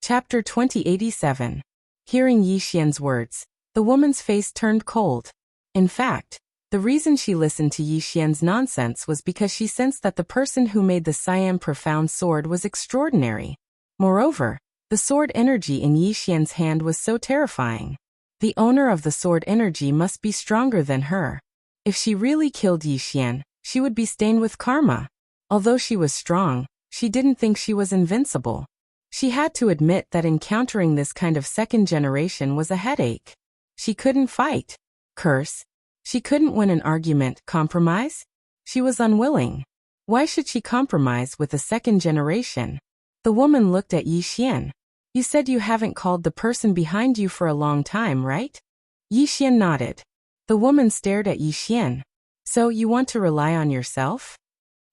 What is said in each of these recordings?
Chapter 2087. Hearing Yi Xian's words, the woman's face turned cold. In fact, the reason she listened to Yi Xian's nonsense was because she sensed that the person who made the Siam profound sword was extraordinary. Moreover, the sword energy in Yi Xian's hand was so terrifying. The owner of the sword energy must be stronger than her. If she really killed Yi Xian, she would be stained with karma. Although she was strong, she didn't think she was invincible. She had to admit that encountering this kind of second generation was a headache. She couldn't fight, curse. She couldn't win an argument, compromise. She was unwilling. Why should she compromise with a second generation? The woman looked at Yi Xian. You said you haven't called the person behind you for a long time, right? Yi Xian nodded. The woman stared at Yi Xian. So you want to rely on yourself?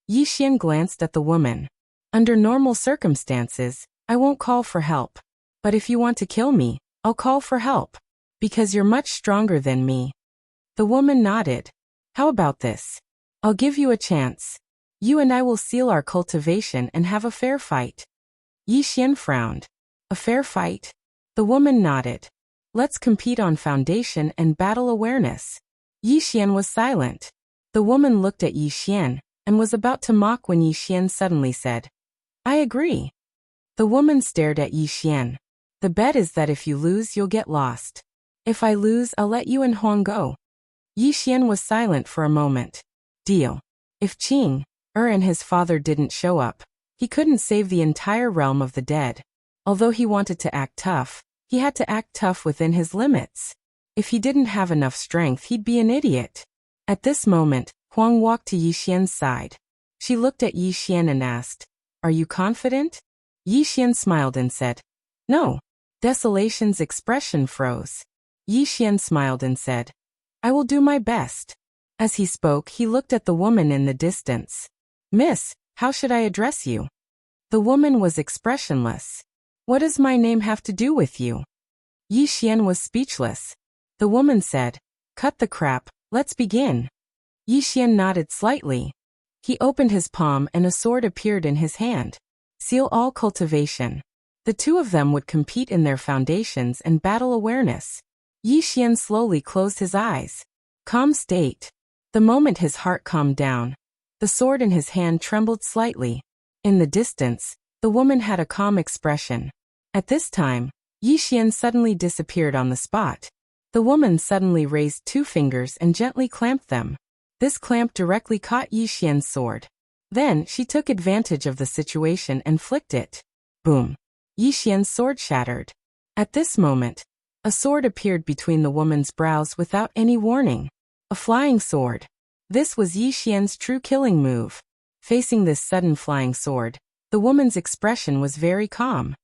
Yi Xian glanced at the woman. Under normal circumstances, I won't call for help. But if you want to kill me, I'll call for help. Because you're much stronger than me. The woman nodded. How about this? I'll give you a chance. You and I will seal our cultivation and have a fair fight. Yi Xian frowned. A fair fight? The woman nodded. Let's compete on foundation and battle awareness. Yi Xian was silent. The woman looked at Yi Xian and was about to mock when Yi Xian suddenly said, I agree. The woman stared at Yi Xian. The bet is that if you lose, you'll get lost. If I lose, I'll let you and Huang go. Yi Xian was silent for a moment. Deal. If Qing, and his father didn't show up, he couldn't save the entire realm of the dead. Although he wanted to act tough, he had to act tough within his limits. If he didn't have enough strength, he'd be an idiot. At this moment, Huang walked to Yi Xian's side. She looked at Yi Xian and asked, Are you confident? Yi Xian smiled and said, No. Desolation's expression froze. Yi Xian smiled and said, I will do my best. As he spoke, he looked at the woman in the distance. Miss, how should I address you? The woman was expressionless. What does my name have to do with you? Yi Xian was speechless. The woman said, Cut the crap, let's begin. Yi Xian nodded slightly. He opened his palm and a sword appeared in his hand. Seal all cultivation. The two of them would compete in their foundations and battle awareness. Yi Xian slowly closed his eyes. Calm state. The moment his heart calmed down, the sword in his hand trembled slightly. In the distance, the woman had a calm expression. At this time, Yi Xian suddenly disappeared on the spot. The woman suddenly raised two fingers and gently clamped them. This clamp directly caught Yi Xian's sword. Then she took advantage of the situation and flicked it. Boom. Yi Xian's sword shattered. At this moment, a sword appeared between the woman's brows without any warning. A flying sword. This was Yi Xian's true killing move. Facing this sudden flying sword, the woman's expression was very calm.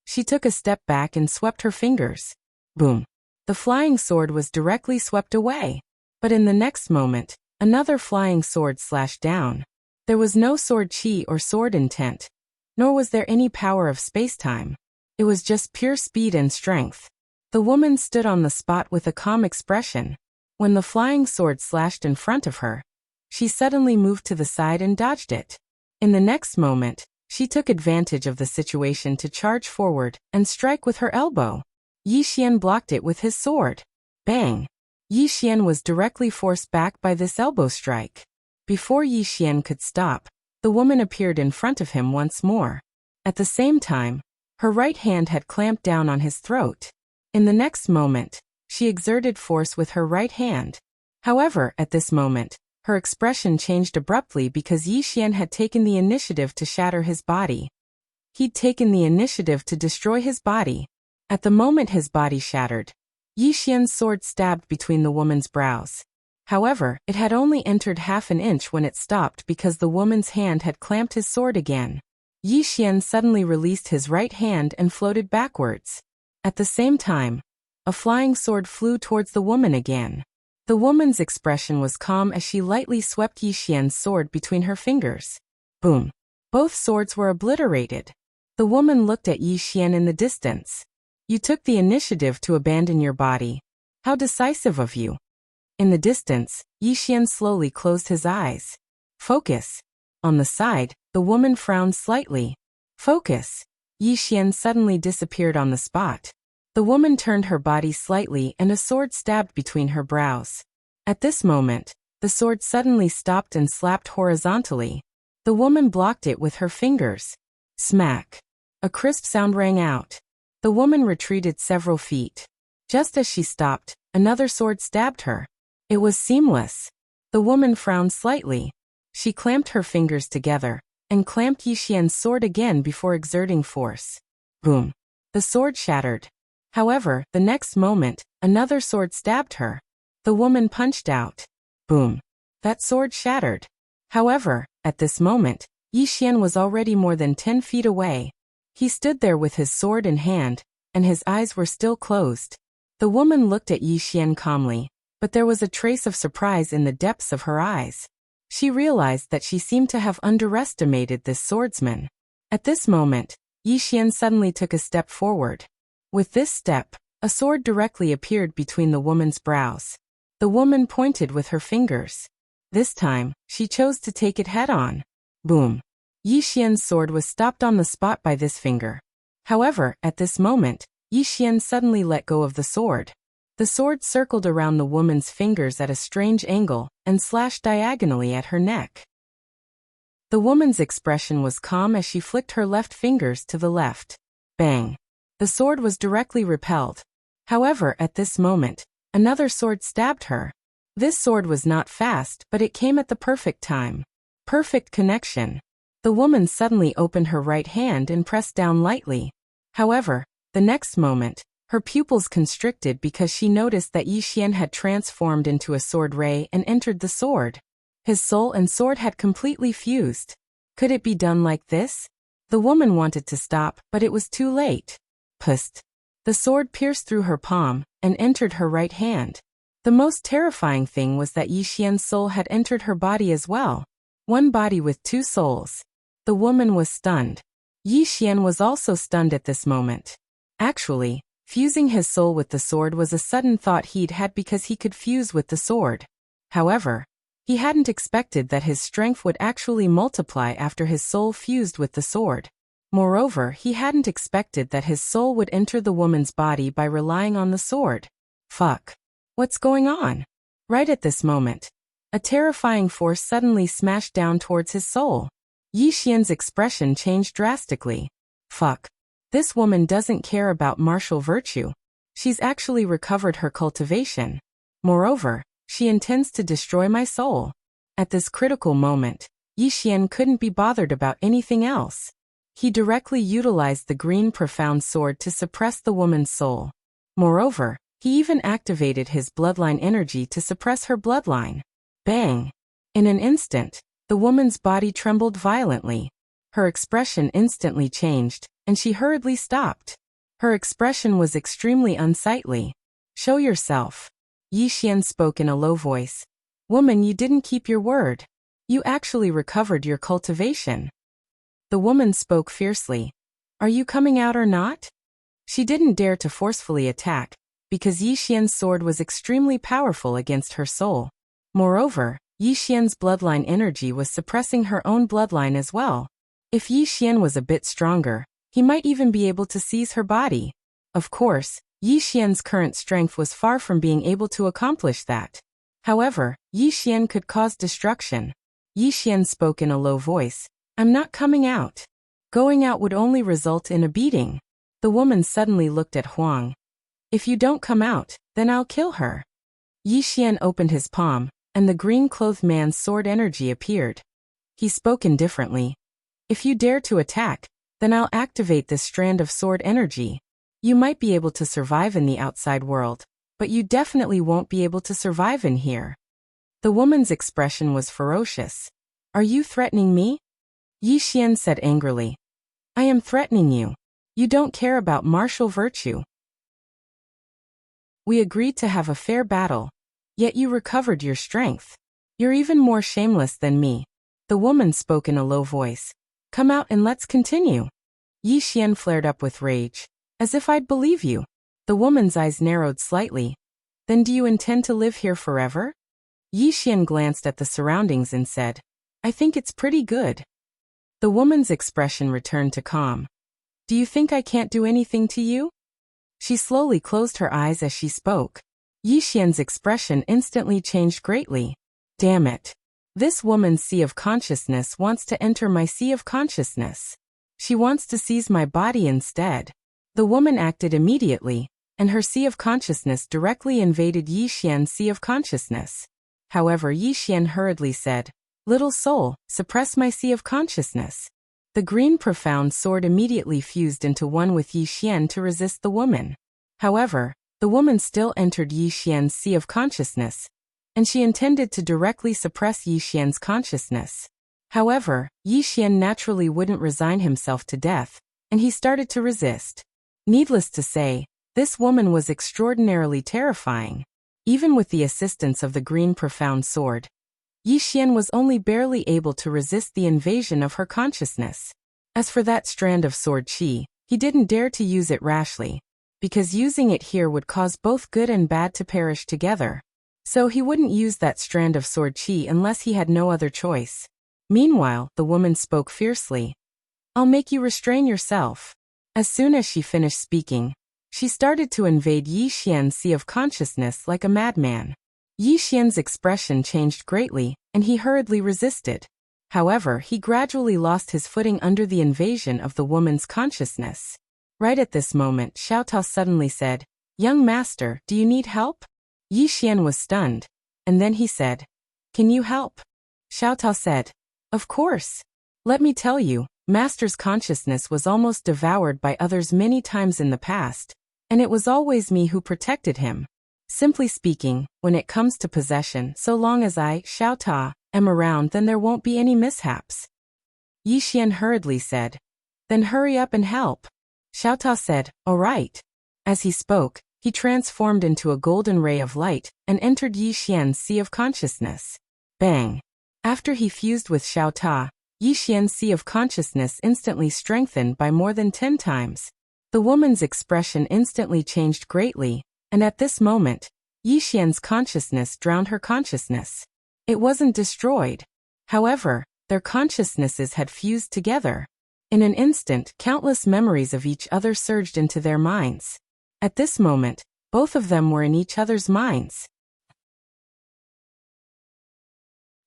She took a step back and swept her fingers. Boom. The flying sword was directly swept away. But in the next moment, another flying sword slashed down. There was no sword chi or sword intent, nor was there any power of space-time. It was just pure speed and strength. The woman stood on the spot with a calm expression. When the flying sword slashed in front of her, she suddenly moved to the side and dodged it. In the next moment, she took advantage of the situation to charge forward and strike with her elbow. Yi Xian blocked it with his sword. Bang! Yi Xian was directly forced back by this elbow strike. Before Yi Xian could stop, the woman appeared in front of him once more. At the same time, her right hand had clamped down on his throat. In the next moment, she exerted force with her right hand. However, at this moment, her expression changed abruptly because Yi Xian had taken the initiative to shatter his body. He'd taken the initiative to destroy his body. At the moment his body shattered, Yi Xian's sword stabbed between the woman's brows. However, it had only entered half an inch when it stopped because the woman's hand had clamped his sword again. Yi Xian suddenly released his right hand and floated backwards. At the same time, a flying sword flew towards the woman again. The woman's expression was calm as she lightly swept Yi Xian's sword between her fingers. Boom. Both swords were obliterated. The woman looked at Yi Xian in the distance. You took the initiative to abandon your body. How decisive of you. In the distance, Yi Xian slowly closed his eyes. Focus. On the side, the woman frowned slightly. Focus. Yi Xian suddenly disappeared on the spot. The woman turned her body slightly and a sword stabbed between her brows. At this moment, the sword suddenly stopped and slapped horizontally. The woman blocked it with her fingers. Smack! A crisp sound rang out. The woman retreated several feet. Just as she stopped, another sword stabbed her. It was seamless. The woman frowned slightly. She clamped her fingers together and clamped Yi Xian's sword again before exerting force. Boom! The sword shattered. However, the next moment, another sword stabbed her. The woman punched out. Boom! That sword shattered. However, at this moment, Yi Xian was already more than 10 feet away. He stood there with his sword in hand, and his eyes were still closed. The woman looked at Yi Xian calmly, but there was a trace of surprise in the depths of her eyes. She realized that she seemed to have underestimated this swordsman. At this moment, Yi Xian suddenly took a step forward. With this step, a sword directly appeared between the woman's brows. The woman pointed with her fingers. This time, she chose to take it head-on. Boom! Yi Xian's sword was stopped on the spot by this finger. However, at this moment, Yi Xian suddenly let go of the sword. The sword circled around the woman's fingers at a strange angle and slashed diagonally at her neck. The woman's expression was calm as she flicked her left fingers to the left. Bang! The sword was directly repelled. However, at this moment, another sword stabbed her. This sword was not fast, but it came at the perfect time. Perfect connection. The woman suddenly opened her right hand and pressed down lightly. However, the next moment, her pupils constricted because she noticed that Yi Xian had transformed into a sword ray and entered the sword. His soul and sword had completely fused. Could it be done like this? The woman wanted to stop, but it was too late. Pust! The sword pierced through her palm and entered her right hand. The most terrifying thing was that Yi Xian's soul had entered her body as well. One body with two souls. The woman was stunned. Yi Xian was also stunned at this moment. Actually, fusing his soul with the sword was a sudden thought he'd had because he could fuse with the sword. However, he hadn't expected that his strength would actually multiply after his soul fused with the sword. Moreover, he hadn't expected that his soul would enter the woman's body by relying on the sword. Fuck. What's going on? Right at this moment, a terrifying force suddenly smashed down towards his soul. Yi Xian's expression changed drastically. Fuck. This woman doesn't care about martial virtue. She's actually recovered her cultivation. Moreover, she intends to destroy my soul. At this critical moment, Yi Xian couldn't be bothered about anything else. He directly utilized the green profound sword to suppress the woman's soul. Moreover, he even activated his bloodline energy to suppress her bloodline. Bang! In an instant, the woman's body trembled violently. Her expression instantly changed, and she hurriedly stopped. Her expression was extremely unsightly. Show yourself. Yi Xian spoke in a low voice. Woman, you didn't keep your word. You actually recovered your cultivation. The woman spoke fiercely. Are you coming out or not? She didn't dare to forcefully attack, because Yi Xian's sword was extremely powerful against her soul. Moreover, Yi Xian's bloodline energy was suppressing her own bloodline as well. If Yi Xian was a bit stronger, he might even be able to seize her body. Of course, Yi Xian's current strength was far from being able to accomplish that. However, Yi Xian could cause destruction. Yi Xian spoke in a low voice. I'm not coming out. Going out would only result in a beating. The woman suddenly looked at Huang. If you don't come out, then I'll kill her. Yi Xian opened his palm, and the green-clothed man's sword energy appeared. He spoke indifferently. If you dare to attack, then I'll activate this strand of sword energy. You might be able to survive in the outside world, but you definitely won't be able to survive in here. The woman's expression was ferocious. Are you threatening me? Yi Xian said angrily. I am threatening you. You don't care about martial virtue. We agreed to have a fair battle, yet you recovered your strength. You're even more shameless than me. The woman spoke in a low voice. Come out and let's continue. Yi Xian flared up with rage. As if I'd believe you. The woman's eyes narrowed slightly. Then do you intend to live here forever? Yi Xian glanced at the surroundings and said, I think it's pretty good. The woman's expression returned to calm. Do you think I can't do anything to you? She slowly closed her eyes as she spoke. Yi Xian's expression instantly changed greatly. Damn it. This woman's sea of consciousness wants to enter my sea of consciousness. She wants to seize my body instead. The woman acted immediately, and her sea of consciousness directly invaded Yi Xian's sea of consciousness. However, Yi Xian hurriedly said, "Little soul, suppress my sea of consciousness." The green profound sword immediately fused into one with Yi Xian to resist the woman. However, the woman still entered Yi Xian's sea of consciousness, and she intended to directly suppress Yi Xian's consciousness. However, Yi Xian naturally wouldn't resign himself to death, and he started to resist. Needless to say, this woman was extraordinarily terrifying. Even with the assistance of the green profound sword, Yi Xian was only barely able to resist the invasion of her consciousness. As for that strand of sword qi, he didn't dare to use it rashly, because using it here would cause both good and bad to perish together. So he wouldn't use that strand of sword qi unless he had no other choice. Meanwhile, the woman spoke fiercely. "I'll make you restrain yourself." As soon as she finished speaking, she started to invade Yi Xian's sea of consciousness like a madman. Yi Xian's expression changed greatly, and he hurriedly resisted. However, he gradually lost his footing under the invasion of the woman's consciousness. Right at this moment, Xiao Tao suddenly said, "Young master, do you need help?" Yi Xian was stunned, and then he said, "Can you help?" Xiao Tao said, "Of course. Let me tell you, master's consciousness was almost devoured by others many times in the past, and it was always me who protected him. Simply speaking, when it comes to possession, so long as I, Xiao Tao, am around, then there won't be any mishaps." Yi Xian hurriedly said, "Then hurry up and help." Xiao Tao said, "All right." As he spoke, he transformed into a golden ray of light and entered Yi Xian's sea of consciousness. Bang! After he fused with Xiao Tao, Yi Xian's sea of consciousness instantly strengthened by more than 10 times. The woman's expression instantly changed greatly, and at this moment, Yi Xian's consciousness drowned her consciousness. It wasn't destroyed. However, their consciousnesses had fused together. In an instant, countless memories of each other surged into their minds. At this moment, both of them were in each other's minds.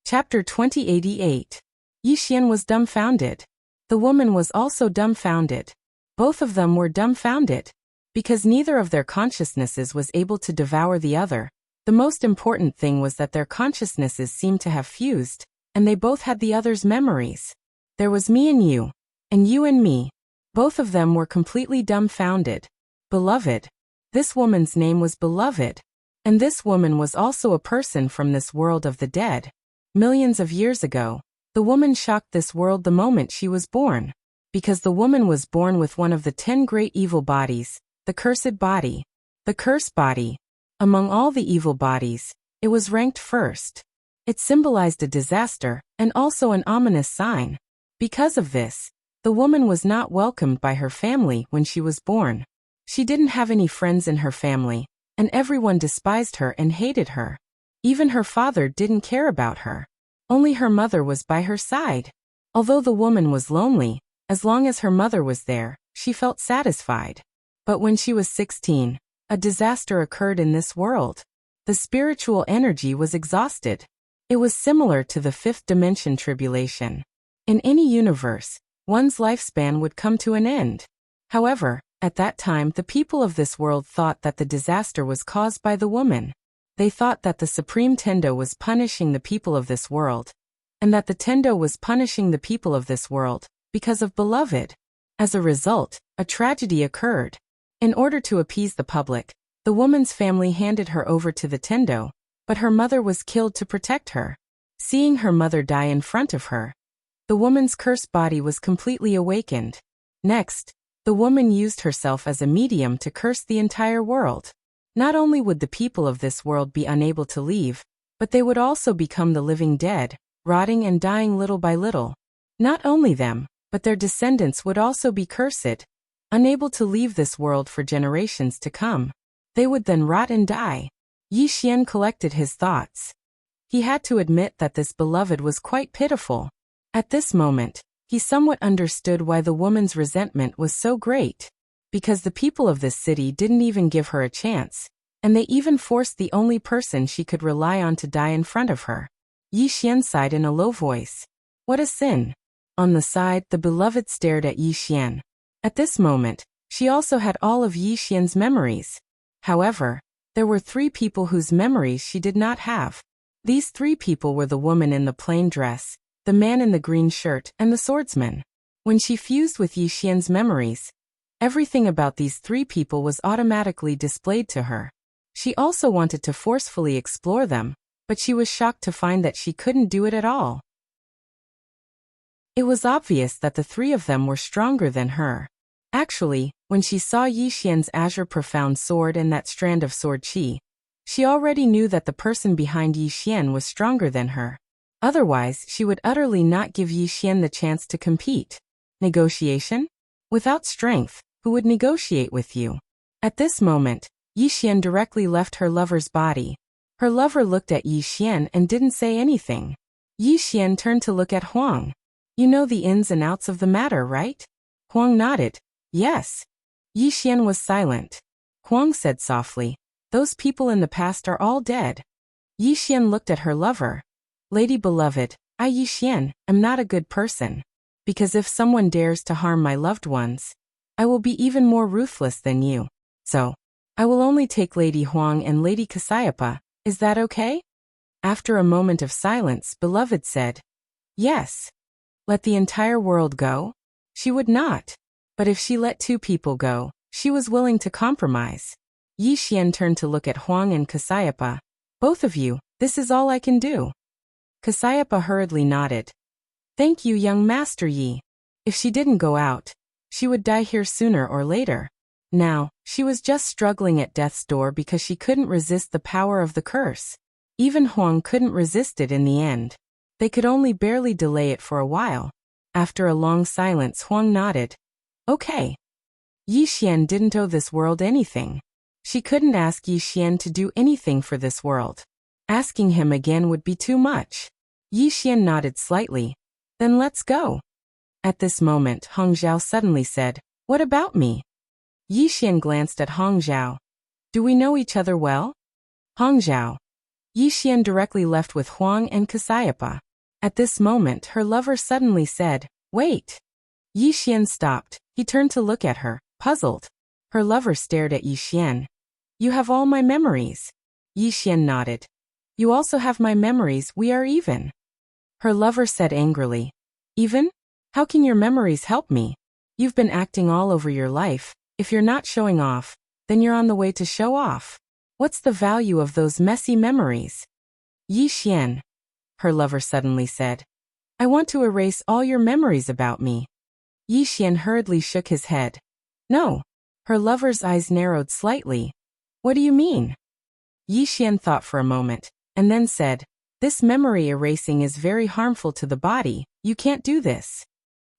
Chapter 2088. Yi Xian was dumbfounded. The woman was also dumbfounded. Both of them were dumbfounded. Because neither of their consciousnesses was able to devour the other, the most important thing was that their consciousnesses seemed to have fused, and they both had the other's memories. There was me and you and me. Both of them were completely dumbfounded. Beloved. This woman's name was Beloved. And this woman was also a person from this world of the dead. Millions of years ago, the woman shocked this world the moment she was born. Because the woman was born with one of the 10 great evil bodies, the cursed body. The cursed body. Among all the evil bodies, it was ranked first. It symbolized a disaster, and also an ominous sign. Because of this, the woman was not welcomed by her family when she was born. She didn't have any friends in her family, and everyone despised her and hated her. Even her father didn't care about her. Only her mother was by her side. Although the woman was lonely, as long as her mother was there, she felt satisfied. But when she was 16, a disaster occurred in this world. The spiritual energy was exhausted. It was similar to the fifth dimension tribulation. In any universe, one's lifespan would come to an end. However, at that time the people of this world thought that the disaster was caused by the woman. They thought that the Supreme Tendo was punishing the people of this world, and that the Tendo was punishing the people of this world, because of Beloved. As a result, a tragedy occurred. In order to appease the public, the woman's family handed her over to the Tendo, but her mother was killed to protect her. Seeing her mother die in front of her, the woman's cursed body was completely awakened. Next, the woman used herself as a medium to curse the entire world. Not only would the people of this world be unable to leave, but they would also become the living dead, rotting and dying little by little. Not only them, but their descendants would also be cursed, unable to leave this world for generations to come. They would then rot and die. Yi Xian collected his thoughts. He had to admit that this Beloved was quite pitiful. At this moment, He somewhat understood why the woman's resentment was so great. Because the people of this city didn't even give her a chance, and they even forced the only person she could rely on to die in front of her. Yi Xian sighed in a low voice. What a sin. On the side, the beloved stared at Yi Xian. At this moment, she also had all of Yi Xian's memories. However, there were 3 people whose memories she did not have. These 3 people were the woman in the plain dress, the man in the green shirt, and the swordsman. When she fused with Yi Xian's memories, everything about these 3 people was automatically displayed to her. She also wanted to forcefully explore them, but she was shocked to find that she couldn't do it at all. It was obvious that the 3 of them were stronger than her. Actually, when she saw Yi Xian's azure profound sword and that strand of sword qi, she already knew that the person behind Yi Xian was stronger than her. Otherwise, she would utterly not give Yi Xian the chance to compete. Negotiation? Without strength, who would negotiate with you? At this moment, Yi Xian directly left her lover's body. Her lover looked at Yi Xian and didn't say anything. Yi Xian turned to look at Huang. You know the ins and outs of the matter, right? Huang nodded. Yes. Yi Xian was silent. Huang said softly, those people in the past are all dead. Yi Xian looked at her lover. Lady beloved, I Yi Xian am not a good person. Because if someone dares to harm my loved ones, I will be even more ruthless than you. So, I will only take Lady Huang and Lady Cassiopeia. Is that okay? After a moment of silence, beloved said, yes. Let the entire world go? She would not. But if she let 2 people go, she was willing to compromise. Yi Xian turned to look at Huang and Cassiopeia. Both of you, this is all I can do. Cassiopeia hurriedly nodded. Thank you, young Master Yi. If she didn't go out, she would die here sooner or later. Now, she was just struggling at death's door because she couldn't resist the power of the curse. Even Huang couldn't resist it in the end. They could only barely delay it for a while. After a long silence, Huang nodded. Okay. Yi Xian didn't owe this world anything. She couldn't ask Yi Xian to do anything for this world. Asking him again would be too much. Yi Xian nodded slightly. Then let's go. At this moment, Hong Zhao suddenly said, what about me? Yi Xian glanced at Hong Zhao. Do we know each other well? Hong Zhao. Yi Xian directly left with Huang and Cassiopeia. At this moment, her lover suddenly said, wait. Yi Xian stopped. He turned to look at her, puzzled. Her lover stared at Yi Xian. You have all my memories. Yi Xian nodded. You also have my memories, we are even. Her lover said angrily. Even? How can your memories help me? You've been acting all over your life. If you're not showing off, then you're on the way to show off. What's the value of those messy memories? Yi Xian. Her lover suddenly said. I want to erase all your memories about me. Yi Xian hurriedly shook his head. No. Her lover's eyes narrowed slightly. What do you mean? Yi Xian thought for a moment, and then said, this memory erasing is very harmful to the body, you can't do this.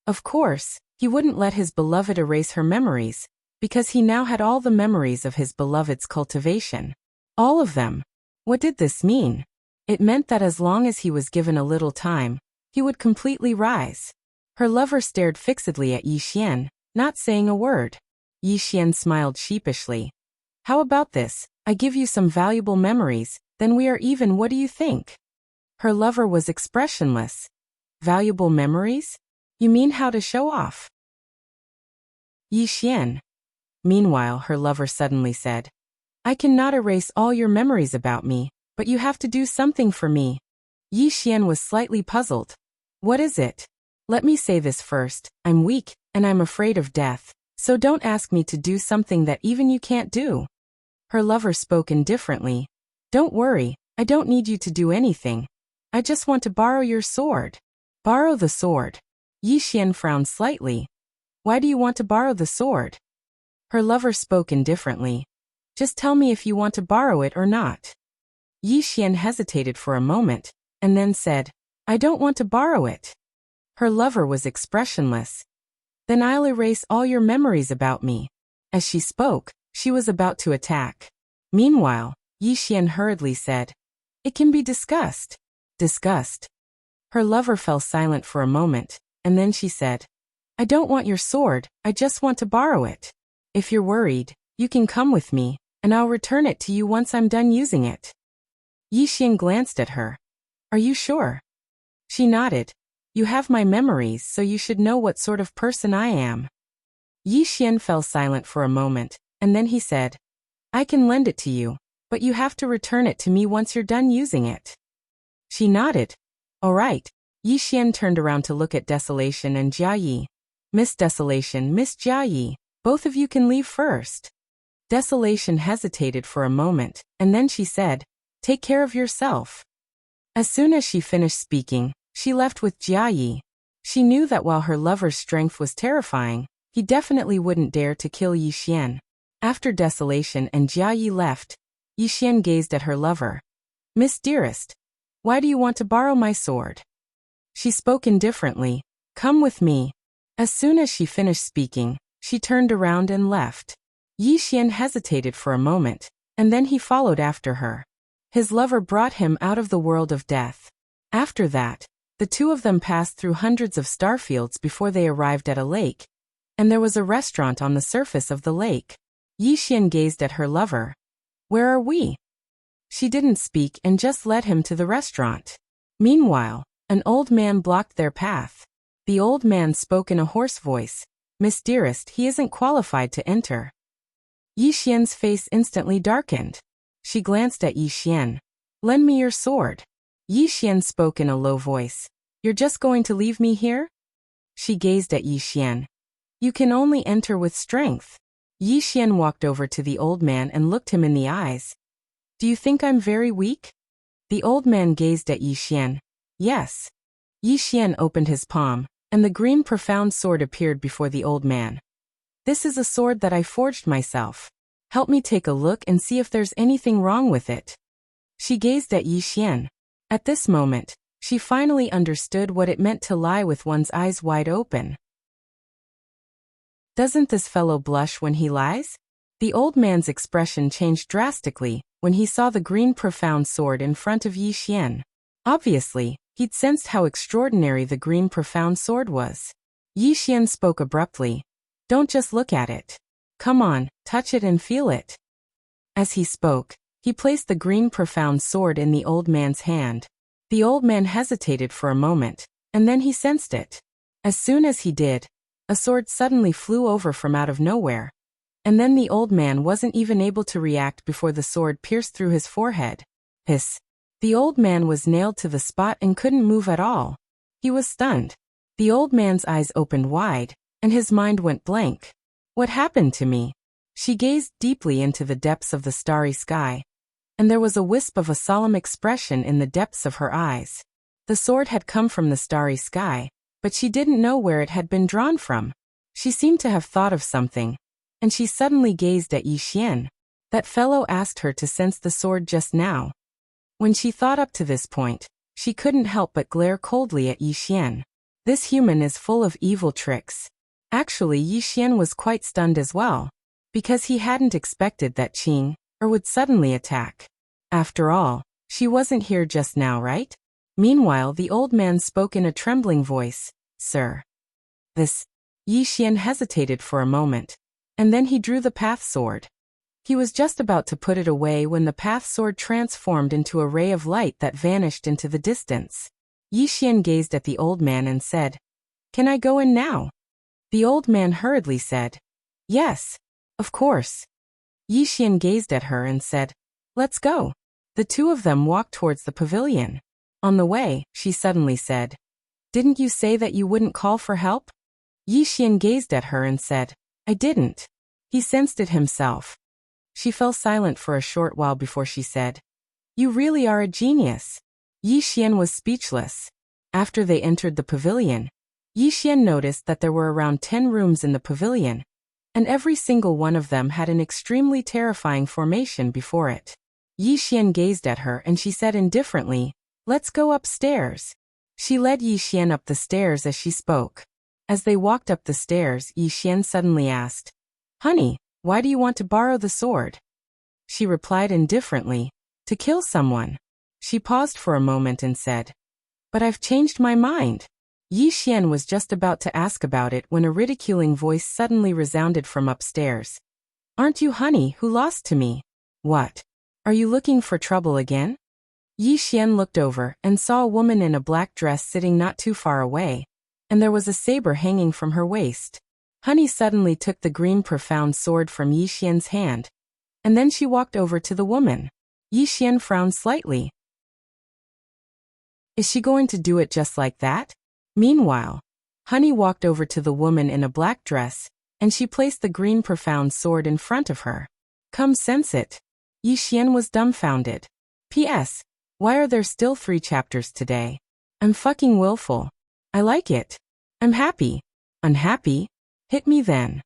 Of course, he wouldn't let his beloved erase her memories, because he now had all the memories of his beloved's cultivation. All of them. What did this mean? It meant that as long as he was given a little time, he would completely rise. Her lover stared fixedly at Yi Xian, not saying a word. Yi Xian smiled sheepishly. How about this? I give you some valuable memories, then we are even, what do you think? Her lover was expressionless. Valuable memories? You mean how to show off? Yi Xian. Meanwhile, her lover suddenly said, I cannot erase all your memories about me, but you have to do something for me. Yi Xian was slightly puzzled. What is it? Let me say this first, I'm weak, and I'm afraid of death, so don't ask me to do something that even you can't do. Her lover spoke indifferently. Don't worry, I don't need you to do anything. I just want to borrow your sword. Borrow the sword. Yi Xian frowned slightly. Why do you want to borrow the sword? Her lover spoke indifferently. Just tell me if you want to borrow it or not. Yi Xian hesitated for a moment, and then said, I don't want to borrow it. Her lover was expressionless. Then I'll erase all your memories about me. As she spoke, she was about to attack. Meanwhile, Yi Xian hurriedly said, It can be discussed. Discussed. Her lover fell silent for a moment, and then she said, I don't want your sword, I just want to borrow it. If you're worried, you can come with me, and I'll return it to you once I'm done using it. Yixian glanced at her. Are you sure? She nodded. You have my memories, so you should know what sort of person I am. Yixian fell silent for a moment, and then he said, I can lend it to you, but you have to return it to me once you're done using it. She nodded. All right. Yixian turned around to look at Desolation and Jiayi. Miss Desolation, Miss Jiayi, both of you can leave first. Desolation hesitated for a moment, and then she said, Take care of yourself. As soon as she finished speaking, she left with Jiayi. She knew that while her lover's strength was terrifying, he definitely wouldn't dare to kill Yixian. After Desolation and Jiayi left, Yixian gazed at her lover. Miss Dearest, why do you want to borrow my sword? She spoke indifferently. Come with me. As soon as she finished speaking, she turned around and left. Yixian hesitated for a moment, and then he followed after her. His lover brought him out of the world of death. After that, the two of them passed through hundreds of starfields before they arrived at a lake, and there was a restaurant on the surface of the lake. Yixian gazed at her lover. Where are we? She didn't speak and just led him to the restaurant. Meanwhile, an old man blocked their path. The old man spoke in a hoarse voice. Miss Dearest, he isn't qualified to enter. Yixian's face instantly darkened. She glanced at Yixian. Lend me your sword. Yixian spoke in a low voice. You're just going to leave me here? She gazed at Yixian. You can only enter with strength. Yixian walked over to the old man and looked him in the eyes. Do you think I'm very weak? The old man gazed at Yixian. Yes. Yixian opened his palm, and the green profound sword appeared before the old man. This is a sword that I forged myself. Help me take a look and see if there's anything wrong with it. She gazed at Yixian. At this moment, she finally understood what it meant to lie with one's eyes wide open. Doesn't this fellow blush when he lies? The old man's expression changed drastically when he saw the green profound sword in front of Yixian. Obviously, he'd sensed how extraordinary the green profound sword was. Yixian spoke abruptly. Don't just look at it. Come on, touch it and feel it. As he spoke, he placed the green profound sword in the old man's hand. The old man hesitated for a moment, and then he sensed it. As soon as he did, a sword suddenly flew over from out of nowhere. And then the old man wasn't even able to react before the sword pierced through his forehead. Hiss. The old man was nailed to the spot and couldn't move at all. He was stunned. The old man's eyes opened wide, and his mind went blank. What happened to me? She gazed deeply into the depths of the starry sky, and there was a wisp of a solemn expression in the depths of her eyes. The sword had come from the starry sky, but she didn't know where it had been drawn from. She seemed to have thought of something, and she suddenly gazed at Yixian. That fellow asked her to sense the sword just now. When she thought up to this point, she couldn't help but glare coldly at Yixian. This human is full of evil tricks. Actually, Yixian was quite stunned as well, because he hadn't expected that Qing would suddenly attack. After all, she wasn't here just now, right? Meanwhile, the old man spoke in a trembling voice. Sir. This. Yixian hesitated for a moment, and then he drew the path sword. He was just about to put it away when the path sword transformed into a ray of light that vanished into the distance. Yixian gazed at the old man and said, Can I go in now? The old man hurriedly said, Yes, of course. Yixian gazed at her and said, Let's go. The two of them walked towards the pavilion. On the way, she suddenly said, Didn't you say that you wouldn't call for help? Yixian gazed at her and said, I didn't. He sensed it himself. She fell silent for a short while before she said, You really are a genius. Yixian was speechless. After they entered the pavilion, Yixian noticed that there were around 10 rooms in the pavilion, and every single one of them had an extremely terrifying formation before it. Yixian gazed at her and she said indifferently, Let's go upstairs. She led Yixian up the stairs as she spoke. As they walked up the stairs, Yixian suddenly asked, Honey, why do you want to borrow the sword? She replied indifferently, To kill someone. She paused for a moment and said, But I've changed my mind. Yi Xian was just about to ask about it when a ridiculing voice suddenly resounded from upstairs. Aren't you Honey who lost to me? What? Are you looking for trouble again? Yi Xian looked over and saw a woman in a black dress sitting not too far away, and there was a saber hanging from her waist. Honey suddenly took the green profound sword from Yi Xian's hand, and then she walked over to the woman. Yi Xian frowned slightly. Is she going to do it just like that? Meanwhile, Honey walked over to the woman in a black dress, and she placed the green profound sword in front of her. Come sense it. Yi Xian was dumbfounded. P.S. Why are there still 3 chapters today? I'm fucking willful. I like it. I'm happy. Unhappy? Hit me then.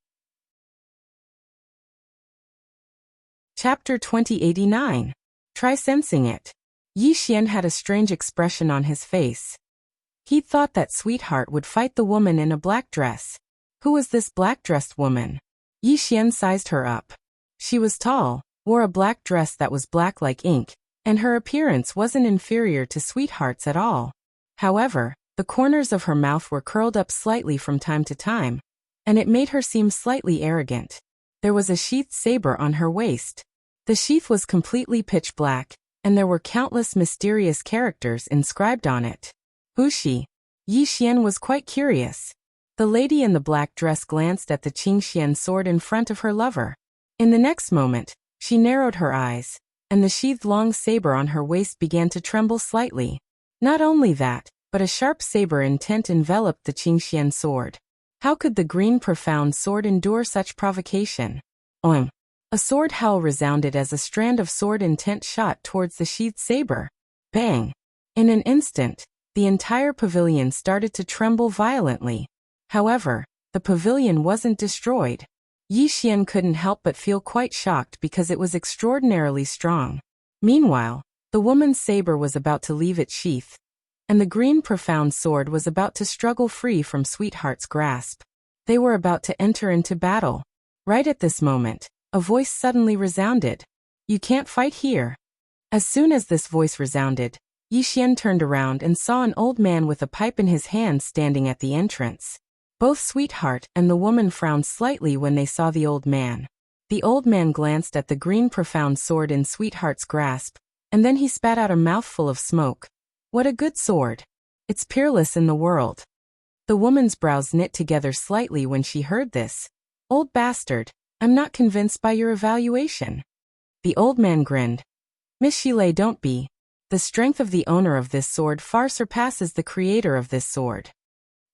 Chapter 2089. Try sensing it. Yi Xian had a strange expression on his face. He thought that Sweetheart would fight the woman in a black dress. Who was this black-dressed woman? Yi Xian sized her up. She was tall, wore a black dress that was black like ink, and her appearance wasn't inferior to Sweetheart's at all. However, the corners of her mouth were curled up slightly from time to time, and it made her seem slightly arrogant. There was a sheathed saber on her waist. The sheath was completely pitch black, and there were countless mysterious characters inscribed on it. Who's she? Yi Xian was quite curious. The lady in the black dress glanced at the Qingxian sword in front of her lover. In the next moment, she narrowed her eyes, and the sheathed long saber on her waist began to tremble slightly. Not only that, but a sharp saber intent enveloped the Qingxian sword. How could the green profound sword endure such provocation? Oim! A sword howl resounded as a strand of sword intent shot towards the sheathed saber. Bang! In an instant, the entire pavilion started to tremble violently. However, the pavilion wasn't destroyed. Yi Xian couldn't help but feel quite shocked because it was extraordinarily strong. Meanwhile, the woman's saber was about to leave its sheath, and the green profound sword was about to struggle free from Sweetheart's grasp. They were about to enter into battle. Right at this moment, a voice suddenly resounded. You can't fight here. As soon as this voice resounded, Yi Xian turned around and saw an old man with a pipe in his hand standing at the entrance. Both Sweetheart and the woman frowned slightly when they saw the old man. The old man glanced at the green profound sword in Sweetheart's grasp, and then he spat out a mouthful of smoke. What a good sword. It's peerless in the world. The woman's brows knit together slightly when she heard this. Old bastard, I'm not convinced by your evaluation. The old man grinned. Miss Shile, don't be. The strength of the owner of this sword far surpasses the creator of this sword.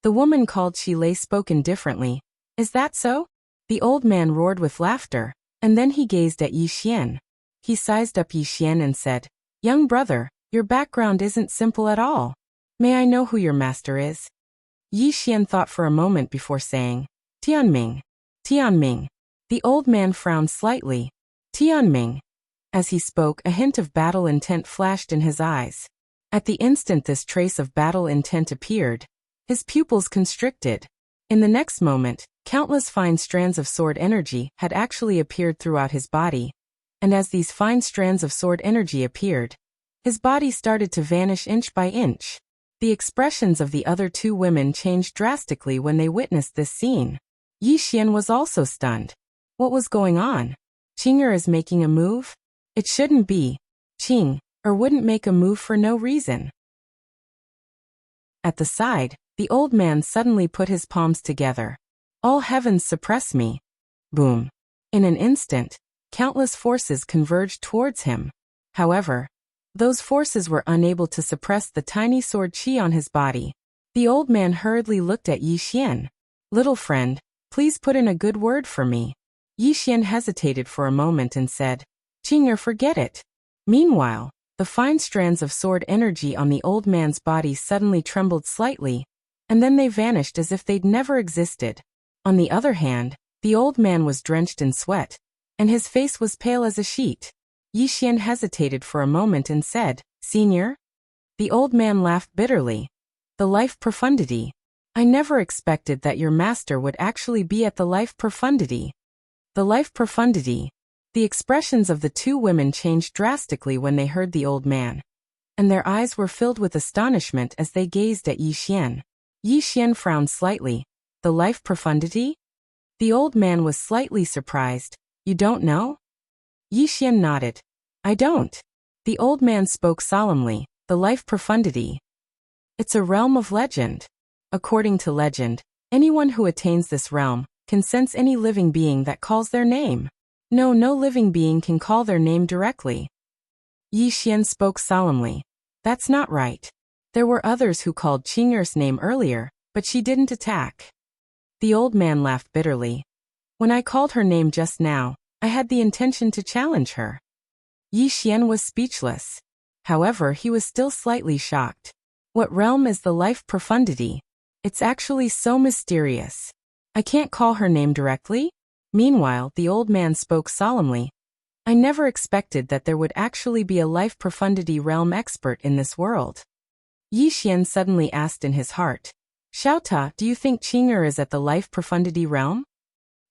The woman called Shile spoke indifferently. Is that so? The old man roared with laughter, and then he gazed at Yi Xian. He sized up Yi Xian and said, Young brother, your background isn't simple at all. May I know who your master is? Yi Xian thought for a moment before saying, Tianming. Tianming. The old man frowned slightly. Tianming. As he spoke, a hint of battle intent flashed in his eyes. At the instant this trace of battle intent appeared, his pupils constricted. In the next moment, countless fine strands of sword energy had actually appeared throughout his body, and as these fine strands of sword energy appeared, his body started to vanish inch by inch. The expressions of the other 2 women changed drastically when they witnessed this scene. Yi Xian was also stunned. What was going on? Qing'er is making a move? It shouldn't be. Qing'er wouldn't make a move for no reason. At the side, the old man suddenly put his palms together. All heavens suppress me. Boom. In an instant, countless forces converged towards him. However, those forces were unable to suppress the tiny sword chi on his body. The old man hurriedly looked at Yi Xian. Little friend, please put in a good word for me. Yi Xian hesitated for a moment and said, Qing'er, forget it. Meanwhile, the fine strands of sword energy on the old man's body suddenly trembled slightly, and then they vanished as if they'd never existed. On the other hand, the old man was drenched in sweat, and his face was pale as a sheet. Yi Xian hesitated for a moment and said, Senior? The old man laughed bitterly. The life profundity. I never expected that your master would actually be at the life profundity. The life profundity. The expressions of the 2 women changed drastically when they heard the old man, and their eyes were filled with astonishment as they gazed at Yi Xian. Yi Xian frowned slightly. The life profundity? The old man was slightly surprised. You don't know? Yi Xian nodded. I don't. The old man spoke solemnly. The life profundity. It's a realm of legend. According to legend, anyone who attains this realm can sense any living being that calls their name. No living being can call their name directly. Yi Xian spoke solemnly. That's not right. There were others who called Qing'er's name earlier, but she didn't attack. The old man laughed bitterly. When I called her name just now, I had the intention to challenge her. Yi Xian was speechless. However, he was still slightly shocked. What realm is the life profundity? It's actually so mysterious. I can't call her name directly? Meanwhile, the old man spoke solemnly. I never expected that there would actually be a life profundity realm expert in this world. Yi Xian suddenly asked in his heart. Xiao Ta, do you think Qing'er is at the life profundity realm?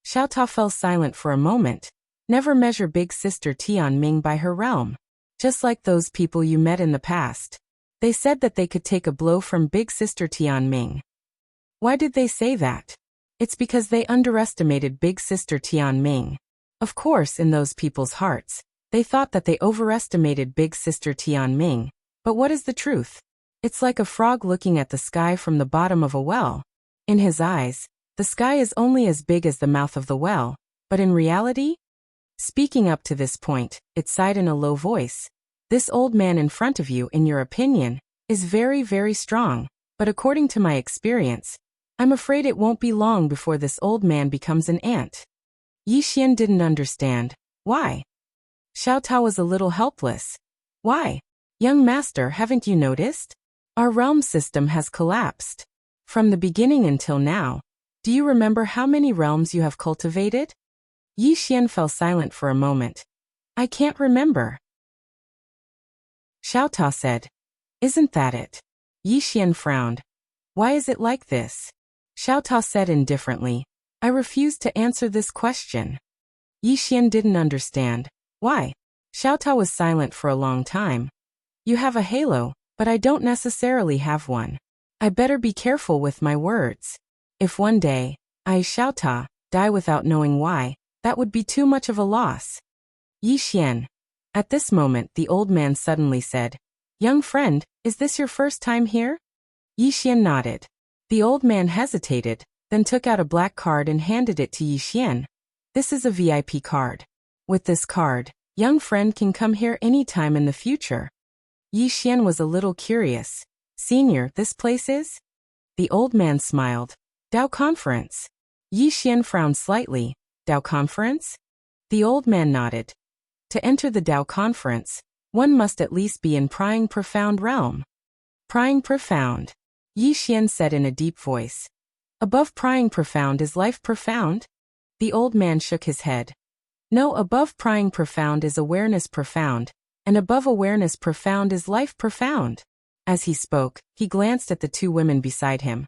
Xiao Ta fell silent for a moment. Never measure big sister Tian Ming by her realm. Just like those people you met in the past. They said that they could take a blow from big sister Tian Ming. Why did they say that? It's because they underestimated big sister Tian Ming. Of course, in those people's hearts, they thought that they overestimated big sister Tian Ming. But what is the truth? It's like a frog looking at the sky from the bottom of a well. In his eyes, the sky is only as big as the mouth of the well, but in reality? Speaking up to this point, it sighed in a low voice. This old man in front of you, in your opinion, is very, very strong, but according to my experience, I'm afraid it won't be long before this old man becomes an ant. Yi Xian didn't understand. Why? Xiao Ta was a little helpless. Why? Young master, haven't you noticed? Our realm system has collapsed. From the beginning until now, do you remember how many realms you have cultivated? Yi Xian fell silent for a moment. I can't remember. Xiao Ta said. Isn't that it? Yi Xian frowned. Why is it like this? Xiao Ta said indifferently. I refuse to answer this question. Yi Xian didn't understand. Why? Xiao Ta was silent for a long time. You have a halo, but I don't necessarily have one. I better be careful with my words. If one day, I, Xiao Ta, die without knowing why, that would be too much of a loss. Yi Xian. At this moment, the old man suddenly said, Young friend, is this your first time here? Yi Xian nodded. The old man hesitated, then took out a black card and handed it to Yi Xian. This is a VIP card. With this card, young friend can come here anytime in the future. Yi Xian was a little curious. Senior, this place is? The old man smiled. Dao Conference. Yi Xian frowned slightly. Dao Conference? The old man nodded. To enter the Dao Conference, one must at least be in Prying Profound realm. Prying Profound. Yi Xian said in a deep voice. Above Prying Profound is Life Profound? The old man shook his head. No, above Prying Profound is Awareness Profound, and above Awareness Profound is Life Profound. As he spoke, he glanced at the two women beside him.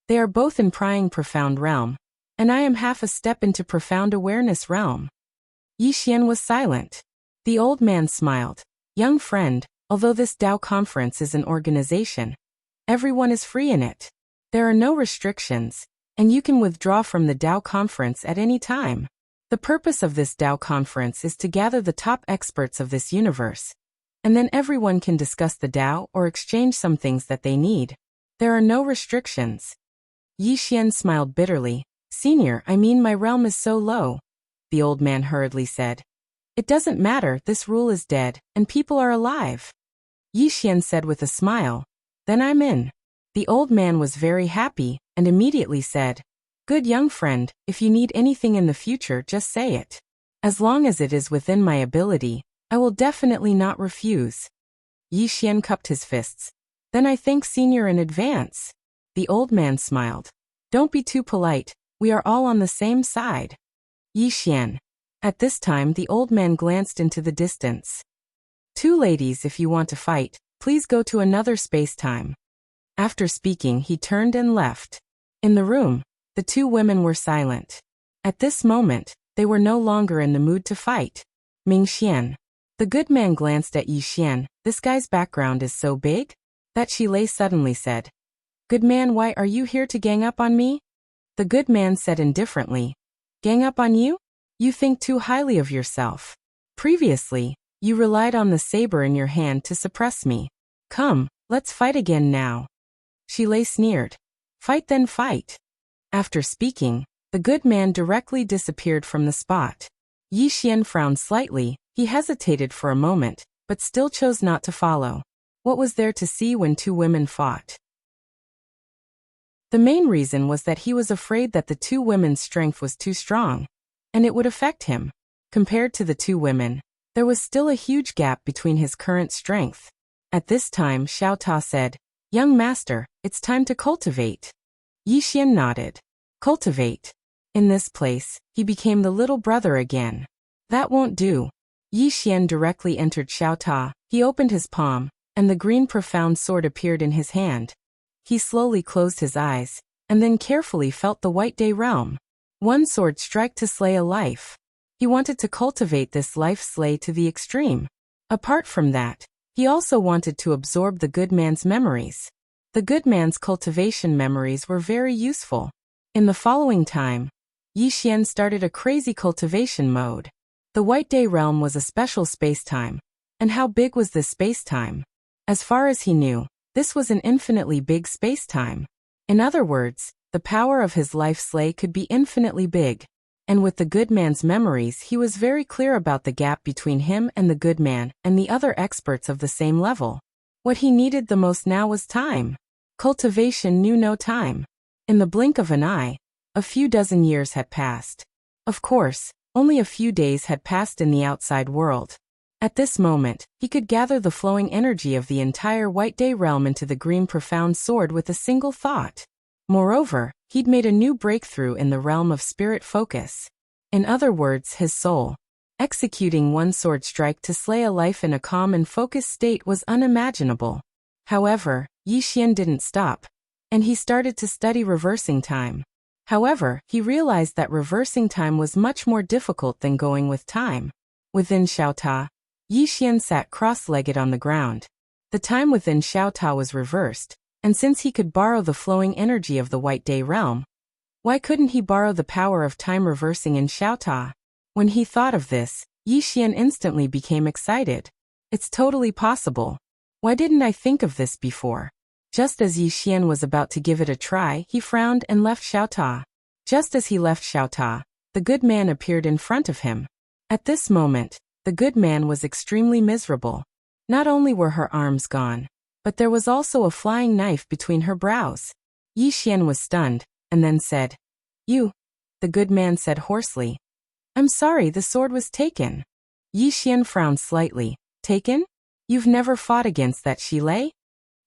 They are both in Prying Profound realm, and I am half a step into Profound Awareness realm. Yi Xian was silent. The old man smiled. Young friend, although this Dao Conference is an organization, everyone is free in it. There are no restrictions, and you can withdraw from the Dao Conference at any time. The purpose of this Dao Conference is to gather the top experts of this universe, and then everyone can discuss the Dao or exchange some things that they need. There are no restrictions. Yi Xian smiled bitterly. Senior, I mean my realm is so low. The old man hurriedly said. It doesn't matter, this rule is dead, and people are alive. Yi Xian said with a smile. Then I'm in. The old man was very happy, and immediately said, Good young friend, if you need anything in the future, just say it. As long as it is within my ability, I will definitely not refuse. Yi Xian cupped his fists. Then I thank Senior in advance. The old man smiled. Don't be too polite, we are all on the same side. Yi Xian. At this time the old man glanced into the distance. Two ladies, if you want to fight, please go to another space-time. After speaking, he turned and left. In the room, the two women were silent. At this moment, they were no longer in the mood to fight. Ming Xian. The good man glanced at Yi Xian. This guy's background is so big? That Shi Lei suddenly said. Good man, why are you here to gang up on me? The good man said indifferently. Gang up on you? You think too highly of yourself. Previously, you relied on the saber in your hand to suppress me. Come, let's fight again now. Shi sneered. Fight then fight. After speaking, the good man directly disappeared from the spot. Yi Xian frowned slightly. He hesitated for a moment, but still chose not to follow. What was there to see when two women fought? The main reason was that he was afraid that the two women's strength was too strong, and it would affect him. Compared to the two women, there was still a huge gap between his current strength. At this time, Xiao Ta said, Young master, it's time to cultivate. Yi Xian nodded. Cultivate. In this place, he became the little brother again. That won't do. Yi Xian directly entered Xiao Ta. He opened his palm, and the green profound sword appeared in his hand. He slowly closed his eyes, and then carefully felt the white day realm. One sword strike to slay a life. He wanted to cultivate this life slay to the extreme. Apart from that, he also wanted to absorb the good man's memories. The good man's cultivation memories were very useful. In the following time, Yi Xian started a crazy cultivation mode. The white day realm was a special space-time. And how big was this space-time? As far as he knew, this was an infinitely big space-time. In other words, the power of his life slay could be infinitely big. And with the good man's memories, he was very clear about the gap between him and the good man and the other experts of the same level. What he needed the most now was time. Cultivation knew no time. In the blink of an eye, a few dozen years had passed. Of course, only a few days had passed in the outside world. At this moment, he could gather the flowing energy of the entire white day realm into the green profound sword with a single thought. Moreover, he'd made a new breakthrough in the realm of spirit focus. In other words, his soul. Executing one sword strike to slay a life in a calm and focused state was unimaginable. However, Yi Xian didn't stop, and he started to study reversing time. However, he realized that reversing time was much more difficult than going with time. Within Xiao Ta, Yi Xian sat cross-legged on the ground. The time within Xiao Ta was reversed, and since he could borrow the flowing energy of the white day realm, why couldn't he borrow the power of time reversing in Xiao Ta? When he thought of this, Yi Xian instantly became excited. It's totally possible. Why didn't I think of this before? Just as Yi Xian was about to give it a try, he frowned and left Xiao Ta. Just as he left Xiao Ta, the good man appeared in front of him. At this moment, the good man was extremely miserable. Not only were her arms gone, but there was also a flying knife between her brows. Yi Xian was stunned, and then said, You. The good man said hoarsely. I'm sorry, the sword was taken. Yi Xian frowned slightly. Taken? You've never fought against that Shilei?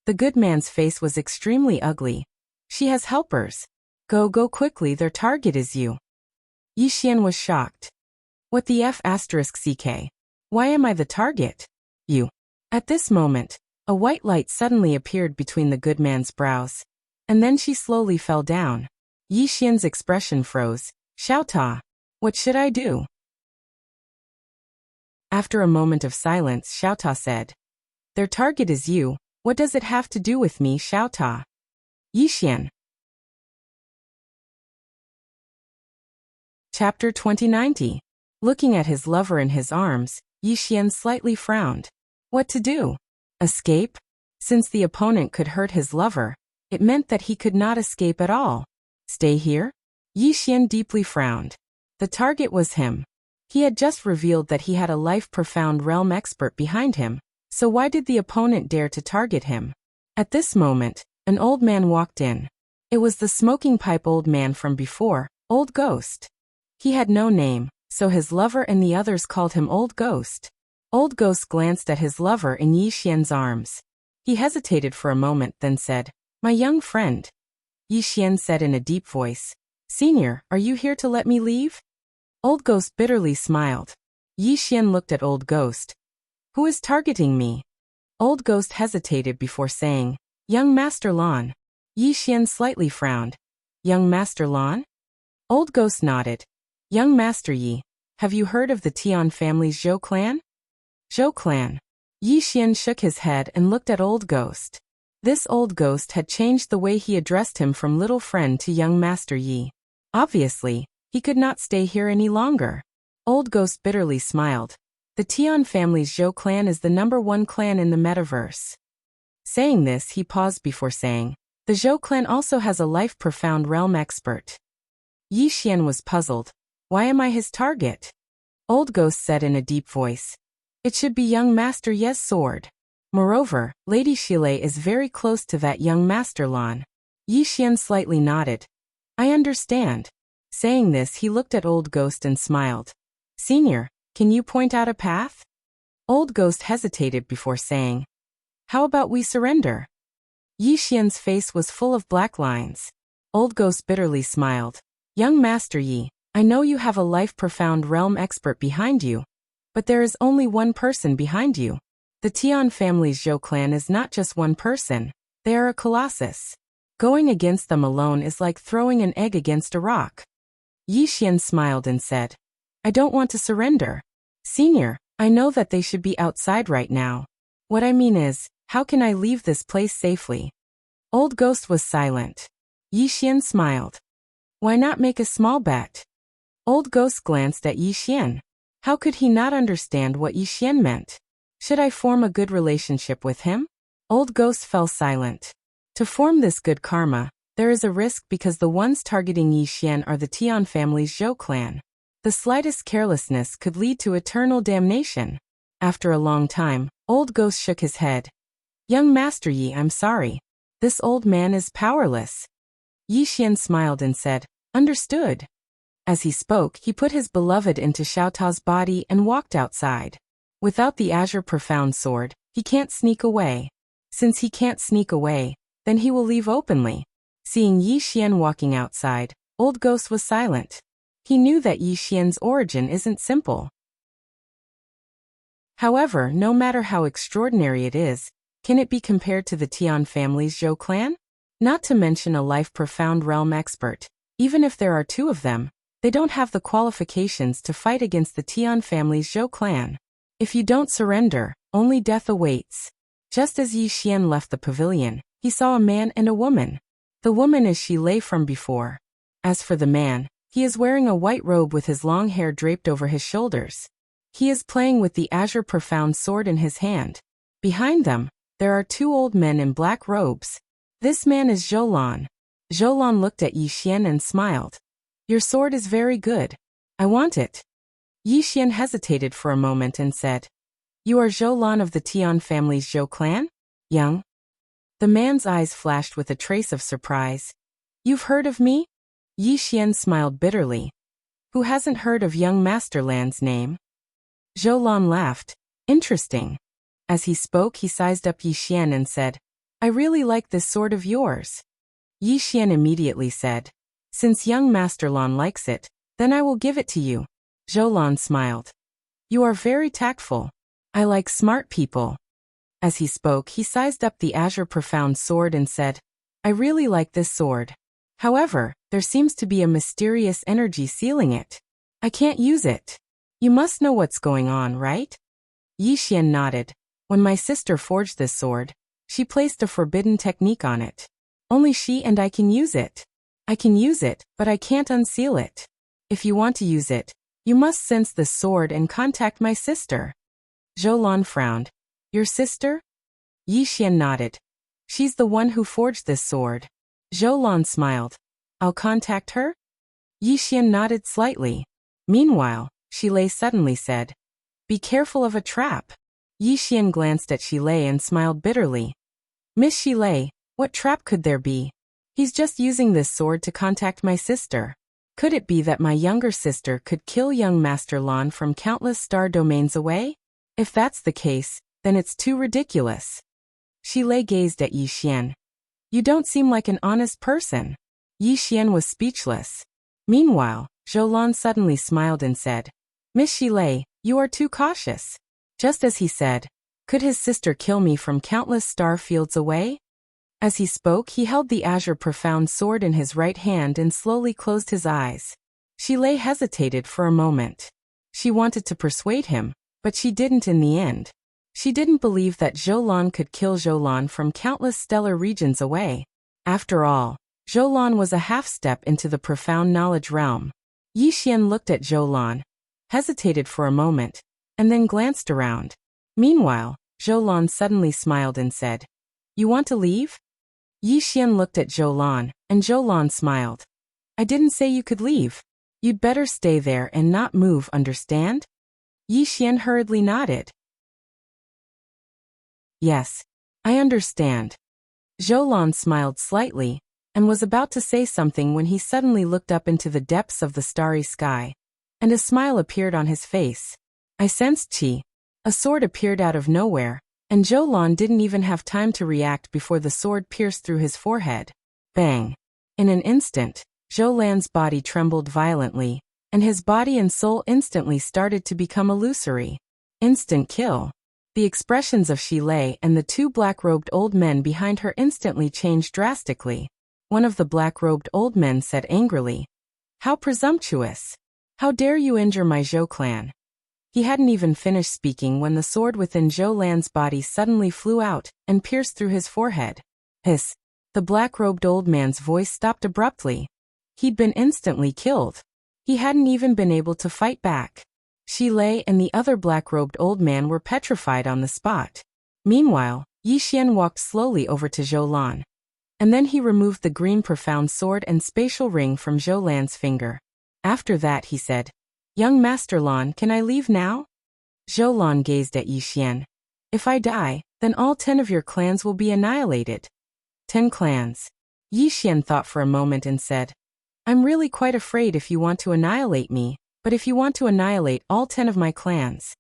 The good man's face was extremely ugly. She has helpers. Go quickly, their target is you. Yi Xian was shocked. What the F***ck? Why am I the target? You. At this moment, a white light suddenly appeared between the good man's brows, and then she slowly fell down. Yi Xian's expression froze. Xiao Ta, what should I do? After a moment of silence, Xiao Ta said, Their target is you. What does it have to do with me, Xiao Ta? Yi Xian. Chapter 2090. Looking at his lover in his arms, Yi Xian slightly frowned. What to do? Escape? Since the opponent could hurt his lover, it meant that he could not escape at all. Stay here? Yi Xian deeply frowned. The target was him. He had just revealed that he had a life-profound realm expert behind him, so why did the opponent dare to target him? At this moment, an old man walked in. It was the smoking pipe old man from before, Old Ghost. He had no name, so his lover and the others called him Old Ghost. Old Ghost glanced at his lover in Yi Xian's arms. He hesitated for a moment, then said, My young friend. Yi Xian said in a deep voice, Senior, are you here to let me leave? Old Ghost bitterly smiled. Yi Xian looked at Old Ghost. Who is targeting me? Old Ghost hesitated before saying, Young Master Lan. Yi Xian slightly frowned. Young Master Lan? Old Ghost nodded. Young Master Yi, have you heard of the Tian family's Zhou clan? Zhou clan. Yi Xian shook his head and looked at Old Ghost. This old ghost had changed the way he addressed him from little friend to young Master Yi. Obviously, he could not stay here any longer. Old ghost bitterly smiled. The Tian family's Zhou clan is the #1 clan in the metaverse. Saying this, he paused before saying, the Zhou clan also has a life-profound realm expert. Yi Xian was puzzled. Why am I his target? Old ghost said in a deep voice. It should be young Master Ye's sword. Moreover, Lady Xilei is very close to that young Master Lan. Yi Xian slightly nodded. I understand. Saying this, he looked at Old Ghost and smiled. Senior, can you point out a path? Old Ghost hesitated before saying, how about we surrender? Yi Xian's face was full of black lines. Old Ghost bitterly smiled. Young Master Yi, I know you have a life-profound realm expert behind you, but there is only one person behind you. The Tian family's Zhou clan is not just one person, they are a colossus. Going against them alone is like throwing an egg against a rock. Yi Xian smiled and said, I don't want to surrender. Senior, I know that they should be outside right now. What I mean is, how can I leave this place safely? Old Ghost was silent. Yi Xian smiled. Why not make a small bet? Old Ghost glanced at Yi Xian. How could he not understand what Yi Xian meant? Should I form a good relationship with him? Old Ghost fell silent. To form this good karma, there is a risk because the ones targeting Yi Xian are the Tian family's Zhou clan. The slightest carelessness could lead to eternal damnation. After a long time, Old Ghost shook his head. Young Master Yi, I'm sorry. This old man is powerless. Yi Xian smiled and said, understood. As he spoke, he put his beloved into Xiaotao's body and walked outside. Without the Azure Profound Sword, he can't sneak away. Since he can't sneak away, then he will leave openly. Seeing Yi Xian walking outside, Old Ghost was silent. He knew that Yi Xian's origin isn't simple. However, no matter how extraordinary it is, can it be compared to the Tian family's Zhou clan? Not to mention a life-profound realm expert. Even if there are two of them, they don't have the qualifications to fight against the Tian family's Zhou clan. If you don't surrender, only death awaits. Just as Yi Xian left the pavilion, he saw a man and a woman. The woman is Xilei from before. As for the man, he is wearing a white robe with his long hair draped over his shoulders. He is playing with the Azure Profound Sword in his hand. Behind them, there are two old men in black robes. This man is Zhou Lan. Zhou Lan looked at Yi Xian and smiled. Your sword is very good. I want it. Yi Xian hesitated for a moment and said, you are Zhou Lan of the Tian family's Zhou clan? Young? The man's eyes flashed with a trace of surprise. You've heard of me? Yi Xian smiled bitterly. Who hasn't heard of young Master Lan's name? Zhou Lan laughed. Interesting. As he spoke, he sized up Yi Xian and said, I really like this sword of yours. Yi Xian immediately said, since young Master Lan likes it, then I will give it to you. Zhou Lan smiled. You are very tactful. I like smart people. As he spoke, he sized up the Azure Profound Sword and said, I really like this sword. However, there seems to be a mysterious energy sealing it. I can't use it. You must know what's going on, right? Yi Xian nodded. When my sister forged this sword, she placed a forbidden technique on it. Only she and I can use it. I can use it, but I can't unseal it. If you want to use it, you must sense the sword and contact my sister. Zhou Lan frowned. Your sister? Yi Xian nodded. She's the one who forged this sword. Zhou Lan smiled. I'll contact her? Yi Xian nodded slightly. Meanwhile, Xilei suddenly said, be careful of a trap. Yi Xian glanced at Xilei and smiled bitterly. Miss Xilei, what trap could there be? He's just using this sword to contact my sister. Could it be that my younger sister could kill young Master Lan from countless star domains away? If that's the case, then it's too ridiculous. Xilei gazed at Yi Xian. You don't seem like an honest person. Yi Xian was speechless. Meanwhile, Zhou Lan suddenly smiled and said, Miss Xilei, you are too cautious. Just as he said, could his sister kill me from countless star fields away? As he spoke, he held the Azure Profound Sword in his right hand and slowly closed his eyes. Xilei hesitated for a moment. She wanted to persuade him, but she didn't in the end. She didn't believe that Zhou Lan could kill Zhou Lan from countless stellar regions away. After all, Zhou Lan was a half-step into the profound knowledge realm. Yi Xian looked at Zhou Lan, hesitated for a moment, and then glanced around. Meanwhile, Zhou Lan suddenly smiled and said, "You want to leave?" Yi Xian looked at Zhou Lan, and Zhou Lan smiled. "I didn't say you could leave. You'd better stay there and not move, understand?" Yi Xian hurriedly nodded. "Yes, I understand." Zhou Lan smiled slightly, and was about to say something when he suddenly looked up into the depths of the starry sky, and a smile appeared on his face. "I sensed qi." A sword appeared out of nowhere, and Zhou Lan didn't even have time to react before the sword pierced through his forehead. Bang! In an instant, Zhou Lan's body trembled violently, and his body and soul instantly started to become illusory. Instant kill. The expressions of Shi Lei and the two black-robed old men behind her instantly changed drastically. One of the black-robed old men said angrily, "How presumptuous! How dare you injure my Zhou clan?" He hadn't even finished speaking when the sword within Zhou Lan's body suddenly flew out and pierced through his forehead. Hiss! The black-robed old man's voice stopped abruptly. He'd been instantly killed. He hadn't even been able to fight back. Shi Lei and the other black-robed old man were petrified on the spot. Meanwhile, Yi Xian walked slowly over to Zhou Lan. And then he removed the green profound sword and spatial ring from Zhou Lan's finger. After that he said, "Young Master Lan, can I leave now?" Zhou Lan gazed at Yi Xian. "If I die, then all 10 of your clans will be annihilated." 10 clans. Yi Xian thought for a moment and said, "I'm really quite afraid if you want to annihilate me, but if you want to annihilate all 10 of my clans."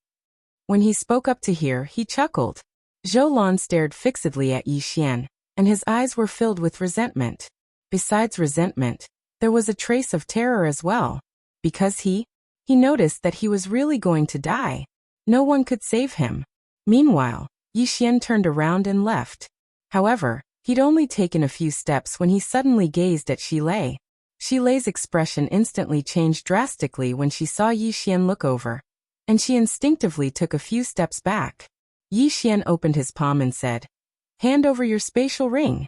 When he spoke up to hear, he chuckled. Zhou Lan stared fixedly at Yi Xian, and his eyes were filled with resentment. Besides resentment, there was a trace of terror as well. Because he noticed that he was really going to die. No one could save him. Meanwhile, Yi Xian turned around and left. However, he'd only taken a few steps when he suddenly gazed at Shi Lei. Shi Lei's expression instantly changed drastically when she saw Yi Xian look over, and she instinctively took a few steps back. Yi Xian opened his palm and said, "Hand over your spatial ring."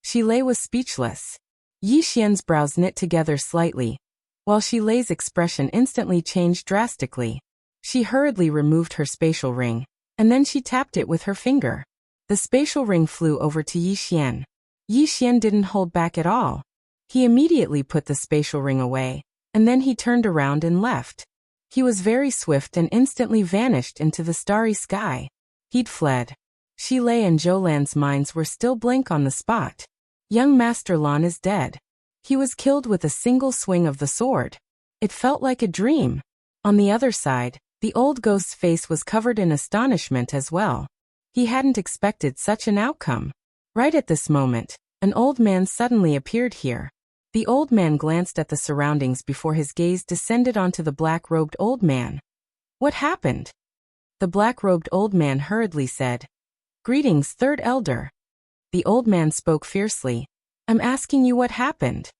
Shi Lei was speechless. Yi Xian's brows knit together slightly, while Shi Lei's expression instantly changed drastically. She hurriedly removed her spatial ring, and then she tapped it with her finger. The spatial ring flew over to Yi Xian. Yi Xian didn't hold back at all. He immediately put the spatial ring away, and then he turned around and left. He was very swift and instantly vanished into the starry sky. He'd fled. Shi Lei and Zhou Lan's minds were still blank on the spot. Young Master Lan is dead. He was killed with a single swing of the sword. It felt like a dream. On the other side, the old ghost's face was covered in astonishment as well. He hadn't expected such an outcome. Right at this moment, an old man suddenly appeared here. The old man glanced at the surroundings before his gaze descended onto the black-robed old man. "What happened?" The black-robed old man hurriedly said, "Greetings, Third Elder." The old man spoke fiercely. "I'm asking you what happened."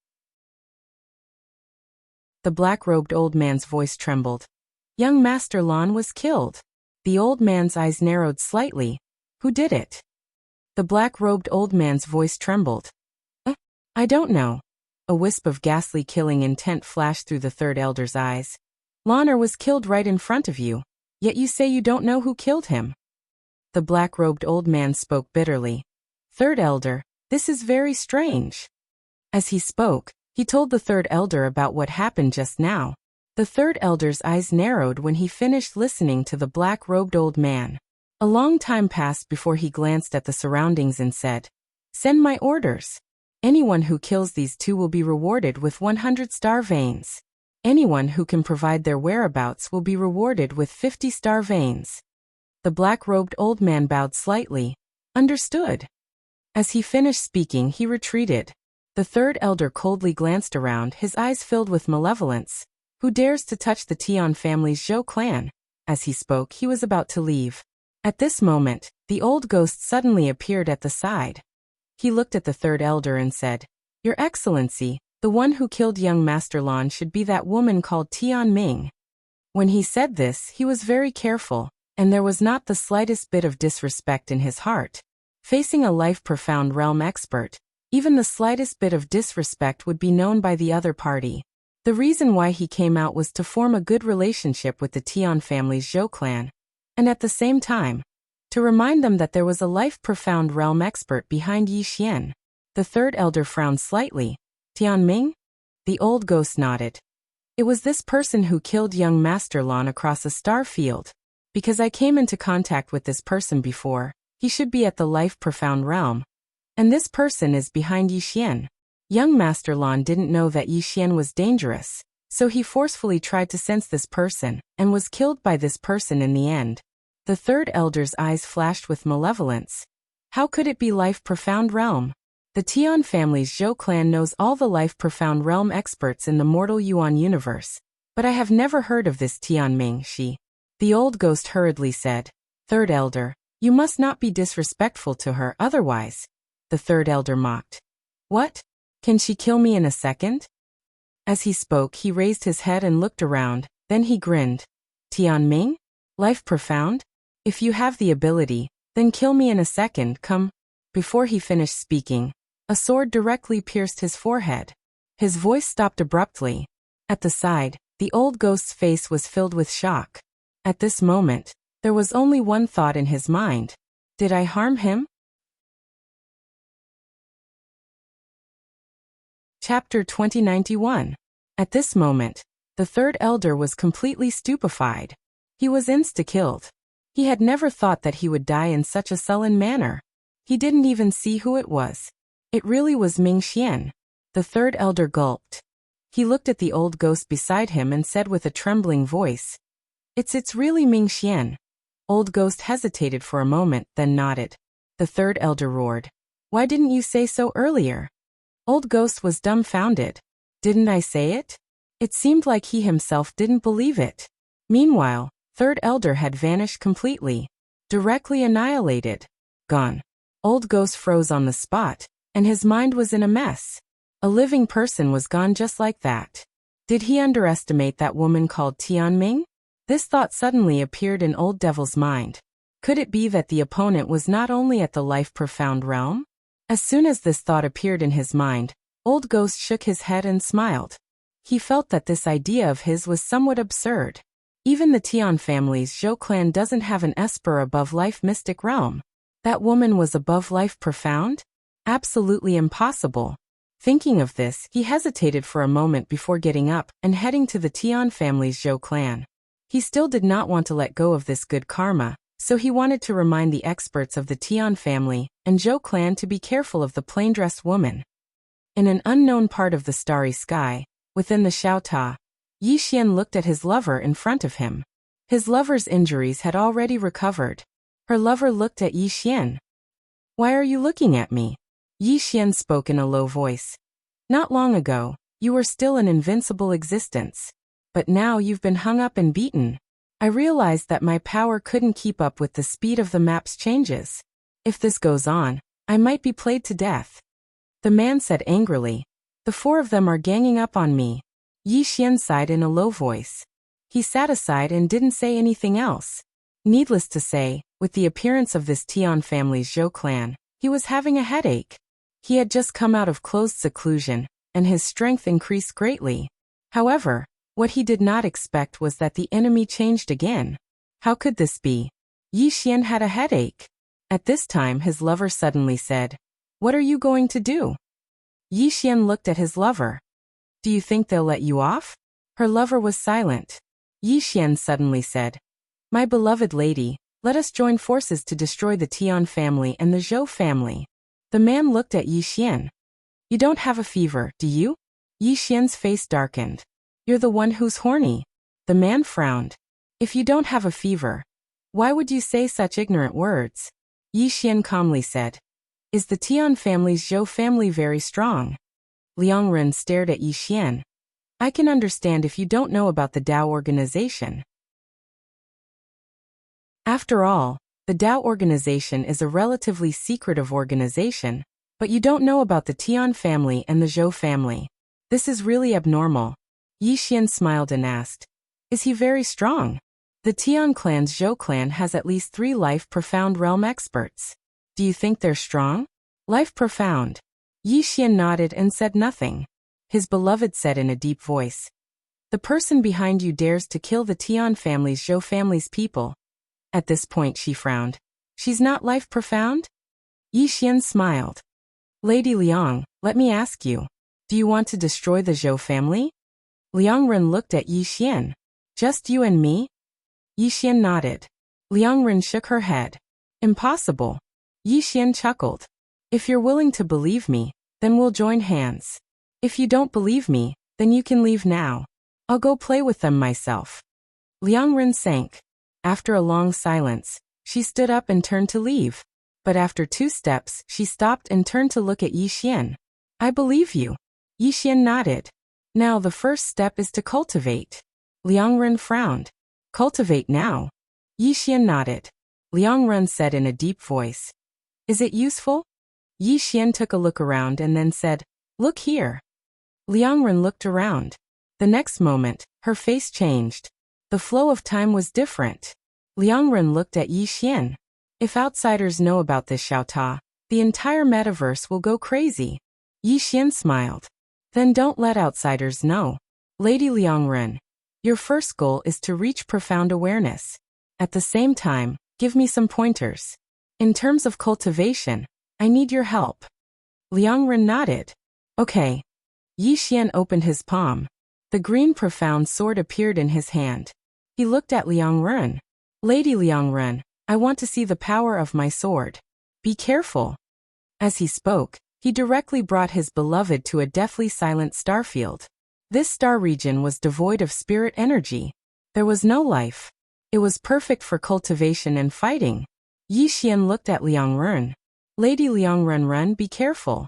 The black-robed old man's voice trembled. "Young Master Lan was killed." The old man's eyes narrowed slightly. "Who did it?" The black-robed old man's voice trembled. I don't know." A wisp of ghastly killing intent flashed through the Third Elder's eyes. "Lanner was killed right in front of you, yet you say you don't know who killed him." The black-robed old man spoke bitterly. "Third Elder, this is very strange." As he spoke, he told the Third Elder about what happened just now. The Third Elder's eyes narrowed when he finished listening to the black-robed old man. A long time passed before he glanced at the surroundings and said, "Send my orders. Anyone who kills these two will be rewarded with 100 star veins. Anyone who can provide their whereabouts will be rewarded with 50 star veins." The black-robed old man bowed slightly. "Understood." As he finished speaking, he retreated. The Third Elder coldly glanced around, his eyes filled with malevolence. "Who dares to touch the Tian family's Zhou clan?" As he spoke, he was about to leave. At this moment, the old ghost suddenly appeared at the side. He looked at the Third Elder and said, "Your Excellency, the one who killed young Master Lan should be that woman called Tian Ming." When he said this, he was very careful, and there was not the slightest bit of disrespect in his heart. Facing a life-profound realm expert, even the slightest bit of disrespect would be known by the other party. The reason why he came out was to form a good relationship with the Tian family's Zhou clan, and at the same time, to remind them that there was a life-profound realm expert behind Yi Xian. The third elder frowned slightly. Tian Ming? The old ghost nodded. It was this person who killed young Master Lan across a star field. Because I came into contact with this person before, he should be at the life-profound realm. And this person is behind Yi Xian. Young Master Lan didn't know that Yi Xian was dangerous, so he forcefully tried to sense this person, and was killed by this person in the end. The third elder's eyes flashed with malevolence. How could it be life-profound realm? The Tian family's Zhou clan knows all the life-profound realm experts in the mortal Yuan universe, but I have never heard of this Tian Ming Shi. The old ghost hurriedly said. Third elder, you must not be disrespectful to her otherwise. The third elder mocked. What? Can she kill me in a second? As he spoke, he raised his head and looked around, then he grinned. Tian Ming? Life profound? If you have the ability, then kill me in a second, come. Before he finished speaking, a sword directly pierced his forehead. His voice stopped abruptly. At the side, the old ghost's face was filled with shock. At this moment, there was only one thought in his mind. Did I harm him? Chapter 2091. At this moment, the third elder was completely stupefied. He was insta-killed. He had never thought that he would die in such a sullen manner. He didn't even see who it was. It really was Ming Xian. The third elder gulped. He looked at the old ghost beside him and said with a trembling voice, It's really Ming Xian. Old ghost hesitated for a moment, then nodded. The third elder roared. Why didn't you say so earlier? Old ghost was dumbfounded. Didn't I say it? It seemed like he himself didn't believe it. Meanwhile, third elder had vanished completely. Directly annihilated. Gone. Old ghost froze on the spot, and his mind was in a mess. A living person was gone just like that. Did he underestimate that woman called Tian Ming? This thought suddenly appeared in Old Devil's mind. Could it be that the opponent was not only at the life-profound realm? As soon as this thought appeared in his mind, Old Ghost shook his head and smiled. He felt that this idea of his was somewhat absurd. Even the Tian family's Zhou clan doesn't have an esper above life mystic realm. That woman was above life profound? Absolutely impossible. Thinking of this, he hesitated for a moment before getting up and heading to the Tian family's Zhou clan. He still did not want to let go of this good karma, so he wanted to remind the experts of the Tian family and Zhou clan to be careful of the plain-dressed woman. In an unknown part of the starry sky, within the Xiaota, Yi Xian looked at his lover in front of him. His lover's injuries had already recovered. Her lover looked at Yi Xian. Why are you looking at me? Yi Xian spoke in a low voice. Not long ago, you were still an invincible existence. But now you've been hung up and beaten. I realized that my power couldn't keep up with the speed of the map's changes. If this goes on, I might be played to death. The man said angrily. The four of them are ganging up on me. Yi Xian sighed in a low voice. He sat aside and didn't say anything else. Needless to say, with the appearance of this Tian family's Zhou clan, he was having a headache. He had just come out of closed seclusion, and his strength increased greatly. However, what he did not expect was that the enemy changed again. How could this be? Yi Xian had a headache. At this time his lover suddenly said, What are you going to do? Yi Xian looked at his lover. Do you think they'll let you off? Her lover was silent. Yi Xian suddenly said, My beloved lady, let us join forces to destroy the Tian family and the Zhou family. The man looked at Yi Xian. You don't have a fever, do you? Yi Xian's face darkened. You're the one who's horny. The man frowned. If you don't have a fever, why would you say such ignorant words? Yi Xian calmly said. Is the Tian family's Zhou family very strong? Liang Ren stared at Yi Xian. I can understand if you don't know about the Dao organization. After all, the Dao organization is a relatively secretive organization, but you don't know about the Tian family and the Zhou family. This is really abnormal. Yi Xian smiled and asked, Is he very strong? The Tian clan's Zhou clan has at least 3 life profound realm experts. Do you think they're strong? Life profound. Yi Xian nodded and said nothing. His beloved said in a deep voice. The person behind you dares to kill the Tian family's Zhou family's people. At this point she frowned. She's not life profound? Yi Xian smiled. Lady Liang, let me ask you. Do you want to destroy the Zhou family? Liang Ren looked at Yi Xian. Just you and me? Yi Xian nodded. Liang Ren shook her head. Impossible. Yi Xian chuckled. If you're willing to believe me, then we'll join hands. If you don't believe me, then you can leave now. I'll go play with them myself. Liang Ren sank. After a long silence, she stood up and turned to leave. But after 2 steps, she stopped and turned to look at Yi Xian. I believe you. Yi Xian nodded. Now the first step is to cultivate. Liang Ren frowned. Cultivate now. Yi Xian nodded. Liang Ren said in a deep voice. Is it useful? Yi Xian took a look around and then said, Look here. Liang Ren looked around. The next moment, her face changed. The flow of time was different. Liang Ren looked at Yi Xian. If outsiders know about this Xiaota, the entire metaverse will go crazy. Yi Xian smiled. Then don't let outsiders know. Lady Liang Ren, your first goal is to reach profound awareness. At the same time, give me some pointers. In terms of cultivation, I need your help. Liang Ren nodded. Okay. Yi Xian opened his palm. The green profound sword appeared in his hand. He looked at Liang Ren. Lady Liang Ren, I want to see the power of my sword. Be careful. As he spoke, he directly brought his beloved to a deathly silent starfield. This star region was devoid of spirit energy. There was no life. It was perfect for cultivation and fighting. Yi Xian looked at Liang Ren. Lady Liang Ren, be careful.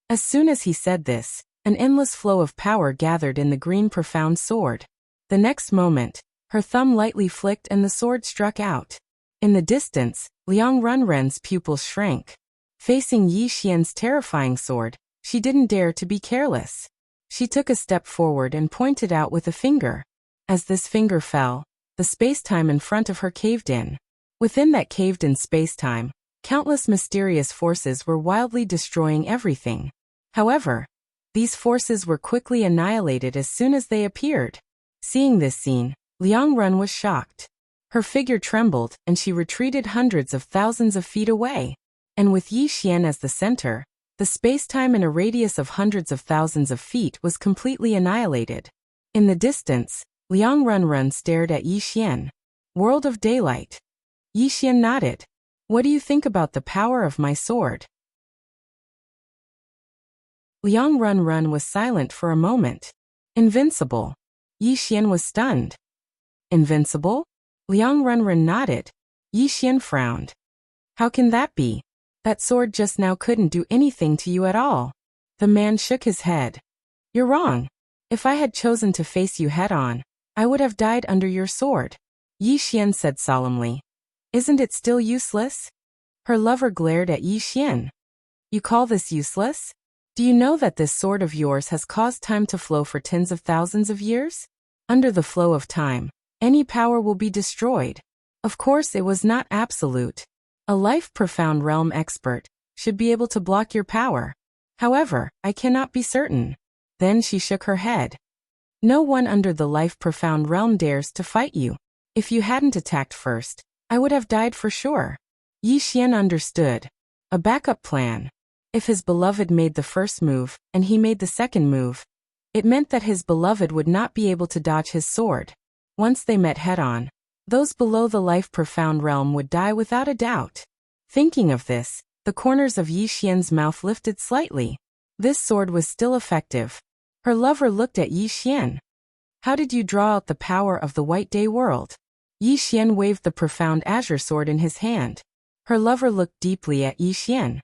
As soon as he said this, an endless flow of power gathered in the green profound sword. The next moment, her thumb lightly flicked and the sword struck out. In the distance, Liang Ren's pupils shrank. Facing Yi Xian's terrifying sword, she didn't dare to be careless. She took a step forward and pointed out with a finger. As this finger fell, the space-time in front of her caved in. Within that caved-in space-time, countless mysterious forces were wildly destroying everything. However, these forces were quickly annihilated as soon as they appeared. Seeing this scene, Liang Ren was shocked. Her figure trembled and she retreated hundreds of thousands of feet away. And with Yi Xian as the center, the space-time in a radius of hundreds of thousands of feet was completely annihilated. In the distance, Liang Ren stared at Yi Xian. World of daylight. Yi Xian nodded. What do you think about the power of my sword? Liang Ren was silent for a moment. Invincible. Yi Xian was stunned. Invincible? Liang Ren nodded. Yi Xian frowned. How can that be? That sword just now couldn't do anything to you at all. The man shook his head. You're wrong. If I had chosen to face you head-on, I would have died under your sword. Yi Xian said solemnly. Isn't it still useless? Her lover glared at Yi Xian. You call this useless? Do you know that this sword of yours has caused time to flow for tens of thousands of years? Under the flow of time, any power will be destroyed. Of course, it was not absolute. A life-profound realm expert should be able to block your power. However, I cannot be certain. Then she shook her head. No one under the life-profound realm dares to fight you. If you hadn't attacked first, I would have died for sure. Yi Xian understood. A backup plan. If his beloved made the first move, and he made the second move, it meant that his beloved would not be able to dodge his sword. Once they met head-on, those below the life-profound realm would die without a doubt. Thinking of this, the corners of Yi Xian's mouth lifted slightly. This sword was still effective. Her lover looked at Yi Xian. How did you draw out the power of the White Day world? Yi Xian waved the profound azure sword in his hand. Her lover looked deeply at Yi Xian.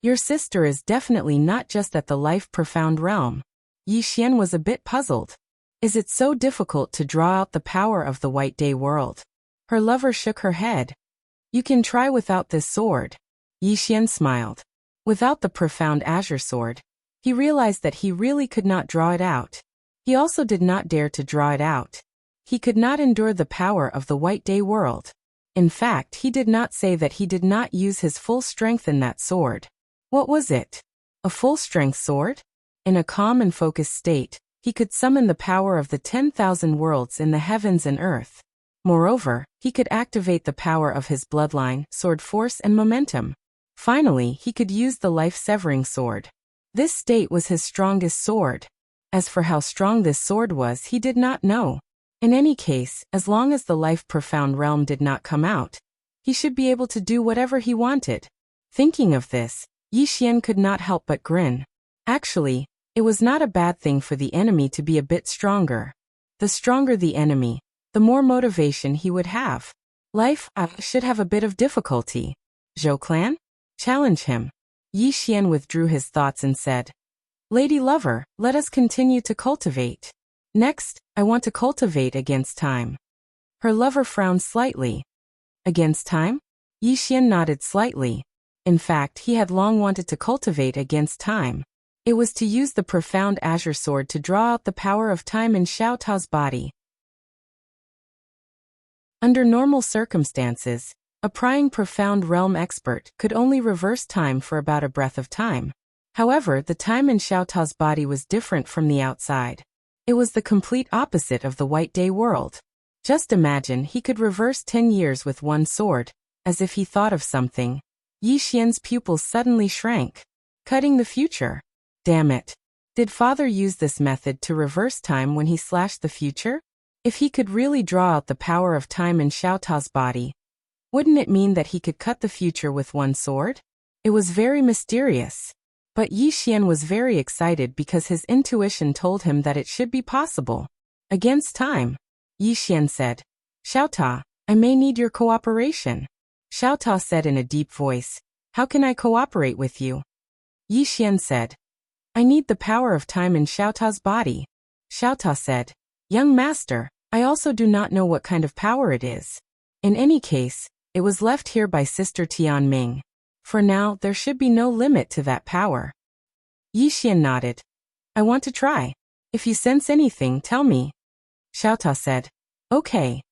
Your sister is definitely not just at the life-profound realm. Yi Xian was a bit puzzled. Is it so difficult to draw out the power of the White Day world? Her lover shook her head. You can try without this sword. Yi Xian smiled. Without the profound azure sword, he realized that he really could not draw it out. He also did not dare to draw it out. He could not endure the power of the White Day world. In fact, he did not say that he did not use his full strength in that sword. What was it? A full-strength sword? In a calm and focused state, he could summon the power of the 10,000 worlds in the heavens and earth. Moreover, he could activate the power of his bloodline, sword force and momentum. Finally, he could use the life-severing sword. This state was his strongest sword. As for how strong this sword was, he did not know. In any case, as long as the life-profound realm did not come out, he should be able to do whatever he wanted. Thinking of this, Yi Xian could not help but grin. Actually, it was not a bad thing for the enemy to be a bit stronger. The stronger the enemy, the more motivation he would have. Life should have a bit of difficulty. Zhou Clan? Challenge him. Yi Xian withdrew his thoughts and said, Lady Lover, let us continue to cultivate. Next, I want to cultivate against time. Her lover frowned slightly. Against time? Yi Xian nodded slightly. In fact, he had long wanted to cultivate against time. It was to use the profound azure sword to draw out the power of time in Xiao Tao's body. Under normal circumstances, a prying profound realm expert could only reverse time for about a breath of time. However, the time in Xiao Tao's body was different from the outside. It was the complete opposite of the White Day world. Just imagine he could reverse 10 years with one sword, as if he thought of something. Yi Xian's pupils suddenly shrank. Cutting the future. Damn it. Did father use this method to reverse time when he slashed the future? If he could really draw out the power of time in Xiao Tao's body, wouldn't it mean that he could cut the future with one sword? It was very mysterious. But Yi Xian was very excited because his intuition told him that it should be possible. Against time. Yi Xian said, Xiao Ta, I may need your cooperation. Xiao Ta said in a deep voice, How can I cooperate with you? Yi Xian said, I need the power of time in Xiao Ta's body. Xiao Ta said, Young master, I also do not know what kind of power it is. In any case, it was left here by Sister Tian Ming. For now, there should be no limit to that power. Yi Xian nodded. I want to try. If you sense anything, tell me. Xiao Ta said, Okay.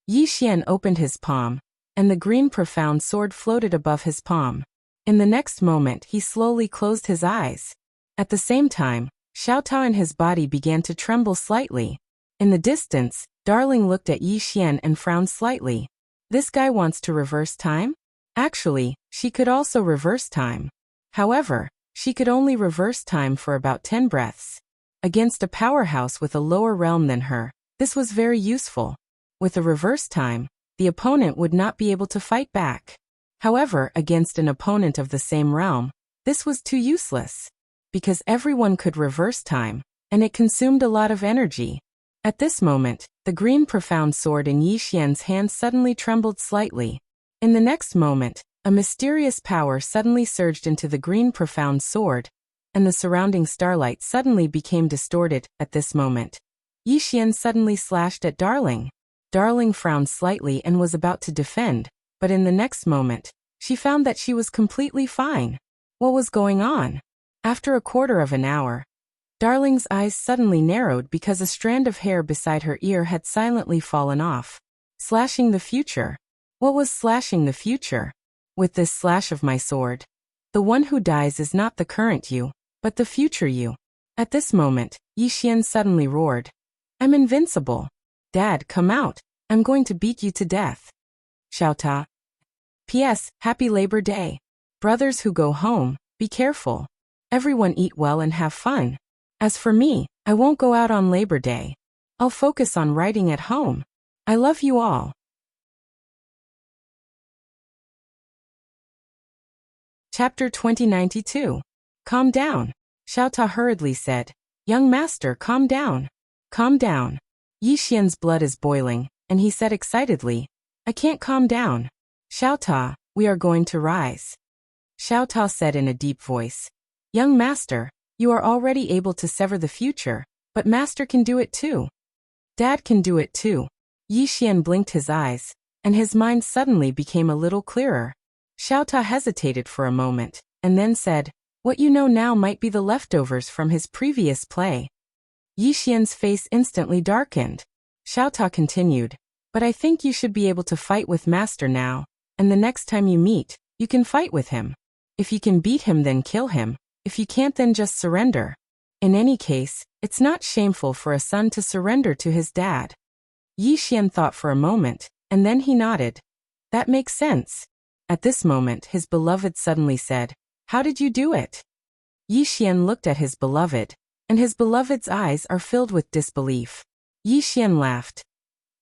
Yi Xian opened his palm, and the green profound sword floated above his palm. In the next moment, he slowly closed his eyes. At the same time, Xiao Ta and his body began to tremble slightly. In the distance, Darling looked at Yi Xian and frowned slightly. This guy wants to reverse time? Actually, she could also reverse time. However, she could only reverse time for about 10 breaths. Against a powerhouse with a lower realm than her, this was very useful. With a reverse time, the opponent would not be able to fight back. However, against an opponent of the same realm, this was too useless. Because everyone could reverse time, and it consumed a lot of energy. At this moment, the green profound sword in Yi Xian's hand suddenly trembled slightly. In the next moment, a mysterious power suddenly surged into the green profound sword, and the surrounding starlight suddenly became distorted. At this moment, Yi Xian suddenly slashed at Darling. Darling frowned slightly and was about to defend, but in the next moment, she found that she was completely fine. What was going on? After a quarter of an hour, Darling's eyes suddenly narrowed because a strand of hair beside her ear had silently fallen off. Slashing the future. What was slashing the future? With this slash of my sword, the one who dies is not the current you, but the future you. At this moment, Yi Xian suddenly roared. I'm invincible. Dad, come out. I'm going to beat you to death. Xiao Ta. P.S. Happy Labor Day. Brothers who go home, be careful. Everyone eat well and have fun. As for me, I won't go out on Labor Day. I'll focus on writing at home. I love you all. Chapter 2092. Calm down. Xiao Ta hurriedly said. Young master, calm down. Calm down. Yi Xian's blood is boiling, and he said excitedly, I can't calm down. Xiao Ta, we are going to rise. Xiao Ta said in a deep voice. Young master, you are already able to sever the future, but master can do it too. Dad can do it too. Yi Xian blinked his eyes, and his mind suddenly became a little clearer. Xiao Ta hesitated for a moment, and then said, What you know now might be the leftovers from his previous play. Yi Xian's face instantly darkened. Xiao Ta continued. But I think you should be able to fight with Master now, and the next time you meet, you can fight with him. If you can beat him, then kill him. If you can't, then just surrender. In any case, it's not shameful for a son to surrender to his dad. Yi Xian thought for a moment, and then he nodded. That makes sense. At this moment, his beloved suddenly said, How did you do it? Yi Xian looked at his beloved, and his beloved's eyes are filled with disbelief. Yi Xian laughed.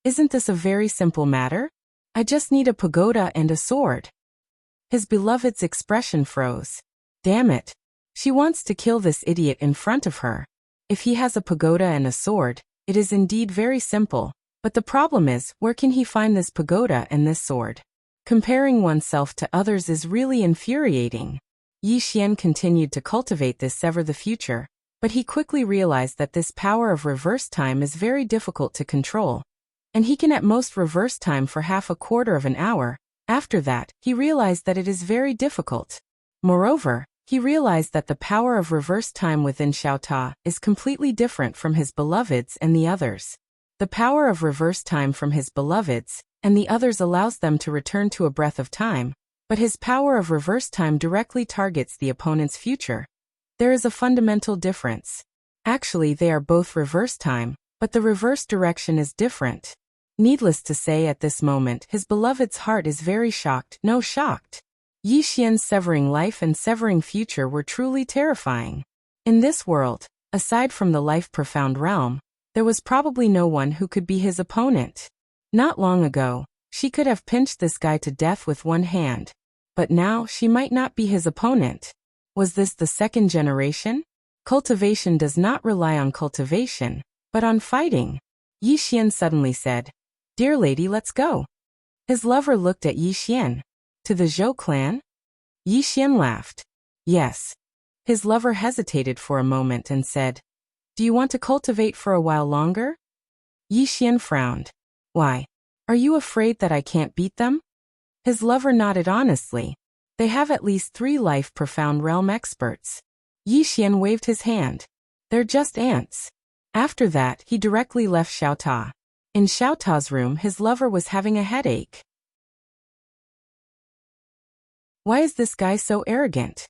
Isn't this a very simple matter? I just need a pagoda and a sword. His beloved's expression froze. Damn it. She wants to kill this idiot in front of her. If he has a pagoda and a sword, it is indeed very simple. But the problem is, where can he find this pagoda and this sword? Comparing oneself to others is really infuriating. Yi Xian continued to cultivate this sever the future, but he quickly realized that this power of reverse time is very difficult to control. And he can at most reverse time for half a quarter of an hour. After that, he realized that it is very difficult. Moreover, he realized that the power of reverse time within Xiao Ta is completely different from his beloved's and the others. The power of reverse time from his beloved's and the others allows them to return to a breath of time, but his power of reverse time directly targets the opponent's future. There is a fundamental difference. Actually, they are both reverse time, but the reverse direction is different. Needless to say, at this moment, his beloved's heart is very shocked. No, shocked. Yi Xian's severing life and severing future were truly terrifying. In this world, aside from the life-profound realm, there was probably no one who could be his opponent. Not long ago, she could have pinched this guy to death with one hand. But now, she might not be his opponent. Was this the second generation? Cultivation does not rely on cultivation, but on fighting. Yi Xian suddenly said, Dear lady, let's go. His lover looked at Yi Xian. To the Zhou clan? Yi Xian laughed. Yes. His lover hesitated for a moment and said, Do you want to cultivate for a while longer? Yi Xian frowned. Why? Are you afraid that I can't beat them? His lover nodded honestly. They have at least 3 life-profound realm experts. Yi Xian waved his hand. They're just ants. After that, he directly left Xiao Ta. In Xiao Ta's room, his lover was having a headache. Why is this guy so arrogant?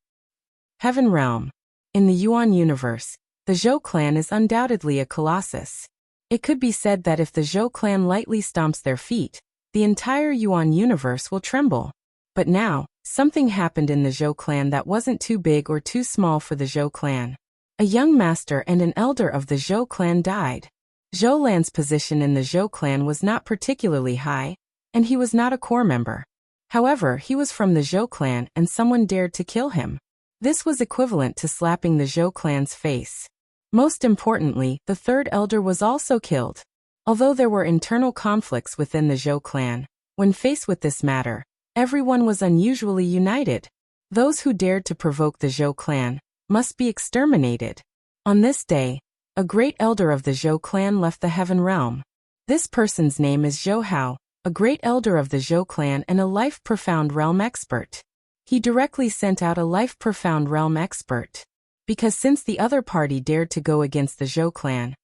Heaven Realm. In the Yuan universe, the Zhou clan is undoubtedly a colossus. It could be said that if the Zhou clan lightly stomps their feet, the entire Yuan universe will tremble. But now, something happened in the Zhou clan that wasn't too big or too small for the Zhou clan. A young master and an elder of the Zhou clan died. Zhou Lan's position in the Zhou clan was not particularly high, and he was not a core member. However, he was from the Zhou clan and someone dared to kill him. This was equivalent to slapping the Zhou clan's face. Most importantly, the third elder was also killed. Although there were internal conflicts within the Zhou clan, when faced with this matter, everyone was unusually united. Those who dared to provoke the Zhou clan must be exterminated. On this day, a great elder of the Zhou clan left the Heaven Realm. This person's name is Zhou Hao, a great elder of the Zhou clan and a life-profound realm expert. He directly sent out a life-profound realm expert. Because since the other party dared to go against the Zhou clan,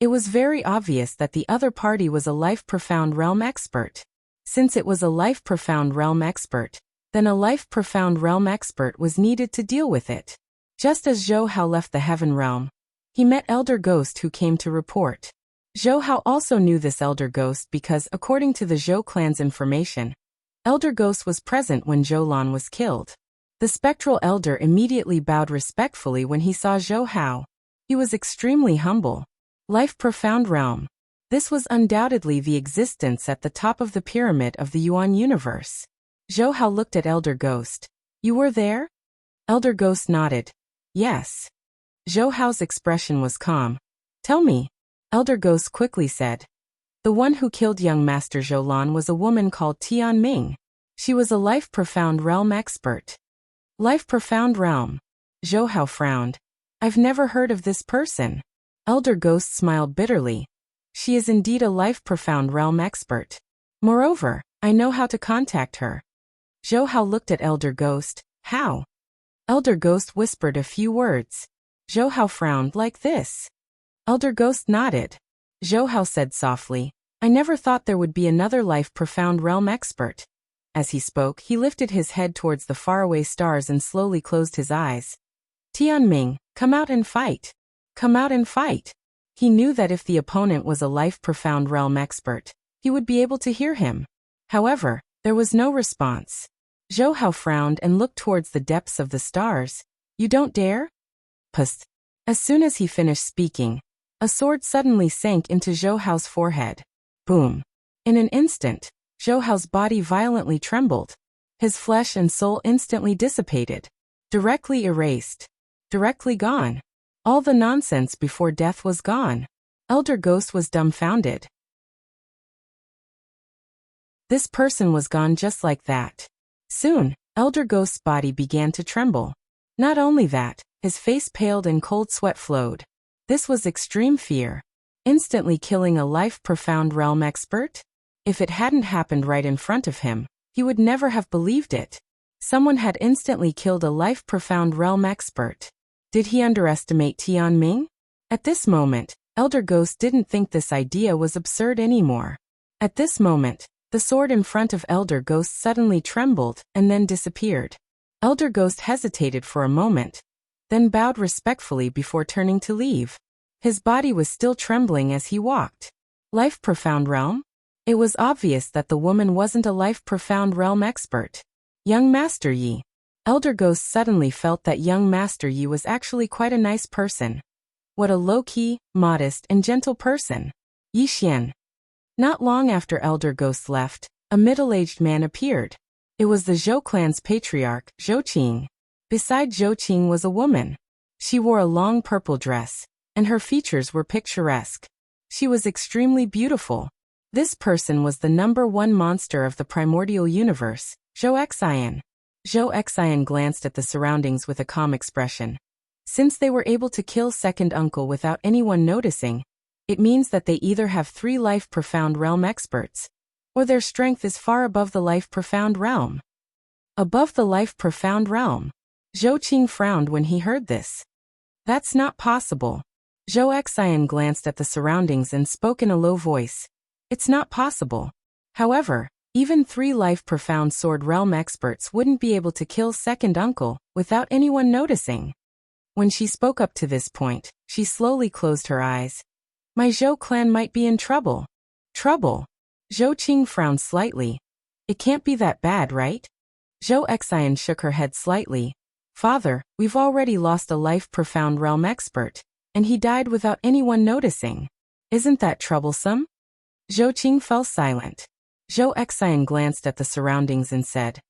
it was very obvious that the other party was a life-profound realm expert. Since it was a life-profound realm expert, then a life-profound realm expert was needed to deal with it. Just as Zhou Hao left the Heaven Realm, he met Elder Ghost who came to report. Zhou Hao also knew this Elder Ghost because, according to the Zhou clan's information, Elder Ghost was present when Zhou Lan was killed. The spectral elder immediately bowed respectfully when he saw Zhou Hao. He was extremely humble. Life-profound realm. This was undoubtedly the existence at the top of the pyramid of the Yuan universe. Zhou Hao looked at Elder Ghost. You were there? Elder Ghost nodded. Yes. Zhou Hao's expression was calm. Tell me. Elder Ghost quickly said. The one who killed young Master Zhou Lan was a woman called Tian Ming. She was a life-profound realm expert. Life-profound realm. Zhou Hao frowned. I've never heard of this person. Elder Ghost smiled bitterly. She is indeed a life-profound realm expert. Moreover, I know how to contact her. Zhou Hao looked at Elder Ghost. How? Elder Ghost whispered a few words. Zhou Hao frowned like this. Elder Ghost nodded. Zhou Hao said softly, I never thought there would be another life-profound realm expert. As he spoke, he lifted his head towards the faraway stars and slowly closed his eyes. Tianming, come out and fight. Come out and fight. He knew that if the opponent was a life-profound realm expert, he would be able to hear him. However, there was no response. Zhou Hao frowned and looked towards the depths of the stars. You don't dare? Psst. As soon as he finished speaking, a sword suddenly sank into Zhou Hao's forehead. Boom. In an instant, Zhou Hao's body violently trembled. His flesh and soul instantly dissipated. Directly erased. Directly gone. All the nonsense before death was gone. Elder Ghost was dumbfounded. This person was gone just like that. Soon, Elder Ghost's body began to tremble. Not only that, his face paled and cold sweat flowed. This was extreme fear. Instantly killing a life-profound realm expert? If it hadn't happened right in front of him, he would never have believed it. Someone had instantly killed a life-profound realm expert. Did he underestimate Tianming? At this moment, Elder Ghost didn't think this idea was absurd anymore. At this moment, the sword in front of Elder Ghost suddenly trembled and then disappeared. Elder Ghost hesitated for a moment, then bowed respectfully before turning to leave. His body was still trembling as he walked. Life-profound realm? It was obvious that the woman wasn't a life-profound realm expert. Young Master Yi. Elder Ghost suddenly felt that young Master Yi was actually quite a nice person. What a low-key, modest, and gentle person. Yi Xian. Not long after Elder Ghost left, a middle-aged man appeared. It was the Zhou clan's patriarch, Zhou Qing. Beside Zhou Qing was a woman. She wore a long purple dress, and her features were picturesque. She was extremely beautiful. This person was the #1 monster of the primordial universe, Zhou Xian. Zhou Xian glanced at the surroundings with a calm expression. Since they were able to kill second uncle without anyone noticing, it means that they either have 3 life-profound realm experts, or their strength is far above the life-profound realm. Above the life-profound realm. Zhou Qing frowned when he heard this. That's not possible. Zhou Xian glanced at the surroundings and spoke in a low voice. It's not possible. However, even 3 life-profound sword realm experts wouldn't be able to kill second uncle without anyone noticing. When she spoke up to this point, she slowly closed her eyes. My Zhou clan might be in trouble. Trouble? Zhou Qing frowned slightly. It can't be that bad, right? Zhou Xian shook her head slightly. Father, we've already lost a life-profound realm expert, and he died without anyone noticing. Isn't that troublesome? Zhou Qing fell silent. Zhou Xian glanced at the surroundings and said,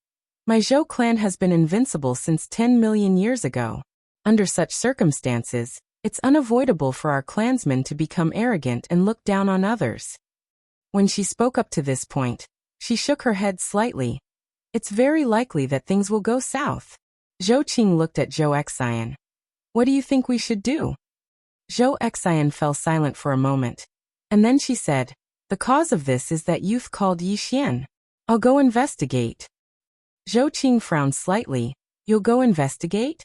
My Zhou clan has been invincible since 10 million years ago. Under such circumstances, it's unavoidable for our clansmen to become arrogant and look down on others. When she spoke up to this point, she shook her head slightly. It's very likely that things will go south. Zhou Qing looked at Zhou Xian. What do you think we should do? Zhou Xian fell silent for a moment, and then she said, The cause of this is that youth called Yi Xian. I'll go investigate. Zhou Qing frowned slightly. You'll go investigate?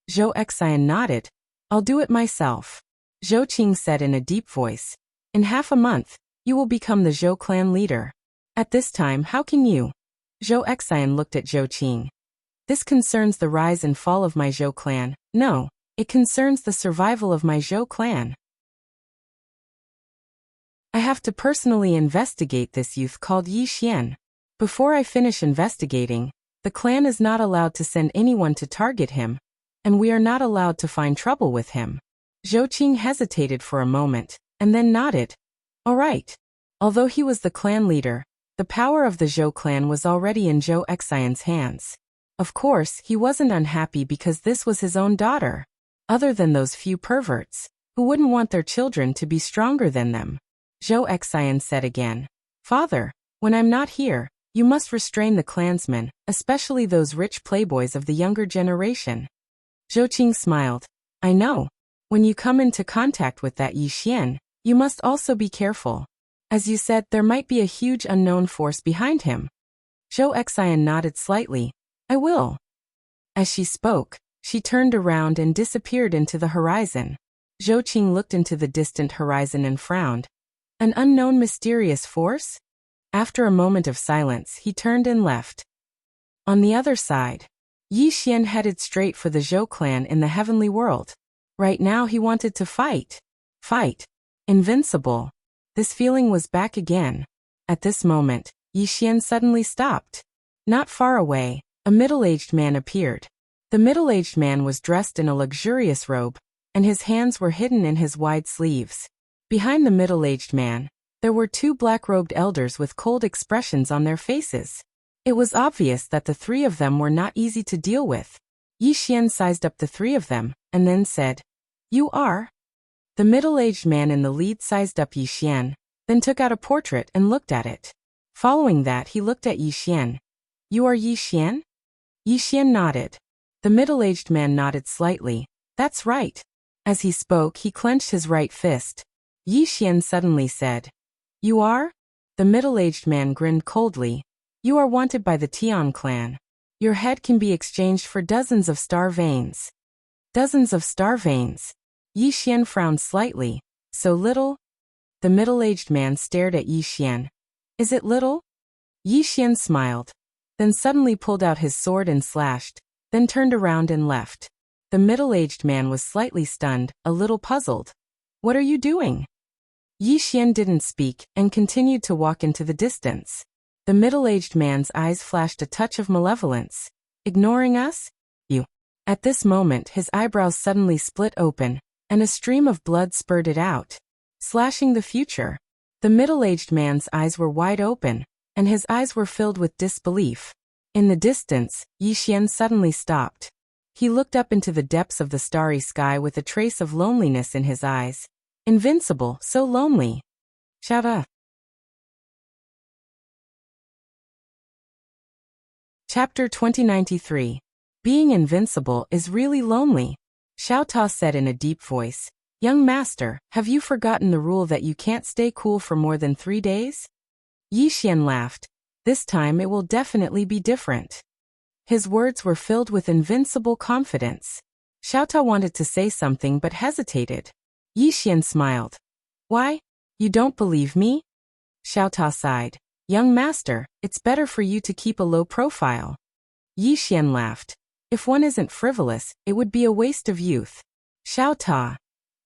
Zhou Xian nodded. I'll do it myself. Zhou Qing said in a deep voice. In half a month, you will become the Zhou clan leader. At this time, how can you? Zhou Xian looked at Zhou Qing. This concerns the rise and fall of my Zhou clan. No, it concerns the survival of my Zhou clan. I have to personally investigate this youth called Yi Xian. Before I finish investigating, the clan is not allowed to send anyone to target him, and we are not allowed to find trouble with him. Zhou Qing hesitated for a moment, and then nodded. All right. Although he was the clan leader, the power of the Zhou clan was already in Zhou Xian's hands. Of course, he wasn't unhappy because this was his own daughter. Other than those few perverts, who wouldn't want their children to be stronger than them. Zhou Xian said again, Father, when I'm not here, you must restrain the clansmen, especially those rich playboys of the younger generation. Zhou Qing smiled. I know. When you come into contact with that Yi Xian, you must also be careful. As you said, there might be a huge unknown force behind him. Zhou Xian nodded slightly. I will. As she spoke, she turned around and disappeared into the horizon. Zhou Qing looked into the distant horizon and frowned. An unknown mysterious force? After a moment of silence, he turned and left. On the other side, Yi Xian headed straight for the Zhou clan in the heavenly world. Right now he wanted to fight. Fight. Invincible. This feeling was back again. At this moment, Yi Xian suddenly stopped. Not far away, a middle-aged man appeared. The middle-aged man was dressed in a luxurious robe, and his hands were hidden in his wide sleeves. Behind the middle-aged man, there were two black-robed elders with cold expressions on their faces. It was obvious that the three of them were not easy to deal with. Yi Xian sized up the three of them, and then said, "You are?" The middle-aged man in the lead sized up Yi Xian, then took out a portrait and looked at it. Following that he looked at Yi Xian. "You are Yi Xian?" Yi Xian nodded. The middle-aged man nodded slightly. "That's right." As he spoke he clenched his right fist. Yi Xian suddenly said, "You are?" The middle-aged man grinned coldly. "You are wanted by the Tian clan. Your head can be exchanged for dozens of star veins." Dozens of star veins. Yi Xian frowned slightly. "So little?" The middle-aged man stared at Yi Xian. "Is it little?" Yi Xian smiled, then suddenly pulled out his sword and slashed, then turned around and left. The middle-aged man was slightly stunned, a little puzzled. "What are you doing?" Yi Xian didn't speak and continued to walk into the distance. The middle-aged man's eyes flashed a touch of malevolence. "Ignoring us? You." At this moment his eyebrows suddenly split open, and a stream of blood spurted out, slashing the future. The middle-aged man's eyes were wide open, and his eyes were filled with disbelief. In the distance, Yi Xian suddenly stopped. He looked up into the depths of the starry sky with a trace of loneliness in his eyes. Invincible, so lonely. Shava. Chapter 2093. Being invincible is really lonely. Xiao Ta said in a deep voice, "Young master, have you forgotten the rule that you can't stay cool for more than 3 days?" Yi Xian laughed. "This time it will definitely be different." His words were filled with invincible confidence. Xiao Ta wanted to say something but hesitated. Yi Xian smiled. "Why? You don't believe me?" Xiao Ta sighed. "Young master, it's better for you to keep a low profile." Yi Xian laughed. "If one isn't frivolous, it would be a waste of youth." Xiao Ta.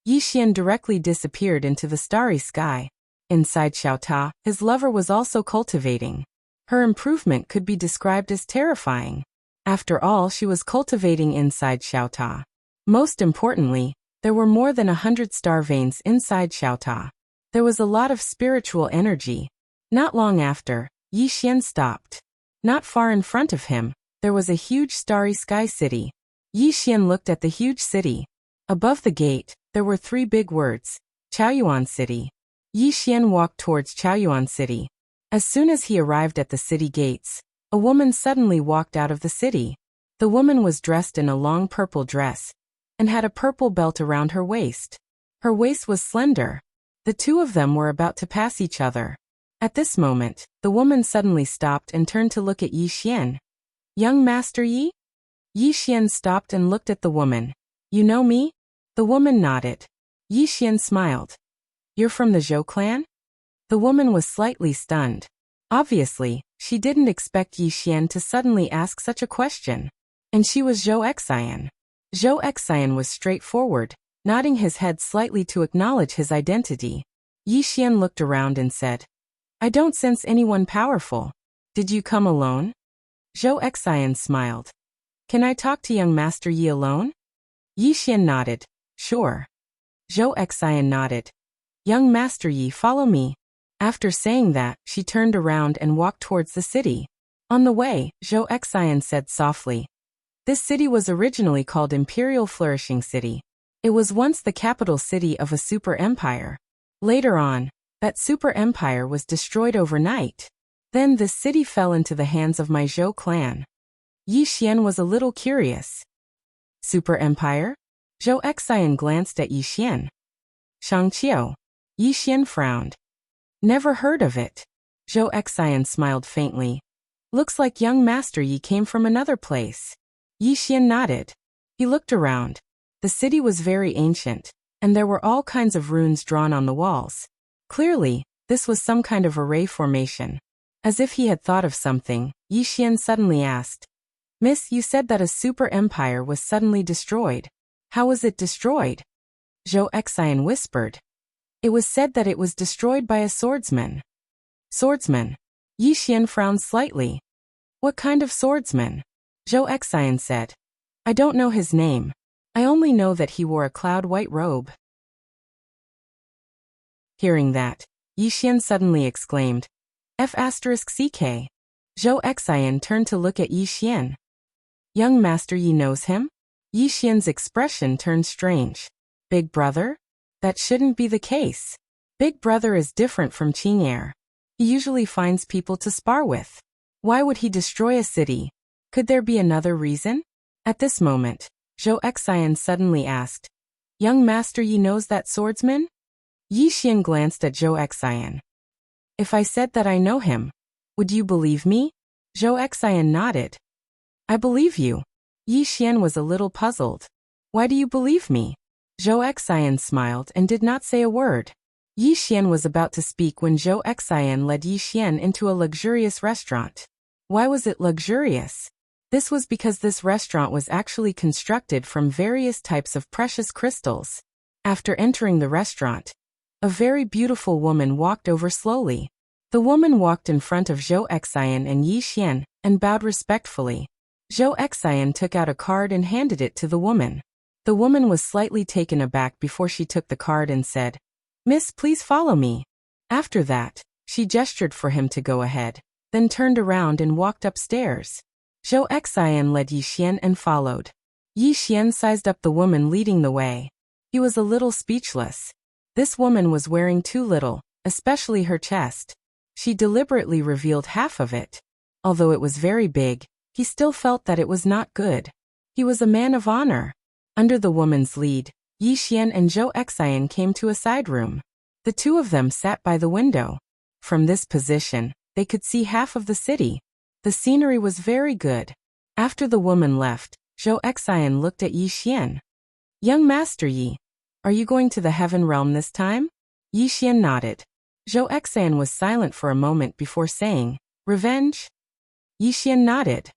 Yi Xian directly disappeared into the starry sky. Inside Xiao Ta, his lover was also cultivating. Her improvement could be described as terrifying. After all, she was cultivating inside Xiao Ta. Most importantly, there were more than 100 star veins inside Xiao Ta. There was a lot of spiritual energy. Not long after, Yi Xian stopped. Not far in front of him, there was a huge starry sky city. Yi Xian looked at the huge city. Above the gate, there were 3 big words, Chaoyuan City. Yi Xian walked towards Chaoyuan City. As soon as he arrived at the city gates, a woman suddenly walked out of the city. The woman was dressed in a long purple dress, and had a purple belt around her waist. Her waist was slender. The two of them were about to pass each other. At this moment, the woman suddenly stopped and turned to look at Yi Xian. "Young Master Yi?" Yi Xian stopped and looked at the woman. "You know me?" The woman nodded. Yi Xian smiled. "You're from the Zhou clan?" The woman was slightly stunned. Obviously, she didn't expect Yi Xian to suddenly ask such a question. And she was Zhou Xian. Zhou Xian was straightforward, nodding his head slightly to acknowledge his identity. Yi Xian looked around and said, "I don't sense anyone powerful. Did you come alone?" Zhou Xian smiled. "Can I talk to young Master Yi alone?" Yi Xian nodded. "Sure." Zhou Xian nodded. "Young Master Yi, follow me." After saying that, she turned around and walked towards the city. On the way, Zhou Xian said softly, "This city was originally called Imperial Flourishing City. It was once the capital city of a super empire. Later on, that super empire was destroyed overnight. Then this city fell into the hands of my Zhou clan." Yi Xian was a little curious. "Super empire?" Zhou Xian glanced at Yi Xian. "Shangqiu." Yi Xian frowned. "Never heard of it." Zhou Xian smiled faintly. "Looks like young Master Yi came from another place." Yi Xian nodded. He looked around. The city was very ancient, and there were all kinds of runes drawn on the walls. Clearly, this was some kind of array formation. As if he had thought of something, Yixian suddenly asked, Miss, you said that a super empire was suddenly destroyed. How was it destroyed? Zhou Xian whispered. It was said that it was destroyed by a swordsman. Swordsman? Yixian frowned slightly. What kind of swordsman? Zhou Xian said. I don't know his name. I only know that he wore a cloud-white robe. Hearing that, Yixian suddenly exclaimed, F***CK. Zhou Xian turned to look at Yixian. Young Master Yi knows him? Yixian's expression turned strange. Big brother? That shouldn't be the case. Big brother is different from Qing'er. He usually finds people to spar with. Why would he destroy a city? Could there be another reason? At this moment, Zhou Xian suddenly asked, Young Master Yi knows that swordsman? Yixian glanced at Zhou Xian. If I said that I know him, would you believe me? Zhou Xian nodded. I believe you. Yixian was a little puzzled. Why do you believe me? Zhou Xian smiled and did not say a word. Yixian was about to speak when Zhou Xian led Yixian into a luxurious restaurant. Why was it luxurious? This was because this restaurant was actually constructed from various types of precious crystals. After entering the restaurant, a very beautiful woman walked over slowly. The woman walked in front of Zhou Xian and Yixian and bowed respectfully. Zhou Xian took out a card and handed it to the woman. The woman was slightly taken aback before she took the card and said, Miss, please follow me. After that, she gestured for him to go ahead, then turned around and walked upstairs. Zhou Xian led Yixian and followed. Yixian sized up the woman leading the way. He was a little speechless. This woman was wearing too little, especially her chest. She deliberately revealed half of it. Although it was very big, he still felt that it was not good. He was a man of honor. Under the woman's lead, Yixian and Zhou Xian came to a side room. The two of them sat by the window. From this position, they could see half of the city. The scenery was very good. After the woman left, Zhou Xian looked at Yixian. Young Master Yi, are you going to the heaven realm this time? Yixian nodded. Zhou Xian was silent for a moment before saying, Revenge? Yixian nodded.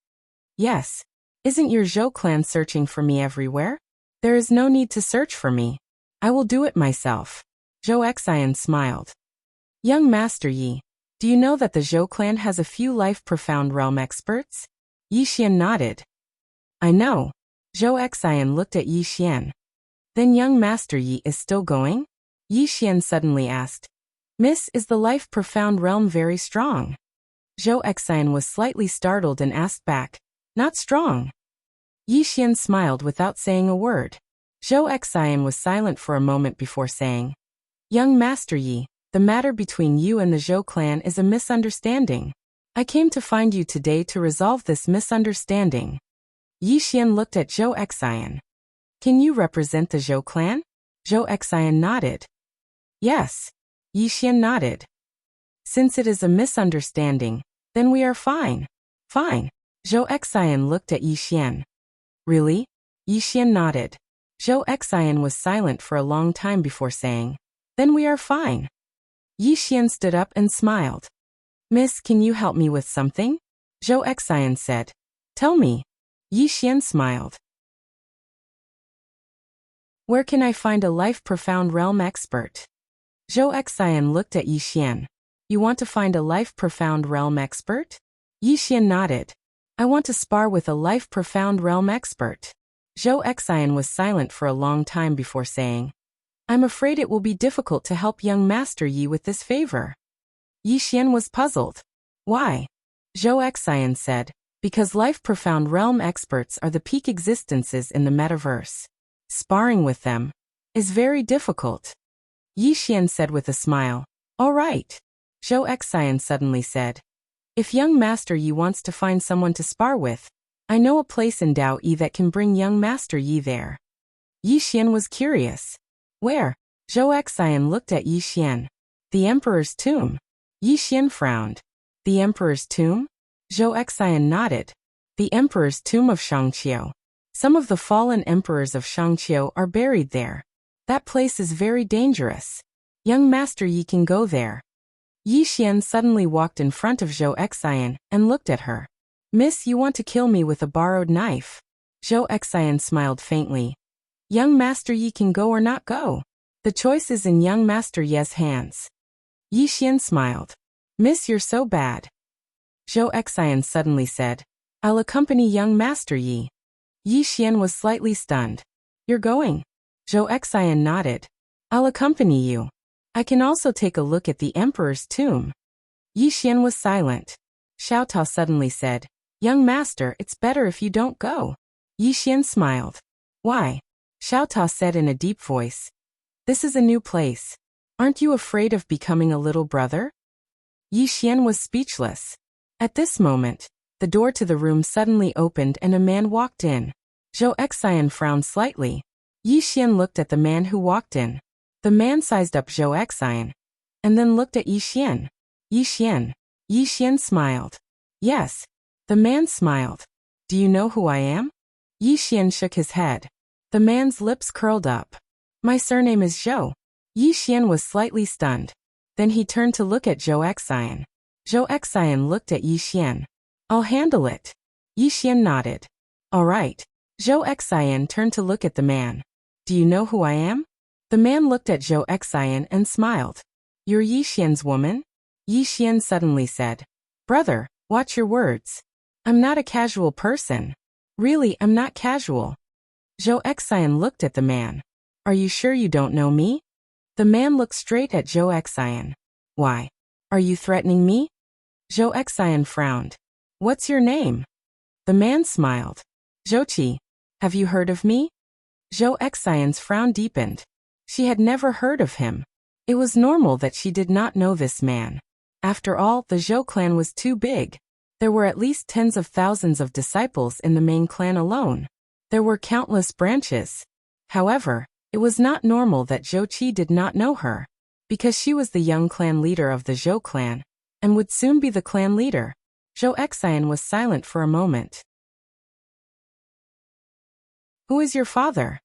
Yes. Isn't your Zhou clan searching for me everywhere? There is no need to search for me. I will do it myself. Zhou Xian smiled. Young Master Yi, do you know that the Zhou clan has a few life-profound realm experts? Yixian nodded. I know. Zhou Xian looked at Yixian. Then young Master Yi is still going? Yixian suddenly asked. Miss, is the life-profound realm very strong? Zhou Xian was slightly startled and asked back, Not strong. Yixian smiled without saying a word. Zhou Xian was silent for a moment before saying, Young Master Yi, the matter between you and the Zhou clan is a misunderstanding. I came to find you today to resolve this misunderstanding. Yixian looked at Zhou Xian. Can you represent the Zhou clan? Zhou Xian nodded. Yes. Yixian nodded. Since it is a misunderstanding, then we are fine. Fine. Zhou Xian looked at Yixian. Really? Yixian nodded. Zhou Xian was silent for a long time before saying, Then we are fine. Yixian stood up and smiled. Miss, can you help me with something? Zhou Xian said. Tell me. Yixian smiled. Where can I find a life-profound realm expert? Zhou Xian looked at Yixian. You want to find a life-profound realm expert? Yixian nodded. I want to spar with a life-profound realm expert. Zhou Xian was silent for a long time before saying, I'm afraid it will be difficult to help young Master Yi with this favor. Yixian was puzzled. Why? Zhou Xian said, Because life-profound realm experts are the peak existences in the metaverse. Sparring with them is very difficult. Yixian said with a smile, All right. Zhou Xian suddenly said, If young Master Yi wants to find someone to spar with, I know a place in Dao Yi that can bring young Master Yi there. Yixian was curious. Where? Zhou Xian looked at Yixian. The Emperor's tomb. Yixian frowned. The Emperor's tomb? Zhou Xian nodded. The Emperor's tomb of Shangqiu. Some of the fallen emperors of Shangqiu are buried there. That place is very dangerous. Young master, ye can go there. Yi Xian suddenly walked in front of Zhou Xian and looked at her. Miss, you want to kill me with a borrowed knife? Zhou Xian smiled faintly. Young master, ye can go or not go. The choice is in young master Ye's hands. Yi Xian smiled. Miss, you're so bad. Zhou Xian suddenly said. I'll accompany young master Yi. Yi Xian was slightly stunned. You're going? Zhou Xian nodded. I'll accompany you. I can also take a look at the emperor's tomb. Yi Xian was silent. Xiao Tao suddenly said, Young master, it's better if you don't go. Yi Xian smiled. Why? Xiao Tao said in a deep voice. This is a new place. Aren't you afraid of becoming a little brother? Yi Xian was speechless. At this moment, the door to the room suddenly opened and a man walked in. Zhou Xian frowned slightly. Yi Xian looked at the man who walked in. The man sized up Zhou Xian, and then looked at Yi Xian. Yi Xian. Yi Xian smiled. Yes. The man smiled. Do you know who I am? Yi Xian shook his head. The man's lips curled up. My surname is Zhou. Yi Xian was slightly stunned. Then he turned to look at Zhou Xian. Zhou Xian looked at Yi Xian. I'll handle it. Yi Xian nodded. All right. Zhou Xian turned to look at the man. Do you know who I am? The man looked at Zhou Xian and smiled. You're Yi Xian's woman? Yi Xian suddenly said. Brother, watch your words. I'm not a casual person. Really, I'm not casual. Zhou Xian looked at the man. Are you sure you don't know me? The man looked straight at Zhou Xian. Why? Are you threatening me? Zhou Xian frowned. What's your name? The man smiled. Zhouqi. Have you heard of me? Zhou Xian's frown deepened. She had never heard of him. It was normal that she did not know this man. After all, the Zhou clan was too big. There were at least tens of thousands of disciples in the main clan alone. There were countless branches. However, it was not normal that Zhouqi did not know her, because she was the young clan leader of the Zhou clan, and would soon be the clan leader. Zhou Xian was silent for a moment. Who is your father?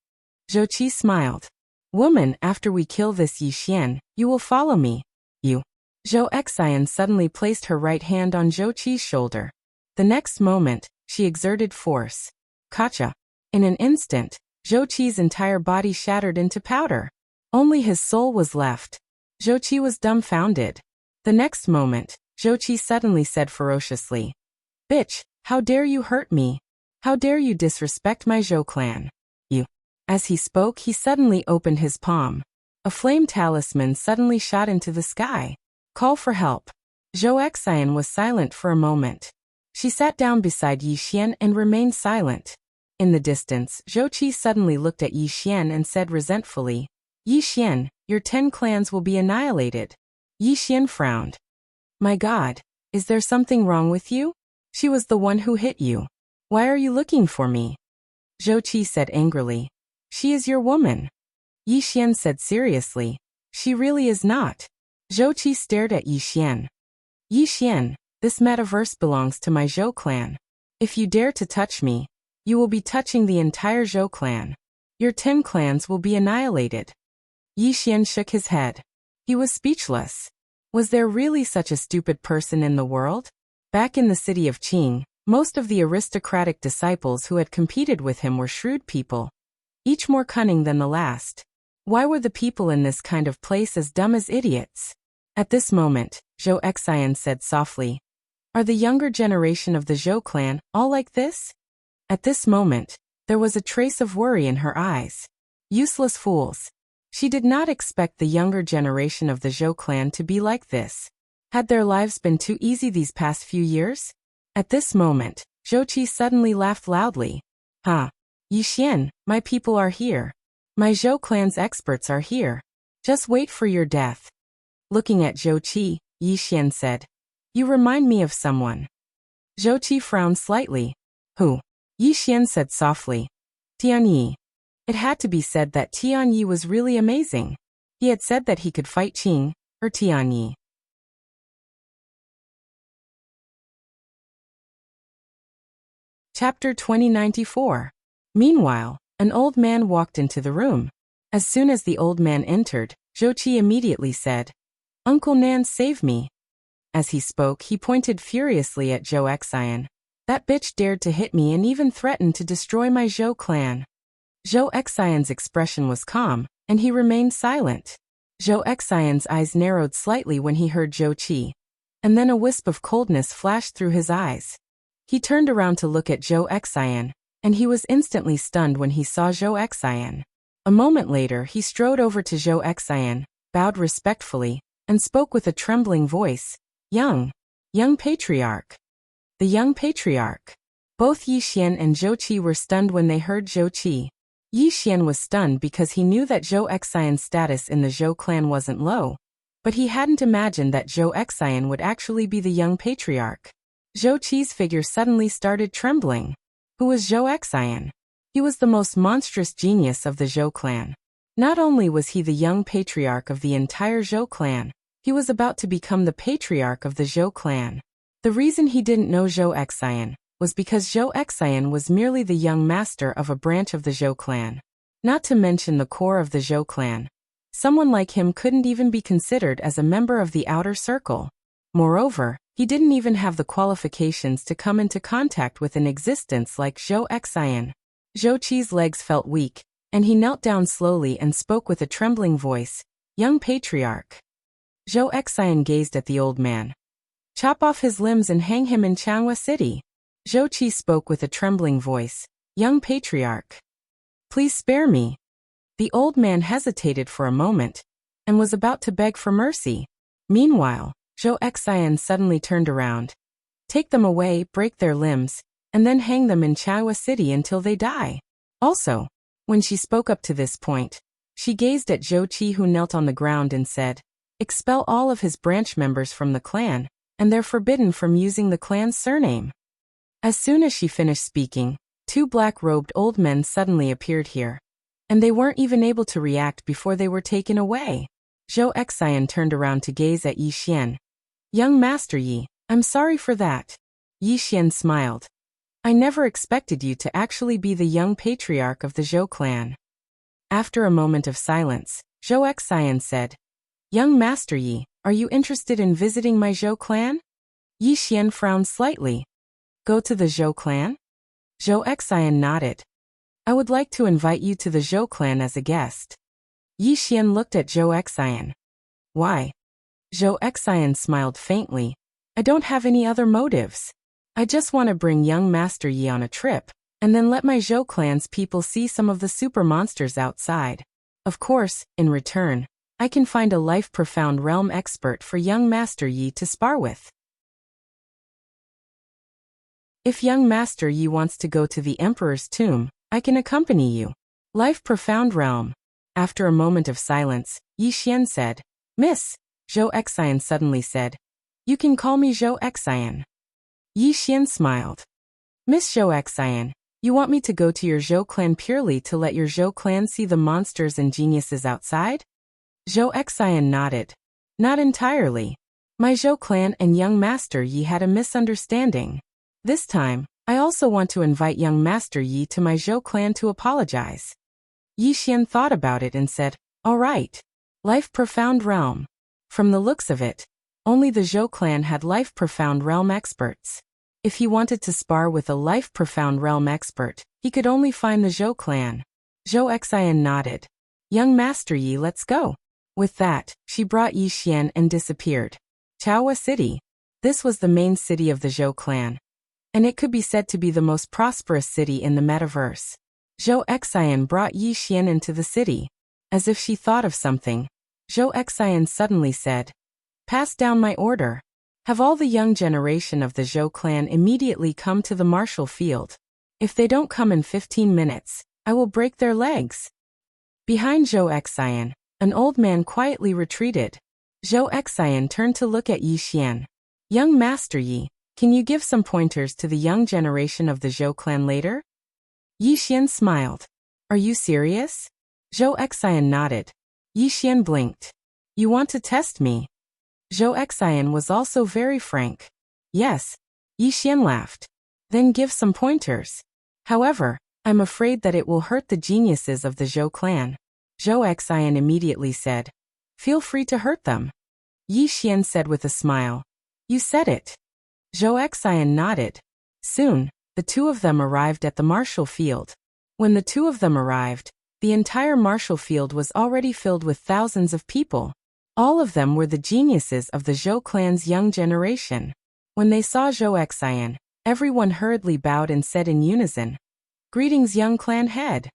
Zhouqi smiled. Woman, after we kill this Yi Xian, you will follow me. You. Zhou Xian suddenly placed her right hand on Zhouqi's shoulder. The next moment, she exerted force. Kacha. In an instant, Zhouqi's entire body shattered into powder. Only his soul was left. Zhouqi was dumbfounded. The next moment, Zhouqi suddenly said ferociously. Bitch, how dare you hurt me? How dare you disrespect my Zhou clan? You. As he spoke, he suddenly opened his palm. A flame talisman suddenly shot into the sky. Call for help. Zhou Xian was silent for a moment. She sat down beside Yi Xian and remained silent. In the distance, Zhouqi suddenly looked at Yi Xian and said resentfully, Yi Xian, your 10 clans will be annihilated. Yi Xian frowned. My God, is there something wrong with you? She was the one who hit you. Why are you looking for me? Zhouqi said angrily. She is your woman. Yi Xian said seriously. She really is not. Zhouqi stared at Yi Xian. Yi Xian, this metaverse belongs to my Zhou clan. If you dare to touch me, you will be touching the entire Zhou clan. Your 10 clans will be annihilated. Yi Xian shook his head. He was speechless. Was there really such a stupid person in the world? Back in the city of Qing, most of the aristocratic disciples who had competed with him were shrewd people, each more cunning than the last. Why were the people in this kind of place as dumb as idiots? At this moment, Zhou Xian said softly, Are the younger generation of the Zhou clan all like this? At this moment, there was a trace of worry in her eyes. Useless fools. She did not expect the younger generation of the Zhou clan to be like this. Had their lives been too easy these past few years? At this moment, Zhouqi suddenly laughed loudly. Yi Xian, my people are here. My Zhou clan's experts are here. Just wait for your death. Looking at Zhouqi, Yi Xian said, You remind me of someone. Zhouqi frowned slightly. Who? Yi Xian said softly. Tianyi. It had to be said that Tianyi was really amazing. He had said that he could fight Qing, or Tianyi. Chapter 2094. Meanwhile, an old man walked into the room. As soon as the old man entered, Zhou Qi immediately said, "Uncle Nan, save me." As he spoke, he pointed furiously at Zhou Xian. "That bitch dared to hit me and even threatened to destroy my Zhou clan." Zhou Xian's expression was calm, and he remained silent. Zhou Xian's eyes narrowed slightly when he heard Zhou Qi, and then a wisp of coldness flashed through his eyes. He turned around to look at Zhou Xian, and he was instantly stunned when he saw Zhou Xian. A moment later, he strode over to Zhou Xian, bowed respectfully, and spoke with a trembling voice, Young Patriarch. The young patriarch. Both Yi Xian and Zhou Qi were stunned when they heard Zhou Qi. Yi Xian was stunned because he knew that Zhou Xian's status in the Zhou clan wasn't low, but he hadn't imagined that Zhou Xian would actually be the young patriarch. Zhou Qi's figure suddenly started trembling. Who was Zhou Xian? He was the most monstrous genius of the Zhou clan. Not only was he the young patriarch of the entire Zhou clan, he was about to become the patriarch of the Zhou clan. The reason he didn't know Zhou Xian was because Zhou Xian was merely the young master of a branch of the Zhou clan. Not to mention the core of the Zhou clan. Someone like him couldn't even be considered as a member of the outer circle. Moreover, he didn't even have the qualifications to come into contact with an existence like Zhou Xian. Zhou Qi's legs felt weak, and he knelt down slowly and spoke with a trembling voice, Young Patriarch. Zhou Xian gazed at the old man. Chop off his limbs and hang him in Changhua City. Zhou Qi spoke with a trembling voice, Young Patriarch. Please spare me. The old man hesitated for a moment, and was about to beg for mercy. Meanwhile, Zhou Xian suddenly turned around. Take them away, break their limbs, and then hang them in Changhua City until they die. Also, when she spoke up to this point, she gazed at Zhou Qi, who knelt on the ground, and said, Expel all of his branch members from the clan, and they're forbidden from using the clan's surname. As soon as she finished speaking, two black-robed old men suddenly appeared here, and they weren't even able to react before they were taken away. Zhou Xian turned around to gaze at Yi Xian. Young Master Yi, I'm sorry for that. Yi Xian smiled. I never expected you to actually be the young patriarch of the Zhou clan. After a moment of silence, Zhou Xian said, Young Master Yi, are you interested in visiting my Zhou clan? Yi Xian frowned slightly. Go to the Zhou clan? Zhou Xian nodded. I would like to invite you to the Zhou clan as a guest. Yi Xian looked at Zhou Xian. Why? Zhou Xian smiled faintly. I don't have any other motives. I just want to bring young Master Yi on a trip, and then let my Zhou clan's people see some of the super monsters outside. Of course, in return, I can find a life-profound realm expert for young Master Yi to spar with. If young Master Yi wants to go to the Emperor's tomb, I can accompany you. Life-profound realm. After a moment of silence, Yi Xian said, Miss, Zhou Xian suddenly said, You can call me Zhou Xian. Yi Xian smiled. Miss Zhou Xian, you want me to go to your Zhou clan purely to let your Zhou clan see the monsters and geniuses outside? Zhou Xian nodded. Not entirely. My Zhou clan and young Master Yi had a misunderstanding. This time, I also want to invite young Master Yi to my Zhou clan to apologize. Yi Xian thought about it and said, All right. Life-profound realm. From the looks of it, only the Zhou clan had life-profound realm experts. If he wanted to spar with a life-profound realm expert, he could only find the Zhou clan. Zhou Xian nodded. Young Master Yi, let's go. With that, she brought Yi Xian and disappeared. Changhua City. This was the main city of the Zhou clan, and it could be said to be the most prosperous city in the metaverse. Zhou Xian brought Yi Xian into the city. As if she thought of something, Zhou Xian suddenly said, Pass down my order. Have all the young generation of the Zhou clan immediately come to the martial field. If they don't come in 15 minutes, I will break their legs. Behind Zhou Xian, an old man quietly retreated. Zhou Xian turned to look at Yi Xian. Young Master Yi, can you give some pointers to the young generation of the Zhou clan later? Yi Xian smiled. Are you serious? Zhou Xian nodded. Yi Xian blinked. You want to test me? Zhou Xian was also very frank. Yes. Yi Xian laughed. Then give some pointers. However, I'm afraid that it will hurt the geniuses of the Zhou clan. Zhou Xian immediately said, Feel free to hurt them. Yi Xian said with a smile. You said it. Zhou Xian nodded. Soon, the two of them arrived at the martial field. When the two of them arrived, the entire martial field was already filled with thousands of people. All of them were the geniuses of the Zhou clan's young generation. When they saw Zhou Xian, everyone hurriedly bowed and said in unison, Greetings, young clan head.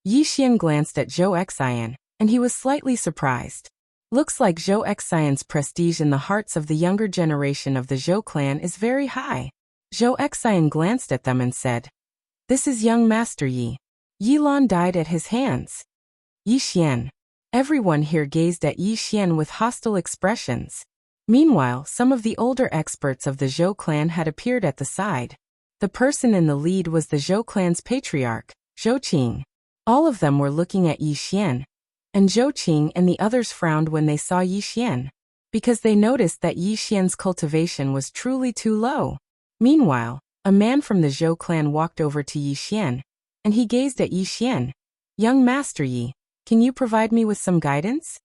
Yi Xian glanced at Zhou Xian, and he was slightly surprised. Looks like Zhou Xian's prestige in the hearts of the younger generation of the Zhou clan is very high. Zhou Xian glanced at them and said, This is young Master Yi. Yi Lan died at his hands. Yi Xian. Everyone here gazed at Yi Xian with hostile expressions. Meanwhile, some of the older experts of the Zhou clan had appeared at the side. The person in the lead was the Zhou clan's patriarch, Zhou Qing. All of them were looking at Yi Xian, and Zhou Qing and the others frowned when they saw Yi Xian, because they noticed that Yi Xian's cultivation was truly too low. Meanwhile, a man from the Zhou clan walked over to Yi Xian, and he gazed at Yi Xian. Young Master Yi, can you provide me with some guidance?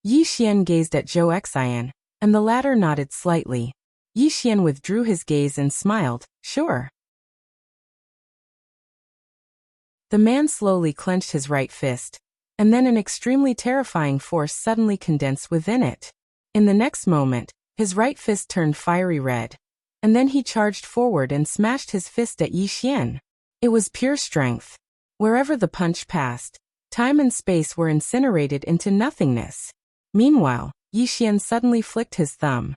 Yi Xian gazed at Zhou Xian, and the latter nodded slightly. Yi Xian withdrew his gaze and smiled, Sure. The man slowly clenched his right fist, and then an extremely terrifying force suddenly condensed within it. In the next moment, his right fist turned fiery red, and then he charged forward and smashed his fist at Yi Xian. It was pure strength. Wherever the punch passed, time and space were incinerated into nothingness. Meanwhile, Yi Xian suddenly flicked his thumb.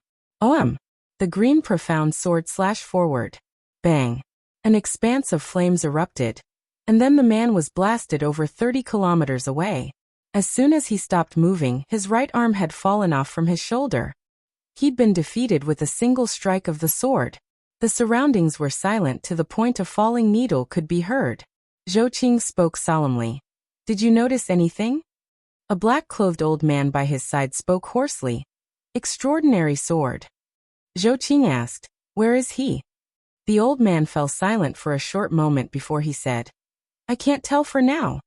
The green profound sword slashed forward. Bang! An expanse of flames erupted, and then the man was blasted over 30 kilometers away. As soon as he stopped moving, his right arm had fallen off from his shoulder. He'd been defeated with a single strike of the sword. The surroundings were silent to the point a falling needle could be heard. Zhou Qing spoke solemnly. Did you notice anything? A black-clothed old man by his side spoke hoarsely. Extraordinary sword. Zhou Qing asked, Where is he? The old man fell silent for a short moment before he said, I can't tell for now.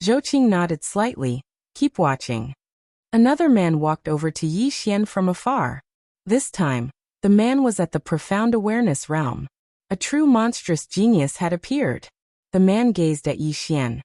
Zhou Qing nodded slightly. Keep watching. Another man walked over to Yi Xian from afar. This time, the man was at the profound awareness realm. A true monstrous genius had appeared. The man gazed at Yi Xian.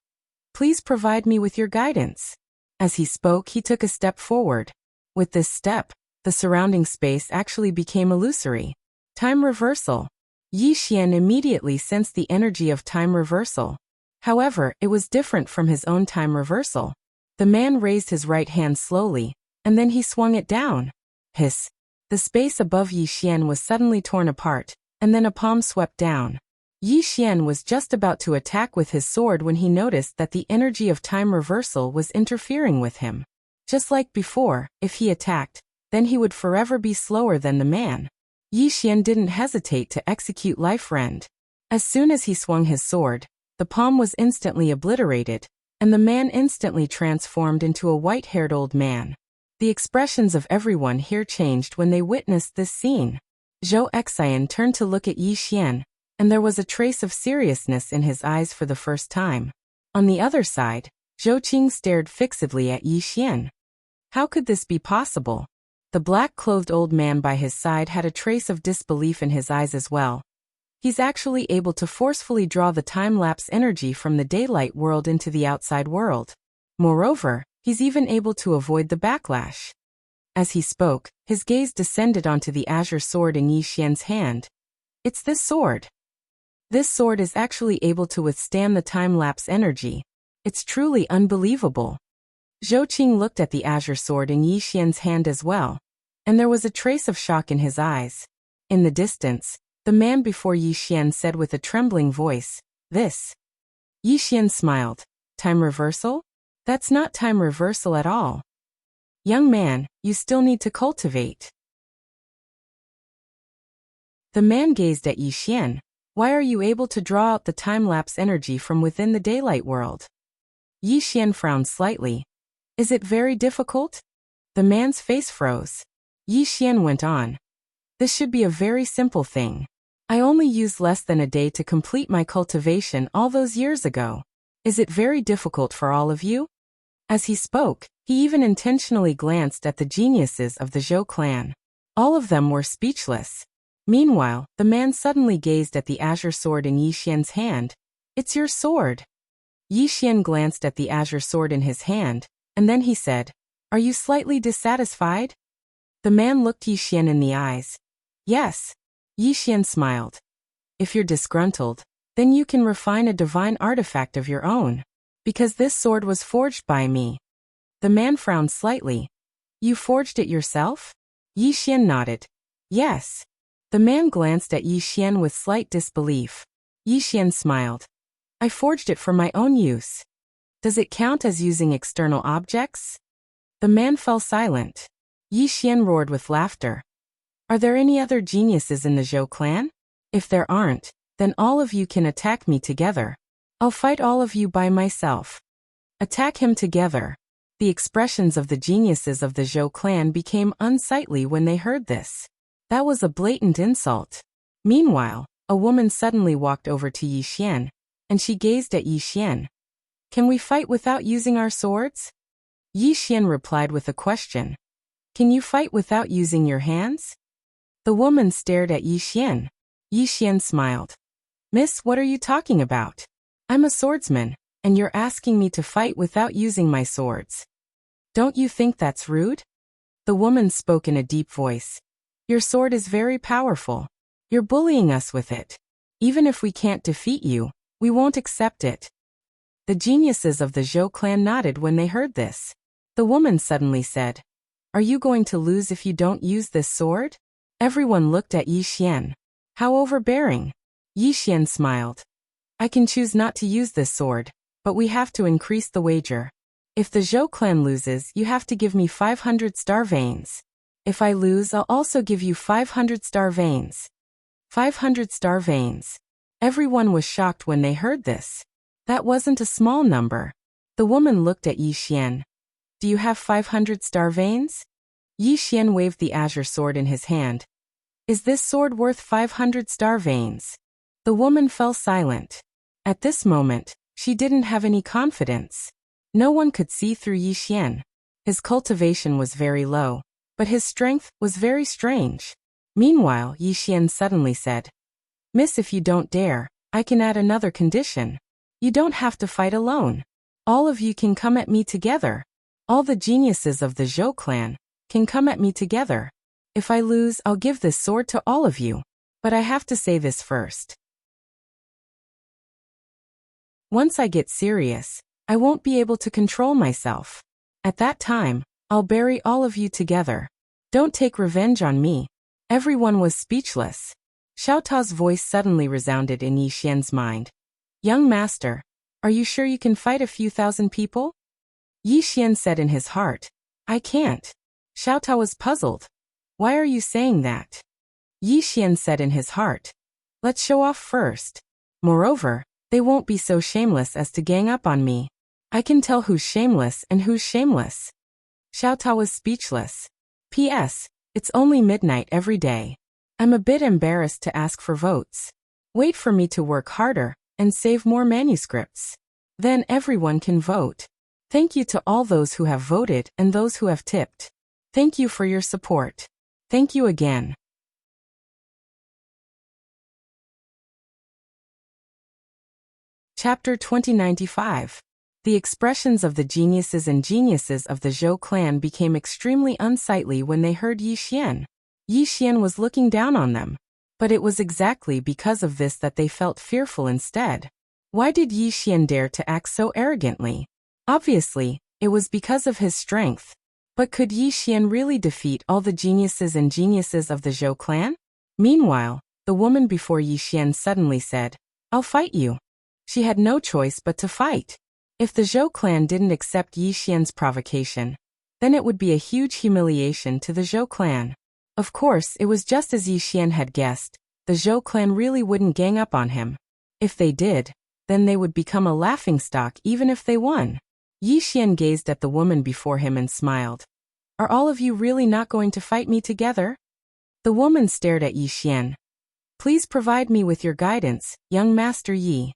Please provide me with your guidance. As he spoke, he took a step forward. With this step, the surrounding space actually became illusory. Time reversal. Yi Xian immediately sensed the energy of time reversal. However, it was different from his own time reversal. The man raised his right hand slowly, and then he swung it down. Hiss. The space above Yi Xian was suddenly torn apart, and then a palm swept down. Yi Xian was just about to attack with his sword when he noticed that the energy of time reversal was interfering with him. Just like before, if he attacked, then he would forever be slower than the man. Yi Xian didn't hesitate to execute Life Rend. As soon as he swung his sword, the palm was instantly obliterated, and the man instantly transformed into a white-haired old man. The expressions of everyone here changed when they witnessed this scene. Zhou Xian turned to look at Yi Xian, and there was a trace of seriousness in his eyes for the first time. On the other side, Zhou Qing stared fixedly at Yi Xian. How could this be possible? The black-clothed old man by his side had a trace of disbelief in his eyes as well. He's actually able to forcefully draw the time-lapse energy from the daylight world into the outside world. Moreover, he's even able to avoid the backlash. As he spoke, his gaze descended onto the azure sword in Yi Xian's hand. It's this sword. This sword is actually able to withstand the time-lapse energy. It's truly unbelievable. Zhou Qing looked at the azure sword in Yi Xian's hand as well, and there was a trace of shock in his eyes. In the distance, the man before Yi Xian said with a trembling voice, This. Yi Xian smiled. Time reversal? That's not time reversal at all. Young man, you still need to cultivate. The man gazed at Yi Xian. Why are you able to draw out the time-lapse energy from within the daylight world? Yi Xian frowned slightly. Is it very difficult? The man's face froze. Yi Xian went on. This should be a very simple thing. I only used less than a day to complete my cultivation all those years ago. Is it very difficult for all of you? As he spoke, he even intentionally glanced at the geniuses of the Zhou clan. All of them were speechless. Meanwhile, the man suddenly gazed at the azure sword in Yi Xian's hand. "It's your sword." Yi Xian glanced at the azure sword in his hand, and then he said, "Are you slightly dissatisfied?" The man looked Yi Xian in the eyes. "Yes." Yi Xian smiled. "If you're disgruntled, then you can refine a divine artifact of your own. Because this sword was forged by me." The man frowned slightly. "You forged it yourself?" Yi Xian nodded. "Yes." The man glanced at Yi Xian with slight disbelief. Yi Xian smiled. "I forged it for my own use. Does it count as using external objects?" The man fell silent. Yi Xian roared with laughter. "Are there any other geniuses in the Zhou clan? If there aren't, then all of you can attack me together. I'll fight all of you by myself." Attack him together. The expressions of the geniuses of the Zhou clan became unsightly when they heard this. That was a blatant insult. Meanwhile, a woman suddenly walked over to Yi Xian, and she gazed at Yi Xian. "Can we fight without using our swords?" Yi Xian replied with a question. "Can you fight without using your hands?" The woman stared at Yi Xian. Yi Xian smiled. "Miss, what are you talking about? I'm a swordsman, and you're asking me to fight without using my swords. Don't you think that's rude?" The woman spoke in a deep voice. "Your sword is very powerful. You're bullying us with it. Even if we can't defeat you, we won't accept it." The geniuses of the Zhou clan nodded when they heard this. The woman suddenly said, "Are you going to lose if you don't use this sword?" Everyone looked at Yi Xian. How overbearing. Yi Xian smiled. "I can choose not to use this sword, but we have to increase the wager. If the Zhou clan loses, you have to give me 500 star veins. If I lose, I'll also give you 500 star veins." 500 star veins. Everyone was shocked when they heard this. That wasn't a small number. The woman looked at Yi Xian. "Do you have 500 star veins?" Yi Xian waved the azure sword in his hand. "Is this sword worth 500 star veins?" The woman fell silent. At this moment, she didn't have any confidence. No one could see through Yi Xian. His cultivation was very low, but his strength was very strange. Meanwhile, Yi Xian suddenly said, "Miss, if you don't dare, I can add another condition. You don't have to fight alone. All of you can come at me together. All the geniuses of the Zhou clan can come at me together. If I lose, I'll give this sword to all of you. But I have to say this first. Once I get serious, I won't be able to control myself. At that time, I'll bury all of you together. Don't take revenge on me." Everyone was speechless. Xiao Tao's voice suddenly resounded in Yi Xian's mind. "Young master, are you sure you can fight a few thousand people?" Yi Xian said in his heart, "I can't." Xiao Tao was puzzled. "Why are you saying that?" Yi Xian said in his heart, "Let's show off first. Moreover, they won't be so shameless as to gang up on me. I can tell who's shameless and who's shameless." Xiao Tao was speechless. "P.S. It's only midnight every day. I'm a bit embarrassed to ask for votes. Wait for me to work harder and save more manuscripts. Then everyone can vote. Thank you to all those who have voted and those who have tipped. Thank you for your support. Thank you again." Chapter 2095. The expressions of the geniuses and geniuses of the Zhou clan became extremely unsightly when they heard Yi Xian. Yi Xian was looking down on them. But it was exactly because of this that they felt fearful instead. Why did Yi Xian dare to act so arrogantly? Obviously, it was because of his strength. But could Yi Xian really defeat all the geniuses and geniuses of the Zhou clan? Meanwhile, the woman before Yi Xian suddenly said, "I'll fight you." She had no choice but to fight. If the Zhou clan didn't accept Yi Xian's provocation, then it would be a huge humiliation to the Zhou clan. Of course, it was just as Yi Xian had guessed. The Zhou clan really wouldn't gang up on him. If they did, then they would become a laughingstock even if they won. Yi Xian gazed at the woman before him and smiled. "Are all of you really not going to fight me together?" The woman stared at Yi Xian. "Please provide me with your guidance, young Master Yi."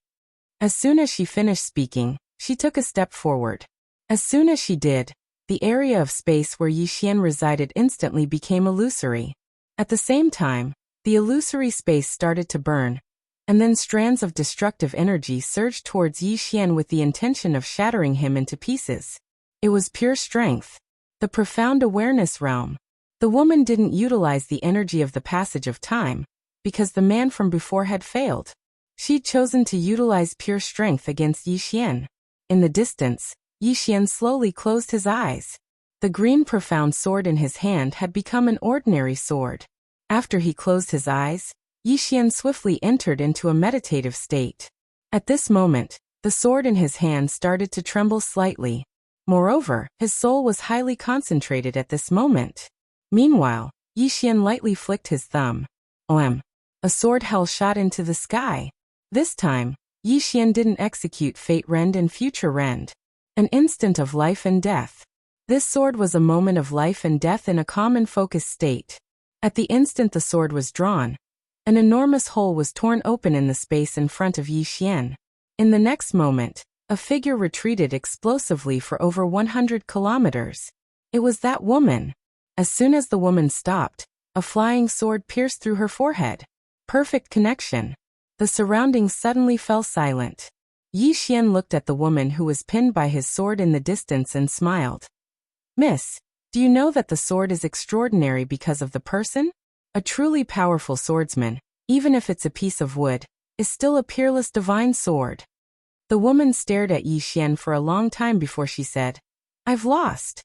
As soon as she finished speaking, she took a step forward. As soon as she did, the area of space where Yixian resided instantly became illusory. At the same time, the illusory space started to burn, and then strands of destructive energy surged towards Yixian with the intention of shattering him into pieces. It was pure strength. The profound awareness realm. The woman didn't utilize the energy of the passage of time, because the man from before had failed. She'd chosen to utilize pure strength against Yixian. In the distance, Yixian slowly closed his eyes. The green profound sword in his hand had become an ordinary sword. After he closed his eyes, Yixian swiftly entered into a meditative state. At this moment, the sword in his hand started to tremble slightly. Moreover, his soul was highly concentrated at this moment. Meanwhile, Yixian lightly flicked his thumb. Oem! A sword hell shot into the sky. This time, Yixian didn't execute Fate Rend and Future Rend. An instant of life and death. This sword was a moment of life and death in a calm and focused state. At the instant the sword was drawn, an enormous hole was torn open in the space in front of Yixian. In the next moment, a figure retreated explosively for over 100 kilometers. It was that woman. As soon as the woman stopped, a flying sword pierced through her forehead. Perfect connection. The surroundings suddenly fell silent. Yixian looked at the woman who was pinned by his sword in the distance and smiled. Miss, do you know that the sword is extraordinary because of the person? A truly powerful swordsman, even if it's a piece of wood, is still a peerless divine sword. The woman stared at Yixian for a long time before she said, I've lost.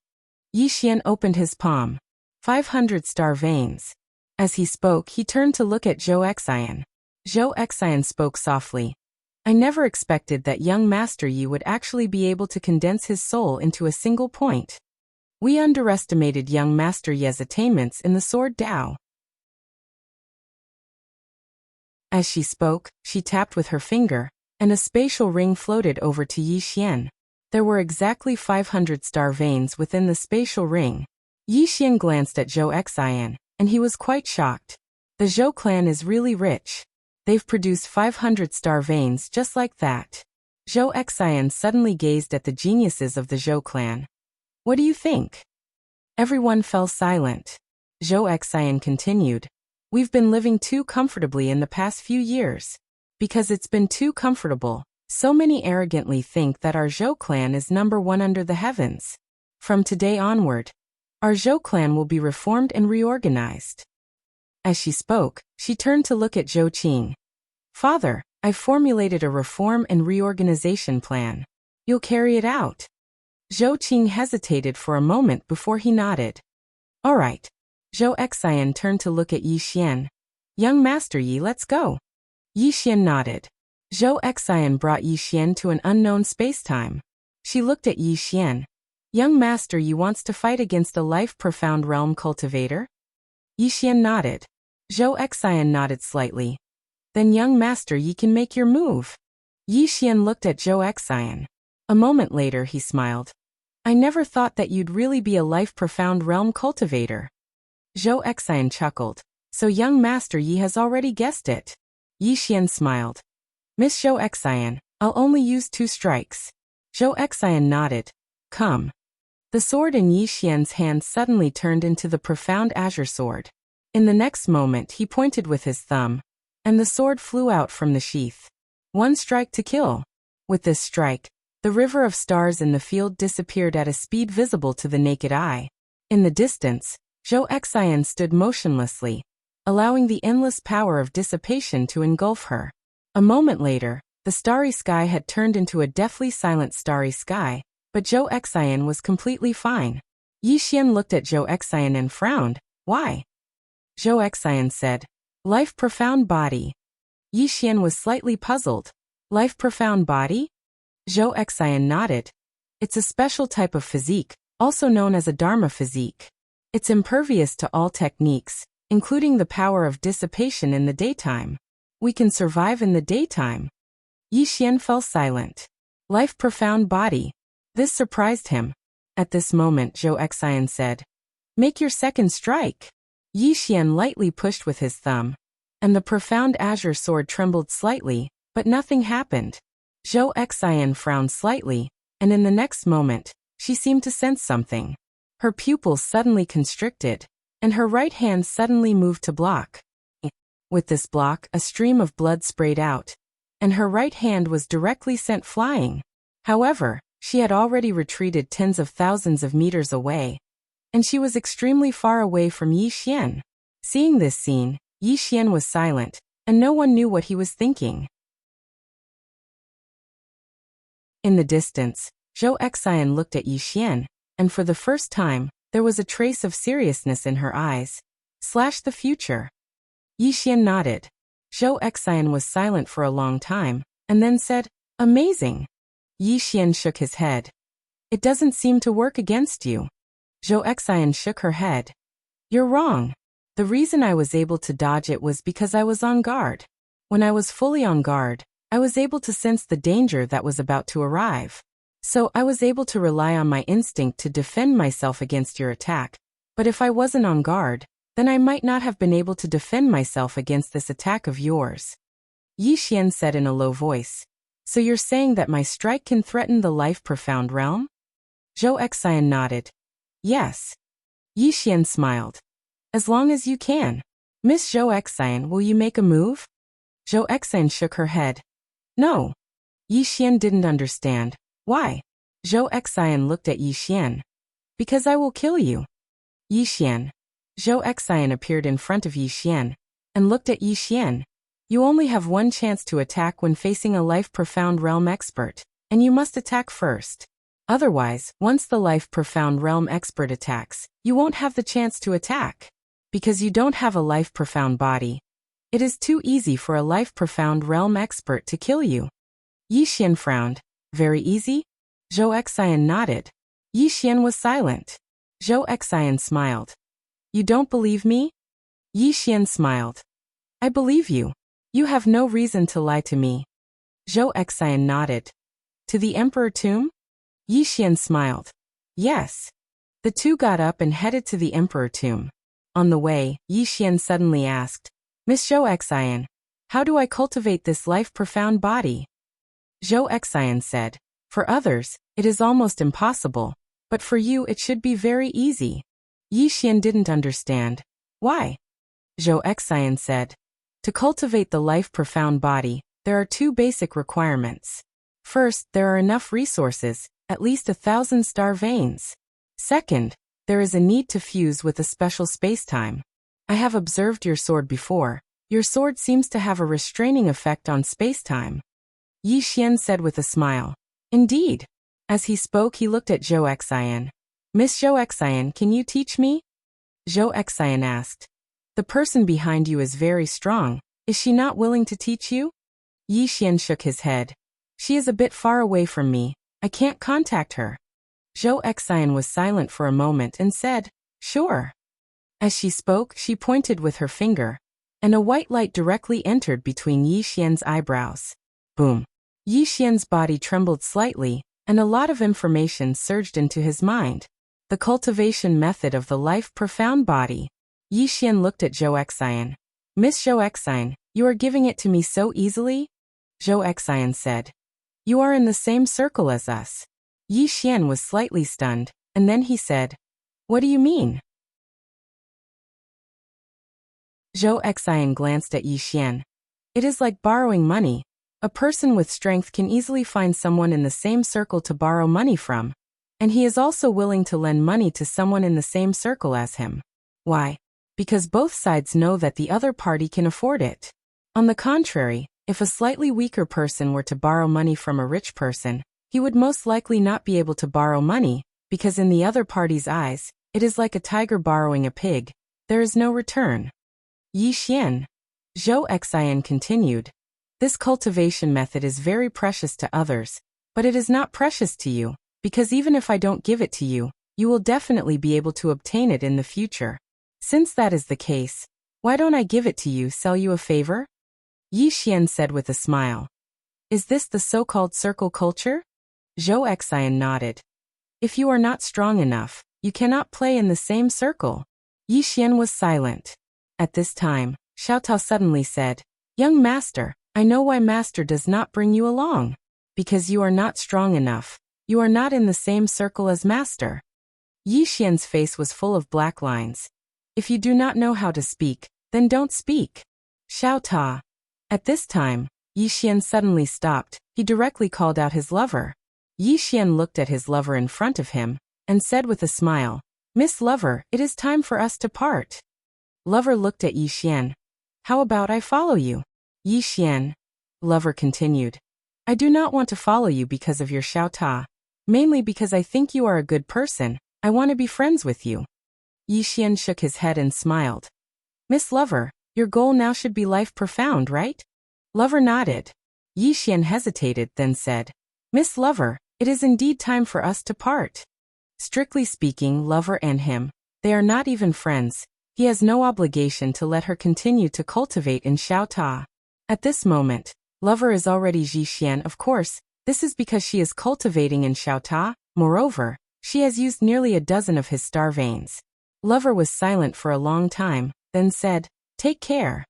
Yixian opened his palm. 500 star veins. As he spoke, he turned to look at Zhou Xian. Zhou Xian spoke softly. I never expected that young Master Yi would actually be able to condense his soul into a single point. We underestimated young Master Yi's attainments in the Sword Dao. As she spoke, she tapped with her finger, and a spatial ring floated over to Yixian. There were exactly 500 star veins within the spatial ring. Yixian glanced at Zhou Xian, and he was quite shocked. The Zhou clan is really rich. They've produced 500 star veins just like that. Zhou Xian suddenly gazed at the geniuses of the Zhou clan. What do you think? Everyone fell silent. Zhou Xian continued. We've been living too comfortably in the past few years. Because it's been too comfortable, so many arrogantly think that our Zhou clan is number one under the heavens. From today onward, our Zhou clan will be reformed and reorganized. As she spoke, she turned to look at Zhou Qing. Father, I've formulated a reform and reorganization plan. You'll carry it out. Zhou Qing hesitated for a moment before he nodded. All right. Zhou Xian turned to look at Yixian. Young Master Yi, let's go. Yixian nodded. Zhou Xian brought Yixian to an unknown spacetime. She looked at Yixian. Young Master Yi wants to fight against a life-profound realm cultivator? Yixian nodded. Zhou Xian nodded slightly. Then young Master Yi can make your move. Yixian looked at Zhou Xian. A moment later he smiled. I never thought that you'd really be a life-profound realm cultivator. Zhou Xian chuckled. So young Master Yi has already guessed it. Yixian smiled. Miss Zhou Xian, I'll only use 2 strikes. Zhou Xian nodded. Come. The sword in Yixian's hand suddenly turned into the profound azure sword. In the next moment he pointed with his thumb, and the sword flew out from the sheath. 1 strike to kill. With this strike, the river of stars in the field disappeared at a speed visible to the naked eye. In the distance, Zhou Xian stood motionlessly, allowing the endless power of dissipation to engulf her. A moment later, the starry sky had turned into a deathly silent starry sky, but Zhou Xian was completely fine. Yixian looked at Zhou Xian and frowned. Why? Zhou Xian said, Life profound body. Yixian was slightly puzzled. Life profound body? Zhou Xian nodded. It's a special type of physique, also known as a Dharma physique. It's impervious to all techniques, including the power of dissipation in the daytime. We can survive in the daytime. Yixian fell silent. Life profound body. This surprised him. At this moment Zhou Xian said, Make your second strike. Yixian lightly pushed with his thumb, and the profound azure sword trembled slightly, but nothing happened. Zhou Xian frowned slightly, and in the next moment, she seemed to sense something. Her pupils suddenly constricted, and her right hand suddenly moved to block. With this block, a stream of blood sprayed out, and her right hand was directly sent flying. However, she had already retreated tens of thousands of meters away, and she was extremely far away from Yi Xian. Seeing this scene, Yi Xian was silent, and no one knew what he was thinking. In the distance, Zhou Xian looked at Yi Xian, and for the first time, there was a trace of seriousness in her eyes. The future. Yi Xian nodded. Zhou Xian was silent for a long time, and then said, "Amazing." Yi Xian shook his head. "It doesn't seem to work against you." Zhou Xian shook her head. "You're wrong. The reason I was able to dodge it was because I was on guard. When I was fully on guard, I was able to sense the danger that was about to arrive. So I was able to rely on my instinct to defend myself against your attack. But if I wasn't on guard, then I might not have been able to defend myself against this attack of yours." Yi Xian said in a low voice. "So you're saying that my strike can threaten the life-profound realm?" Zhou Xian nodded. "Yes." Yi Xian smiled. "As long as you can. Miss Zhou Xian, will you make a move?" Zhou Xian shook her head. "No." Yi Xian didn't understand. "Why?" Zhou Xian looked at Yi Xian. "Because I will kill you." Yi Xian. Zhou Xian appeared in front of Yi Xian, and looked at Yi Xian. "You only have one chance to attack when facing a life-profound realm expert, and you must attack first. Otherwise, once the life-profound realm expert attacks, you won't have the chance to attack. Because you don't have a life-profound body. It is too easy for a life-profound realm expert to kill you." Yi Xian frowned. "Very easy?" Zhou Xian nodded. Yi Xian was silent. Zhou Xian smiled. "You don't believe me?" Yi Xian smiled. "I believe you. You have no reason to lie to me." Zhou Xian nodded. "To the Emperor Tomb?" Yi Xian smiled. "Yes." The two got up and headed to the Emperor Tomb. On the way, Yi Xian suddenly asked, "Miss Zhou Xian, how do I cultivate this life-profound body?" Zhou Xian said, "For others, it is almost impossible, but for you it should be very easy." Yi Xian didn't understand. "Why?" Zhou Xian said, "To cultivate the life-profound body, there are two basic requirements. First, there are enough resources, at least 1,000 star veins. Second, there is a need to fuse with a special space-time. I have observed your sword before. Your sword seems to have a restraining effect on space-time." Yi Xian said with a smile. "Indeed." As he spoke, he looked at Zhou Xian. "Miss Zhou Xian, can you teach me?" Zhou Xian asked. "The person behind you is very strong. Is she not willing to teach you?" Yi Xian shook his head. "She is a bit far away from me. I can't contact her." Zhou Xian was silent for a moment and said, "Sure." As she spoke, she pointed with her finger, and a white light directly entered between Yi Xian's eyebrows. Boom. Yi Xian's body trembled slightly, and a lot of information surged into his mind. The cultivation method of the life-profound body. Yi Xian looked at Zhou Xian. "Miss Zhou Xian, you are giving it to me so easily?" Zhou Xian said. "You are in the same circle as us." Yi Xian was slightly stunned, and then he said, "What do you mean?" Zhou Xian glanced at Yi Xian. "It is like borrowing money. A person with strength can easily find someone in the same circle to borrow money from, and he is also willing to lend money to someone in the same circle as him. Why? Because both sides know that the other party can afford it. On the contrary, if a slightly weaker person were to borrow money from a rich person, he would most likely not be able to borrow money, because in the other party's eyes, it is like a tiger borrowing a pig. There is no return." Yi Xian. Zhou Xian continued. "This cultivation method is very precious to others, but it is not precious to you, because even if I don't give it to you, you will definitely be able to obtain it in the future. Since that is the case, why don't I give it to you, sell you a favor?" Yi Xian said with a smile. "Is this the so-called circle culture?" Zhou Xian nodded. "If you are not strong enough, you cannot play in the same circle." Yi Xian was silent. At this time, Xiao Tao suddenly said, "Young master, I know why master does not bring you along. Because you are not strong enough. You are not in the same circle as Master. Yi Xian's face was full of black lines. If you do not know how to speak, then don't speak. Xiao Ta. At this time, Yi Xian suddenly stopped. He directly called out his lover. Yi Xian looked at his lover in front of him, and said with a smile, Miss Lover, it is time for us to part. Lover looked at Yi Xian. How about I follow you? Yi Xian. Lover continued. I do not want to follow you because of your Xiao Ta. Mainly because I think you are a good person. I want to be friends with you. Yi Xian shook his head and smiled. Miss Lover, your goal now should be life profound, right? Lover nodded. Yi Xian hesitated, then said, Miss Lover, it is indeed time for us to part. Strictly speaking, Lover and him, they are not even friends. He has no obligation to let her continue to cultivate in Xiao Ta. At this moment, Lover is already Yi Xian, of course. This is because she is cultivating in Xiao Ta. Moreover, she has used nearly a dozen of his star veins. Lover was silent for a long time, then said, Take care.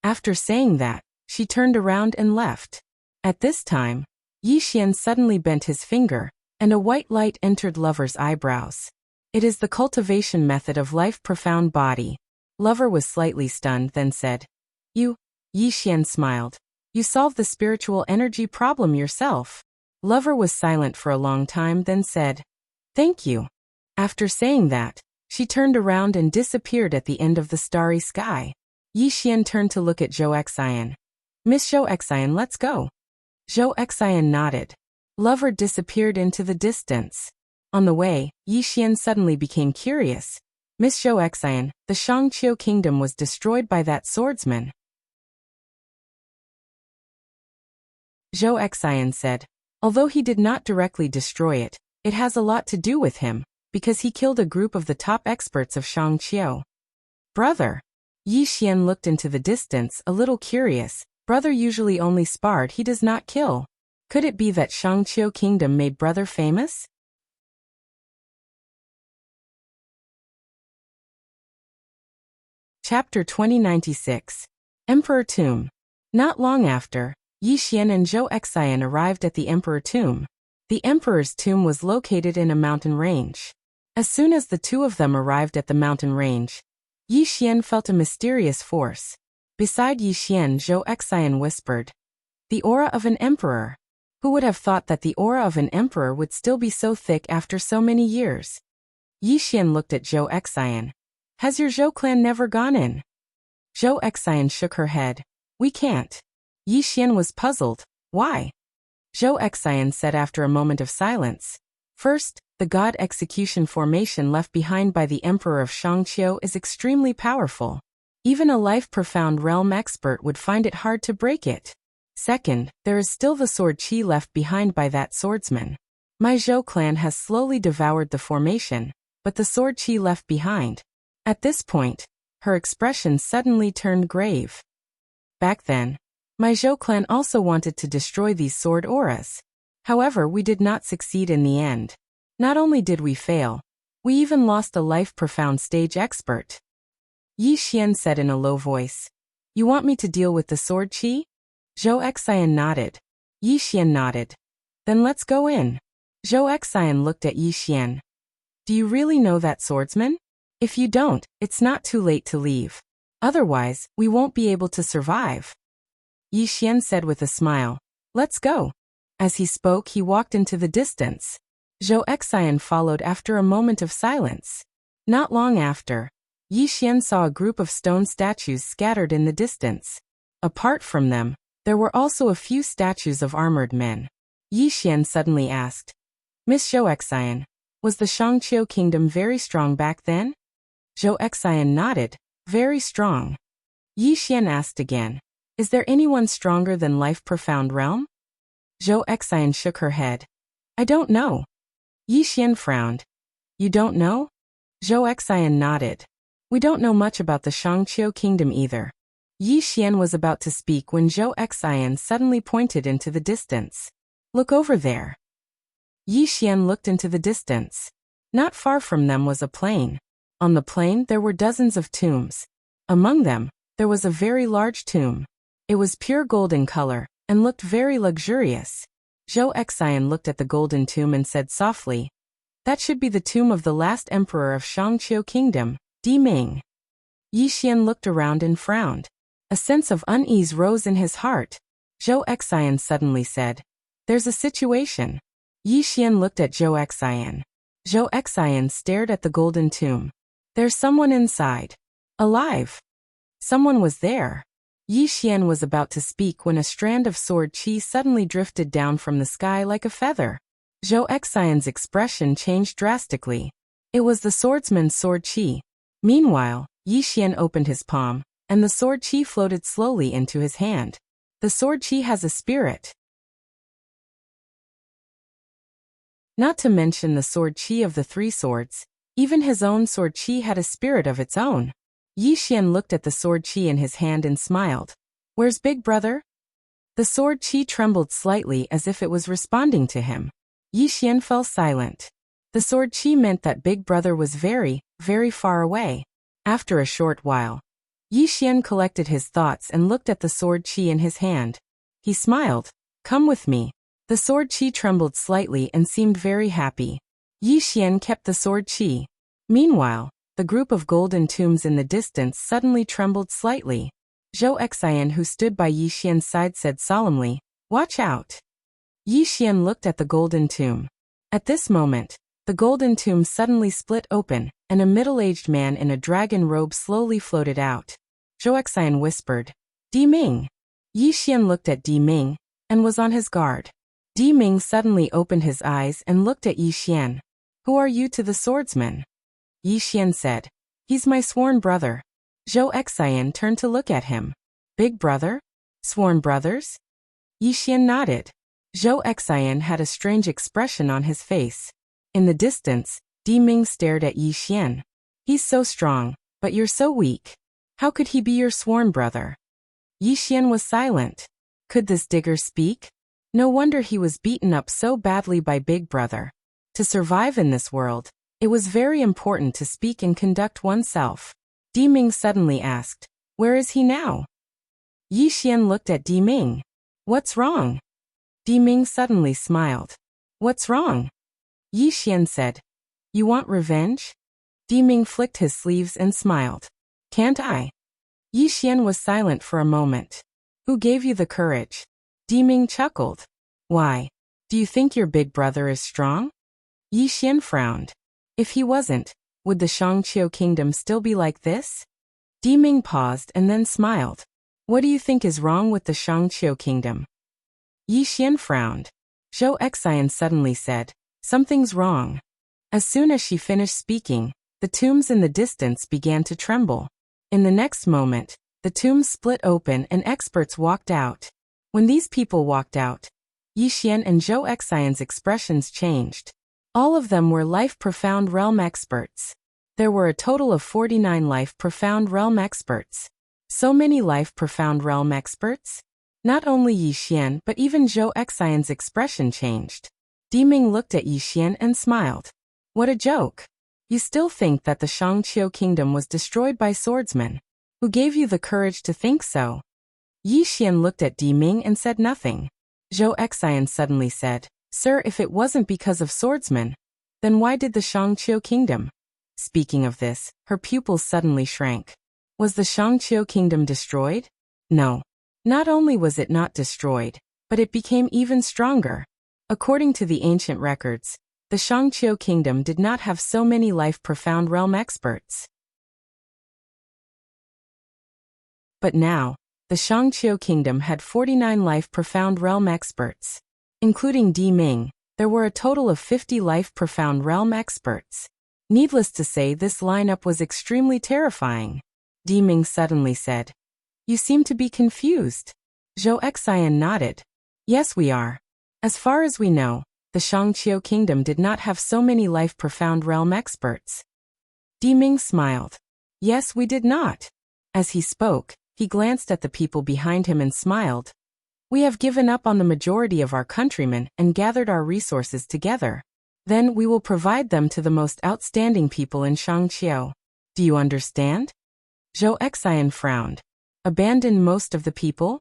After saying that, she turned around and left. At this time, Yi Xian suddenly bent his finger, and a white light entered Lover's eyebrows. It is the cultivation method of life profound body. Lover was slightly stunned, then said, You. Yi Xian smiled. You solved the spiritual energy problem yourself. Lover was silent for a long time, then said, Thank you. After saying that, she turned around and disappeared at the end of the starry sky. Yi Xian turned to look at Zhou Xian. Miss Zhou Xian, let's go. Zhou Xian nodded. Lover disappeared into the distance. On the way, Yi Xian suddenly became curious. Miss Zhou Xian, the Shangqiu kingdom was destroyed by that swordsman. Zhou Xian said, although he did not directly destroy it, it has a lot to do with him, because he killed a group of the top experts of Shangqiu. Brother. Yi Xian looked into the distance, a little curious. Brother usually only sparred, he does not kill. Could it be that Shangqiu kingdom made brother famous? Chapter 2096. Emperor Tomb. Not long after, Yi Xian and Zhou Xian arrived at the Emperor Tomb. The Emperor's tomb was located in a mountain range. As soon as the two of them arrived at the mountain range, Yi Xian felt a mysterious force. Beside Yi Xian, Zhou Xian whispered, The aura of an emperor. Who would have thought that the aura of an emperor would still be so thick after so many years? Yi Xian looked at Zhou Xian. Has your Zhou clan never gone in? Zhou Xian shook her head. We can't. Yi Xian was puzzled. Why? Zhou Xian said after a moment of silence. First, the god execution formation left behind by the Emperor of Shangqiu is extremely powerful. Even a life-profound realm expert would find it hard to break it. Second, there is still the sword qi left behind by that swordsman. My Zhou clan has slowly devoured the formation, but the sword qi left behind. At this point, her expression suddenly turned grave. Back then, my Zhou clan also wanted to destroy these sword auras. However, we did not succeed in the end. Not only did we fail, we even lost a life-profound stage expert. Yi Xian said in a low voice. You want me to deal with the sword qi? Zhou Xian nodded. Yi Xian nodded. Then let's go in. Zhou Xian looked at Yi Xian. Do you really know that swordsman? If you don't, it's not too late to leave. Otherwise, we won't be able to survive. Yi Xian said with a smile. Let's go. As he spoke, he walked into the distance. Zhou Xian followed after a moment of silence. Not long after, Yi Xian saw a group of stone statues scattered in the distance. Apart from them, there were also a few statues of armored men. Yi Xian suddenly asked, Miss Zhou Xian, was the Shangqiu kingdom very strong back then? Zhou Xian nodded, very strong. Yi Xian asked again, is there anyone stronger than Life Profound Realm? Zhou Xian shook her head. I don't know. Yi Xian frowned. You don't know? Zhou Xian nodded. We don't know much about the Shangqiu kingdom either. Yi Xian was about to speak when Zhou Xian suddenly pointed into the distance. Look over there. Yi Xian looked into the distance. Not far from them was a plain. On the plain there were dozens of tombs. Among them, there was a very large tomb. It was pure gold in color, and looked very luxurious. Zhou Xian looked at the golden tomb and said softly, "That should be the tomb of the last emperor of Shangqiu Kingdom, Di Ming." Yi Xian looked around and frowned. A sense of unease rose in his heart. Zhou Xian suddenly said, "There's a situation." Yi Xian looked at Zhou Xian. Zhou Xian stared at the golden tomb. "There's someone inside. Alive." Someone was there. Yi Xian was about to speak when a strand of sword qi suddenly drifted down from the sky like a feather. Zhou Xian's expression changed drastically. It was the swordsman's sword qi. Meanwhile, Yi Xian opened his palm, and the sword qi floated slowly into his hand. The sword qi has a spirit. Not to mention the sword qi of the three swords, even his own sword qi had a spirit of its own. Yi Xian looked at the sword qi in his hand and smiled. "Where's Big Brother?" The sword qi trembled slightly as if it was responding to him. Yi Xian fell silent. The sword qi meant that Big Brother was very, very far away. After a short while, Yi Xian collected his thoughts and looked at the sword qi in his hand. He smiled. "Come with me." The sword qi trembled slightly and seemed very happy. Yi Xian kept the sword qi. Meanwhile, the group of golden tombs in the distance suddenly trembled slightly. Zhou Xian, who stood by Yi Xian's side, said solemnly, "Watch out." Yi Xian looked at the golden tomb. At this moment, the golden tomb suddenly split open, and a middle-aged man in a dragon robe slowly floated out. Zhou Xian whispered, "Di Ming." Yi Xian looked at Di Ming, and was on his guard. Di Ming suddenly opened his eyes and looked at Yi Xian. "Who are you to the swordsman?" Yi Xian said, "He's my sworn brother." Zhou Xian turned to look at him. "Big brother? Sworn brothers?" Yi Xian nodded. Zhou Xian had a strange expression on his face. In the distance, Di Ming stared at Yi Xian. "He's so strong, but you're so weak. How could he be your sworn brother?" Yi Xian was silent. Could this digger speak? No wonder he was beaten up so badly by Big Brother. To survive in this world, it was very important to speak and conduct oneself. Di Ming suddenly asked, "Where is he now?" Yi Xian looked at Di Ming. "What's wrong?" Di Ming suddenly smiled. "What's wrong?" Yi Xian said, "You want revenge?" Di Ming flicked his sleeves and smiled. "Can't I?" Yi Xian was silent for a moment. "Who gave you the courage?" Di Ming chuckled. "Why? Do you think your big brother is strong?" Yi Xian frowned. If he wasn't, would the Shangqiu Kingdom still be like this? Di Ming paused and then smiled. "What do you think is wrong with the Shangqiu Kingdom?" Yi Xian frowned. Zhou Xian suddenly said, "Something's wrong." As soon as she finished speaking, the tombs in the distance began to tremble. In the next moment, the tombs split open and experts walked out. When these people walked out, Yi Xian and Zhou Xian's expressions changed. All of them were Life Profound Realm experts. There were a total of 49 Life Profound Realm experts. So many Life Profound Realm experts? Not only Yi Xian but even Zhou Xian's expression changed. Di Ming looked at Yi Xian and smiled. "What a joke. You still think that the Shangqiu Kingdom was destroyed by swordsmen? Who gave you the courage to think so?" Yi Xian looked at Di Ming and said nothing. Zhou Xian suddenly said, "Sir, if it wasn't because of swordsmen, then why did the Shangqiu Kingdom?" Speaking of this, her pupils suddenly shrank. Was the Shangqiu Kingdom destroyed? No. Not only was it not destroyed, but it became even stronger. According to the ancient records, the Shangqiu Kingdom did not have so many Life Profound Realm experts. But now, the Shangqiu Kingdom had 49 Life Profound Realm experts. Including Di Ming, there were a total of 50 Life Profound Realm experts. Needless to say, this lineup was extremely terrifying. Di Ming suddenly said, "You seem to be confused." Zhou Xian nodded. "Yes, we are. As far as we know, the Shangqiu Kingdom did not have so many Life Profound Realm experts." Di Ming smiled. "Yes, we did not." As he spoke, he glanced at the people behind him and smiled. "We have given up on the majority of our countrymen and gathered our resources together. Then we will provide them to the most outstanding people in Shangqiu. Do you understand?" Zhou Xian frowned. "Abandon most of the people?"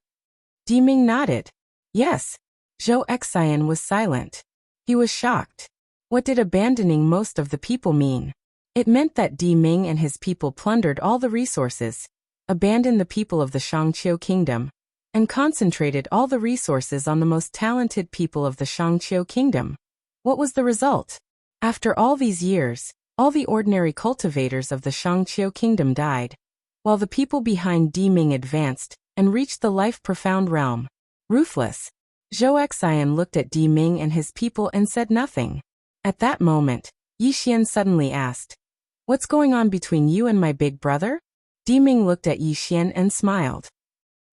Di Ming nodded. "Yes. Zhou Xian was silent. He was shocked. What did abandoning most of the people mean? It meant that Di Ming and his people plundered all the resources, abandoned the people of the Shangqiu kingdom, and concentrated all the resources on the most talented people of the Shangqiu kingdom. What was the result? After all these years, all the ordinary cultivators of the Shangqiu kingdom died, while the people behind Di Ming advanced and reached the life-profound realm. Ruthless. Zhou Xian looked at Di Ming and his people and said nothing. At that moment, Yi Xian suddenly asked, "What's going on between you and my big brother?" Di Ming looked at Yi Xian and smiled.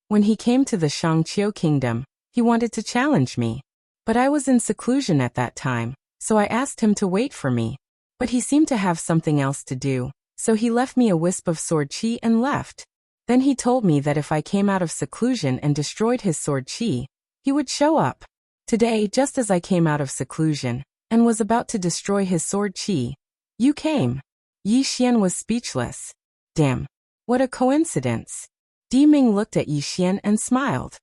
"When he came to the Shangqiu kingdom, he wanted to challenge me. But I was in seclusion at that time, so I asked him to wait for me. But he seemed to have something else to do, so he left me a wisp of sword chi and left. Then he told me that if I came out of seclusion and destroyed his sword chi, he would show up. Today, just as I came out of seclusion and was about to destroy his sword chi, you came." Yi Xian was speechless. Damn. What a coincidence. Di Ming looked at Yi Xian and smiled.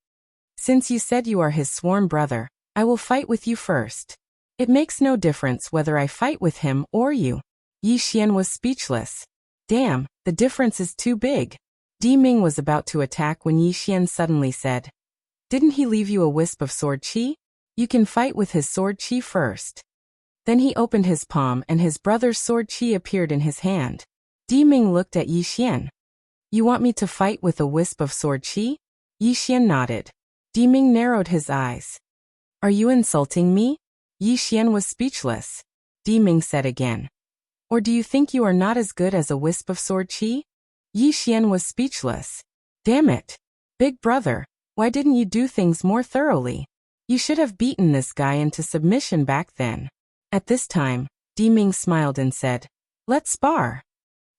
"Since you said you are his sworn brother, I will fight with you first. It makes no difference whether I fight with him or you." Yi Xian was speechless. Damn, the difference is too big. Di Ming was about to attack when Yi Xian suddenly said, "Didn't he leave you a wisp of sword chi? You can fight with his sword chi first." Then he opened his palm and his brother's sword chi appeared in his hand. Di Ming looked at Yi Xian. "You want me to fight with a wisp of sword chi?" Yi Xian nodded. Di Ming narrowed his eyes. "Are you insulting me?" Yi Xian was speechless. Di Ming said again, "Or do you think you are not as good as a wisp of sword chi?" Yi Xian was speechless. Damn it. Big brother, why didn't you do things more thoroughly? You should have beaten this guy into submission back then. At this time, Di Ming smiled and said, "Let's spar."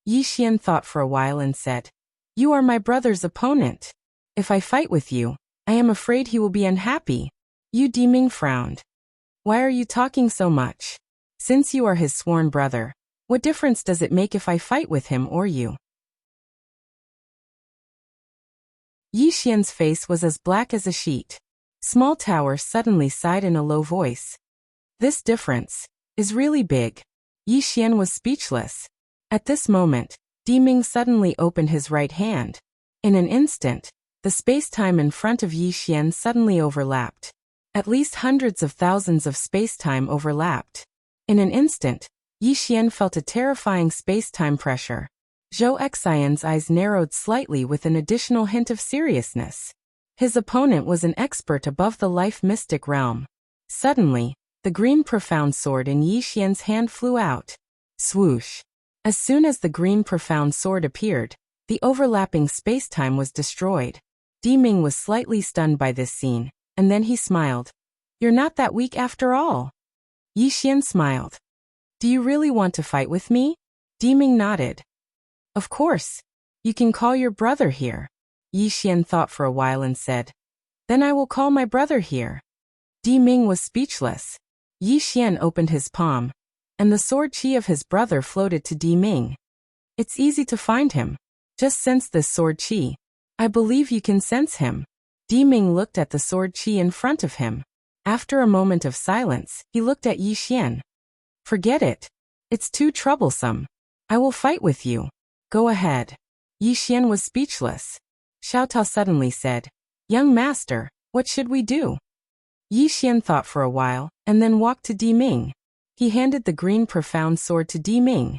Yi Xian thought for a while and said, "You are my brother's opponent. If I fight with you, I am afraid he will be unhappy." Di Ming frowned. "Why are you talking so much? Since you are his sworn brother, what difference does it make if I fight with him or you?" Yi Xian's face was as black as a sheet. Small Tower suddenly sighed in a low voice. "This difference is really big." Yi Xian was speechless. At this moment, Di Ming suddenly opened his right hand. In an instant, the space-time in front of Yi Xian suddenly overlapped. At least hundreds of thousands of space-time overlapped. In an instant, Yi Xian felt a terrifying space-time pressure. Zhou Xian's eyes narrowed slightly with an additional hint of seriousness. His opponent was an expert above the life mystic realm. Suddenly, the green profound sword in Yi Xian's hand flew out. Swoosh. As soon as the green profound sword appeared, the overlapping space-time was destroyed. Di Ming was slightly stunned by this scene, and then he smiled. "You're not that weak after all." Yi Xian smiled. "Do you really want to fight with me?" Di Ming nodded. "Of course. You can call your brother here." Yi Xian thought for a while and said, "Then I will call my brother here." Di Ming was speechless. Yi Xian opened his palm, and the sword chi of his brother floated to Di Ming. "It's easy to find him. Just sense this sword chi. I believe you can sense him." Di Ming looked at the sword chi in front of him. After a moment of silence, he looked at Yi Xian. "Forget it. It's too troublesome. I will fight with you. Go ahead." Yi Xian was speechless. Xiao Tao suddenly said, "Young master, what should we do?" Yi Xian thought for a while, and then walked to Di Ming. He handed the green profound sword to Di Ming.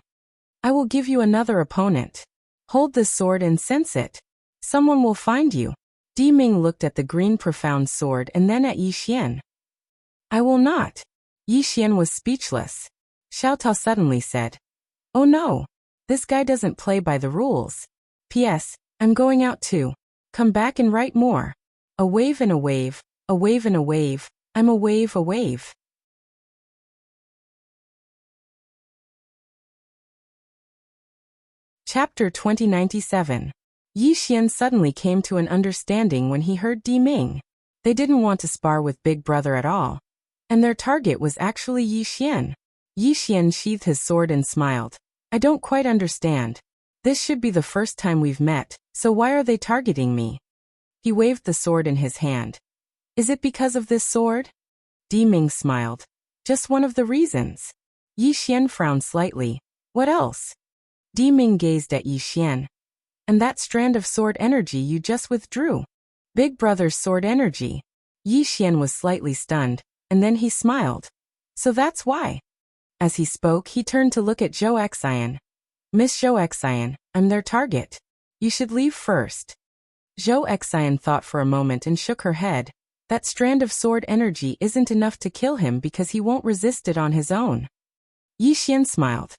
"I will give you another opponent. Hold this sword and sense it. Someone will find you." Di Ming looked at the green profound sword and then at Yi Xian. "I will not." Yi Xian was speechless. Xiao Tao suddenly said, "Oh no. This guy doesn't play by the rules. P.S. I'm going out too. Come back and write more. A wave and a wave, a wave and a wave, I'm a wave, a wave." Chapter 2097. Yi Xian suddenly came to an understanding when he heard Di Ming. They didn't want to spar with Big Brother at all. And their target was actually Yi Xian. Yi Xian sheathed his sword and smiled. "I don't quite understand. This should be the first time we've met, so why are they targeting me?" He waved the sword in his hand. Is it because of this sword? Di Ming smiled. Just one of the reasons. Yi Xian frowned slightly. What else? Di Ming gazed at Yi Xian. And that strand of sword energy you just withdrew. Big brother's sword energy. Yi Xian was slightly stunned, and then he smiled. So that's why. As he spoke, he turned to look at Zhou Xian. Miss Zhou Xian, I'm their target. You should leave first. Zhou Xian thought for a moment and shook her head. That strand of sword energy isn't enough to kill him because he won't resist it on his own. Yi Xian smiled.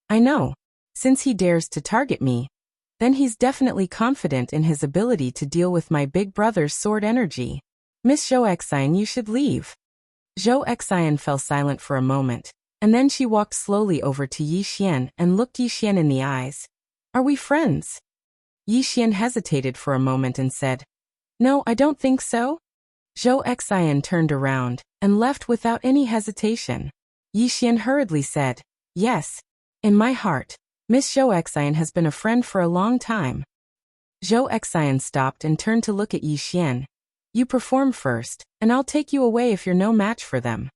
I know. Since he dares to target me, then he's definitely confident in his ability to deal with my big brother's sword energy. Miss Zhou Xian, you should leave. Zhou Xian fell silent for a moment, and then she walked slowly over to Yi Xian and looked Yi Xian in the eyes. Are we friends? Yi Xian hesitated for a moment and said, No, I don't think so. Zhou Xian turned around and left without any hesitation. Yi Xian hurriedly said, Yes. In my heart, Miss Zhou Xian has been a friend for a long time. Zhou Xian stopped and turned to look at Yi Xian. You perform first, and I'll take you away if you're no match for them.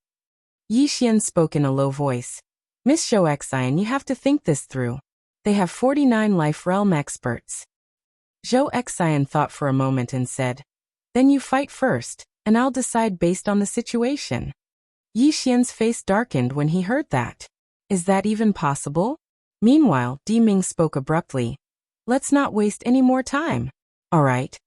Yi Xian spoke in a low voice. Miss Zhou Xian, you have to think this through. They have 49 life realm experts. Zhou Xian thought for a moment and said, Then you fight first, and I'll decide based on the situation. Yi Xian's face darkened when he heard that. Is that even possible? Meanwhile, Di Ming spoke abruptly. Let's not waste any more time. All right.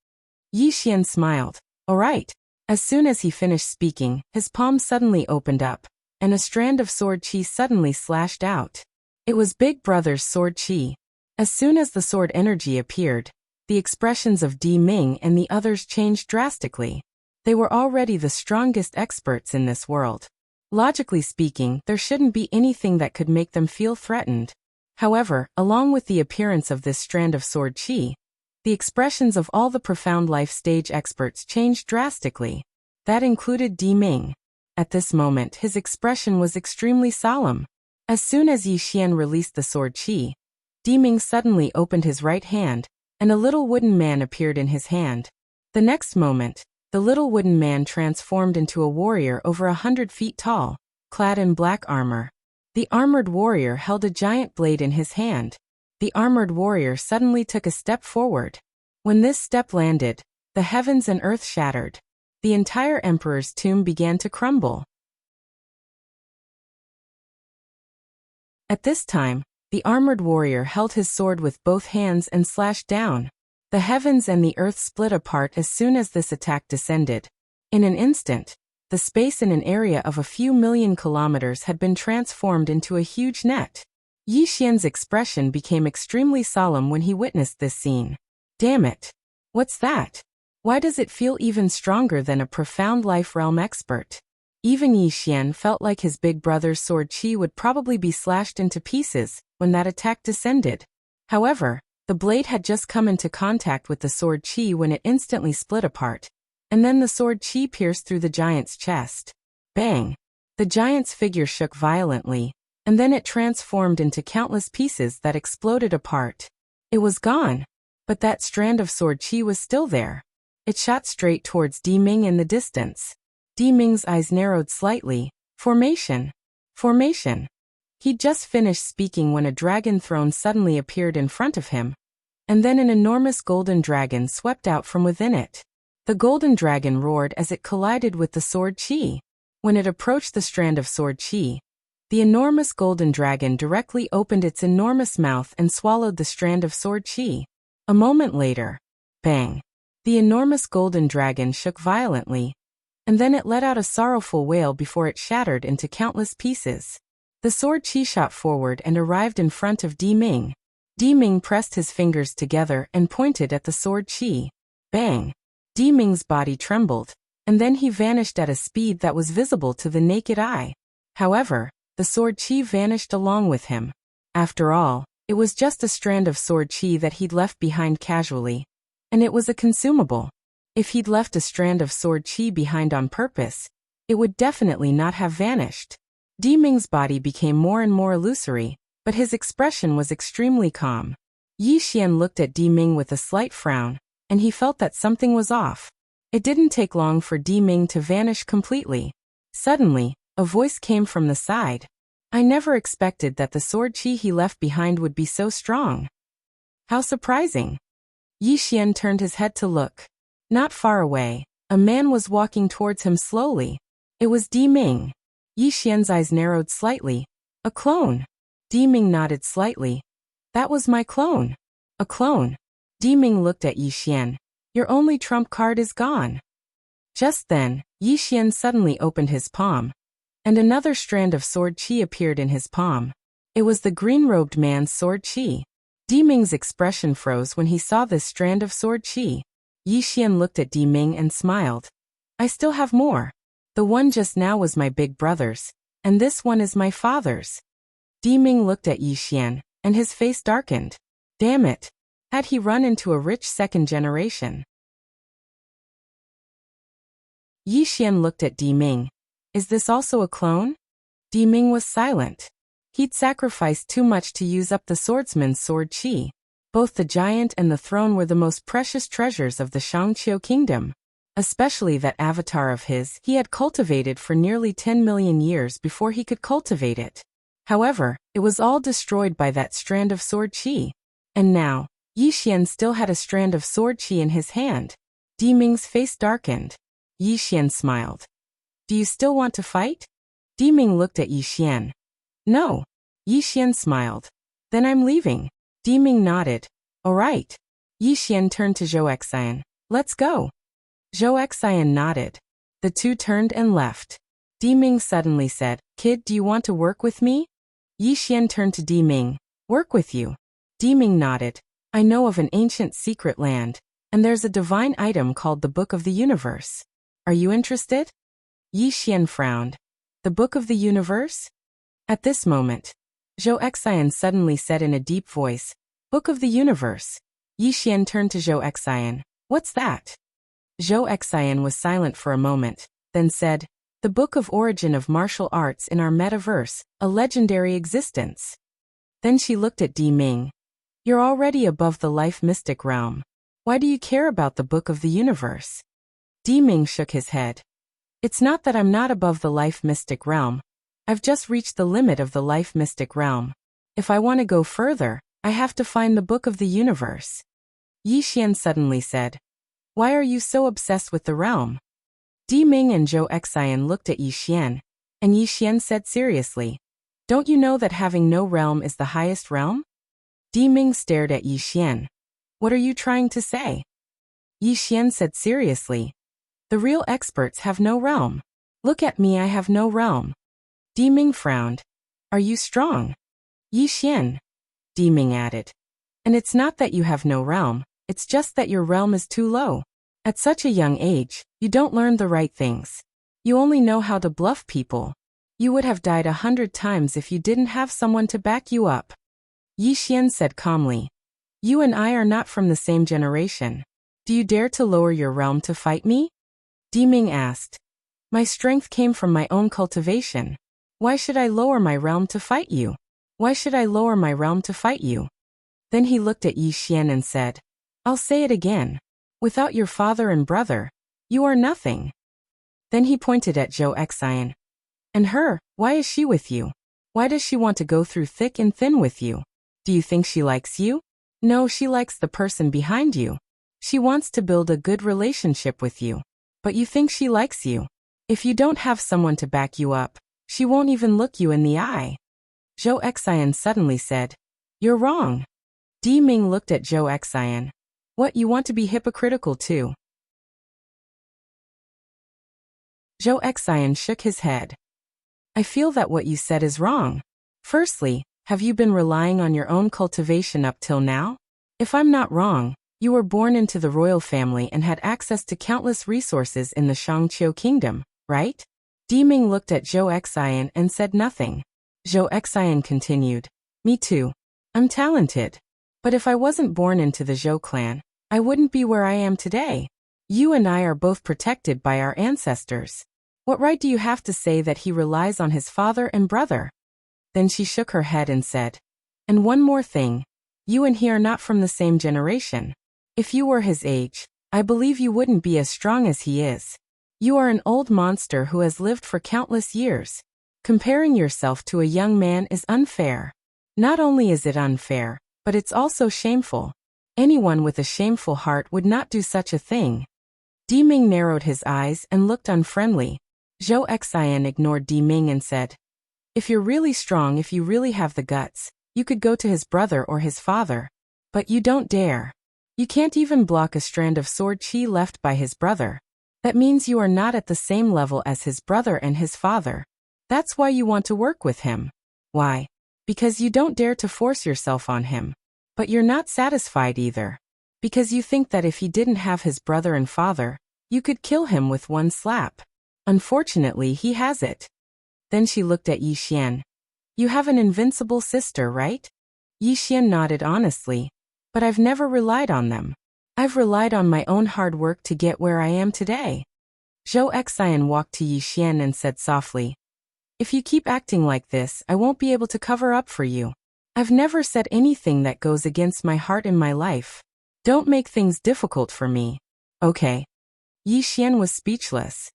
Yi Xian smiled. All right. As soon as he finished speaking, his palm suddenly opened up, and a strand of sword chi suddenly slashed out. It was Big Brother's sword chi. As soon as the sword energy appeared, the expressions of Di Ming and the others changed drastically. They were already the strongest experts in this world. Logically speaking, there shouldn't be anything that could make them feel threatened. However, along with the appearance of this strand of sword chi, the expressions of all the profound life stage experts changed drastically. That included Di Ming. At this moment, his expression was extremely solemn. As soon as Yi Xian released the sword chi, Di Ming suddenly opened his right hand, and a little wooden man appeared in his hand. The next moment, the little wooden man transformed into a warrior over 100 feet tall, clad in black armor. The armored warrior held a giant blade in his hand. The armored warrior suddenly took a step forward. When this step landed, the heavens and earth shattered. The entire emperor's tomb began to crumble. At this time, the armored warrior held his sword with both hands and slashed down. The heavens and the earth split apart as soon as this attack descended. In an instant, the space in an area of a few million kilometers had been transformed into a huge net. Yi Xian's expression became extremely solemn when he witnessed this scene. Damn it! What's that? Why does it feel even stronger than a profound life realm expert? Even Yi Xian felt like his big brother's sword chi would probably be slashed into pieces when that attack descended. However, the blade had just come into contact with the sword chi when it instantly split apart, and then the sword chi pierced through the giant's chest. Bang! The giant's figure shook violently, and then it transformed into countless pieces that exploded apart. It was gone, but that strand of sword chi was still there. It shot straight towards Di Ming in the distance. Di Ming's eyes narrowed slightly. Formation. Formation. He'd just finished speaking when a dragon throne suddenly appeared in front of him, and then an enormous golden dragon swept out from within it. The golden dragon roared as it collided with the sword chi. When it approached the strand of sword chi, the enormous golden dragon directly opened its enormous mouth and swallowed the strand of sword chi. A moment later, bang! The enormous golden dragon shook violently, and then it let out a sorrowful wail before it shattered into countless pieces. The sword chi shot forward and arrived in front of Di Ming. Di Ming pressed his fingers together and pointed at the sword chi. Bang! Di Ming's body trembled, and then he vanished at a speed that was visible to the naked eye. However, the sword chi vanished along with him. After all, it was just a strand of sword chi that he'd left behind casually, and it was a consumable. If he'd left a strand of sword chi behind on purpose, it would definitely not have vanished. Di Ming's body became more and more illusory, but his expression was extremely calm. Yi Xian looked at Di Ming with a slight frown, and he felt that something was off. It didn't take long for Di Ming to vanish completely. Suddenly, a voice came from the side. I never expected that the sword chi he left behind would be so strong. How surprising. Yi Xian turned his head to look. Not far away, a man was walking towards him slowly. It was Di Ming. Yi Xian's eyes narrowed slightly. A clone. Di Ming nodded slightly. That was my clone. A clone. Di Ming looked at Yi Xian. Your only trump card is gone. Just then, Yi Xian suddenly opened his palm, and another strand of sword chi appeared in his palm. It was the green-robed man's sword chi. Di Ming's expression froze when he saw this strand of sword chi. Yi Xian looked at Di Ming and smiled. I still have more. The one just now was my big brother's, and this one is my father's. Di Ming looked at Yi Xian, and his face darkened. Damn it. Had he run into a rich second generation? Yi Xian looked at Di Ming. Is this also a clone? Di Ming was silent. He'd sacrificed too much to use up the swordsman's sword chi. Both the giant and the throne were the most precious treasures of the Shangqiu kingdom. Especially that avatar of his he had cultivated for nearly 10 million years before he could cultivate it. However, it was all destroyed by that strand of sword chi. And now, Yi Xian still had a strand of sword chi in his hand. Di Ming's face darkened. Yi Xian smiled. Do you still want to fight? Di Ming looked at Yi Xian. No. Yi Xian smiled. Then I'm leaving. Di Ming nodded. All right. Yi Xian turned to Zhou Xian. Let's go. Zhou Xian nodded. The two turned and left. Di Ming suddenly said, Kid, do you want to work with me? Yi Xian turned to Di Ming. Work with you. Di Ming nodded. I know of an ancient secret land, and there's a divine item called the Book of the Universe. Are you interested? Yi Xian frowned. The Book of the Universe? At this moment, Zhou Xian suddenly said in a deep voice, Book of the Universe. Yi Xian turned to Zhou Xian. What's that? Zhou Xian was silent for a moment, then said, The Book of Origin of Martial Arts in our metaverse, a legendary existence. Then she looked at Di Ming. You're already above the life mystic realm. Why do you care about the Book of the Universe? Di Ming shook his head. It's not that I'm not above the life mystic realm. I've just reached the limit of the life mystic realm. If I want to go further, I have to find the Book of the Universe. Yi Xian suddenly said. Why are you so obsessed with the realm? Di Ming and Zhou Xian looked at Yi Xian, and Yi Xian said seriously. Don't you know that having no realm is the highest realm? Di Ming stared at Yi Xian. What are you trying to say? Yi Xian said seriously. The real experts have no realm. Look at me, I have no realm. Di Ming frowned. Are you strong? Yi Xian. Di Ming added. And it's not that you have no realm, it's just that your realm is too low. At such a young age, you don't learn the right things. You only know how to bluff people. You would have died 100 times if you didn't have someone to back you up. Yi Xian said calmly. You and I are not from the same generation. Do you dare to lower your realm to fight me? Di Ming asked. My strength came from my own cultivation. Why should I lower my realm to fight you? Why should I lower my realm to fight you? Then he looked at Yi Xian and said, I'll say it again. Without your father and brother, you are nothing. Then he pointed at Zhou Xian. And her, why is she with you? Why does she want to go through thick and thin with you? Do you think she likes you? No, she likes the person behind you. She wants to build a good relationship with you. But you think she likes you. If you don't have someone to back you up, she won't even look you in the eye. Zhou Xian suddenly said, You're wrong. Di Ming looked at Zhou Xian. What, you want to be hypocritical too? Zhou Xian shook his head. I feel that what you said is wrong. Firstly, have you been relying on your own cultivation up till now? If I'm not wrong, you were born into the royal family and had access to countless resources in the Shangqiu kingdom, right? Di Ming looked at Zhou Xian and said nothing. Zhou Xian continued. Me too. I'm talented. But if I wasn't born into the Zhou clan, I wouldn't be where I am today. You and I are both protected by our ancestors. What right do you have to say that he relies on his father and brother? Then she shook her head and said, And one more thing. You and he are not from the same generation. If you were his age, I believe you wouldn't be as strong as he is. You are an old monster who has lived for countless years. Comparing yourself to a young man is unfair. Not only is it unfair, but it's also shameful. Anyone with a shameful heart would not do such a thing. Di Ming narrowed his eyes and looked unfriendly. Zhou Xian ignored Di Ming and said, "If you're really strong, if you really have the guts, you could go to his brother or his father. But you don't dare. You can't even block a strand of sword chi left by his brother. That means you are not at the same level as his brother and his father. That's why you want to work with him. Why? Because you don't dare to force yourself on him. But you're not satisfied either. Because you think that if he didn't have his brother and father, you could kill him with one slap. Unfortunately, he has it." Then she looked at Yi Xian. "You have an invincible sister, right?" Yi Xian nodded honestly. "But I've never relied on them. I've relied on my own hard work to get where I am today." Zhou Xian walked to Yi Xian and said softly, "If you keep acting like this, I won't be able to cover up for you. I've never said anything that goes against my heart in my life. Don't make things difficult for me. Okay." Yi Xian was speechless.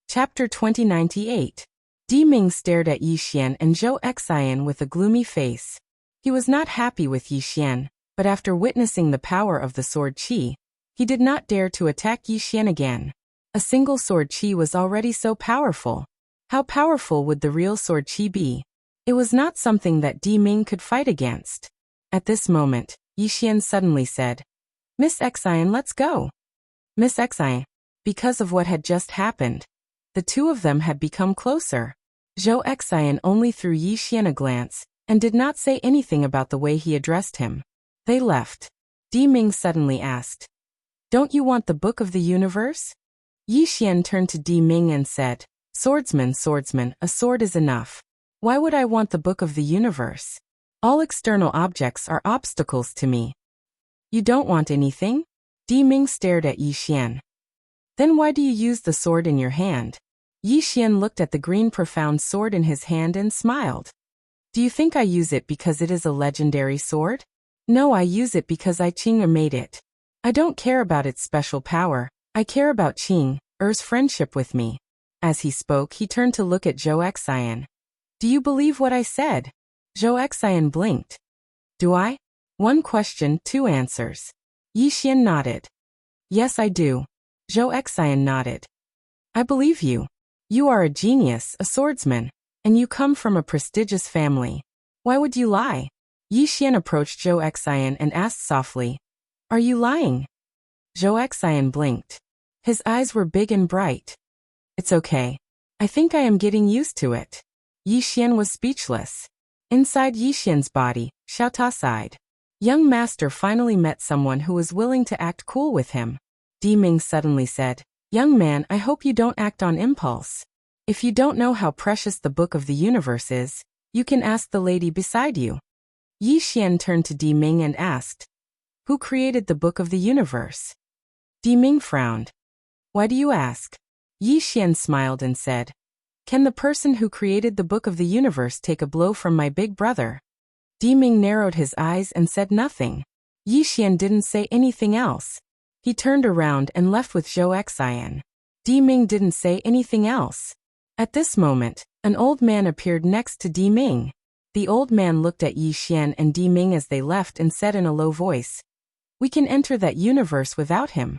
Chapter 2098. Di Ming stared at Yi Xian and Zhou Xian with a gloomy face. He was not happy with Yi Xian, but after witnessing the power of the sword qi, he did not dare to attack Yi Xian again. A single sword qi was already so powerful. How powerful would the real sword qi be? It was not something that Di Ming could fight against. At this moment, Yi Xian suddenly said, "Miss Xian, let's go." Miss Xian. Because of what had just happened, the two of them had become closer. Zhou Xian only threw Yi Xian a glance, and did not say anything about the way he addressed him. They left. Di Ming suddenly asked, "Don't you want the Book of the Universe?" Yi Xian turned to Di Ming and said, "Swordsman, a sword is enough. Why would I want the Book of the Universe? All external objects are obstacles to me." "You don't want anything?" Di Ming stared at Yi Xian. "Then why do you use the sword in your hand?" Yi Xian looked at the green profound sword in his hand and smiled. "Do you think I use it because it is a legendary sword? No, I use it because I Qing made it. I don't care about its special power, I care about Qing Er's friendship with me." As he spoke, he turned to look at Zhou Xian. "Do you believe what I said?" Zhou Xian blinked. "Do I? One question, two answers." Yi Xian nodded. "Yes, I do." Zhou Xian nodded. "I believe you. You are a genius, a swordsman, and you come from a prestigious family. Why would you lie?" Yi Xian approached Zhou Xian and asked softly, "Are you lying?" Zhou Xian blinked. His eyes were big and bright. "It's okay. I think I am getting used to it." Yi Xian was speechless. Inside Yi Xian's body, Xiaota sighed. Young master finally met someone who was willing to act cool with him. Di Ming suddenly said, "Young man, I hope you don't act on impulse. If you don't know how precious the Book of the Universe is, you can ask the lady beside you." Yi Xian turned to Di Ming and asked, "Who created the Book of the Universe?" Di Ming frowned. "Why do you ask?" Yi Xian smiled and said, "Can the person who created the Book of the Universe take a blow from my big brother?" Di Ming narrowed his eyes and said nothing. Yi Xian didn't say anything else. He turned around and left with Zhou Xian. Di Ming didn't say anything else. At this moment, an old man appeared next to Di Ming. The old man looked at Yi Xian and Di Ming as they left and said in a low voice, "We can enter that universe without him."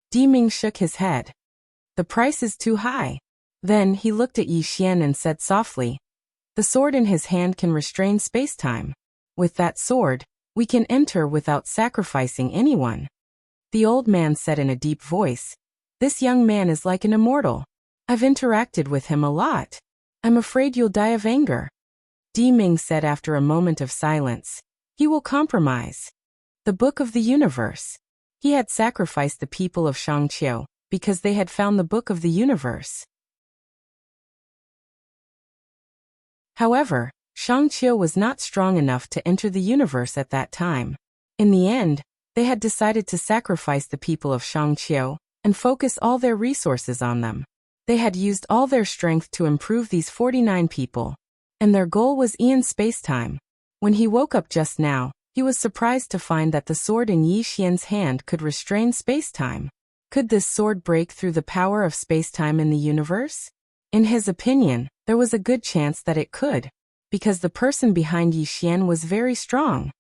Di Ming shook his head. "The price is too high." Then he looked at Yi Xian and said softly, "The sword in his hand can restrain space-time. With that sword, we can enter without sacrificing anyone." The old man said in a deep voice, "This young man is like an immortal. I've interacted with him a lot. I'm afraid you'll die of anger." Di Ming said after a moment of silence, "He will compromise. The Book of the Universe." He had sacrificed the people of Shangqiu because they had found the Book of the Universe. However, Shangqiu was not strong enough to enter the universe at that time. In the end, they had decided to sacrifice the people of Shangqiu and focus all their resources on them. They had used all their strength to improve these 49 people, and their goal was Ian space-time. When he woke up just now, he was surprised to find that the sword in Yi Xian's hand could restrain space-time. Could this sword break through the power of space-time in the universe? In his opinion, there was a good chance that it could, because the person behind Yi Xian was very strong.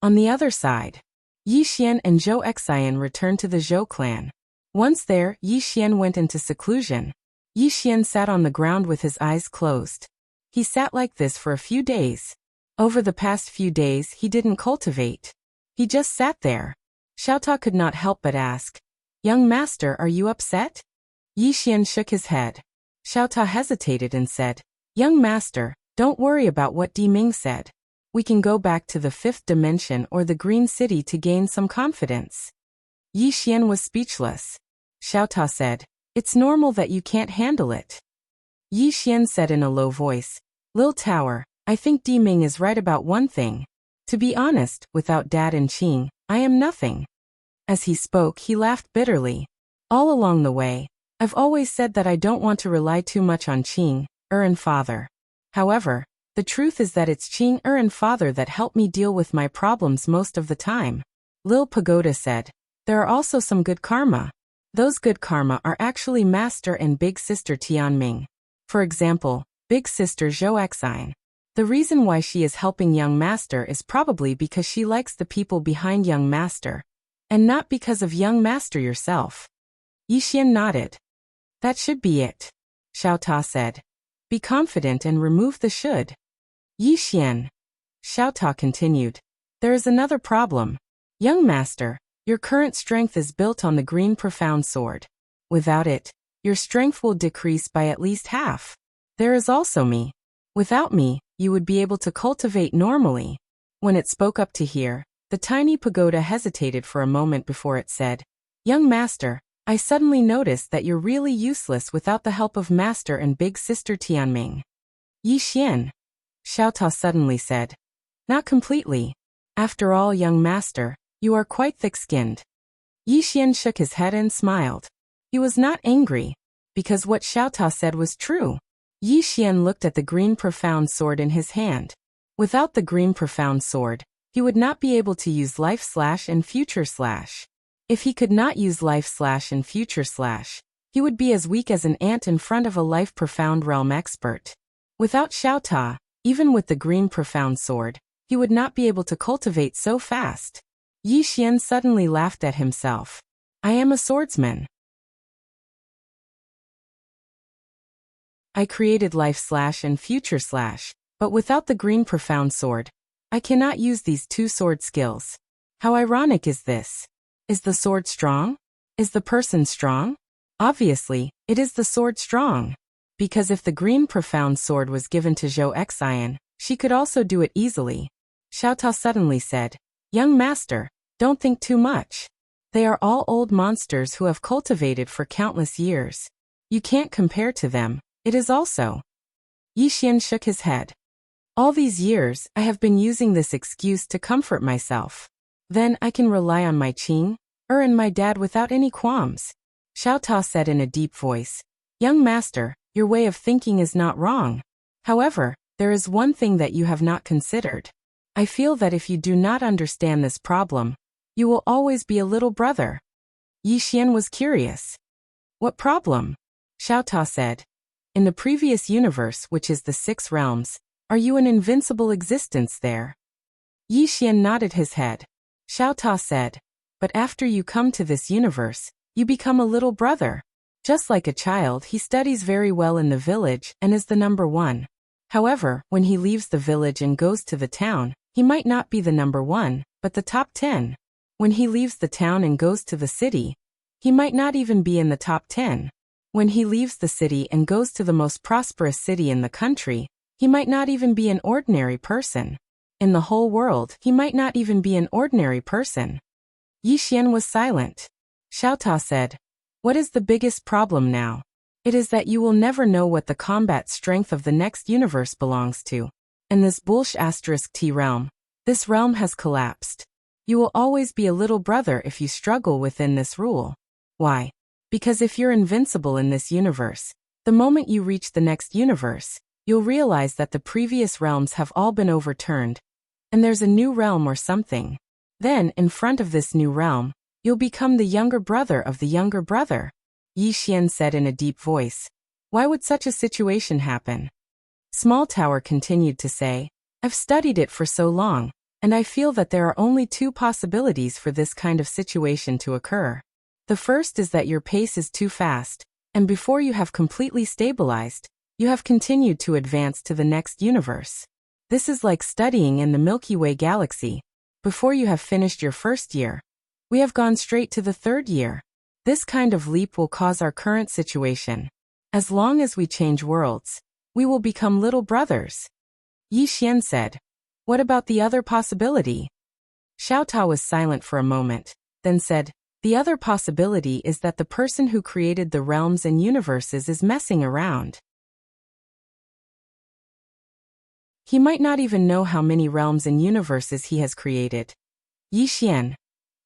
On the other side, Yi Xian and Zhou Xian returned to the Zhou clan. Once there, Yi Xian went into seclusion. Yi Xian sat on the ground with his eyes closed. He sat like this for a few days. Over the past few days he didn't cultivate. He just sat there. Xiaota could not help but ask, "Young master, are you upset?" Yi Xian shook his head. Xiaota hesitated and said, "Young master, don't worry about what Di Ming said. We can go back to the 5th dimension or the Green City to gain some confidence." Yi Xian was speechless. Xiaota said, "It's normal that you can't handle it." Yi Xian said in a low voice, "Lil Tower, I think Di Ming is right about one thing. To be honest, without Dad and Qing, I am nothing." As he spoke, he laughed bitterly. "All along the way, I've always said that I don't want to rely too much on Qing, and Father. However, the truth is that it's Qing and Father that help me deal with my problems most of the time." Lil Pagoda said, "There are also some good karma. Those good karma are actually Master and Big Sister Tianming. For example, Big Sister Zhou Xian. The reason why she is helping Young Master is probably because she likes the people behind Young Master, and not because of Young Master yourself." Yi Xian nodded. "That should be it," Xiaota said. "Be confident and remove the should." Yi Xian. Xiaota continued. "There is another problem. Young Master, your current strength is built on the green profound sword. Without it, your strength will decrease by at least half. There is also me. Without me, you would be able to cultivate normally." When it spoke up to here, the tiny pagoda hesitated for a moment before it said, "Young Master, I suddenly noticed that you're really useless without the help of Master and Big Sister Tianming." Yi Xian. Xiaota suddenly said, "Not completely. After all, Young Master, you are quite thick-skinned." Yi Xian shook his head and smiled. He was not angry, because what Xiaota said was true. Yi Xian looked at the green profound sword in his hand. Without the green profound sword, he would not be able to use life slash and future slash. If he could not use life slash and future slash, he would be as weak as an ant in front of a life profound realm expert. Without Xiaota, even with the green profound sword, he would not be able to cultivate so fast. Yi Xian suddenly laughed at himself. "I am a swordsman. I created life slash and future slash, but without the green profound sword, I cannot use these two sword skills. How ironic is this? Is the sword strong? Is the person strong? Obviously, it is the sword strong. Because if the green profound sword was given to Zhou Xian, she could also do it easily." Xiaota suddenly said, "Young Master, don't think too much. They are all old monsters who have cultivated for countless years. You can't compare to them. It is also." Yi Xian shook his head. "All these years, I have been using this excuse to comfort myself. Then I can rely on my Qing, and my dad without any qualms." Xiaota said in a deep voice, "Young Master, your way of thinking is not wrong. However, there is one thing that you have not considered. I feel that if you do not understand this problem, you will always be a little brother." Yi Xian was curious. "What problem?" Xiaota said. "In the previous universe, which is the 6 realms, are you an invincible existence there?" Yi Xian nodded his head. Xiaota said, "But after you come to this universe, you become a little brother. Just like a child, he studies very well in the village and is the number 1. However, when he leaves the village and goes to the town, he might not be the number 1, but the top 10. When he leaves the town and goes to the city, he might not even be in the top 10. When he leaves the city and goes to the most prosperous city in the country, he might not even be an ordinary person. In the whole world, he might not even be an ordinary person." Yi Xian was silent. Xiaota said, "What is the biggest problem now? It is that you will never know what the combat strength of the next universe belongs to. And this *T realm, this realm has collapsed. You will always be a little brother if you struggle within this rule. Why? Because if you're invincible in this universe, the moment you reach the next universe, you'll realize that the previous realms have all been overturned, and there's a new realm or something. Then, in front of this new realm, you'll become the younger brother of the younger brother. Yi Xian said in a deep voice. Why would such a situation happen? Small Tower continued to say, I've studied it for so long, and I feel that there are only two possibilities for this kind of situation to occur. The first is that your pace is too fast, and before you have completely stabilized, you have continued to advance to the next universe. This is like studying in the Milky Way galaxy. Before you have finished your first year, we have gone straight to the third year. This kind of leap will cause our current situation. As long as we change worlds, we will become little brothers. Yi Xian said. What about the other possibility? Xiao Ta was silent for a moment, then said, the other possibility is that the person who created the realms and universes is messing around. He might not even know how many realms and universes he has created. Yi Xian,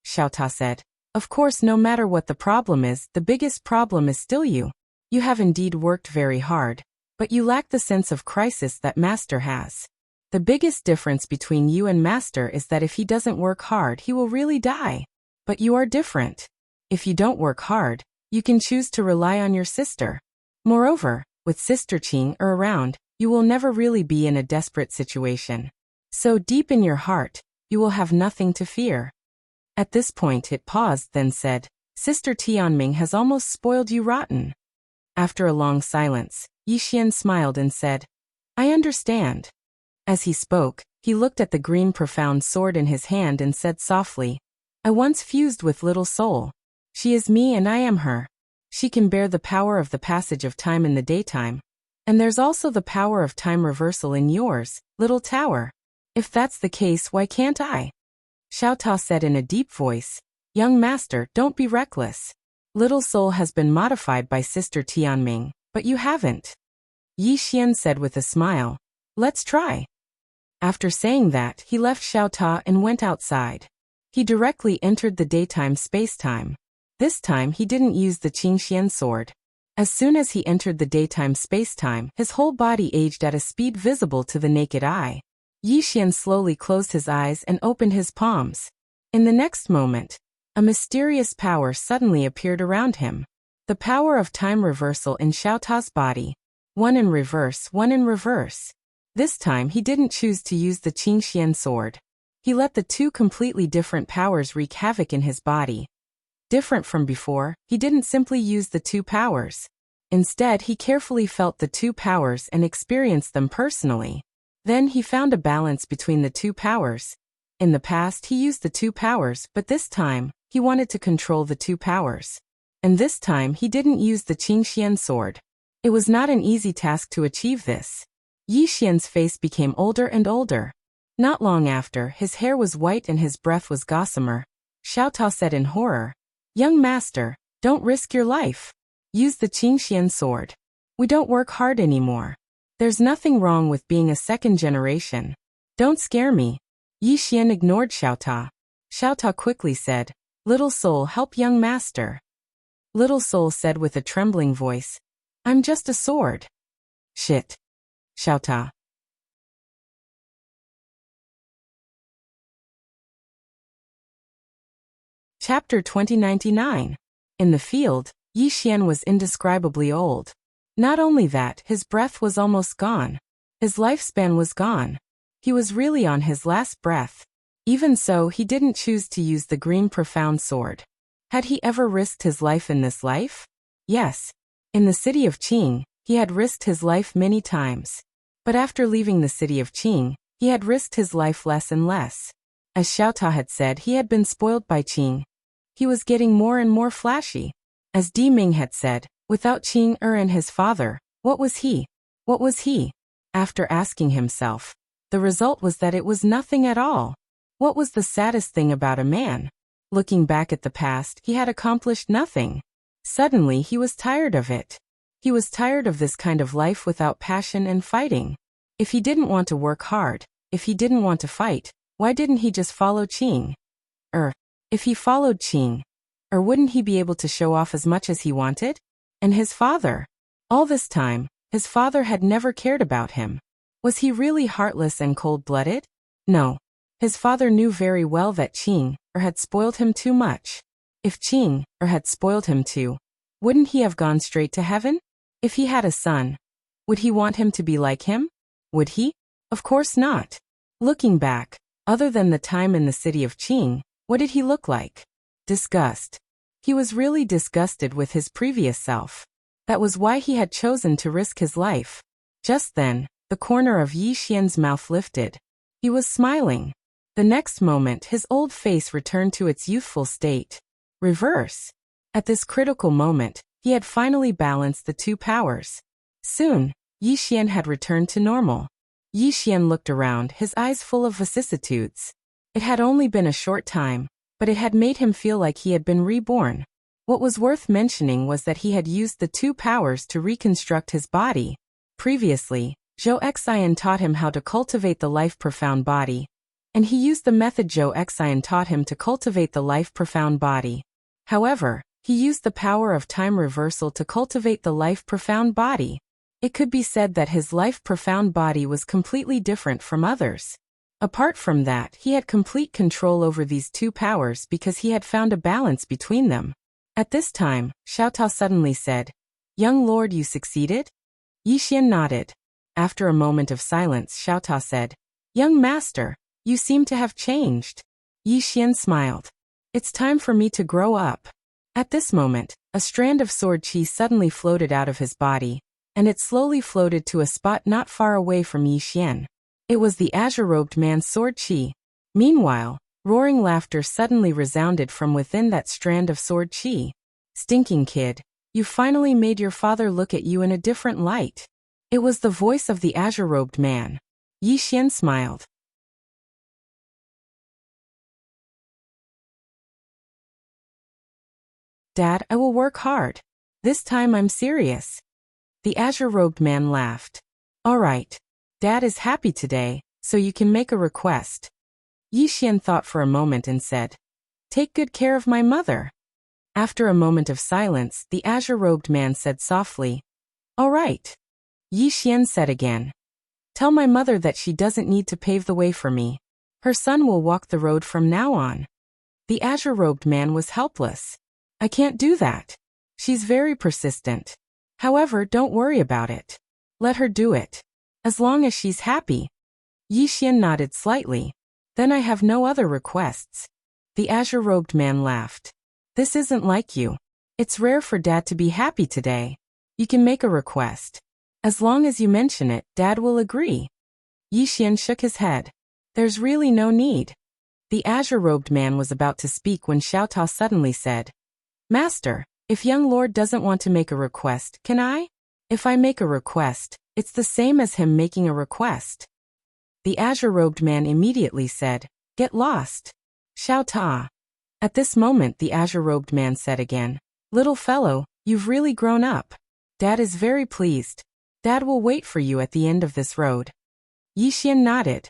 Xiao Ta said, of course no matter what the problem is, the biggest problem is still you. You have indeed worked very hard, but you lack the sense of crisis that Master has. The biggest difference between you and Master is that if he doesn't work hard, he will really die. But you are different. If you don't work hard, you can choose to rely on your sister. Moreover, with Sister Qing around, you will never really be in a desperate situation. So deep in your heart, you will have nothing to fear. At this point it paused, then said, Sister Tianming has almost spoiled you rotten. After a long silence, Yi Xian smiled and said, I understand. As he spoke, he looked at the green profound sword in his hand and said softly, I once fused with Little Soul. She is me and I am her. She can bear the power of the passage of time in the daytime. And there's also the power of time reversal in yours, Little Tower. If that's the case, why can't I? Xiao Ta said in a deep voice, Young Master, don't be reckless. Little Soul has been modified by Sister Tianming, but you haven't. Yi Xian said with a smile, Let's try. After saying that, he left Xiao Ta and went outside. He directly entered the daytime space-time. This time he didn't use the Qingxian sword. As soon as he entered the daytime space-time, his whole body aged at a speed visible to the naked eye. Yi Xian slowly closed his eyes and opened his palms. In the next moment, a mysterious power suddenly appeared around him. The power of time reversal in Xiao Ta's body. One in reverse, one in reverse. This time he didn't choose to use the Qingxian sword. He let the two completely different powers wreak havoc in his body. Different from before, he didn't simply use the two powers. Instead, he carefully felt the two powers and experienced them personally. Then he found a balance between the two powers. In the past, he used the two powers, but this time, he wanted to control the two powers. And this time, he didn't use the Qingxian sword. It was not an easy task to achieve this. Yi Xian's face became older and older. Not long after, his hair was white and his breath was gossamer. Xiao Ta said in horror, Young Master, don't risk your life. Use the Qingxian sword. We don't work hard anymore. There's nothing wrong with being a second generation. Don't scare me. Yi Xian ignored Xiao Ta. Xiao Ta quickly said, Little Soul, help Young Master. Little Soul said with a trembling voice, I'm just a sword. Shit. Xiao Ta. Chapter 2099. In the field, Yi Xian was indescribably old. Not only that, his breath was almost gone. His lifespan was gone. He was really on his last breath. Even so, he didn't choose to use the green profound sword. Had he ever risked his life in this life? Yes. In the city of Qing, he had risked his life many times. But after leaving the city of Qing, he had risked his life less and less. As Xiao Ta had said, he had been spoiled by Qing. He was getting more and more flashy. As Di Ming had said, without Qing and his father, what was he? What was he? After asking himself, the result was that it was nothing at all. What was the saddest thing about a man? Looking back at the past, he had accomplished nothing. Suddenly he was tired of it. He was tired of this kind of life without passion and fighting. If he didn't want to work hard, if he didn't want to fight, why didn't he just follow Qing? If he followed Qing, wouldn't he be able to show off as much as he wanted? And his father? All this time, his father had never cared about him. Was he really heartless and cold-blooded? No. His father knew very well that Qing had spoiled him too much. If Qing had spoiled him too, wouldn't he have gone straight to heaven? If he had a son, would he want him to be like him? Would he? Of course not. Looking back, other than the time in the city of Qing, what did he look like? Disgust. He was really disgusted with his previous self. That was why he had chosen to risk his life. Just then, the corner of Yi Xian's mouth lifted. He was smiling. The next moment his old face returned to its youthful state. Reverse. At this critical moment, he had finally balanced the two powers. Soon, Yi Xian had returned to normal. Yi Xian looked around, his eyes full of vicissitudes. It had only been a short time, but it had made him feel like he had been reborn. What was worth mentioning was that he had used the two powers to reconstruct his body. Previously, Zhou Xian taught him how to cultivate the life-profound body, and he used the method Zhou Xian taught him to cultivate the life-profound body. However, he used the power of time reversal to cultivate the life-profound body. It could be said that his life-profound body was completely different from others. Apart from that, he had complete control over these two powers because he had found a balance between them. At this time, Xiao Tao suddenly said, "Young lord, you succeeded?" Yi Xian nodded. After a moment of silence, Xiao Tao said, "Young master, you seem to have changed." Yi Xian smiled. "It's time for me to grow up." At this moment, a strand of sword chi suddenly floated out of his body, and it slowly floated to a spot not far away from Yi Xian. It was the azure-robed man's sword chi. Meanwhile, roaring laughter suddenly resounded from within that strand of sword chi. "Stinking kid, you finally made your father look at you in a different light." It was the voice of the azure-robed man. Yi Xian smiled. "Dad, I will work hard. This time I'm serious." The azure-robed man laughed. "All right. Dad is happy today, so you can make a request." Yi Xian thought for a moment and said, "Take good care of my mother." After a moment of silence, the azure-robed man said softly, "All right." Yi Xian said again, "Tell my mother that she doesn't need to pave the way for me. Her son will walk the road from now on." The azure-robed man was helpless. "I can't do that. She's very persistent. However, don't worry about it. Let her do it. As long as she's happy." Yi Xian nodded slightly. "Then I have no other requests." The azure-robed man laughed. "This isn't like you. It's rare for Dad to be happy today. You can make a request. As long as you mention it, Dad will agree." Yi Xian shook his head. "There's really no need." The azure-robed man was about to speak when Xiao Tao suddenly said, "Master, if young lord doesn't want to make a request, can I? If I make a request, it's the same as him making a request." The azure-robed man immediately said, "Get lost, Xiao Tao." At this moment the azure-robed man said again, "Little fellow, you've really grown up. Dad is very pleased. Dad will wait for you at the end of this road." Yi Xian nodded.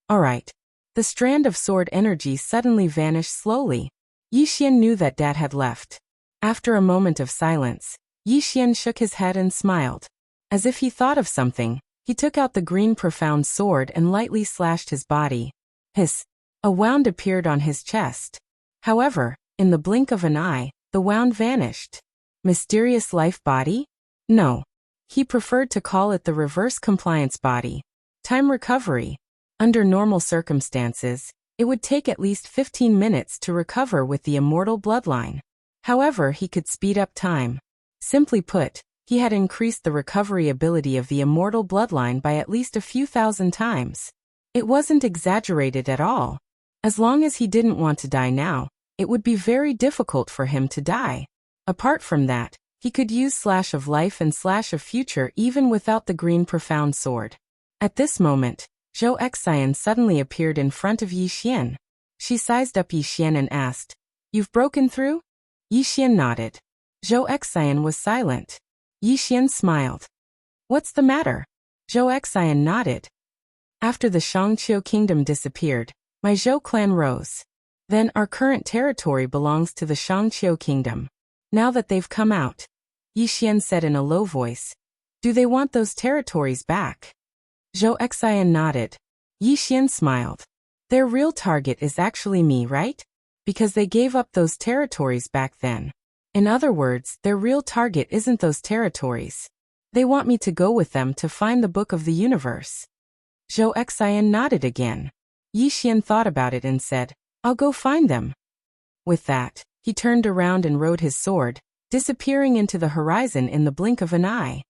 "All right." The strand of sword energy suddenly vanished slowly. Yi Xian knew that Dad had left. After a moment of silence, Yi Xian shook his head and smiled. As if he thought of something, he took out the green profound sword and lightly slashed his body. Hiss! A wound appeared on his chest. However, in the blink of an eye, the wound vanished. Mysterious life body? No. He preferred to call it the reverse compliance body. Time recovery. Under normal circumstances, it would take at least 15 minutes to recover with the immortal bloodline. However, he could speed up time. Simply put, he had increased the recovery ability of the immortal bloodline by at least a few thousand times. It wasn't exaggerated at all. As long as he didn't want to die now, it would be very difficult for him to die. Apart from that, he could use Slash of Life and Slash of Future even without the green profound sword. At this moment, Zhou Xian suddenly appeared in front of Yi Xian. She sized up Yi Xian and asked, "You've broken through?" Yi Xian nodded. Zhou Xian was silent. Yi Xian smiled. "What's the matter?" Zhou Xian nodded. "After the Shangqiu kingdom disappeared, my Zhou clan rose. Then our current territory belongs to the Shangqiu kingdom. Now that they've come out," Yi Xian said in a low voice, "do they want those territories back?" Zhou Xian nodded. Yi Xian smiled. Their real target is actually me, right? Because they gave up those territories back then. In other words, their real target isn't those territories. They want me to go with them to find the Book of the Universe. Zhou Xian nodded again. Yi Xian thought about it and said, I'll go find them. With that, he turned around and rode his sword, disappearing into the horizon in the blink of an eye.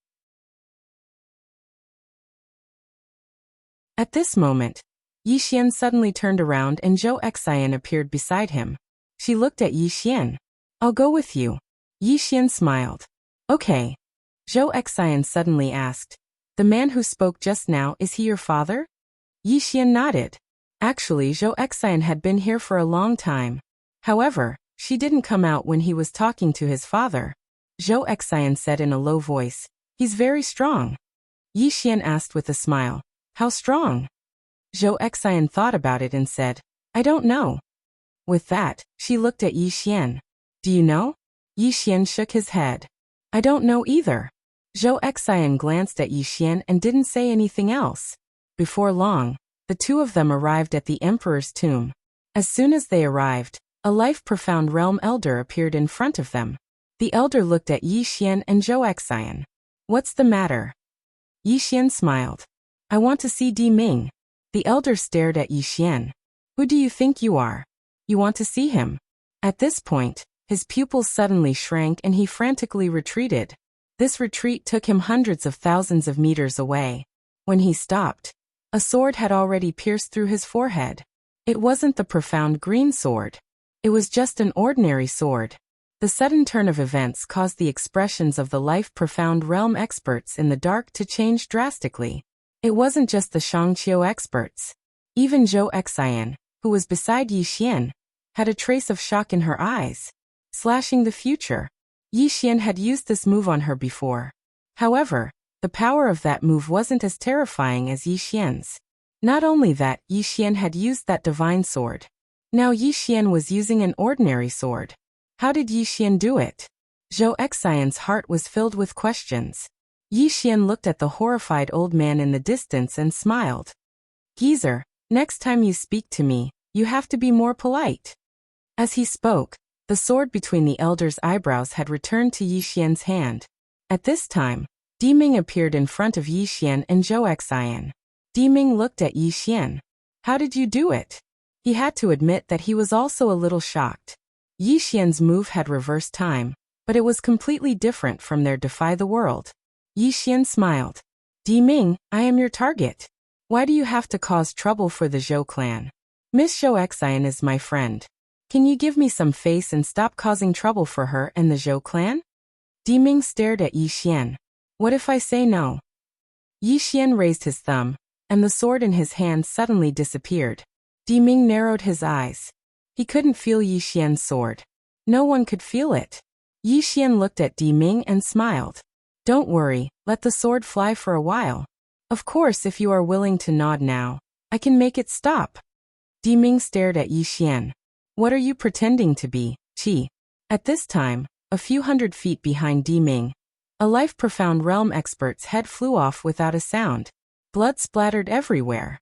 At this moment, Yi Xian suddenly turned around and Zhou Xian appeared beside him. She looked at Yi Xian. I'll go with you. Yi Xian smiled. Okay. Zhou Xian suddenly asked, the man who spoke just now, is he your father? Yi Xian nodded. Actually, Zhou Xian had been here for a long time. However, she didn't come out when he was talking to his father. Zhou Xian said in a low voice, he's very strong. Yi Xian asked with a smile, how strong? Zhou Xian thought about it and said, I don't know. With that, she looked at Yi Xian. Do you know? Yi Xian shook his head. I don't know either. Zhou Xian glanced at Yi Xian and didn't say anything else. Before long, the two of them arrived at the emperor's tomb. As soon as they arrived, a life-profound realm elder appeared in front of them. The elder looked at Yi Xian and Zhou Xian. What's the matter? Yi Xian smiled. I want to see Di Ming. The elder stared at Yi Xian. Who do you think you are? You want to see him? At this point, his pupils suddenly shrank and he frantically retreated. This retreat took him hundreds of thousands of meters away. When he stopped, a sword had already pierced through his forehead. It wasn't the profound green sword. It was just an ordinary sword. The sudden turn of events caused the expressions of the life-profound realm experts in the dark to change drastically. It wasn't just the Shangqiu experts. Even Zhou Xian, who was beside Yi Xian, had a trace of shock in her eyes. Slashing the future. Yi Xian had used this move on her before. However, the power of that move wasn't as terrifying as Yi Xian's. Not only that, Yi Xian had used that divine sword. Now Yi Xian was using an ordinary sword. How did Yi Xian do it? Zhou Xian's heart was filled with questions. Yi Xian looked at the horrified old man in the distance and smiled. Geezer, next time you speak to me, you have to be more polite. As he spoke, the sword between the elder's eyebrows had returned to Yi Xian's hand. At this time, Di Ming appeared in front of Yi Xian and Zhou Xian. Di Ming looked at Yi Xian. How did you do it? He had to admit that he was also a little shocked. Yi Xian's move had reversed time, but it was completely different from their defy the world. Yi Xian smiled. Di Ming, I am your target. Why do you have to cause trouble for the Zhou clan? Miss Zhou Xian is my friend. Can you give me some face and stop causing trouble for her and the Zhou clan? Di Ming stared at Yi Xian. What if I say no? Yi Xian raised his thumb, and the sword in his hand suddenly disappeared. Di Ming narrowed his eyes. He couldn't feel Yi Xian's sword. No one could feel it. Yi Xian looked at Di Ming and smiled. Don't worry, let the sword fly for a while. Of course, if you are willing to nod now, I can make it stop. Di Ming stared at Yi Xian. What are you pretending to be, Qi? At this time, a few hundred feet behind Di Ming, a life-profound realm expert's head flew off without a sound. Blood splattered everywhere.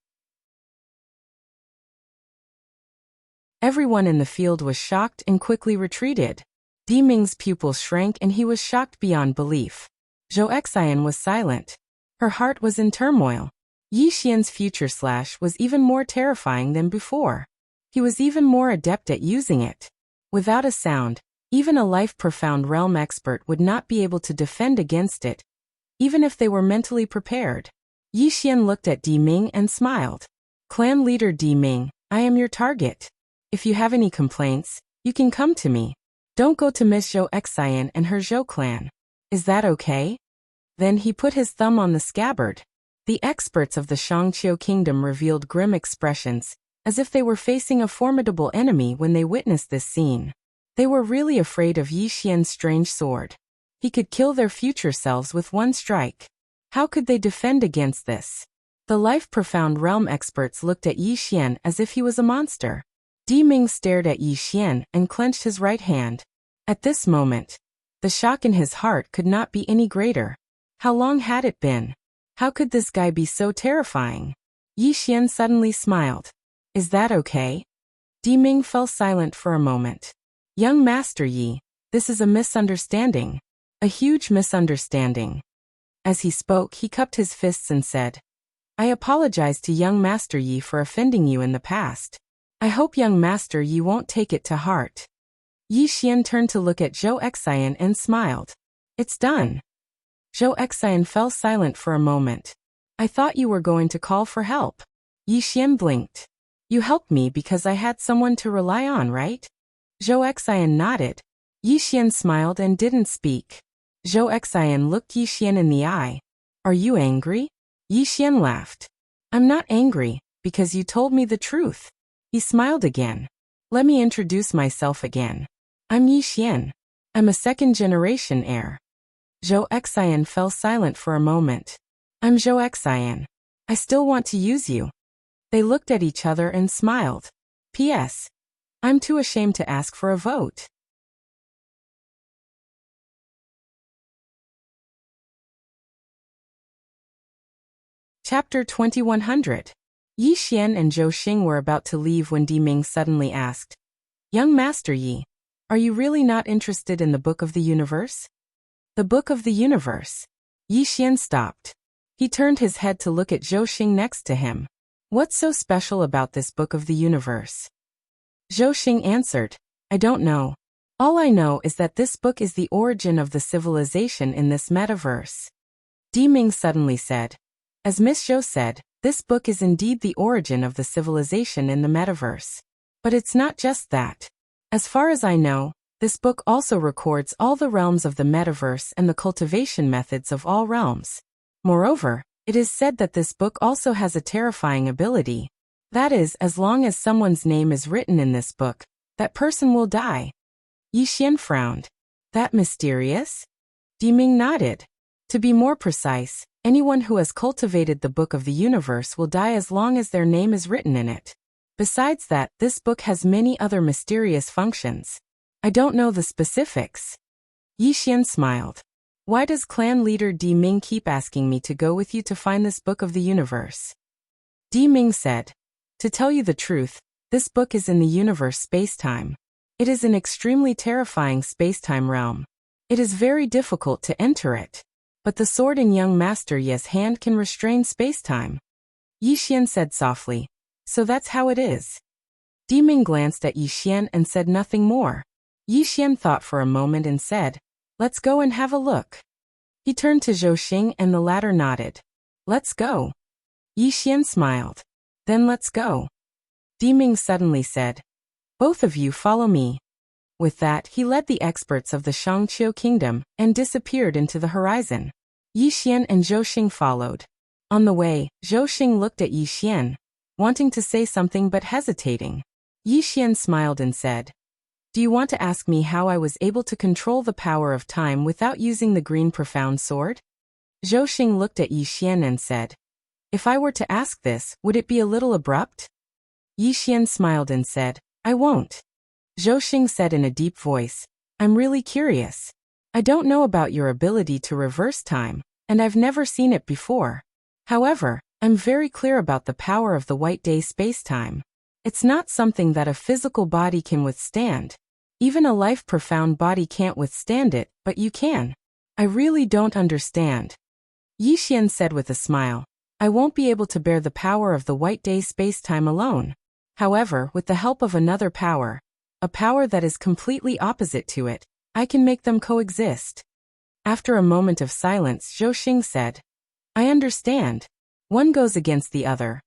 Everyone in the field was shocked and quickly retreated. Di Ming's pupils shrank and he was shocked beyond belief. Zhou Xian was silent. Her heart was in turmoil. Yi Xian's future slash was even more terrifying than before. He was even more adept at using it. Without a sound, even a life-profound realm expert would not be able to defend against it, even if they were mentally prepared. Yi Xian looked at Di Ming and smiled. Clan leader Di Ming, I am your target. If you have any complaints, you can come to me. Don't go to Miss Zhou Xian and her Zhou clan. Is that okay? Then he put his thumb on the scabbard. The experts of the Shangqiu kingdom revealed grim expressions, as if they were facing a formidable enemy when they witnessed this scene. They were really afraid of Yi Xian's strange sword. He could kill their future selves with one strike. How could they defend against this? The life-profound realm experts looked at Yi Xian as if he was a monster. Di Ming stared at Yi Xian and clenched his right hand. At this moment, the shock in his heart could not be any greater. How long had it been? How could this guy be so terrifying? Yi Xian suddenly smiled. Is that okay? Di Ming fell silent for a moment. Young Master Yi, this is a misunderstanding. A huge misunderstanding. As he spoke, he cupped his fists and said, I apologize to young Master Yi for offending you in the past. I hope young Master Yi won't take it to heart. Yi Xian turned to look at Zhou Xian and smiled. It's done. Zhou Xian fell silent for a moment. I thought you were going to call for help. Yi Xian blinked. You helped me because I had someone to rely on, right? Zhou Xian nodded. Yi Xian smiled and didn't speak. Zhou Xian looked Yi Xian in the eye. Are you angry? Yi Xian laughed. I'm not angry, because you told me the truth. He smiled again. Let me introduce myself again. I'm Yi Xian. I'm a second-generation heir. Zhou Xian fell silent for a moment. I'm Zhou Xian. I still want to use you. They looked at each other and smiled. P.S. I'm too ashamed to ask for a vote. Chapter 2100. Yi Xian and Zhou Xing were about to leave when Di Ming suddenly asked, Young Master Yi, are you really not interested in the Book of the Universe? The Book of the Universe. Yi Xian stopped. He turned his head to look at Zhou Xing next to him. What's so special about this Book of the Universe? Zhou Xing answered, I don't know. All I know is that this book is the origin of the civilization in this metaverse. Di Ming suddenly said, as Miss Zhou said, this book is indeed the origin of the civilization in the metaverse. But it's not just that. As far as I know, this book also records all the realms of the metaverse and the cultivation methods of all realms. Moreover, it is said that this book also has a terrifying ability. That is, as long as someone's name is written in this book, that person will die. Yi Xian frowned. That mysterious? Di Ming nodded. To be more precise, anyone who has cultivated the Book of the Universe will die as long as their name is written in it. Besides that, this book has many other mysterious functions. I don't know the specifics. Yi Xian smiled. Why does clan leader Di Ming keep asking me to go with you to find this Book of the Universe? Di Ming said, to tell you the truth, this book is in the universe space-time. It is an extremely terrifying space-time realm. It is very difficult to enter it. But the sword in young Master Yi's hand can restrain space-time. Yi Xian said softly, so that's how it is. Di Ming glanced at Yi Xian and said nothing more. Yi Xian thought for a moment and said, let's go and have a look. He turned to Zhou Xing and the latter nodded. Let's go. Yi Xian smiled. Then let's go. Di Ming suddenly said, both of you follow me. With that, he led the experts of the Shangqiu kingdom and disappeared into the horizon. Yi Xian and Zhou Xing followed. On the way, Zhou Xing looked at Yi Xian, wanting to say something but hesitating. Yi Xian smiled and said, do you want to ask me how I was able to control the power of time without using the green profound sword? Zhou Xing looked at Yi Xian and said, if I were to ask this, would it be a little abrupt? Yi Xian smiled and said, I won't. Zhou Xing said in a deep voice, I'm really curious. I don't know about your ability to reverse time, and I've never seen it before. However, I'm very clear about the power of the white day space-time. It's not something that a physical body can withstand. Even a life-profound body can't withstand it, but you can. I really don't understand. Yi Xian said with a smile, I won't be able to bear the power of the white day space-time alone. However, with the help of another power, a power that is completely opposite to it, I can make them coexist. After a moment of silence, Zhou Xing said, I understand. One goes against the other,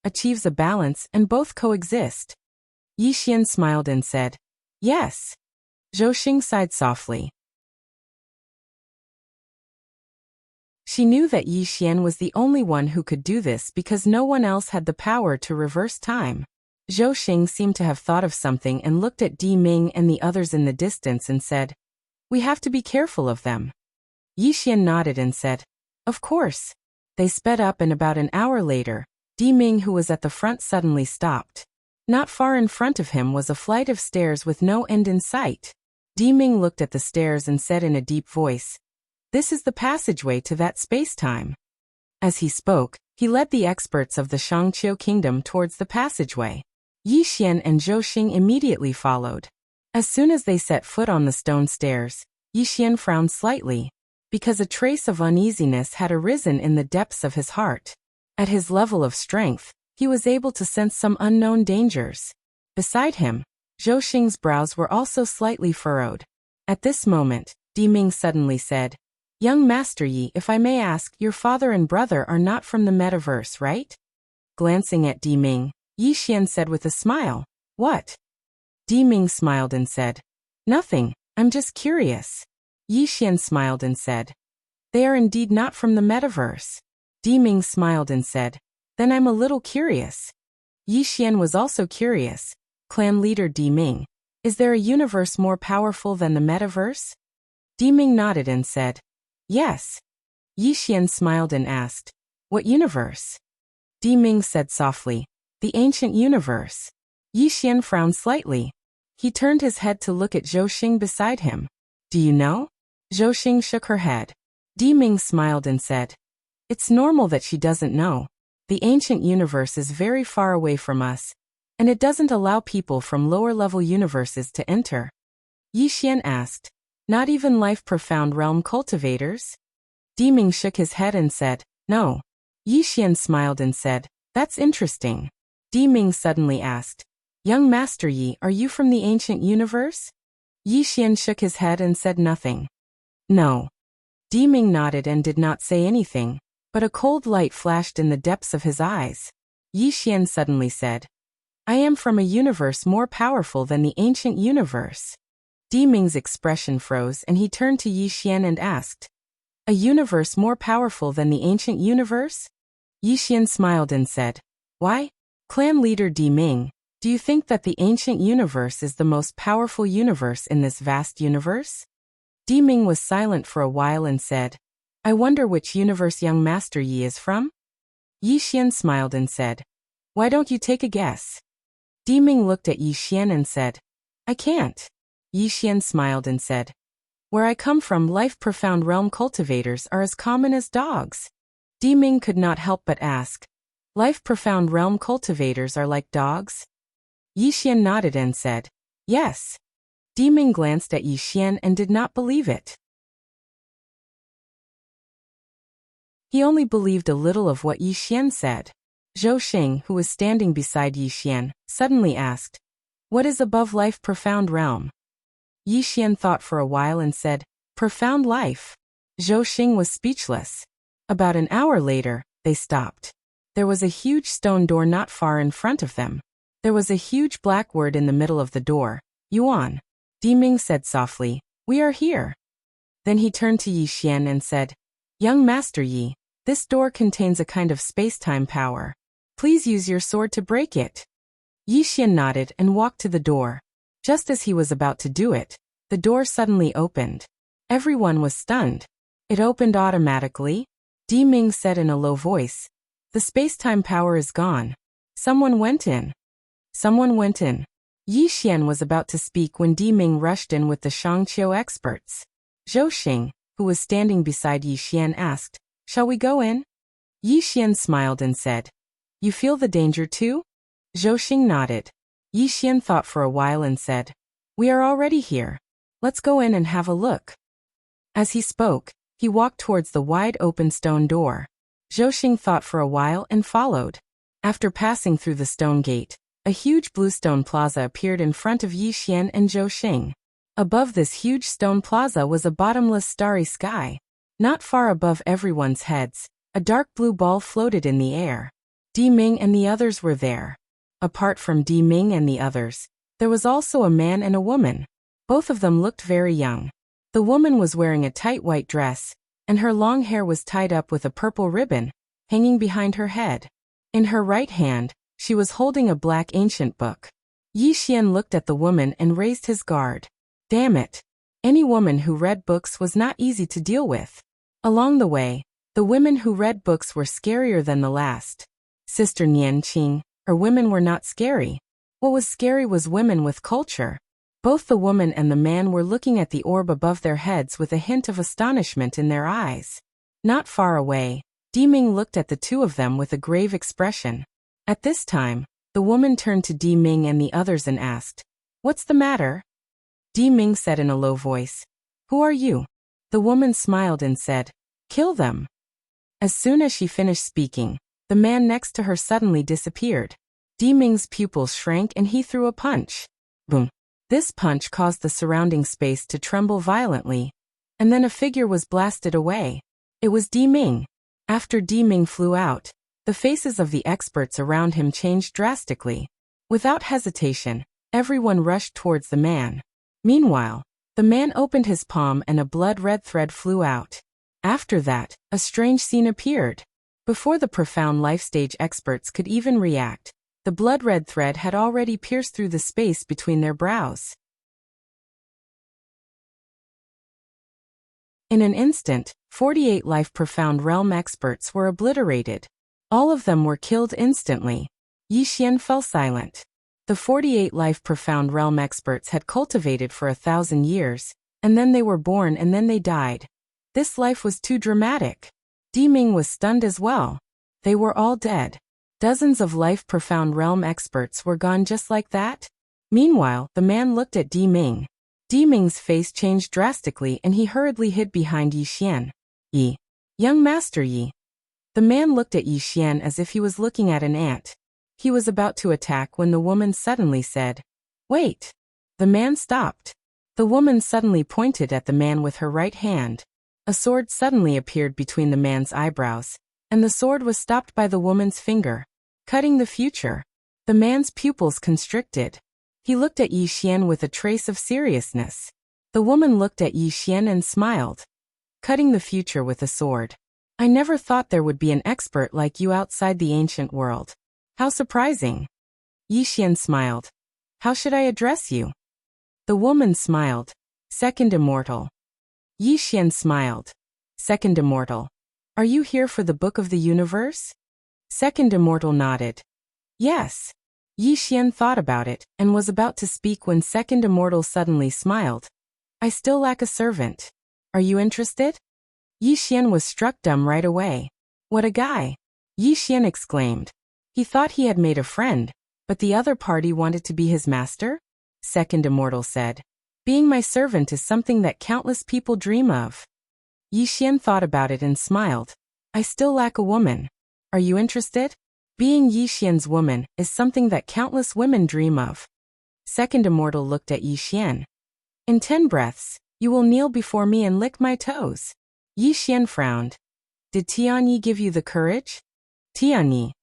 achieves a balance, and both coexist. Yi Xian smiled and said, yes. Zhou Xing sighed softly. She knew that Yi Xian was the only one who could do this because no one else had the power to reverse time. Zhou Xing seemed to have thought of something and looked at Di Ming and the others in the distance and said, we have to be careful of them. Yi Xian nodded and said, of course. They sped up and about an hour later, Di Ming, who was at the front, suddenly stopped. Not far in front of him was a flight of stairs with no end in sight. Di Ming looked at the stairs and said in a deep voice, this is the passageway to that space-time. As he spoke, He led the experts of the Shangqiu kingdom towards the passageway. Yi Xian and Zhou Xing immediately followed. As soon as they set foot on the stone stairs, Yi Xian frowned slightly, because a trace of uneasiness had arisen in the depths of his heart. At his level of strength, he was able to sense some unknown dangers. Beside him, Zhou Xing's brows were also slightly furrowed. At this moment, Di Ming suddenly said, "Young Master Yi, if I may ask, your father and brother are not from the metaverse, right?" Glancing at Di Ming, Yi Xian said with a smile, "What?" Di Ming smiled and said, "Nothing, I'm just curious." Yi Xian smiled and said, "They are indeed not from the metaverse." Di Ming smiled and said, "Then I'm a little curious." Yi Xian was also curious. Clan leader Di Ming, is there a universe more powerful than the metaverse? Di Ming nodded and said, "Yes." Yi Xian smiled and asked, "What universe?" Di Ming said softly, "The ancient universe." Yi Xian frowned slightly. He turned his head to look at Zhou Xing beside him. "Do you know?" Zhou Xing shook her head. Di Ming smiled and said, "It's normal that she doesn't know. The ancient universe is very far away from us, and it doesn't allow people from lower-level universes to enter." Yi Xian asked, "Not even life-profound realm cultivators?" Di Ming shook his head and said, "No." Yi Xian smiled and said, "That's interesting." Di Ming suddenly asked, "Young Master Yi, are you from the ancient universe?" Yi Xian shook his head and said nothing. "No." Di Ming nodded and did not say anything, but a cold light flashed in the depths of his eyes. Yi Xian suddenly said, "I am from a universe more powerful than the ancient universe." Di Ming's expression froze and he turned to Yi Xian and asked, "A universe more powerful than the ancient universe?" Yi Xian smiled and said, "Why? Clan leader Di Ming, do you think that the ancient universe is the most powerful universe in this vast universe?" Di Ming was silent for a while and said, "I wonder which universe young Master Yi is from?" Yi Xian smiled and said, "Why don't you take a guess?" Di Ming looked at Yi Xian and said, "I can't." Yi Xian smiled and said, "Where I come from, life-profound realm cultivators are as common as dogs." Di Ming could not help but ask, "Life-profound realm cultivators are like dogs?" Yi Xian nodded and said, "Yes." Di Ming glanced at Yi Xian and did not believe it. He only believed a little of what Yi Xian said. Zhou Xing, who was standing beside Yi Xian, suddenly asked, "What is above life profound realm?" Yi Xian thought for a while and said, "Profound life." Zhou Xing was speechless. About an hour later, they stopped. There was a huge stone door not far in front of them. There was a huge black word in the middle of the door, Yuan. Di Ming said softly, "We are here." Then he turned to Yi Xian and said, "Young Master Yi, this door contains a kind of space-time power. Please use your sword to break it." Yi Xian nodded and walked to the door. Just as he was about to do it, the door suddenly opened. Everyone was stunned. It opened automatically. Di Ming said in a low voice, "The space-time power is gone. Someone went in." Someone went in. Yi Xian was about to speak when Di Ming rushed in with the Shangqiu experts. Zhou Xing, who was standing beside Yi Xian, asked, "Shall we go in?" Yi Xian smiled and said, "You feel the danger too?" Zhou Xing nodded. Yi Xian thought for a while and said, "We are already here. Let's go in and have a look." As he spoke, he walked towards the wide open stone door. Zhou Xing thought for a while and followed. After passing through the stone gate, a huge blue stone plaza appeared in front of Yi Xian and Zhou Xing. Above this huge stone plaza was a bottomless starry sky. Not far above everyone's heads, a dark blue ball floated in the air. Di Ming and the others were there. Apart from Di Ming and the others, there was also a man and a woman. Both of them looked very young. The woman was wearing a tight white dress, and her long hair was tied up with a purple ribbon, hanging behind her head. In her right hand, she was holding a black ancient book. Yi Xian looked at the woman and raised his guard. Damn it! Any woman who read books was not easy to deal with. Along the way, the women who read books were scarier than the last. Sister Nian Qing, or women were not scary. What was scary was women with culture. Both the woman and the man were looking at the orb above their heads with a hint of astonishment in their eyes. Not far away, Di Ming looked at the two of them with a grave expression. At this time, the woman turned to Di Ming and the others and asked, "What's the matter?" Di Ming said in a low voice, "Who are you?" The woman smiled and said, "Kill them." As soon as she finished speaking, the man next to her suddenly disappeared. Di Ming's pupils shrank and he threw a punch. Boom. This punch caused the surrounding space to tremble violently, and then a figure was blasted away. It was Di Ming. After Di Ming flew out, the faces of the experts around him changed drastically. Without hesitation, everyone rushed towards the man. Meanwhile, the man opened his palm and a blood-red thread flew out. After that, a strange scene appeared. Before the profound life stage experts could even react, the blood-red thread had already pierced through the space between their brows. In an instant, 48 life profound realm experts were obliterated. All of them were killed instantly. Yi Xian fell silent. The 48 life profound realm experts had cultivated for 1,000 years, and then they were born and then they died. This life was too dramatic. Di Ming was stunned as well. They were all dead. Dozens of life profound realm experts were gone just like that. Meanwhile, the man looked at Di Ming. Di Ming's face changed drastically and he hurriedly hid behind Yi Xian. "Yi. Young Master Yi." The man looked at Yi Xian as if he was looking at an ant. He was about to attack when the woman suddenly said, "Wait." The man stopped. The woman suddenly pointed at the man with her right hand. A sword suddenly appeared between the man's eyebrows, and the sword was stopped by the woman's finger, cutting the future. The man's pupils constricted. He looked at Yi Xian with a trace of seriousness. The woman looked at Yi Xian and smiled. "Cutting the future with a sword. I never thought there would be an expert like you outside the ancient world. How surprising." Yi Xian smiled. "How should I address you?" The woman smiled. "Second Immortal." Yi Xian smiled. "Second Immortal. Are you here for the Book of the Universe?" Second Immortal nodded. "Yes." Yi Xian thought about it and was about to speak when Second Immortal suddenly smiled. "I still lack a servant. Are you interested?" Yi Xian was struck dumb right away. "What a guy!" Yi Xian exclaimed. He thought he had made a friend, but the other party wanted to be his master? Second Immortal said. "Being my servant is something that countless people dream of." Yi Xian thought about it and smiled. "I still lack a woman. Are you interested?" Being Yi Xian's woman is something that countless women dream of. Second Immortal looked at Yi Xian. "In 10 breaths, you will kneel before me and lick my toes." Yi Xian frowned. "Did Tianyi give you the courage?" Tianyi.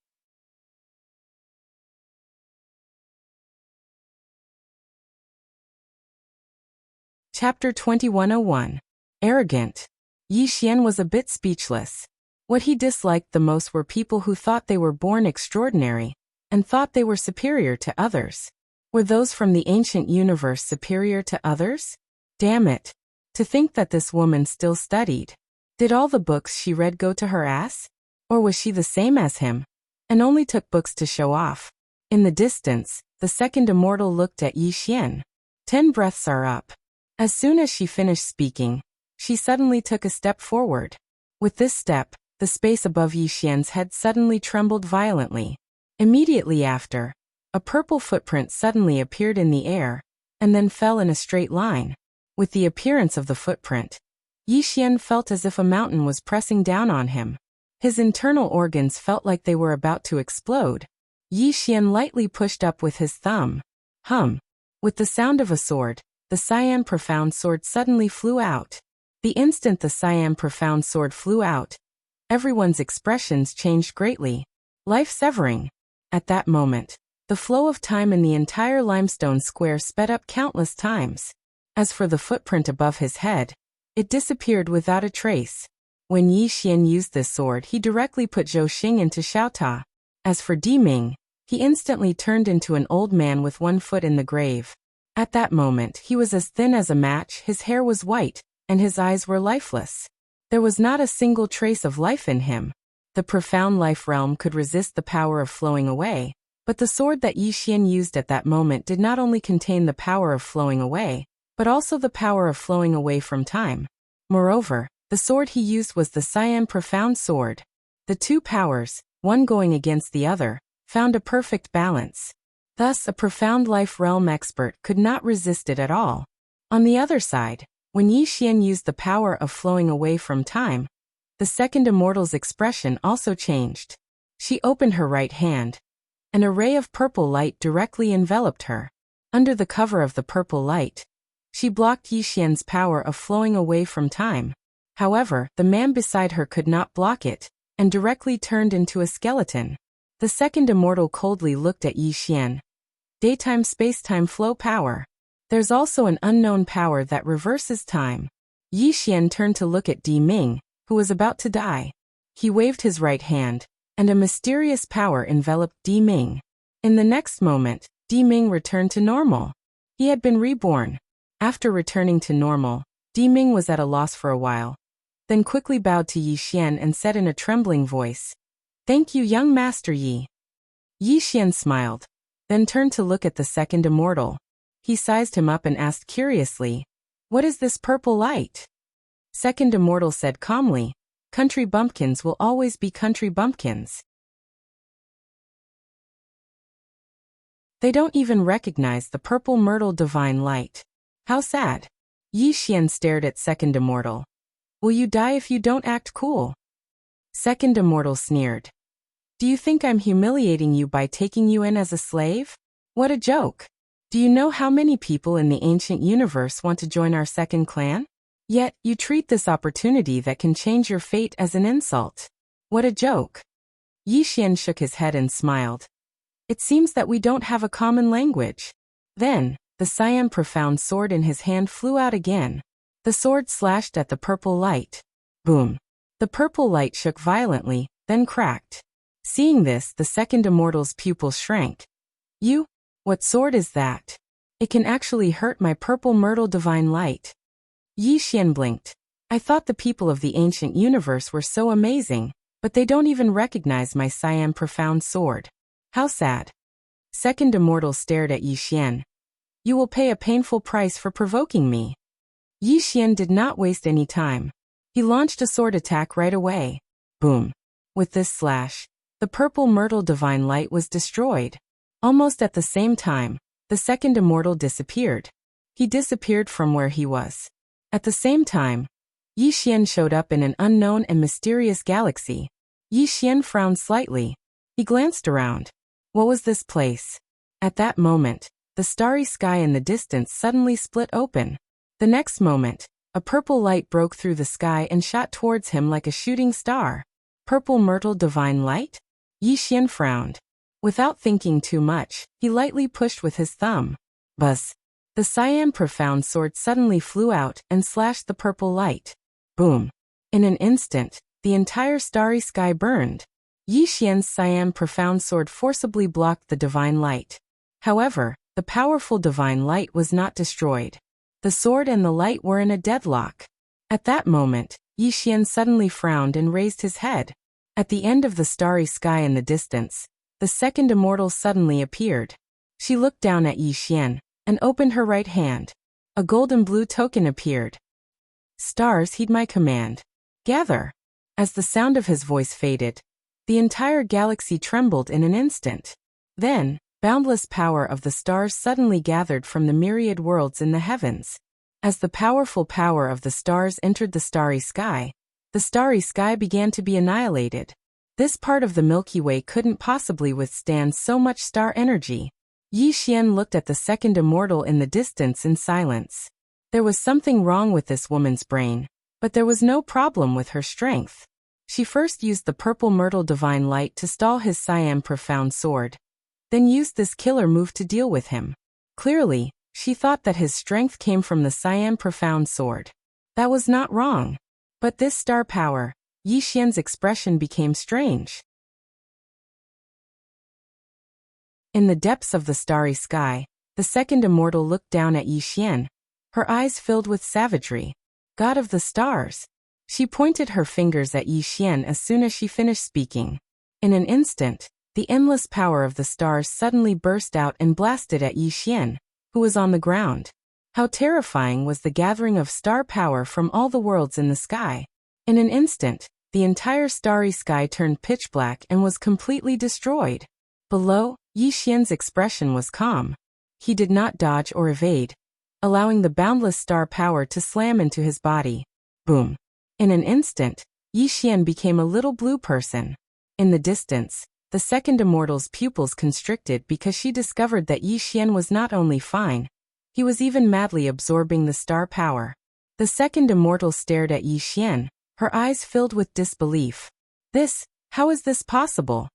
Chapter 2101. Arrogant. Yi Xian was a bit speechless. What he disliked the most were people who thought they were born extraordinary, and thought they were superior to others. Were those from the ancient universe superior to others? Damn it. To think that this woman still studied. Did all the books she read go to her ass? Or was she the same as him, and only took books to show off? In the distance, the Second Immortal looked at Yi Xian. 10 breaths are up. As soon as she finished speaking, she suddenly took a step forward. With this step, the space above Yi Xian's head suddenly trembled violently. Immediately after, a purple footprint suddenly appeared in the air, and then fell in a straight line. With the appearance of the footprint, Yi Xian felt as if a mountain was pressing down on him. His internal organs felt like they were about to explode. Yi Xian lightly pushed up with his thumb. Hum. With the sound of a sword, the Cyan Profound Sword suddenly flew out. The instant the Cyan Profound Sword flew out, everyone's expressions changed greatly. Life-severing. At that moment, the flow of time in the entire limestone square sped up countless times. As for the footprint above his head, it disappeared without a trace. When Yi Xian used this sword, he directly put Zhou Xing into Xiaota. As for Di Ming, he instantly turned into an old man with one foot in the grave. At that moment, he was as thin as a match, his hair was white, and his eyes were lifeless. There was not a single trace of life in him. The profound life realm could resist the power of flowing away, but the sword that Yi Xian used at that moment did not only contain the power of flowing away, but also the power of flowing away from time. Moreover, the sword he used was the Cyan Profound Sword. The two powers, one going against the other, found a perfect balance. Thus, a profound life realm expert could not resist it at all. On the other side, when Yi Xian used the power of flowing away from time, the second immortal's expression also changed. She opened her right hand. An array of purple light directly enveloped her. Under the cover of the purple light, she blocked Yi Xian's power of flowing away from time. However, the man beside her could not block it, and directly turned into a skeleton. The second immortal coldly looked at Yi Xian. Daytime space-time flow power. There's also an unknown power that reverses time. Yi Xian turned to look at Di Ming, who was about to die. He waved his right hand, and a mysterious power enveloped Di Ming. In the next moment, Di Ming returned to normal. He had been reborn. After returning to normal, Di Ming was at a loss for a while, then quickly bowed to Yi Xian and said in a trembling voice, "Thank you, young Master Yi." Yi Xian smiled, then turned to look at the second immortal. He sized him up and asked curiously, "What is this purple light?" Second immortal said calmly, "Country bumpkins will always be country bumpkins. They don't even recognize the purple myrtle divine light. How sad." Yi Xian stared at second immortal. "Will you die if you don't act cool?" Second immortal sneered. "Do you think I'm humiliating you by taking you in as a slave? What a joke. Do you know how many people in the ancient universe want to join our second clan? Yet, you treat this opportunity that can change your fate as an insult. What a joke." Yi Xian shook his head and smiled. "It seems that we don't have a common language." Then, the cyan profound sword in his hand flew out again. The sword slashed at the purple light. Boom. The purple light shook violently, then cracked. Seeing this, the second immortal's pupils shrank. "You? What sword is that? It can actually hurt my purple myrtle divine light." Yi Xian blinked. "I thought the people of the ancient universe were so amazing, but they don't even recognize my cyan profound sword. How sad." Second immortal stared at Yi Xian. "You will pay a painful price for provoking me." Yi Xian did not waste any time. He launched a sword attack right away. Boom. With this slash, the purple myrtle divine light was destroyed. Almost at the same time, the second immortal disappeared. He disappeared from where he was. At the same time, Yi Xian showed up in an unknown and mysterious galaxy. Yi Xian frowned slightly. He glanced around. What was this place? At that moment, the starry sky in the distance suddenly split open. The next moment, a purple light broke through the sky and shot towards him like a shooting star. Purple myrtle divine light? Yi Xian frowned. Without thinking too much, he lightly pushed with his thumb. Buzz. The cyan profound sword suddenly flew out and slashed the purple light. Boom. In an instant, the entire starry sky burned. Yi Xian's cyan profound sword forcibly blocked the divine light. However, the powerful divine light was not destroyed. The sword and the light were in a deadlock. At that moment, Yi Xian suddenly frowned and raised his head. At the end of the starry sky in the distance, the second immortal suddenly appeared. She looked down at Yi Xian and opened her right hand. A golden blue token appeared. "Stars, heed my command. Gather." As the sound of his voice faded, the entire galaxy trembled in an instant. Then, boundless power of the stars suddenly gathered from the myriad worlds in the heavens. As the powerful power of the stars entered the starry sky began to be annihilated. This part of the Milky Way couldn't possibly withstand so much star energy. Yi Xian looked at the second immortal in the distance in silence. There was something wrong with this woman's brain, but there was no problem with her strength. She first used the purple myrtle divine light to stall his cyan profound sword, then used this killer move to deal with him. Clearly, she thought that his strength came from the cyan profound sword. That was not wrong. But this star power, Yi Xian's expression became strange. In the depths of the starry sky, the second immortal looked down at Yi Xian. Her eyes filled with savagery. "God of the stars." She pointed her fingers at Yi Xian as soon as she finished speaking. In an instant, the endless power of the stars suddenly burst out and blasted at Yi Xian, who was on the ground. How terrifying was the gathering of star power from all the worlds in the sky. In an instant, the entire starry sky turned pitch black and was completely destroyed. Below, Yi Xian's expression was calm. He did not dodge or evade, allowing the boundless star power to slam into his body. Boom. In an instant, Yi Xian became a little blue person. In the distance, the second immortal's pupils constricted because she discovered that Yi Xian was not only fine, he was even madly absorbing the star power. The second immortal stared at Yi Xian, her eyes filled with disbelief. How is this possible?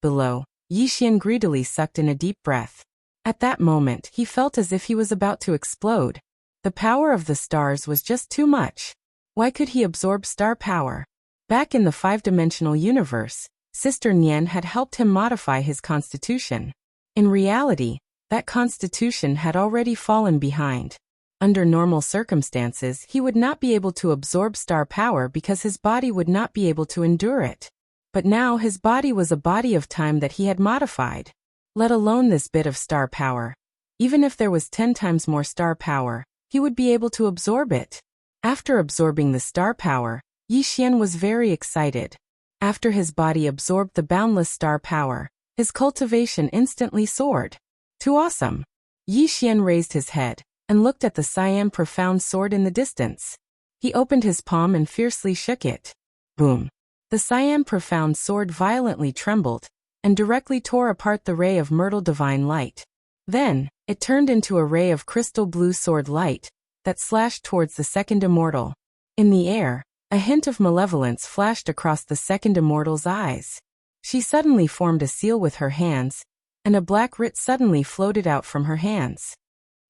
Below, Yi Xian greedily sucked in a deep breath. At that moment, he felt as if he was about to explode. The power of the stars was just too much. Why could he absorb star power? Back in the five-dimensional universe, Sister Nian had helped him modify his constitution. In reality, that constitution had already fallen behind. Under normal circumstances, he would not be able to absorb star power because his body would not be able to endure it. But now his body was a body of time that he had modified. Let alone this bit of star power. Even if there was 10 times more star power, he would be able to absorb it. After absorbing the star power, Yi Xian was very excited. After his body absorbed the boundless star power, his cultivation instantly soared. Too awesome! Yi Xian raised his head and looked at the cyan profound sword in the distance. He opened his palm and fiercely shook it. Boom! The cyan profound sword violently trembled and directly tore apart the ray of myrtle divine light. Then, it turned into a ray of crystal blue sword light that slashed towards the second immortal. In the air, a hint of malevolence flashed across the second immortal's eyes. She suddenly formed a seal with her hands, and a black writ suddenly floated out from her hands.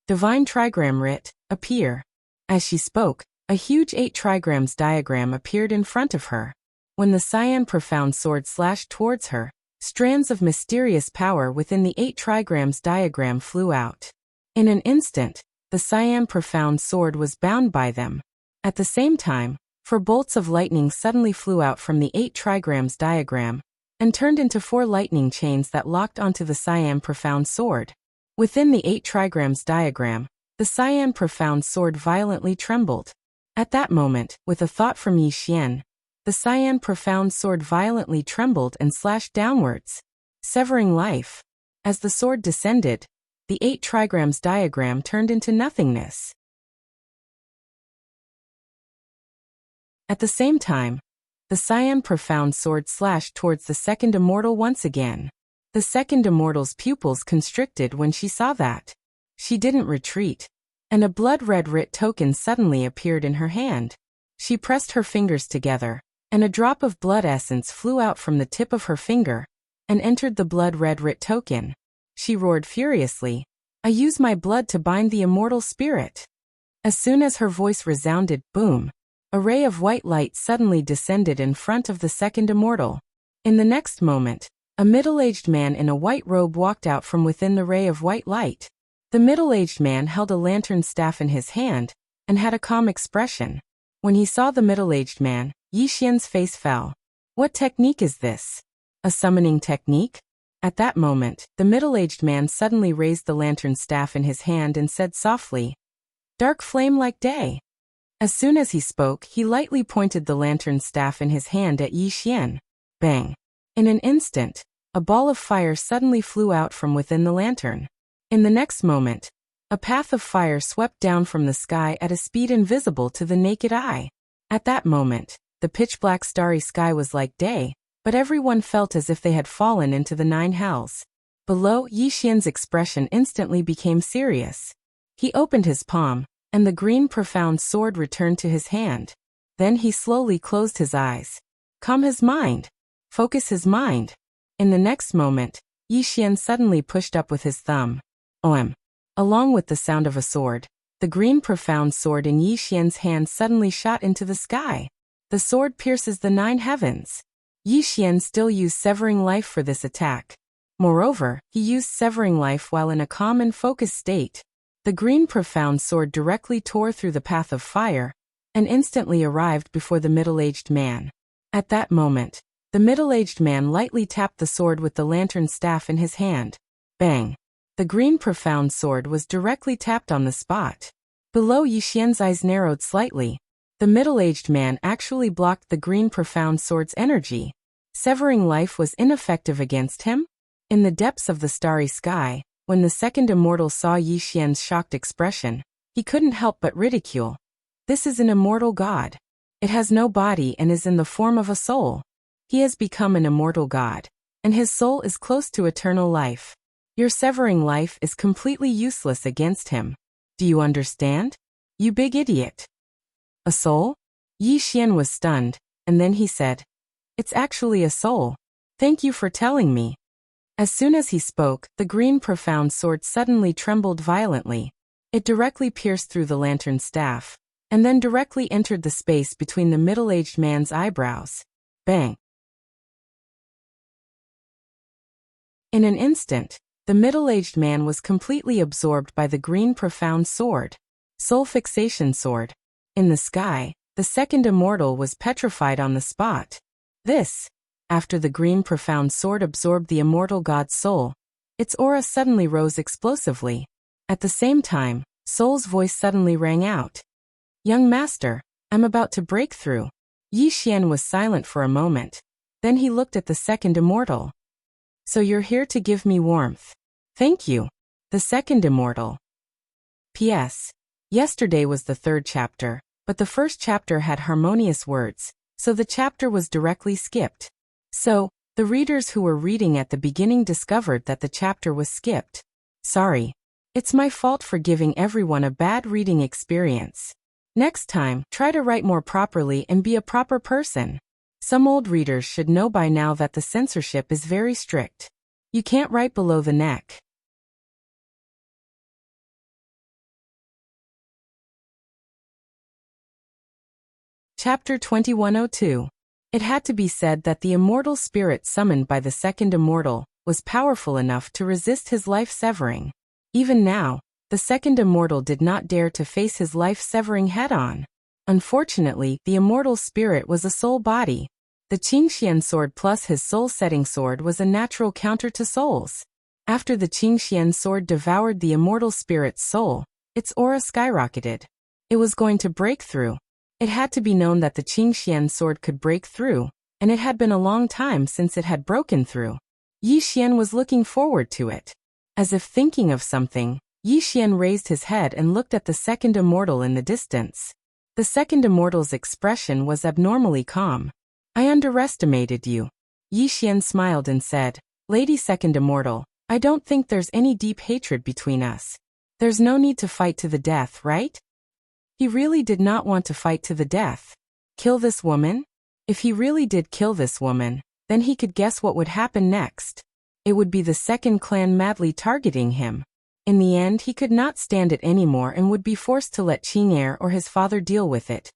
Divine Trigram Writ, appear. As she spoke, a huge 8 trigrams diagram appeared in front of her. When the cyan profound sword slashed towards her, strands of mysterious power within the 8 trigrams diagram flew out. In an instant, the cyan profound sword was bound by them. At the same time, 4 bolts of lightning suddenly flew out from the 8 trigrams diagram and turned into 4 lightning chains that locked onto the cyan profound sword. Within the 8 trigrams diagram, the cyan profound sword violently trembled. At that moment, with a thought from Yi Xian, the cyan profound sword violently trembled and slashed downwards, severing life. As the sword descended, the 8 trigrams diagram turned into nothingness. At the same time, the cyan profound sword slashed towards the second immortal once again. The second immortal's pupils constricted when she saw that. She didn't retreat, and a blood-red writ token suddenly appeared in her hand. She pressed her fingers together, and a drop of blood essence flew out from the tip of her finger and entered the blood-red writ token. She roared furiously, "I use my blood to bind the immortal spirit." As soon as her voice resounded, boom, a ray of white light suddenly descended in front of the second immortal. In the next moment, a middle-aged man in a white robe walked out from within the ray of white light. The middle-aged man held a lantern staff in his hand and had a calm expression. When he saw the middle-aged man, Yi Xian's face fell. What technique is this? A summoning technique? At that moment, the middle-aged man suddenly raised the lantern staff in his hand and said softly, "Dark flame like day." As soon as he spoke, he lightly pointed the lantern staff in his hand at Yi Xian. Bang! In an instant, a ball of fire suddenly flew out from within the lantern. In the next moment, a path of fire swept down from the sky at a speed invisible to the naked eye. At that moment, the pitch-black starry sky was like day, but everyone felt as if they had fallen into the 9 hells. Below, Yi Xian's expression instantly became serious. He opened his palm, and the green profound sword returned to his hand. Then he slowly closed his eyes. Calm his mind. Focus his mind. In the next moment, Yi Xian suddenly pushed up with his thumb. Oem. Along with the sound of a sword, the green profound sword in Yi Xian's hand suddenly shot into the sky. The sword pierces the 9 heavens. Yi Xian still used severing life for this attack. Moreover, he used severing life while in a calm and focused state. The green profound sword directly tore through the path of fire and instantly arrived before the middle-aged man. At that moment, the middle-aged man lightly tapped the sword with the lantern staff in his hand. Bang! The green profound sword was directly tapped on the spot. Below, Yi Xian's eyes narrowed slightly. The middle-aged man actually blocked the green profound sword's energy. Severing life was ineffective against him? In the depths of the starry sky, when the second immortal saw Yi Xian's shocked expression, he couldn't help but ridicule. This is an immortal god. It has no body and is in the form of a soul. He has become an immortal god, and his soul is close to eternal life. Your severing life is completely useless against him. Do you understand? You big idiot. A soul? Yi Xian was stunned, and then he said, "It's actually a soul. Thank you for telling me." As soon as he spoke, the green profound sword suddenly trembled violently. It directly pierced through the lantern staff, and then directly entered the space between the middle-aged man's eyebrows. Bang! In an instant, the middle-aged man was completely absorbed by the green profound sword. Soul fixation sword. In the sky, the second immortal was petrified on the spot. After the green profound sword absorbed the immortal god's soul, its aura suddenly rose explosively. At the same time, Soul's voice suddenly rang out. "Young master, I'm about to break through." Yi Xian was silent for a moment. Then he looked at the second immortal. "So you're here to give me warmth." "Thank you." The second immortal. P.S. Yesterday was the third chapter, but the first chapter had harmonious words, so the chapter was directly skipped. So, the readers who were reading at the beginning discovered that the chapter was skipped. Sorry. It's my fault for giving everyone a bad reading experience. Next time, try to write more properly and be a proper person. Some old readers should know by now that the censorship is very strict. You can't write below the neck. Chapter 2102. It had to be said that the immortal spirit summoned by the second immortal was powerful enough to resist his life-severing. Even now, the second immortal did not dare to face his life-severing head-on. Unfortunately, the immortal spirit was a soul body. The Qingxian sword plus his soul-setting sword was a natural counter to souls. After the Qingxian sword devoured the immortal spirit's soul, its aura skyrocketed. It was going to break through. It had to be known that the Qingxian sword could break through, and it had been a long time since it had broken through. Yi Xian was looking forward to it. As if thinking of something, Yi Xian raised his head and looked at the second immortal in the distance. The second immortal's expression was abnormally calm. "I underestimated you." Yi Xian smiled and said, "Lady second immortal, I don't think there's any deep hatred between us. There's no need to fight to the death, right?" He really did not want to fight to the death. Kill this woman? If he really did kill this woman, then he could guess what would happen next. It would be the second clan madly targeting him. In the end, he could not stand it anymore and would be forced to let Qing'er or his father deal with it.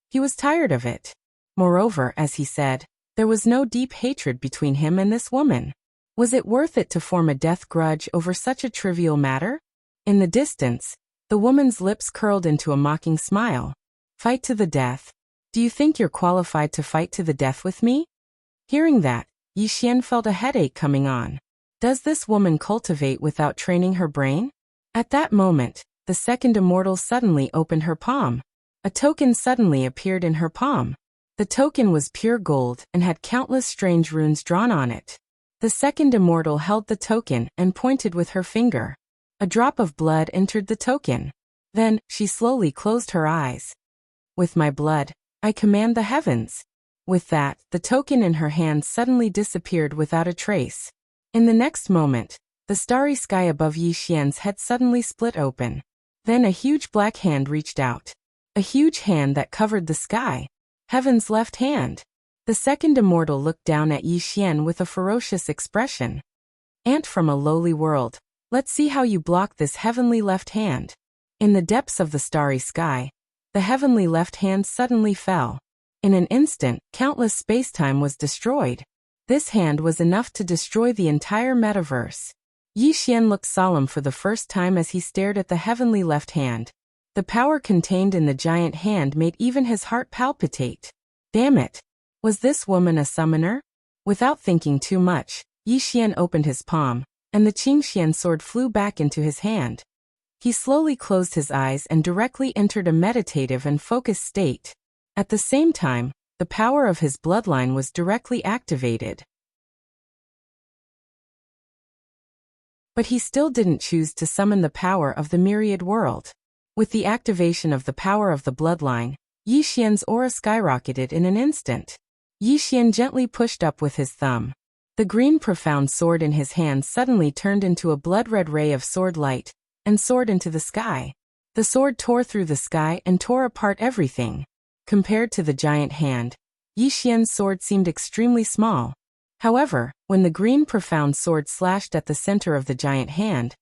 He was tired of it. Moreover, as he said, there was no deep hatred between him and this woman. Was it worth it to form a death grudge over such a trivial matter? In the distance, the woman's lips curled into a mocking smile. "Fight to the death? Do you think you're qualified to fight to the death with me?" Hearing that, Yi Xian felt a headache coming on. Does this woman cultivate without training her brain? At that moment, the second immortal suddenly opened her palm. A token suddenly appeared in her palm. The token was pure gold and had countless strange runes drawn on it. The second immortal held the token and pointed with her finger. A drop of blood entered the token. Then, she slowly closed her eyes. "With my blood, I command the heavens." With that, the token in her hand suddenly disappeared without a trace. In the next moment, the starry sky above Yi Xian's head suddenly split open. Then a huge black hand reached out. A huge hand that covered the sky. Heaven's left hand. The second immortal looked down at Yi Xian with a ferocious expression. "Ant from a lowly world. Let's see how you block this heavenly left hand." In the depths of the starry sky, the heavenly left hand suddenly fell. In an instant, countless space-time was destroyed. This hand was enough to destroy the entire metaverse. Yi Xian looked solemn for the first time as he stared at the heavenly left hand. The power contained in the giant hand made even his heart palpitate. Damn it! Was this woman a summoner? Without thinking too much, Yi Xian opened his palm, and the Qingxian sword flew back into his hand. He slowly closed his eyes and directly entered a meditative and focused state. At the same time, the power of his bloodline was directly activated. But he still didn't choose to summon the power of the myriad world. With the activation of the power of the bloodline, Yi Xian's aura skyrocketed in an instant. Yi Xian gently pushed up with his thumb. The green profound sword in his hand suddenly turned into a blood-red ray of sword light, and soared into the sky. The sword tore through the sky and tore apart everything. Compared to the giant hand, Yi Xian's sword seemed extremely small. However, when the green profound sword slashed at the center of the giant hand,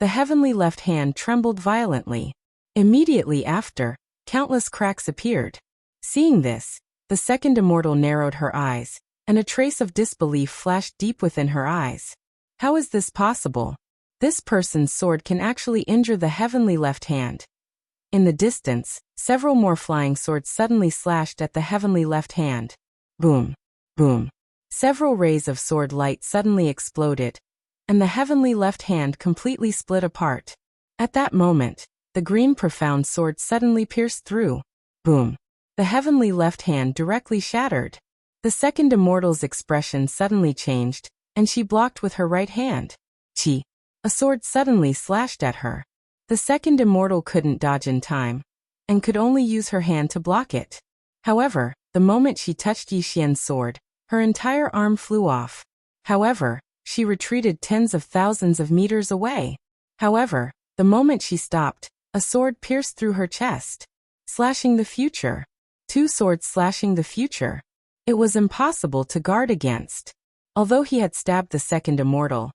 the heavenly left hand trembled violently. Immediately after, countless cracks appeared. Seeing this, the second immortal narrowed her eyes, and a trace of disbelief flashed deep within her eyes. How is this possible? This person's sword can actually injure the heavenly left hand. In the distance, several more flying swords suddenly slashed at the heavenly left hand. Boom! Boom! Several rays of sword light suddenly exploded, and the heavenly left hand completely split apart. At that moment, the green profound sword suddenly pierced through. Boom! The heavenly left hand directly shattered. The second immortal's expression suddenly changed, and she blocked with her right hand. Chi! A sword suddenly slashed at her. The second immortal couldn't dodge in time, and could only use her hand to block it. However, the moment she touched Yi Xian's sword, her entire arm flew off. However, she retreated tens of thousands of meters away. However, the moment she stopped, a sword pierced through her chest, slashing the future. Two swords slashing the future. It was impossible to guard against. Although he had stabbed the second immortal,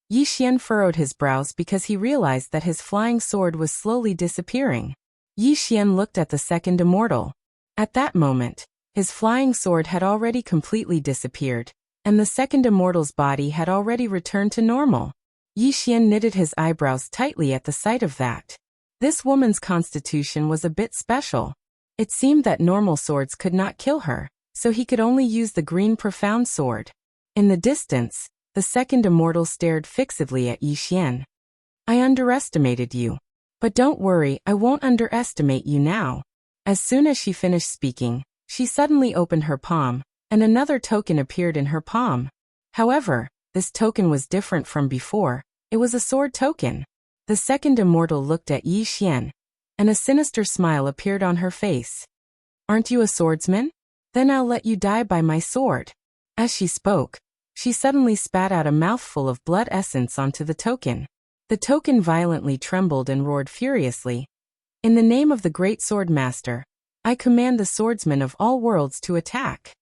Yi Xian furrowed his brows because he realized that his flying sword was slowly disappearing. Yi Xian looked at the second immortal. At that moment, his flying sword had already completely disappeared, and the second immortal's body had already returned to normal. Yi Xian knitted his eyebrows tightly at the sight of that. This woman's constitution was a bit special. It seemed that normal swords could not kill her, so he could only use the green profound sword. In the distance, the second immortal stared fixedly at Yi Xian. I underestimated you. But don't worry, I won't underestimate you now. As soon as she finished speaking, she suddenly opened her palm, and another token appeared in her palm. However, this token was different from before. It was a sword token. The second immortal looked at Yi Xian, and a sinister smile appeared on her face. Aren't you a swordsman? Then I'll let you die by my sword. As she spoke, she suddenly spat out a mouthful of blood essence onto the token. The token violently trembled and roared furiously. In the name of the great Swordmaster, I command the swordsmen of all worlds to attack.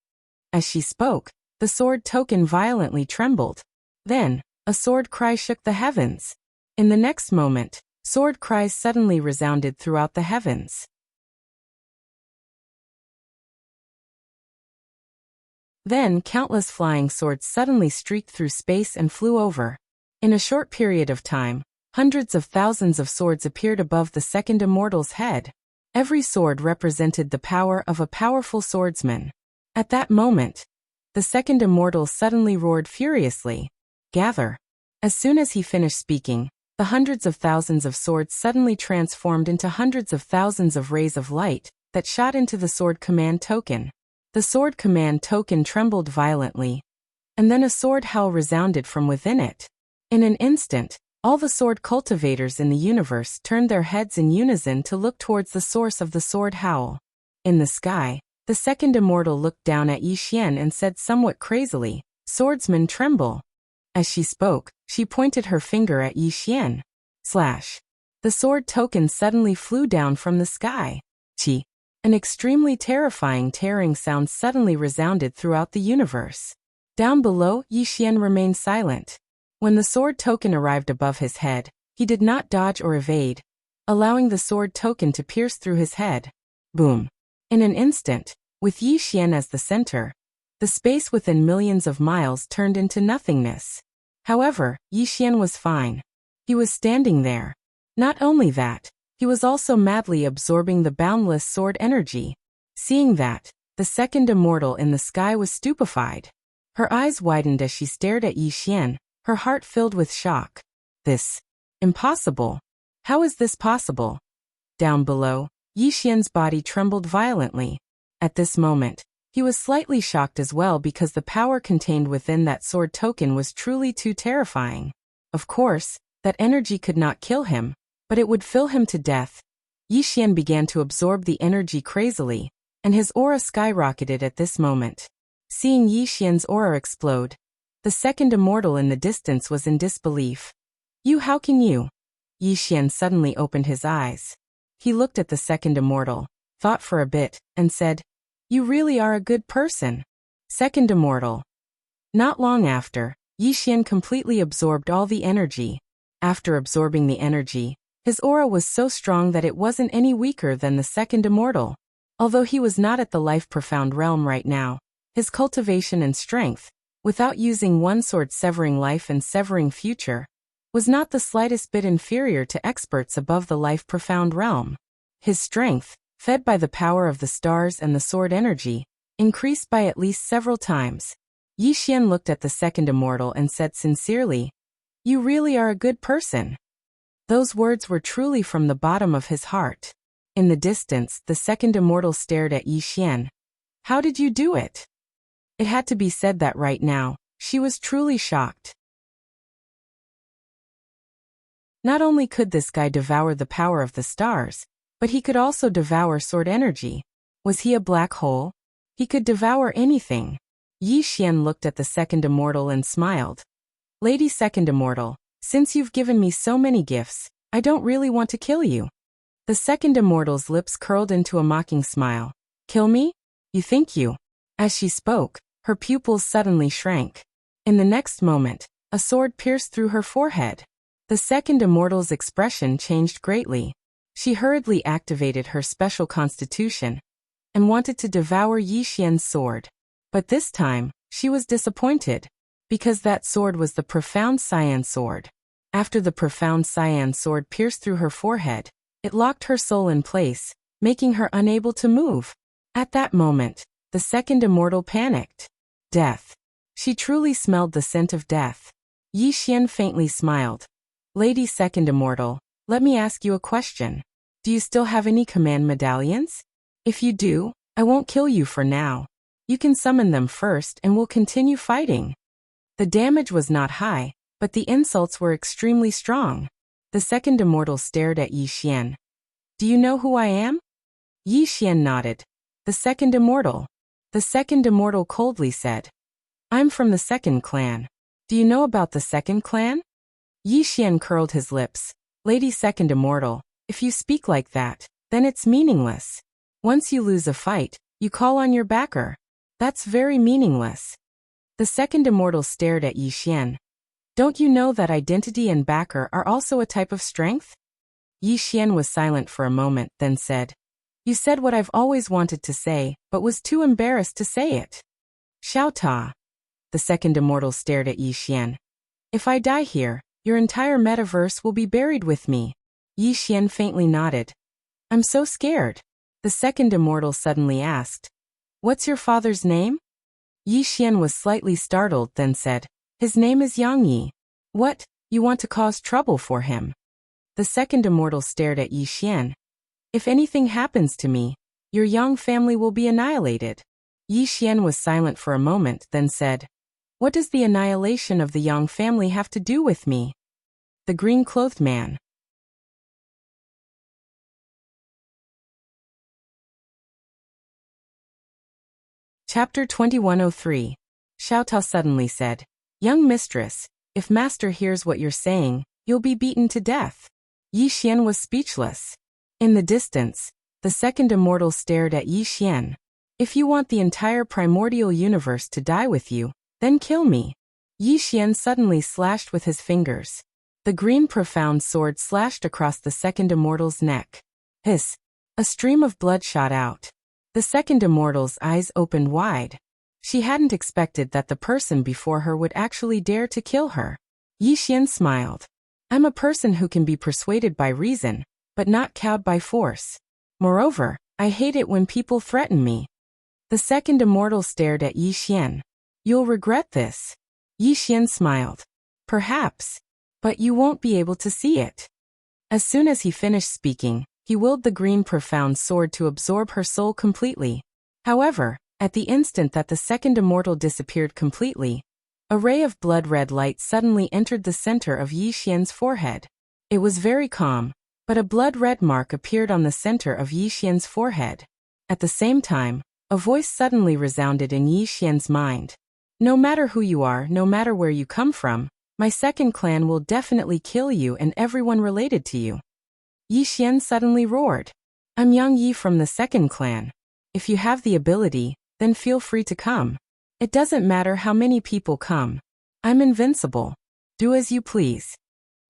As she spoke, the sword token violently trembled. Then, a sword cry shook the heavens. In the next moment, sword cries suddenly resounded throughout the heavens. Then countless flying swords suddenly streaked through space and flew over. In a short period of time, hundreds of thousands of swords appeared above the second immortal's head. Every sword represented the power of a powerful swordsman. At that moment, the second immortal suddenly roared furiously. Gather! As soon as he finished speaking, the hundreds of thousands of swords suddenly transformed into hundreds of thousands of rays of light that shot into the sword command token. The sword command token trembled violently, and then a sword howl resounded from within it. In an instant, all the sword cultivators in the universe turned their heads in unison to look towards the source of the sword howl. In the sky, the second immortal looked down at Yi Xian and said somewhat crazily, "Swordsman, tremble." As she spoke, she pointed her finger at Yi Xian. Slash. The sword token suddenly flew down from the sky. Chi. An extremely terrifying tearing sound suddenly resounded throughout the universe. Down below, Yi Xian remained silent. When the sword token arrived above his head, he did not dodge or evade, allowing the sword token to pierce through his head. Boom. In an instant, with Yi Xian as the center, the space within millions of miles turned into nothingness. However, Yi Xian was fine. He was standing there. Not only that, he was also madly absorbing the boundless sword energy. Seeing that, the second immortal in the sky was stupefied. Her eyes widened as she stared at Yi Xian, her heart filled with shock. This. Impossible. How is this possible? Down below, Yi Xian's body trembled violently. At this moment, he was slightly shocked as well because the power contained within that sword token was truly too terrifying. Of course, that energy could not kill him, but it would fill him to death. Yixian began to absorb the energy crazily, and his aura skyrocketed at this moment. Seeing Yixian's aura explode, the second immortal in the distance was in disbelief. How can you? Yixian suddenly opened his eyes. He looked at the second immortal, thought for a bit, and said, "You really are a good person." Second immortal. Not long after, Yixian completely absorbed all the energy. After absorbing the energy, his aura was so strong that it wasn't any weaker than the second immortal. Although he was not at the life-profound realm right now, his cultivation and strength, without using one sword severing life and severing future, was not the slightest bit inferior to experts above the life-profound realm. His strength, fed by the power of the stars and the sword energy, increased by at least several times. Yixian looked at the second immortal and said sincerely, "You really are a good person." Those words were truly from the bottom of his heart. In the distance, the second immortal stared at Yixian. "How did you do it?" It had to be said that right now, she was truly shocked. Not only could this guy devour the power of the stars, but he could also devour sword energy. Was he a black hole? He could devour anything. Yixian looked at the second immortal and smiled. "Lady second immortal, since you've given me so many gifts, I don't really want to kill you." The second immortal's lips curled into a mocking smile. "Kill me? You think you?" As she spoke, her pupils suddenly shrank. In the next moment, a sword pierced through her forehead. The second immortal's expression changed greatly. She hurriedly activated her special constitution and wanted to devour Yixian's sword. But this time, she was disappointed, because that sword was the profound cyan sword. After the profound cyan sword pierced through her forehead, it locked her soul in place, making her unable to move. At that moment, the second immortal panicked. Death. She truly smelled the scent of death. Yixian faintly smiled. "Lady second immortal, let me ask you a question. Do you still have any command medallions? If you do, I won't kill you for now. You can summon them first and we'll continue fighting." The damage was not high, but the insults were extremely strong. The second immortal stared at Yixian. "Do you know who I am?" Yixian nodded. "The second immortal." The second immortal coldly said, "I'm from the second clan. Do you know about the second clan?" Yixian curled his lips. "Lady second immortal, if you speak like that, then it's meaningless. Once you lose a fight, you call on your backer. That's very meaningless." The second immortal stared at Yixian. "Don't you know that identity and backer are also a type of strength?" Yixian was silent for a moment, then said, "You said what I've always wanted to say, but was too embarrassed to say it." "Xiao Ta." The second immortal stared at Yixian. "If I die here, your entire metaverse will be buried with me." Yixian faintly nodded. "I'm so scared." The second immortal suddenly asked, "What's your father's name?" Yixian was slightly startled, then said, "His name is Yang Yi." "What, you want to cause trouble for him?" The second immortal stared at Yixian. "If anything happens to me, your Yang family will be annihilated." Yixian was silent for a moment, then said, "What does the annihilation of the Yang family have to do with me?" The green-clothed man. Chapter 2103. Xiao Tao suddenly said, "Young mistress, if master hears what you're saying, you'll be beaten to death." Yixian was speechless. In the distance, the second immortal stared at Yixian. "If you want the entire primordial universe to die with you, then kill me." Yixian suddenly slashed with his fingers. The green profound sword slashed across the second immortal's neck. Hiss! A stream of blood shot out. The second immortal's eyes opened wide. She hadn't expected that the person before her would actually dare to kill her. Yixian smiled. "I'm a person who can be persuaded by reason, but not cowed by force. Moreover, I hate it when people threaten me." The second immortal stared at Yixian. "You'll regret this." Yixian smiled. "Perhaps. But you won't be able to see it." As soon as he finished speaking, he willed the green profound sword to absorb her soul completely. However, at the instant that the second immortal disappeared completely, a ray of blood-red light suddenly entered the center of Yi Xian's forehead. It was very calm, but a blood-red mark appeared on the center of Yi Xian's forehead. At the same time, a voice suddenly resounded in Yi Xian's mind. No matter who you are, no matter where you come from, my second clan will definitely kill you and everyone related to you. Yi Xian suddenly roared. I'm Yang Yi from the second clan. If you have the ability, then feel free to come. It doesn't matter how many people come. I'm invincible. Do as you please.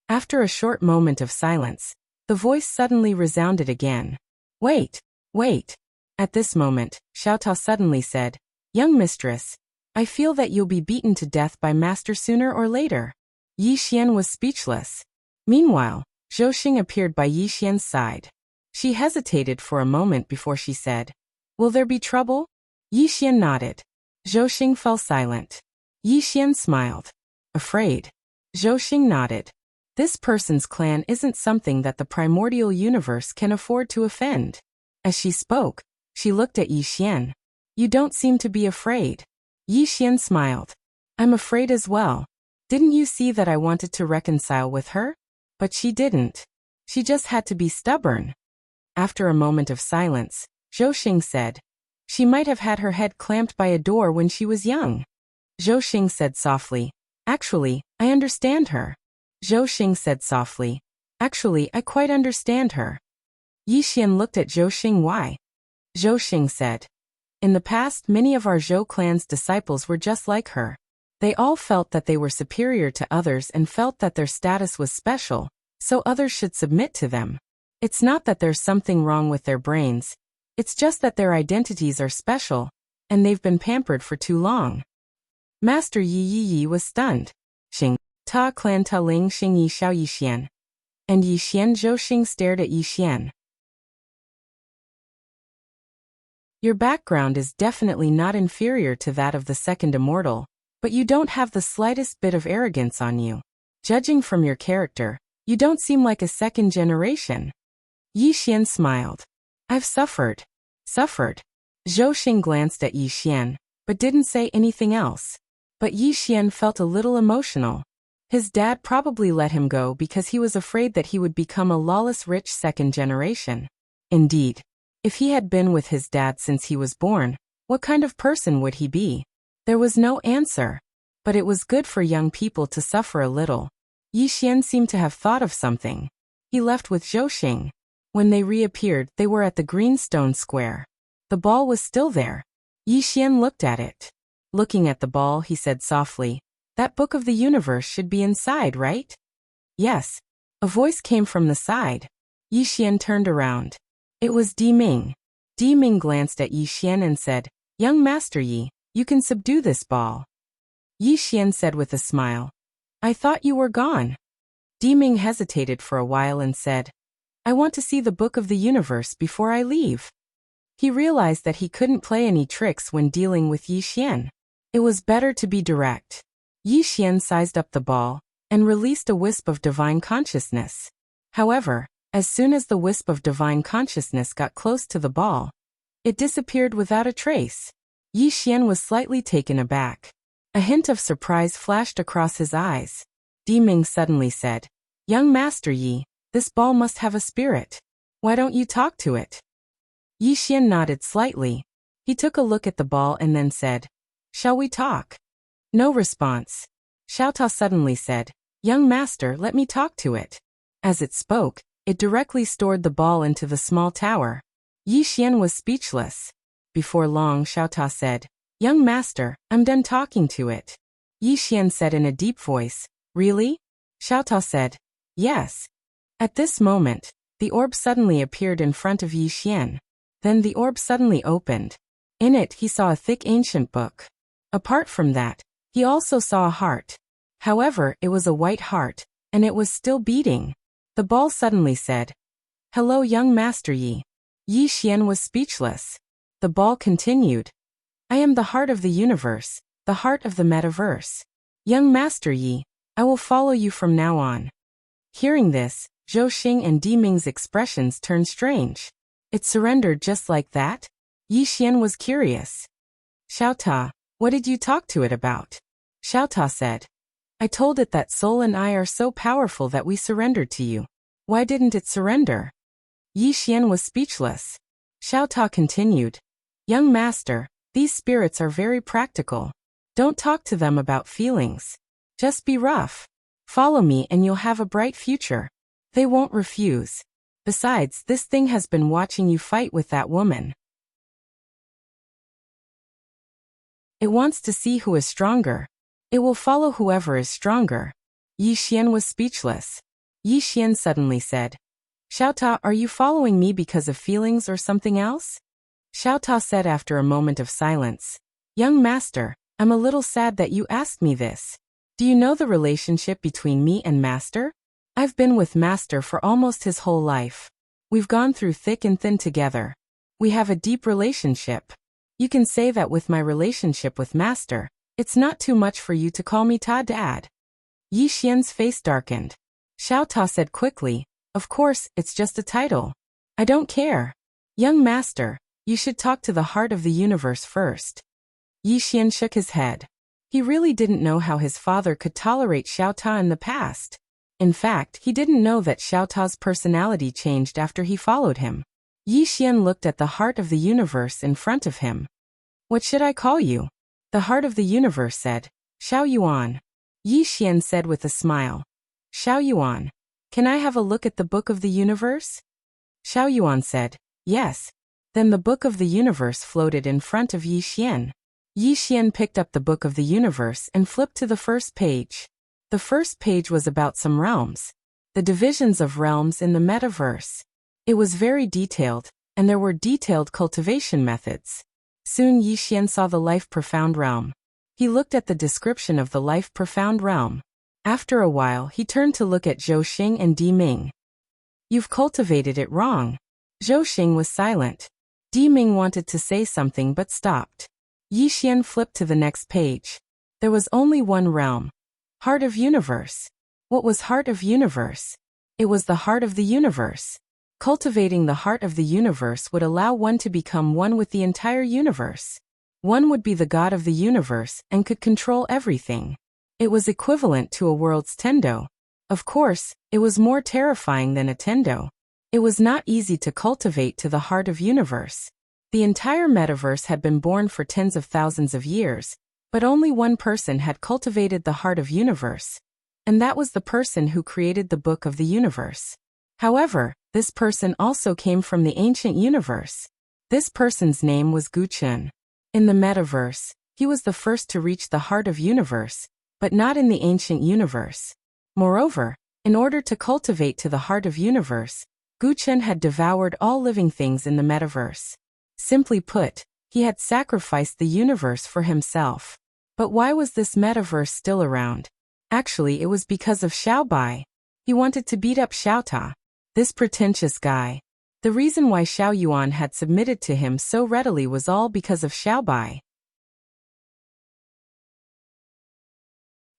After a short moment of silence, the voice suddenly resounded again. Wait, wait. At this moment, Xiao Tao suddenly said, Young mistress, I feel that you'll be beaten to death by master sooner or later. Yi Xian was speechless. Meanwhile, Zhou Xing appeared by Yi Xian's side. She hesitated for a moment before she said, Will there be trouble? Yi Xian nodded. Zhou Xing fell silent. Yi Xian smiled. Afraid? Zhou Xing nodded. This person's clan isn't something that the primordial universe can afford to offend. As she spoke, she looked at Yi Xian. You don't seem to be afraid. Yi Xian smiled. I'm afraid as well. Didn't you see that I wanted to reconcile with her? But she didn't. She just had to be stubborn. After a moment of silence, Zhou Xing said, She might have had her head clamped by a door when she was young. Zhou Xing said softly, Actually, I understand her. Zhou Xing said softly, Actually, I quite understand her. Yi Xian looked at Zhou Xing. Why? Zhou Xing said, In the past, many of our Zhou clan's disciples were just like her. They all felt that they were superior to others and felt that their status was special, so others should submit to them. It's not that there's something wrong with their brains. It's just that their identities are special, and they've been pampered for too long. Master Yi Yi was stunned. Xing, Ta clan Ta Ling Xing Yi Xiao Yi Xian. And Yi Xian. Zhou Xing stared at Yi Xian. Your background is definitely not inferior to that of the second immortal, but you don't have the slightest bit of arrogance on you. Judging from your character, you don't seem like a second generation. Yi Xian smiled. I've suffered. Suffered. Zhou Xing glanced at Yi Xian, but didn't say anything else. But Yi Xian felt a little emotional. His dad probably let him go because he was afraid that he would become a lawless rich second generation. Indeed, if he had been with his dad since he was born, what kind of person would he be? There was no answer. But it was good for young people to suffer a little. Yi Xian seemed to have thought of something. He left with Zhou Xing. When they reappeared, they were at the green stone square. The ball was still there. Yi Xian looked at it. Looking at the ball, he said softly, That book of the universe should be inside, right? Yes. A voice came from the side. Yi Xian turned around. It was Di Ming. Di Ming glanced at Yi Xian and said, Young Master Yi, you can subdue this ball. Yi Xian said with a smile, I thought you were gone. Di Ming hesitated for a while and said, I want to see the book of the universe before I leave. He realized that he couldn't play any tricks when dealing with Yi Xian. It was better to be direct. Yi Xian sized up the ball and released a wisp of divine consciousness. However, as soon as the wisp of divine consciousness got close to the ball, it disappeared without a trace. Yi Xian was slightly taken aback. A hint of surprise flashed across his eyes. Di Ming suddenly said, Young Master Yi, this ball must have a spirit. Why don't you talk to it? Yi Xian nodded slightly. He took a look at the ball and then said, Shall we talk? No response. Xiao Tao suddenly said, Young master, let me talk to it. As it spoke, it directly stored the ball into the small tower. Yi Xian was speechless. Before long, Xiao Tao said, Young master, I'm done talking to it. Yi Xian said in a deep voice, Really? Xiao Tao said, Yes. At this moment, the orb suddenly appeared in front of Yi Xian. Then the orb suddenly opened. In it he saw a thick ancient book. Apart from that, he also saw a heart. However, it was a white heart, and it was still beating. The ball suddenly said, Hello young Master Yi. Yi Xian was speechless. The ball continued, I am the heart of the universe, the heart of the metaverse. Young Master Yi, I will follow you from now on. Hearing this, Zhou Xing and Di Ming's expressions turned strange. It surrendered just like that? Yi Xian was curious. Xiao Ta, what did you talk to it about? Xiao Ta said. I told it that soul and I are so powerful that we surrendered to you. Why didn't it surrender? Yi Xian was speechless. Xiao Ta continued. Young master, these spirits are very practical. Don't talk to them about feelings. Just be rough. Follow me and you'll have a bright future. They won't refuse. Besides, this thing has been watching you fight with that woman. It wants to see who is stronger. It will follow whoever is stronger. Yi Xian was speechless. Yi Xian suddenly said, Xiao Ta, are you following me because of feelings or something else? Xiao Ta said after a moment of silence, Young master, I'm a little sad that you asked me this. Do you know the relationship between me and master? I've been with master for almost his whole life. We've gone through thick and thin together. We have a deep relationship. You can say that with my relationship with master, it's not too much for you to call me Ta Dad. Yi Xian's face darkened. Xiao Ta said quickly, Of course, it's just a title. I don't care. Young master, you should talk to the heart of the universe first. Yi Xian shook his head. He really didn't know how his father could tolerate Xiao Ta in the past. In fact, he didn't know that Xiao Ta's personality changed after he followed him. Yi Xian looked at the heart of the universe in front of him. What should I call you? The heart of the universe said, Xiao Yuan. Yi Xian said with a smile. Xiao Yuan. Can I have a look at the book of the universe? Xiao Yuan said, Yes. Then the book of the universe floated in front of Yi Xian. Yi Xian picked up the book of the universe and flipped to the first page. The first page was about some realms. The divisions of realms in the metaverse. It was very detailed, and there were detailed cultivation methods. Soon Yi Xian saw the life profound realm. He looked at the description of the life profound realm. After a while he turned to look at Zhou Xing and Di Ming. You've cultivated it wrong. Zhou Xing was silent. Di Ming wanted to say something but stopped. Yi Xian flipped to the next page. There was only one realm. Heart of Universe. What was Heart of Universe? It was the heart of the universe. Cultivating the heart of the universe would allow one to become one with the entire universe. One would be the god of the universe and could control everything. It was equivalent to a world's Tendo. Of course, it was more terrifying than a Tendo. It was not easy to cultivate to the heart of universe. The entire metaverse had been born for tens of thousands of years, but only one person had cultivated the heart of universe. And that was the person who created the book of the universe. However, this person also came from the ancient universe. This person's name was Guchen. In the metaverse, he was the first to reach the heart of universe, but not in the ancient universe. Moreover, in order to cultivate to the heart of universe, Guchen had devoured all living things in the metaverse. Simply put, he had sacrificed the universe for himself. But why was this metaverse still around? Actually, it was because of Xiao Bai. He wanted to beat up Xiao Ta. This pretentious guy. The reason why Xiao Yuan had submitted to him so readily was all because of Xiao Bai.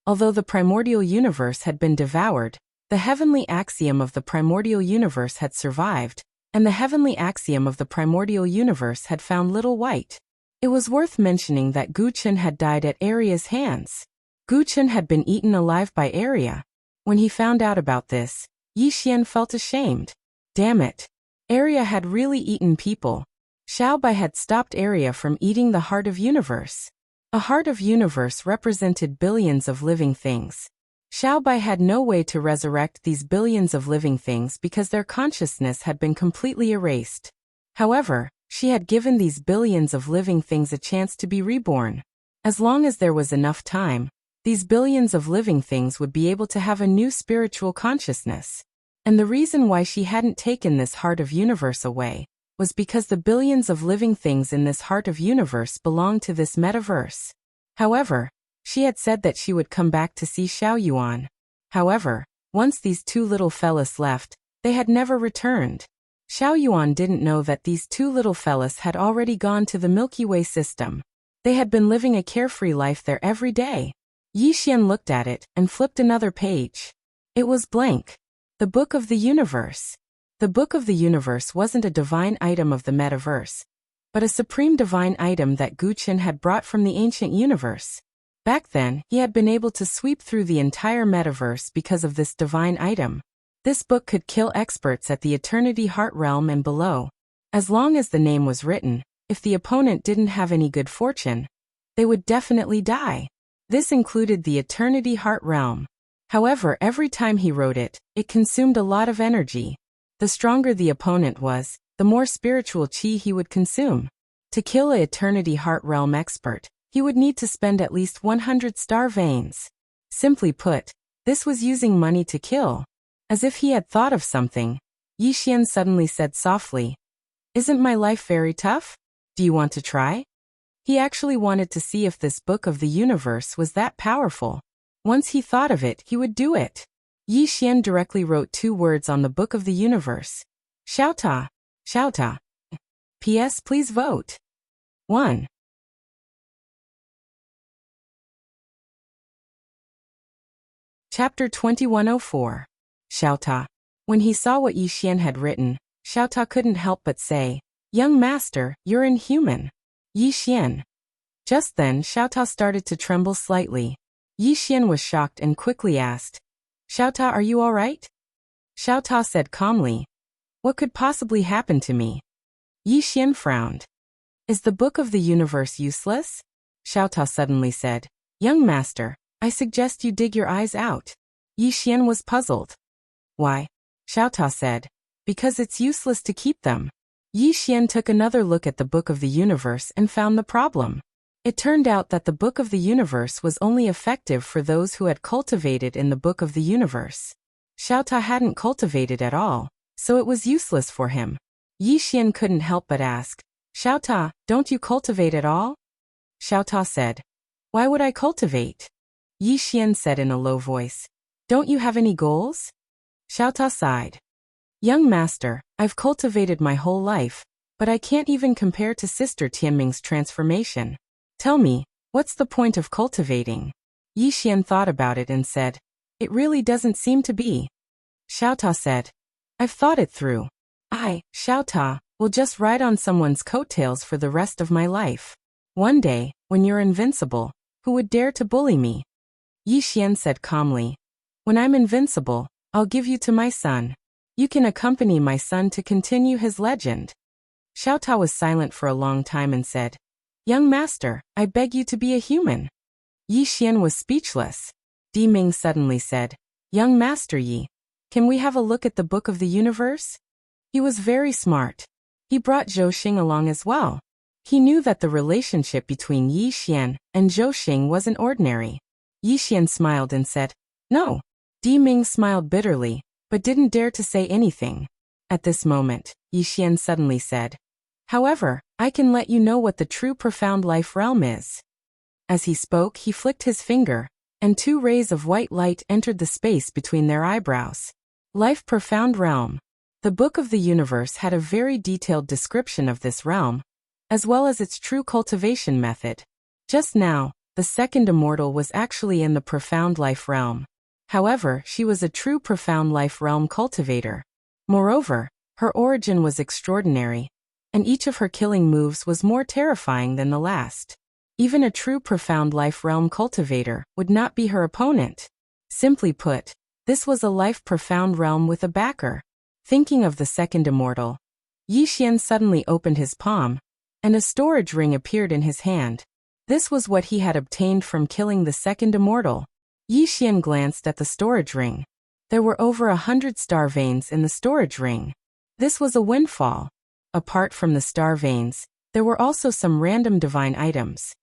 Although the primordial universe had been devoured, the heavenly axiom of the primordial universe had survived, and the heavenly axiom of the primordial universe had found little white. It was worth mentioning that Guchen had died at Arya's hands. Guchen had been eaten alive by Arya. When he found out about this, Yi Xian felt ashamed. Damn it. Arya had really eaten people. Xiao Bai had stopped Arya from eating the heart of universe. A heart of universe represented billions of living things. Xiao Bai had no way to resurrect these billions of living things because their consciousness had been completely erased. However, she had given these billions of living things a chance to be reborn. As long as there was enough time, these billions of living things would be able to have a new spiritual consciousness. And the reason why she hadn't taken this heart of universe away was because the billions of living things in this heart of universe belonged to this metaverse. However, she had said that she would come back to see Xiao Yuan. However, once these two little fellas left, they had never returned. Xiao Yuan didn't know that these two little fellas had already gone to the Milky Way system. They had been living a carefree life there every day. Yi Xian looked at it and flipped another page. It was blank. The Book of the Universe. The Book of the Universe wasn't a divine item of the metaverse, but a supreme divine item that Guqian had brought from the ancient universe. Back then, he had been able to sweep through the entire metaverse because of this divine item. This book could kill experts at the Eternity Heart Realm and below. As long as the name was written, if the opponent didn't have any good fortune, they would definitely die. This included the Eternity Heart Realm. However, every time he wrote it, it consumed a lot of energy. The stronger the opponent was, the more spiritual chi he would consume. To kill a Eternity Heart Realm expert, he would need to spend at least 100 star veins. Simply put, this was using money to kill. As if he had thought of something, Yixian suddenly said softly, "Isn't my life very tough? Do you want to try?" He actually wanted to see if this book of the universe was that powerful. Once he thought of it, he would do it. Yixian directly wrote 2 words on the book of the universe. Xiaota. Xiaota. P.S. Please vote. 1. Chapter 2104. Xiaota. When he saw what Yixian had written, Xiaota couldn't help but say, "Young master, you're inhuman." Yixian. Just then, Xiaota started to tremble slightly. Yixian was shocked and quickly asked, "Xiaota, are you all right?" Xiaota said calmly, "What could possibly happen to me?" Yixian frowned. "Is the book of the universe useless?" Xiaota suddenly said, "Young master, I suggest you dig your eyes out." Yixian was puzzled. "Why?" Xiaota said, "Because it's useless to keep them." Yixian took another look at the book of the universe and found the problem. It turned out that the book of the universe was only effective for those who had cultivated in the book of the universe. Xiaota hadn't cultivated at all, so it was useless for him. Yixian couldn't help but ask, "Xiaota, don't you cultivate at all?" Xiaota said, "Why would I cultivate?" Yixian said in a low voice, "Don't you have any goals?" Xiaota sighed. "Young master, I've cultivated my whole life, but I can't even compare to Sister Tianming's transformation. Tell me, what's the point of cultivating?" Yixian thought about it and said, "It really doesn't seem to be." Xiaota said, "I've thought it through. I, Xiaota, will just ride on someone's coattails for the rest of my life. One day, when you're invincible, who would dare to bully me?" Yixian said calmly, "When I'm invincible, I'll give you to my son. You can accompany my son to continue his legend." Xiaota was silent for a long time and said, "Young master, I beg you to be a human." Yixian was speechless. Di Ming suddenly said, "Young master Yi, can we have a look at the book of the universe?" He was very smart. He brought Zhou Xing along as well. He knew that the relationship between Yixian and Zhou Xing wasn't ordinary. Yixian smiled and said, "No." Di Ming smiled bitterly, but didn't dare to say anything. At this moment, Yixian suddenly said, "However, I can let you know what the true profound life realm is." As he spoke, he flicked his finger, and 2 rays of white light entered the space between their eyebrows. Life profound realm. The book of the universe had a very detailed description of this realm, as well as its true cultivation method. Just now, the second immortal was actually in the profound life realm. However, she was a true profound life realm cultivator. Moreover, her origin was extraordinary, and each of her killing moves was more terrifying than the last. Even a true profound life realm cultivator would not be her opponent. Simply put, this was a life profound realm with a backer. Thinking of the second immortal, Yixian suddenly opened his palm, and a storage ring appeared in his hand. This was what he had obtained from killing the second immortal. Yixian glanced at the storage ring. There were over 100 star veins in the storage ring. This was a windfall. Apart from the star veins, there were also some random divine items.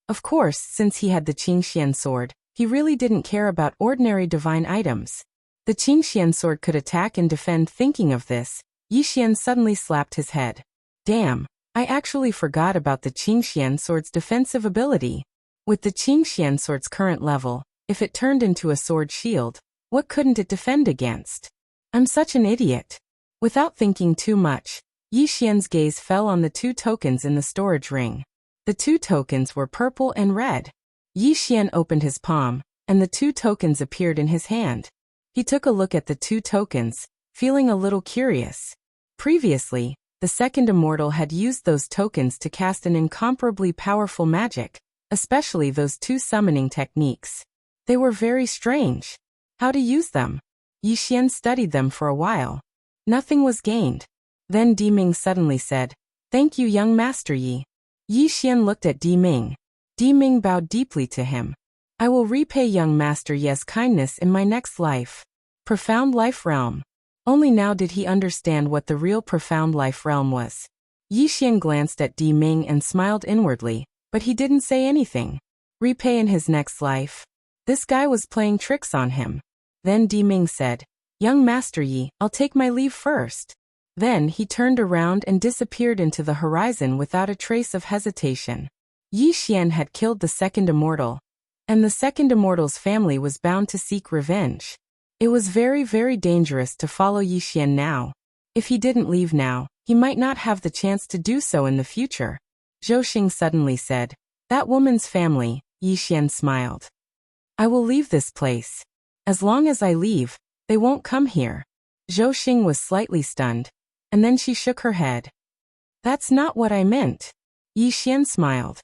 Of course, since he had the Qingxian sword, he really didn't care about ordinary divine items. The Qingxian sword could attack and defend. Thinking of this, Yixian suddenly slapped his head. Damn, I actually forgot about the Qingxian sword's defensive ability. With the Qingxian sword's current level, if it turned into a sword shield, what couldn't it defend against? I'm such an idiot. Without thinking too much, Yixian's gaze fell on the 2 tokens in the storage ring. The 2 tokens were purple and red. Yixian opened his palm, and the 2 tokens appeared in his hand. He took a look at the 2 tokens, feeling a little curious. Previously, the second immortal had used those tokens to cast an incomparably powerful magic, especially those two summoning techniques. They were very strange. How to use them? Yixian studied them for a while. Nothing was gained. Then Di Ming suddenly said, "Thank you, young Master Yi." Yixian looked at Di Ming. Di Ming bowed deeply to him. "I will repay young Master Ye's kindness in my next life." Profound Life Realm. Only now did he understand what the real Profound Life Realm was. Yixian glanced at Di Ming and smiled inwardly, but he didn't say anything. Repay in his next life? This guy was playing tricks on him. Then Di Ming said, "Young Master Yi, I'll take my leave first." Then he turned around and disappeared into the horizon without a trace of hesitation. Yixian had killed the second immortal, and the second immortal's family was bound to seek revenge. It was very, very dangerous to follow Yixian now. If he didn't leave now, he might not have the chance to do so in the future. Zhou Xing suddenly said, "That woman's family." Yixian smiled. "I will leave this place. As long as I leave, they won't come here." Zhou Xing was slightly stunned, and then she shook her head. "That's not what I meant." Yixian smiled.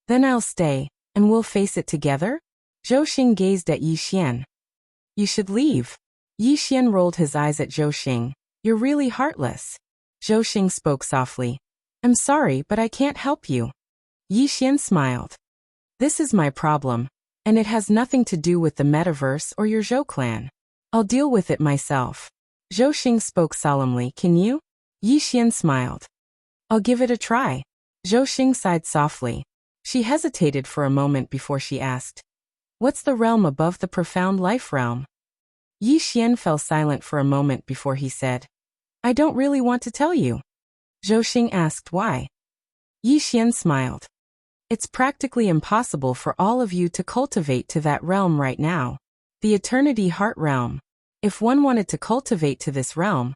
"Then I'll stay, and we'll face it together?" Zhou Xing gazed at Yixian. "You should leave." Yixian rolled his eyes at Zhou Xing. "You're really heartless." Zhou Xing spoke softly. "I'm sorry, but I can't help you." Yixian smiled. "This is my problem, and it has nothing to do with the metaverse or your Zhou clan. I'll deal with it myself." Zhou Xing spoke solemnly. "Can you?" Yixian smiled. "I'll give it a try." Zhou Xing sighed softly. She hesitated for a moment before she asked, "What's the realm above the Profound Life Realm?" Yixian fell silent for a moment before he said, "I don't really want to tell you." Zhou Xing asked why. Yixian smiled. "It's practically impossible for all of you to cultivate to that realm right now. The Eternity Heart Realm. If one wanted to cultivate to this realm,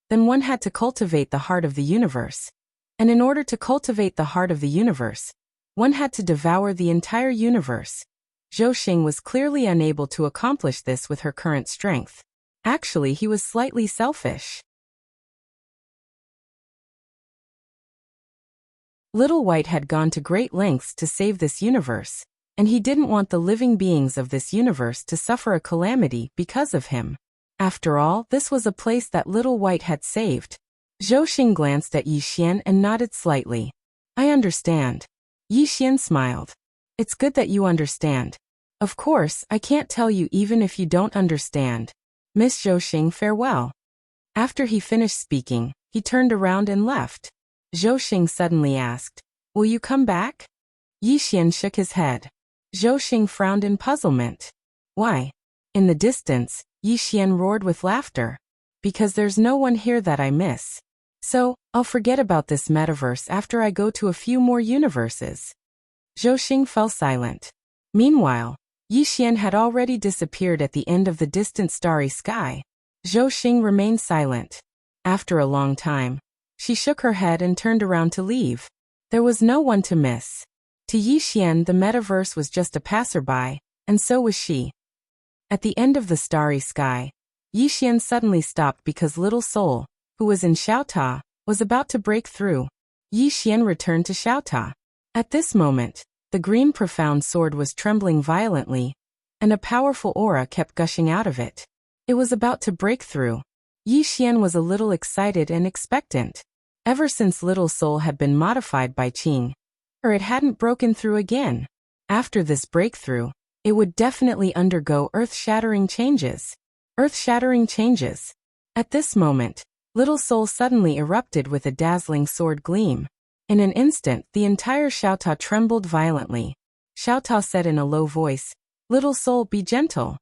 then one had to cultivate the heart of the universe. And in order to cultivate the heart of the universe, one had to devour the entire universe. Zhou Xing was clearly unable to accomplish this with her current strength. Actually, he was slightly selfish. Little White had gone to great lengths to save this universe, and he didn't want the living beings of this universe to suffer a calamity because of him. After all, this was a place that Little White had saved. Zhou Xing glanced at Yixian and nodded slightly. "I understand." Yixian smiled. "It's good that you understand. Of course, I can't tell you even if you don't understand. Miss Zhou Xing, farewell." After he finished speaking, he turned around and left. Zhou Xing suddenly asked, "Will you come back?" Yixian shook his head. Zhou Xing frowned in puzzlement. "Why?" In the distance, Yixian roared with laughter. "Because there's no one here that I miss. So, I'll forget about this metaverse after I go to a few more universes." Zhou Xing fell silent. Meanwhile, Yixian had already disappeared at the end of the distant starry sky. Zhou Xing remained silent. After a long time, she shook her head and turned around to leave. There was no one to miss. To Yixian, the metaverse was just a passerby, and so was she. At the end of the starry sky, Yixian suddenly stopped because Little Soul, who was in Xiaota, was about to break through. Yixian returned to Xiaota. At this moment, the green profound sword was trembling violently, and a powerful aura kept gushing out of it. It was about to break through. Yixian was a little excited and expectant. Ever since Little Soul had been modified by Qing, it hadn't broken through again. After this breakthrough, it would definitely undergo earth-shattering changes. Earth-shattering changes. At this moment, Little Soul suddenly erupted with a dazzling sword gleam. In an instant, the entire Xiaota trembled violently. Xiaota said in a low voice, "Little Soul, be gentle."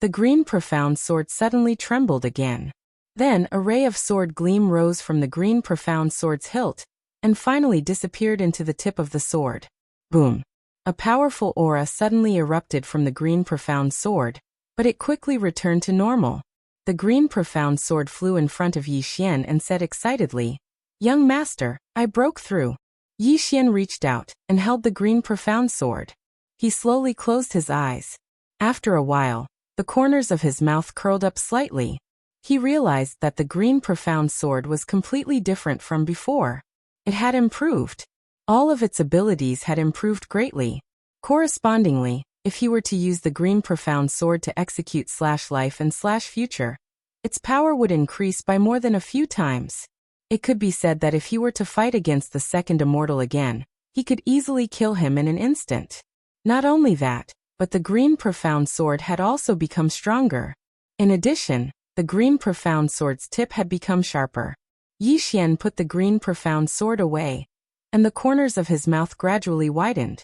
The green profound sword suddenly trembled again. Then a ray of sword gleam rose from the green profound sword's hilt, and finally disappeared into the tip of the sword. Boom! A powerful aura suddenly erupted from the green profound sword, but it quickly returned to normal. The green profound sword flew in front of Yixian and said excitedly, "Young master, I broke through." Yixian reached out and held the green profound sword. He slowly closed his eyes. After a while, the corners of his mouth curled up slightly. He realized that the green profound sword was completely different from before. It had improved. All of its abilities had improved greatly. Correspondingly, if he were to use the green profound sword to execute /life and /future, its power would increase by more than a few times. It could be said that if he were to fight against the second immortal again, he could easily kill him in an instant. Not only that, but the green profound sword had also become stronger. In addition, the green profound sword's tip had become sharper. Yi Xian put the green profound sword away, and the corners of his mouth gradually widened.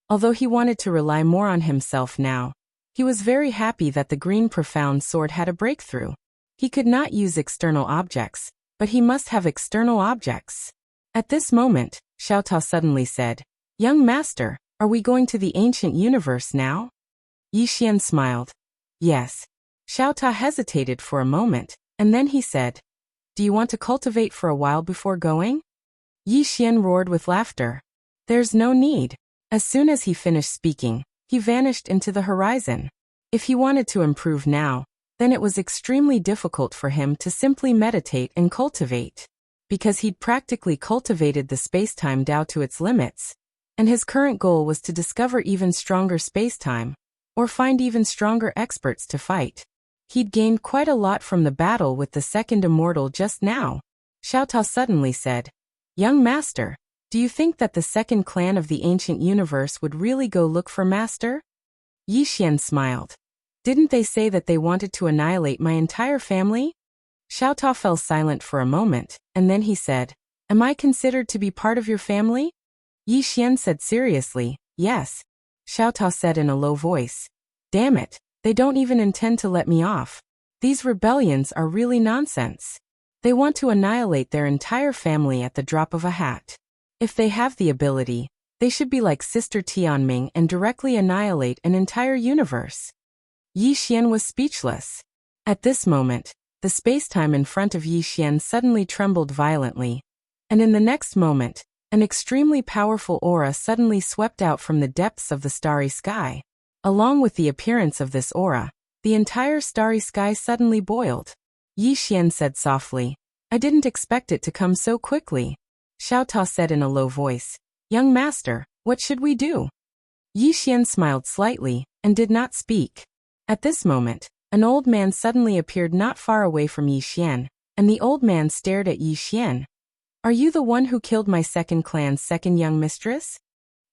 Although he wanted to rely more on himself now, he was very happy that the green profound sword had a breakthrough. He could not use external objects, but he must have external objects. At this moment, Xiao Tao suddenly said, "Young master, are we going to the ancient universe now?" Yi Xian smiled. Yes. Xiao Tao hesitated for a moment, and then he said, "Do you want to cultivate for a while before going?" Yi Xian roared with laughter. "There's no need." As soon as he finished speaking, he vanished into the horizon. If he wanted to improve now, then it was extremely difficult for him to simply meditate and cultivate, because he'd practically cultivated the space-time Tao to its limits, and his current goal was to discover even stronger space-time, or find even stronger experts to fight. He'd gained quite a lot from the battle with the second immortal just now. Xiao Tao suddenly said, "Young master, do you think that the second clan of the ancient universe would really go look for master?" Yi Xian smiled. "Didn't they say that they wanted to annihilate my entire family?" Xiao Tao fell silent for a moment, and then he said, "Am I considered to be part of your family?" Yi Xian said seriously, "Yes." Xiao Tao said in a low voice, "Damn it, they don't even intend to let me off. These rebellions are really nonsense. They want to annihilate their entire family at the drop of a hat. If they have the ability, they should be like Sister Tianming and directly annihilate an entire universe." Yi Xian was speechless. At this moment, the space-time in front of Yi Xian suddenly trembled violently, and in the next moment, an extremely powerful aura suddenly swept out from the depths of the starry sky. Along with the appearance of this aura, the entire starry sky suddenly boiled. Yi Xian said softly, "I didn't expect it to come so quickly." Xiao Tao said in a low voice, "Young master, what should we do?" Yi Xian smiled slightly, and did not speak. At this moment, an old man suddenly appeared not far away from Yi Xian, and the old man stared at Yi Xian. "Are you the one who killed my second clan's second young mistress?"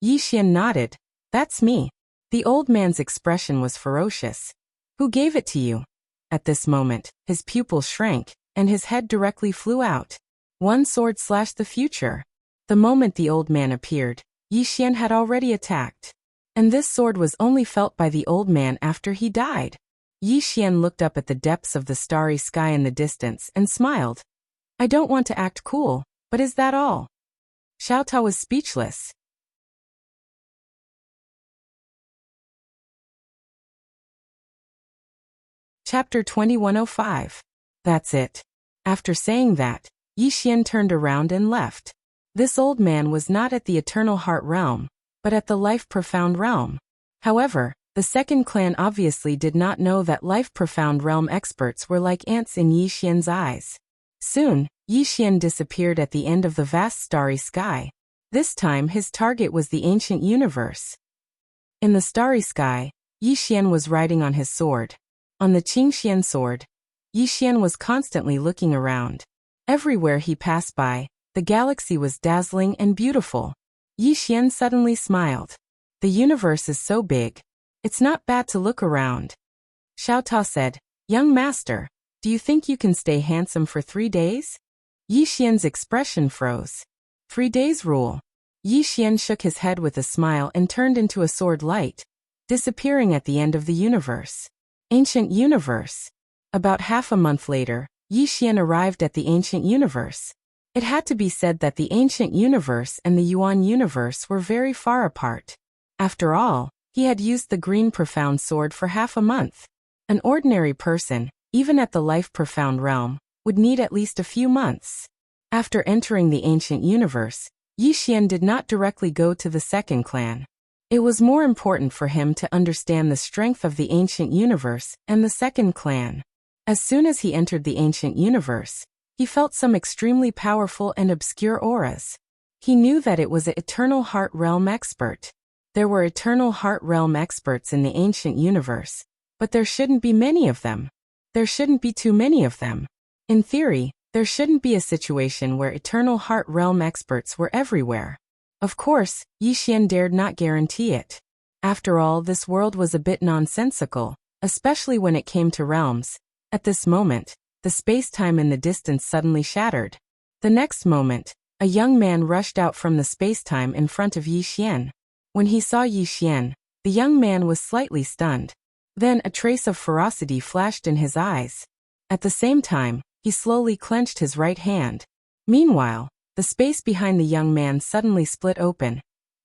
Yi Xian nodded. "That's me." The old man's expression was ferocious. "Who gave it to you?" At this moment, his pupils shrank, and his head directly flew out. One sword slashed the future. The moment the old man appeared, Yi Xian had already attacked. And this sword was only felt by the old man after he died. Yi Xian looked up at the depths of the starry sky in the distance and smiled. "I don't want to act cool, but is that all?" Xiao Tao was speechless. Chapter 2105. That's it. After saying that, Yi Xian turned around and left. This old man was not at the Eternal Heart Realm, but at the Life Profound Realm. However, the second clan obviously did not know that Life Profound Realm experts were like ants in Yi Xian's eyes. Soon, Yi Xian disappeared at the end of the vast starry sky. This time his target was the ancient universe. In the starry sky, Yi Xian was riding on his sword. On the Qingxian sword, Yi Xian was constantly looking around. Everywhere he passed by, the galaxy was dazzling and beautiful. Yi Xian suddenly smiled. "The universe is so big. It's not bad to look around." Xiao Tao said, "Young master, do you think you can stay handsome for 3 days?" Yi Xian's expression froze. 3 days rule. Yi Xian shook his head with a smile and turned into a sword light, disappearing at the end of the universe. Ancient universe. About half a month later, Yi Xian arrived at the ancient universe. It had to be said that the ancient universe and the Yuan universe were very far apart. After all, he had used the green profound sword for half a month. An ordinary person, even at the Life Profound Realm, would need at least a few months. After entering the ancient universe, Yi Xian did not directly go to the second clan. It was more important for him to understand the strength of the ancient universe and the second clan. As soon as he entered the ancient universe, he felt some extremely powerful and obscure auras. He knew that it was an Eternal Heart Realm expert. There were Eternal Heart Realm experts in the ancient universe, but there shouldn't be many of them. There shouldn't be too many of them. In theory, there shouldn't be a situation where Eternal Heart Realm experts were everywhere. Of course, Yixian dared not guarantee it. After all, this world was a bit nonsensical, especially when it came to realms. At this moment, the space-time in the distance suddenly shattered. The next moment, a young man rushed out from the space-time in front of Yixian. When he saw Yixian, the young man was slightly stunned. Then a trace of ferocity flashed in his eyes. At the same time, he slowly clenched his right hand. Meanwhile, the space behind the young man suddenly split open.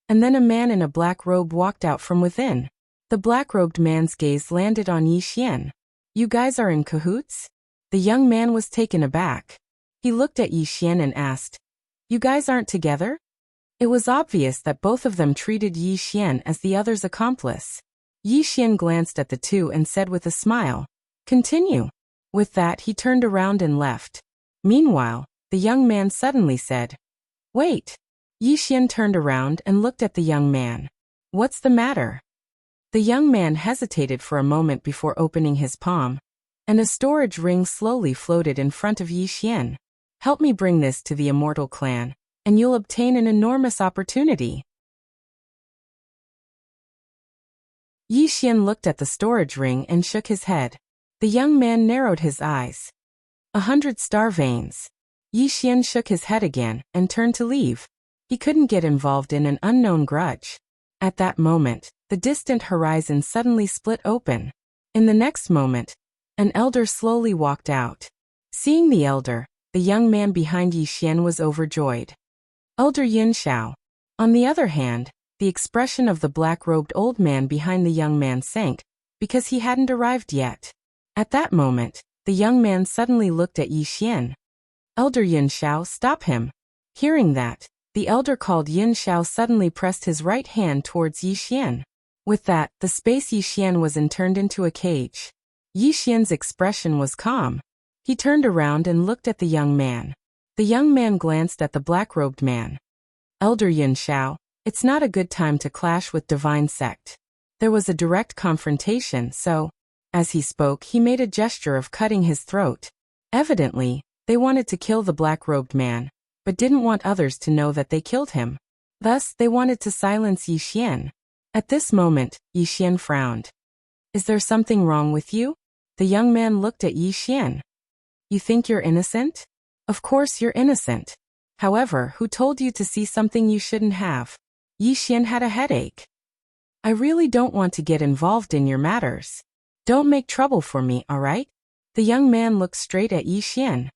And then a man in a black robe walked out from within. The black-robed man's gaze landed on Yixian. "You guys are in cahoots?" The young man was taken aback. He looked at Yixian and asked, "You guys aren't together?" It was obvious that both of them treated Yixian as the other's accomplice. Yixian glanced at the two and said with a smile, "Continue." With that, he turned around and left. Meanwhile, the young man suddenly said, "Wait." Yixian turned around and looked at the young man. "What's the matter?" The young man hesitated for a moment before opening his palm, and a storage ring slowly floated in front of Yixian. "Help me bring this to the Immortal Clan, and you'll obtain an enormous opportunity." Yixian looked at the storage ring and shook his head. The young man narrowed his eyes. 100 star veins. Yixian shook his head again and turned to leave. He couldn't get involved in an unknown grudge. At that moment, the distant horizon suddenly split open. In the next moment, an elder slowly walked out. Seeing the elder, the young man behind Yixian was overjoyed. Elder Yin Xiao. On the other hand, the expression of the black-robed old man behind the young man sank, because he hadn't arrived yet. At that moment, the young man suddenly looked at Yixian. "Elder Yin Xiao, stop him." Hearing that, the elder called Yin Xiao suddenly pressed his right hand towards Yixian. With that, the space Yixian was in turned into a cage. Yixian's expression was calm. He turned around and looked at the young man. The young man glanced at the black-robed man. "Elder Yin Xiao, it's not a good time to clash with Divine Sect." There was a direct confrontation, so, as he spoke, he made a gesture of cutting his throat. Evidently, they wanted to kill the black-robed man, but didn't want others to know that they killed him. Thus, they wanted to silence Yixian. At this moment, Yixian frowned. "Is there something wrong with you?" The young man looked at Yixian. "You think you're innocent? Of course you're innocent. However, who told you to see something you shouldn't have?" Yixian had a headache. "I really don't want to get involved in your matters. Don't make trouble for me, alright?" The young man looked straight at Yixian.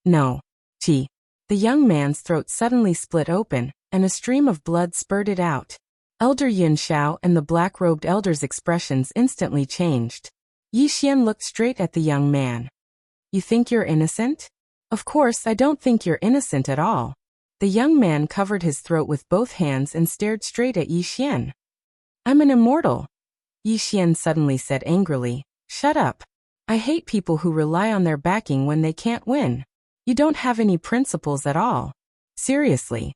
"No." Gee. The young man's throat suddenly split open, and a stream of blood spurted out. Elder Yin Xiao and the black-robed elder's expressions instantly changed. Yixian looked straight at the young man. "You think you're innocent?" "Of course I don't think you're innocent at all." The young man covered his throat with both hands and stared straight at Yixian. "I'm an immortal." Yixian suddenly said angrily, "Shut up. I hate people who rely on their backing when they can't win. You don't have any principles at all. Seriously."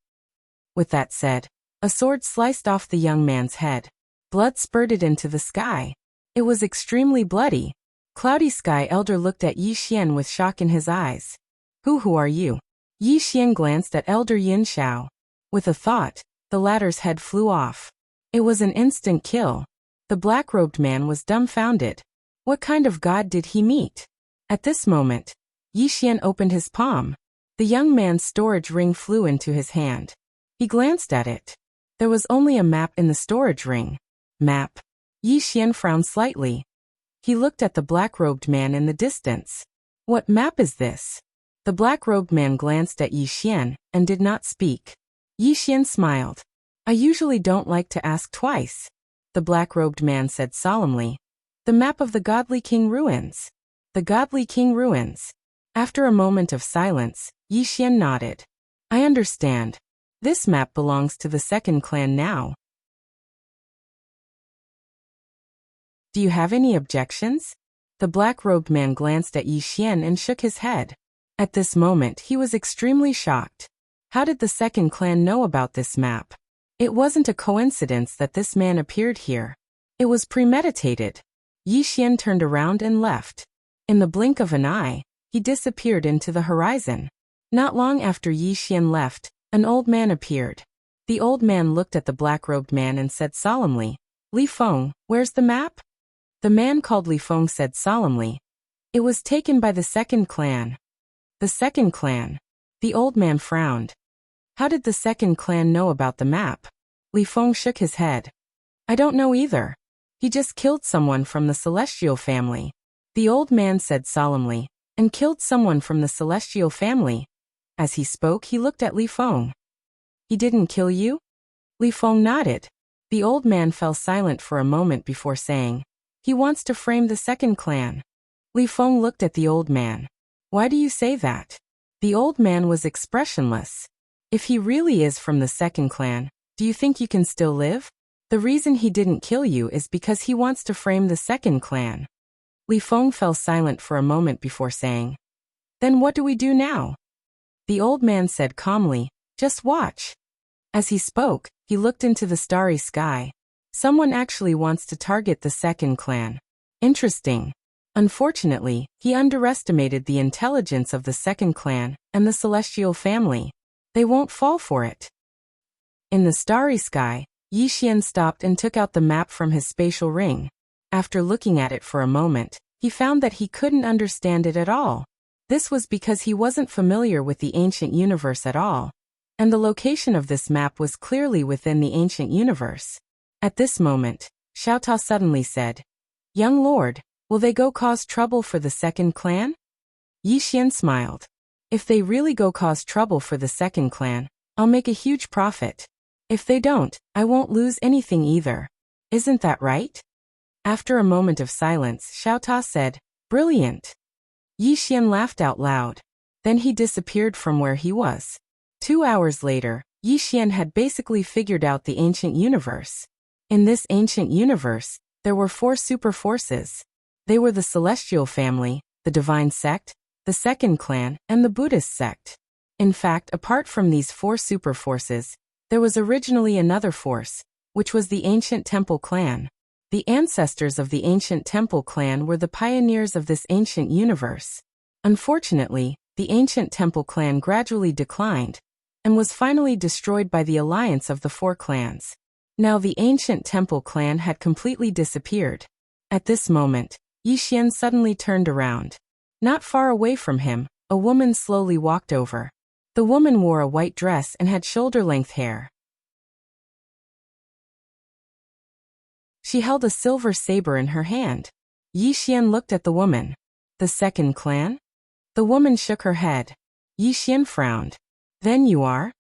With that said, a sword sliced off the young man's head. Blood spurted into the sky. It was extremely bloody. Cloudy Sky Elder looked at Yixian with shock in his eyes. Who are you?" Yixian glanced at Elder Yin Xiao. With a thought, the latter's head flew off. It was an instant kill. The black-robed man was dumbfounded. What kind of god did he meet? At this moment, Yixian opened his palm. The young man's storage ring flew into his hand. He glanced at it. There was only a map in the storage ring. Map. Yixian frowned slightly. He looked at the black-robed man in the distance. "What map is this?" The black-robed man glanced at Yixian and did not speak. Yixian smiled. "I usually don't like to ask twice," the black-robed man said solemnly. "The map of the Godly King Ruins." The Godly King Ruins. After a moment of silence, Yixian nodded. "I understand. This map belongs to the second clan now." Do you have any objections? The black-robed man glanced at Yi Xian and shook his head. At this moment he was extremely shocked. How did the second clan know about this map? It wasn't a coincidence that this man appeared here. It was premeditated. Yi Xian turned around and left. In the blink of an eye, he disappeared into the horizon. Not long after Yi Xian left, an old man appeared. The old man looked at the black-robed man and said solemnly, "Li Feng, where's the map?" The man called Li Feng said solemnly, "It was taken by the second clan." The second clan? The old man frowned. How did the second clan know about the map? Li Feng shook his head. "I don't know either. He just killed someone from the celestial family." The old man said solemnly, "And killed someone from the celestial family." As he spoke, he looked at Li Feng. "He didn't kill you?" Li Feng nodded. The old man fell silent for a moment before saying, "He wants to frame the second clan." Li Feng looked at the old man. "Why do you say that?" The old man was expressionless. "If he really is from the second clan, do you think you can still live? The reason he didn't kill you is because he wants to frame the second clan." Li Feng fell silent for a moment before saying, "Then what do we do now?" The old man said calmly, "Just watch." As he spoke, he looked into the starry sky. Someone actually wants to target the second clan. Interesting. Unfortunately, he underestimated the intelligence of the second clan and the celestial family. They won't fall for it. In the starry sky, Yi Xian stopped and took out the map from his spatial ring. After looking at it for a moment, he found that he couldn't understand it at all. This was because he wasn't familiar with the ancient universe at all, and the location of this map was clearly within the ancient universe. At this moment, Xiaotao suddenly said, "Young lord, will they go cause trouble for the second clan?" Yi Xian smiled. "If they really go cause trouble for the second clan, I'll make a huge profit. If they don't, I won't lose anything either. Isn't that right?" After a moment of silence, Xiaotao said, "Brilliant." Yi Xian laughed out loud. Then he disappeared from where he was. 2 hours later, Yi Xian had basically figured out the ancient universe. In this ancient universe, there were 4 super forces. They were the celestial family, the divine sect, the second clan, and the Buddhist sect. In fact, apart from these 4 super forces, there was originally another force, which was the ancient temple clan. The ancestors of the ancient temple clan were the pioneers of this ancient universe. Unfortunately, the ancient temple clan gradually declined and was finally destroyed by the alliance of the 4 clans. Now the ancient temple clan had completely disappeared. At this moment, Yi Xian suddenly turned around. Not far away from him, a woman slowly walked over. The woman wore a white dress and had shoulder-length hair. She held a silver saber in her hand. Yi Xian looked at the woman. "The second clan?" The woman shook her head. Yi Xian frowned. "Then you are?"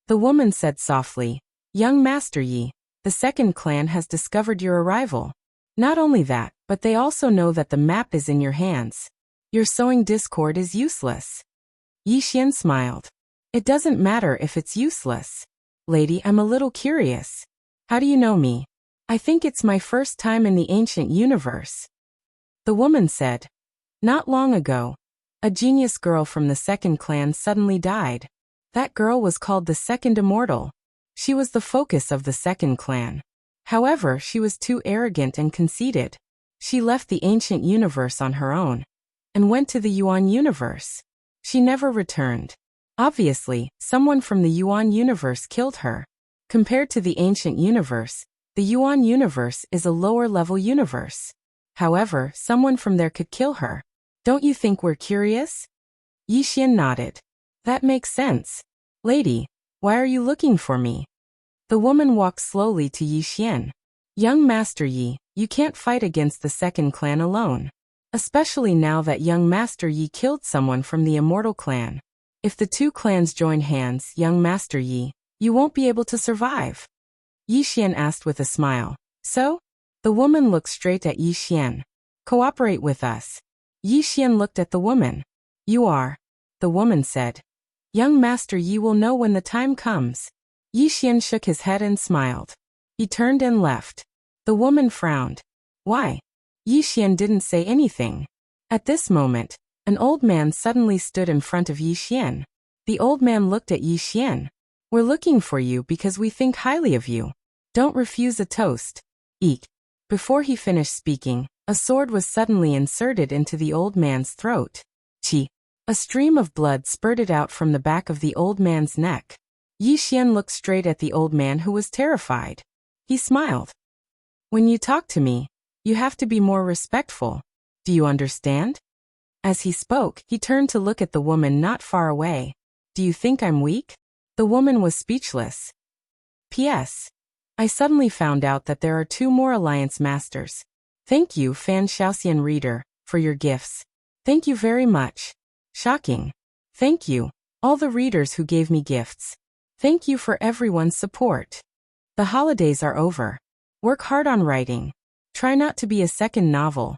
The woman said softly, "Young Master Yi, the second clan has discovered your arrival. Not only that, but they also know that the map is in your hands. Your sowing discord is useless." Yi Xian smiled. "It doesn't matter if it's useless. Lady, I'm a little curious. How do you know me? I think it's my first time in the ancient universe." The woman said, "Not long ago, a genius girl from the second clan suddenly died. That girl was called the second immortal. She was the focus of the second clan. However, she was too arrogant and conceited. She left the ancient universe on her own and went to the Yuan universe. She never returned. Obviously, someone from the Yuan universe killed her. Compared to the ancient universe, the Yuan universe is a lower-level universe. However, someone from there could kill her. Don't you think we're curious?" Yi Xian nodded. "That makes sense. Lady, why are you looking for me?" The woman walked slowly to Yi Xian. "Young Master Yi, you can't fight against the second clan alone. Especially now that young Master Yi killed someone from the immortal clan. If the 2 clans join hands, young Master Yi, you won't be able to survive." Yi Xian asked with a smile. "So?" The woman looked straight at Yi Xian. "Cooperate with us." Yi Xian looked at the woman. "You are?" The woman said. "Young Master Yi will know when the time comes." Yi Xian shook his head and smiled. He turned and left. The woman frowned. "Why?" Yi Xian didn't say anything. At this moment, an old man suddenly stood in front of Yi Xian. The old man looked at Yi Xian. We're looking for you because we think highly of you. Don't refuse a toast. Eek. Before he finished speaking, a sword was suddenly inserted into the old man's throat. Chi. A stream of blood spurted out from the back of the old man's neck. Yi Xian looked straight at the old man, who was terrified. He smiled. When you talk to me, you have to be more respectful. Do you understand? As he spoke, he turned to look at the woman not far away. Do you think I'm weak? The woman was speechless. P.S. I suddenly found out that there are 2 more Alliance Masters. Thank you, Fan Shaoxian reader, for your gifts. Thank you very much. Shocking. Thank you, all the readers who gave me gifts. Thank you for everyone's support. The holidays are over. Work hard on writing. Try not to be a second novel.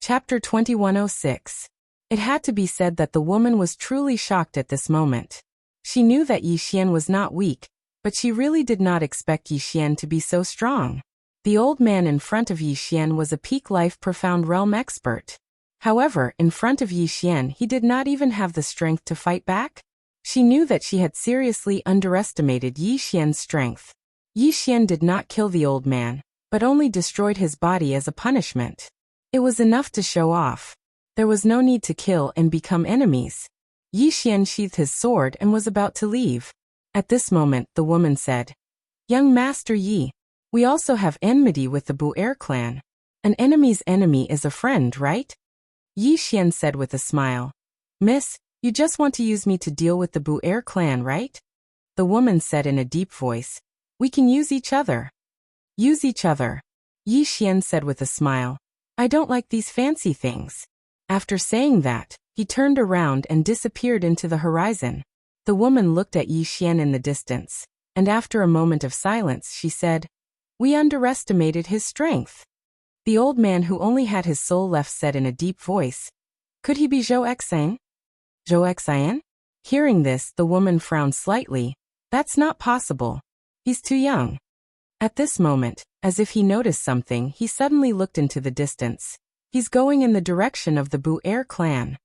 Chapter 2106. It had to be said that the woman was truly shocked at this moment. She knew that Yi Xian was not weak, but she really did not expect Yi Xian to be so strong. The old man in front of Yi Xian was a peak life profound realm expert. However, in front of Yi Xian he did not even have the strength to fight back. She knew that she had seriously underestimated Yi Xian's strength. Yi Xian did not kill the old man, but only destroyed his body as a punishment. It was enough to show off. There was no need to kill and become enemies. Yi Xian sheathed his sword and was about to leave. At this moment, the woman said, Young Master Yi, we also have enmity with the Bu-Er clan. An enemy's enemy is a friend, right? Yi Xian said with a smile. Miss, you just want to use me to deal with the Bu-Er clan, right? The woman said in a deep voice, We can use each other. Use each other. Yi Xian said with a smile. I don't like these fancy things. After saying that, he turned around and disappeared into the horizon. The woman looked at Yi Xian in the distance, and after a moment of silence she said, We underestimated his strength. The old man who only had his soul left said in a deep voice, Could he be Zhou Exane? Zhou Exane? Hearing this, the woman frowned slightly. That's not possible. He's too young. At this moment, as if he noticed something, he suddenly looked into the distance. He's going in the direction of the Bu-Er clan.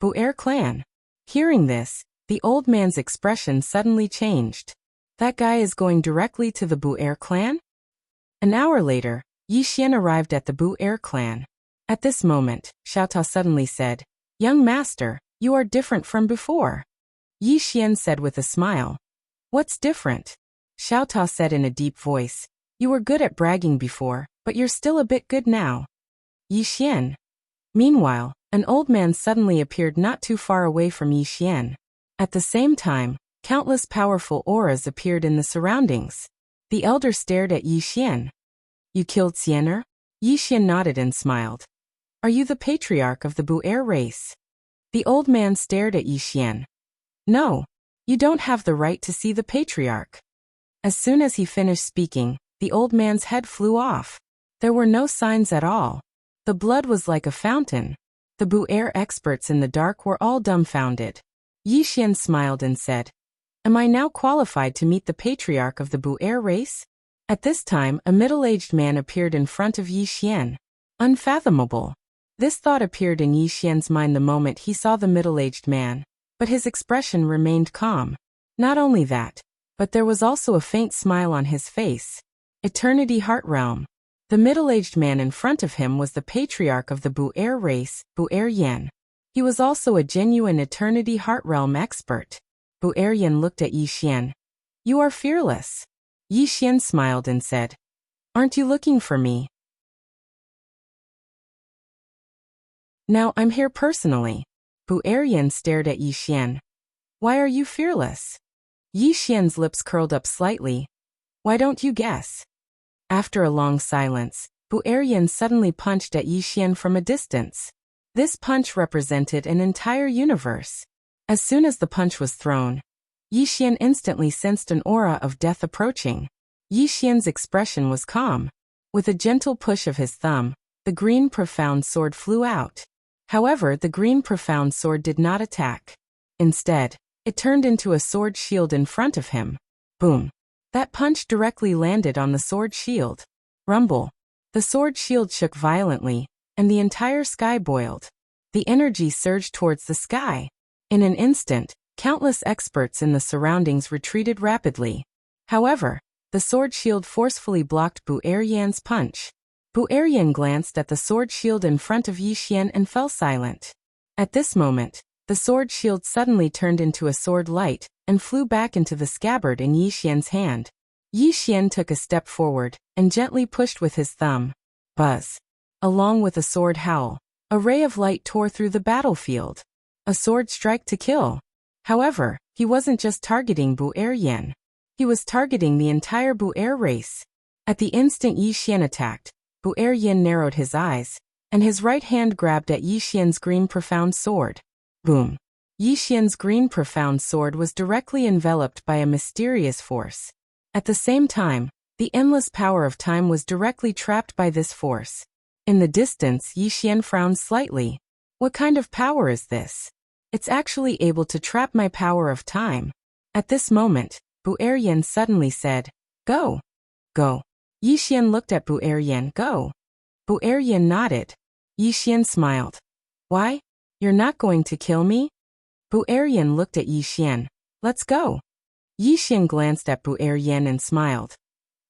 Bu-Er clan? Hearing this, the old man's expression suddenly changed. That guy is going directly to the Bu-Er clan? An hour later, Yi Xian arrived at the Bu-Er clan. At this moment, Xiao Tao suddenly said, Young master, you are different from before. Yi Xian said with a smile. What's different? Xiao Tao said in a deep voice. You were good at bragging before, but you're still a bit good now. Yi Xian. Meanwhile, an old man suddenly appeared not too far away from Yi Xian. At the same time, countless powerful auras appeared in the surroundings. The elder stared at Yi Xian. You killed Xiener? Yi Xian nodded and smiled. Are you the patriarch of the Bu-Er race? The old man stared at Yi Xian. No. You don't have the right to see the patriarch. As soon as he finished speaking, the old man's head flew off. There were no signs at all. The blood was like a fountain. The Bu-Er experts in the dark were all dumbfounded. Yi Xian smiled and said, Am I now qualified to meet the patriarch of the Bu-Er race? At this time, a middle-aged man appeared in front of Yi Xian. Unfathomable. This thought appeared in Yi Xian's mind the moment he saw the middle-aged man, but his expression remained calm. Not only that, but there was also a faint smile on his face. Eternity Heart Realm. The middle-aged man in front of him was the patriarch of the Bu-Er race, Bu-Er Yan. He was also a genuine Eternity Heart Realm expert. Bu-Er Yan looked at Yi Xian. You are fearless. Yi Xian smiled and said, Aren't you looking for me? Now I'm here personally. Bu-Er Yan stared at Yi Xian. Why are you fearless? Yi Xian's lips curled up slightly. Why don't you guess? After a long silence, Bu-Er Yan suddenly punched at Yi Xian from a distance. This punch represented an entire universe. As soon as the punch was thrown, Yi Xian instantly sensed an aura of death approaching. Yi Xian's expression was calm. With a gentle push of his thumb, the green profound sword flew out. However, the green profound sword did not attack. Instead, it turned into a sword shield in front of him. Boom. That punch directly landed on the sword shield. Rumble. The sword shield shook violently, and the entire sky boiled. The energy surged towards the sky. In an instant, countless experts in the surroundings retreated rapidly. However, the sword shield forcefully blocked Bu Eryan's punch. Bu Eryan glanced at the sword shield in front of Yi Xian and fell silent. At this moment, the sword shield suddenly turned into a sword light and flew back into the scabbard in Yi Xian's hand. Yi Xian took a step forward and gently pushed with his thumb. Buzz. Along with a sword howl, a ray of light tore through the battlefield. A sword strike to kill. However, he wasn't just targeting Bu Eryan. He was targeting the entire Bu Er race. At the instant Yi Xian attacked, Bu Eryan narrowed his eyes, and his right hand grabbed at Yi Xian's green profound sword. Boom. Yi Xian's green profound sword was directly enveloped by a mysterious force. At the same time, the endless power of time was directly trapped by this force. In the distance, Yi Xian frowned slightly. What kind of power is this? It's actually able to trap my power of time. At this moment, Bu Eryan suddenly said, "Go. Go." Yi Xian looked at Bu Eryan. "Go." Bu Eryan nodded. Yi Xian smiled. "Why? You're not going to kill me?" Bu Eryan looked at Yi Xian. "Let's go." Yi Xian glanced at Bu Eryan and smiled.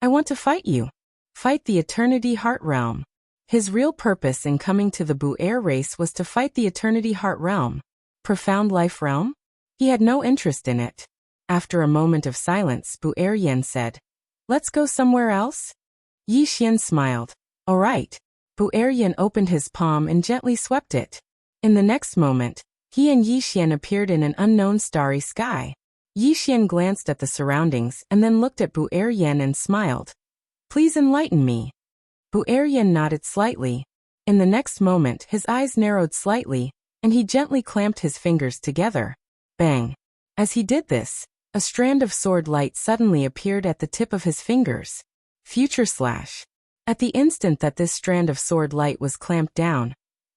"I want to fight you. Fight the Eternity Heart Realm." His real purpose in coming to the Bu Er race was to fight the Eternity Heart Realm. Profound Life Realm? He had no interest in it. After a moment of silence, Bu Eryan said, "Let's go somewhere else?" Yi Xian smiled. "All right." Bu Eryan opened his palm and gently swept it. In the next moment, he and Yi Xian appeared in an unknown starry sky. Yi Xian glanced at the surroundings and then looked at Bu Eryan and smiled. "Please enlighten me." Bu Eryan nodded slightly. In the next moment, his eyes narrowed slightly, and he gently clamped his fingers together. Bang! As he did this, a strand of sword light suddenly appeared at the tip of his fingers. Future Slash. At the instant that this strand of sword light was clamped down,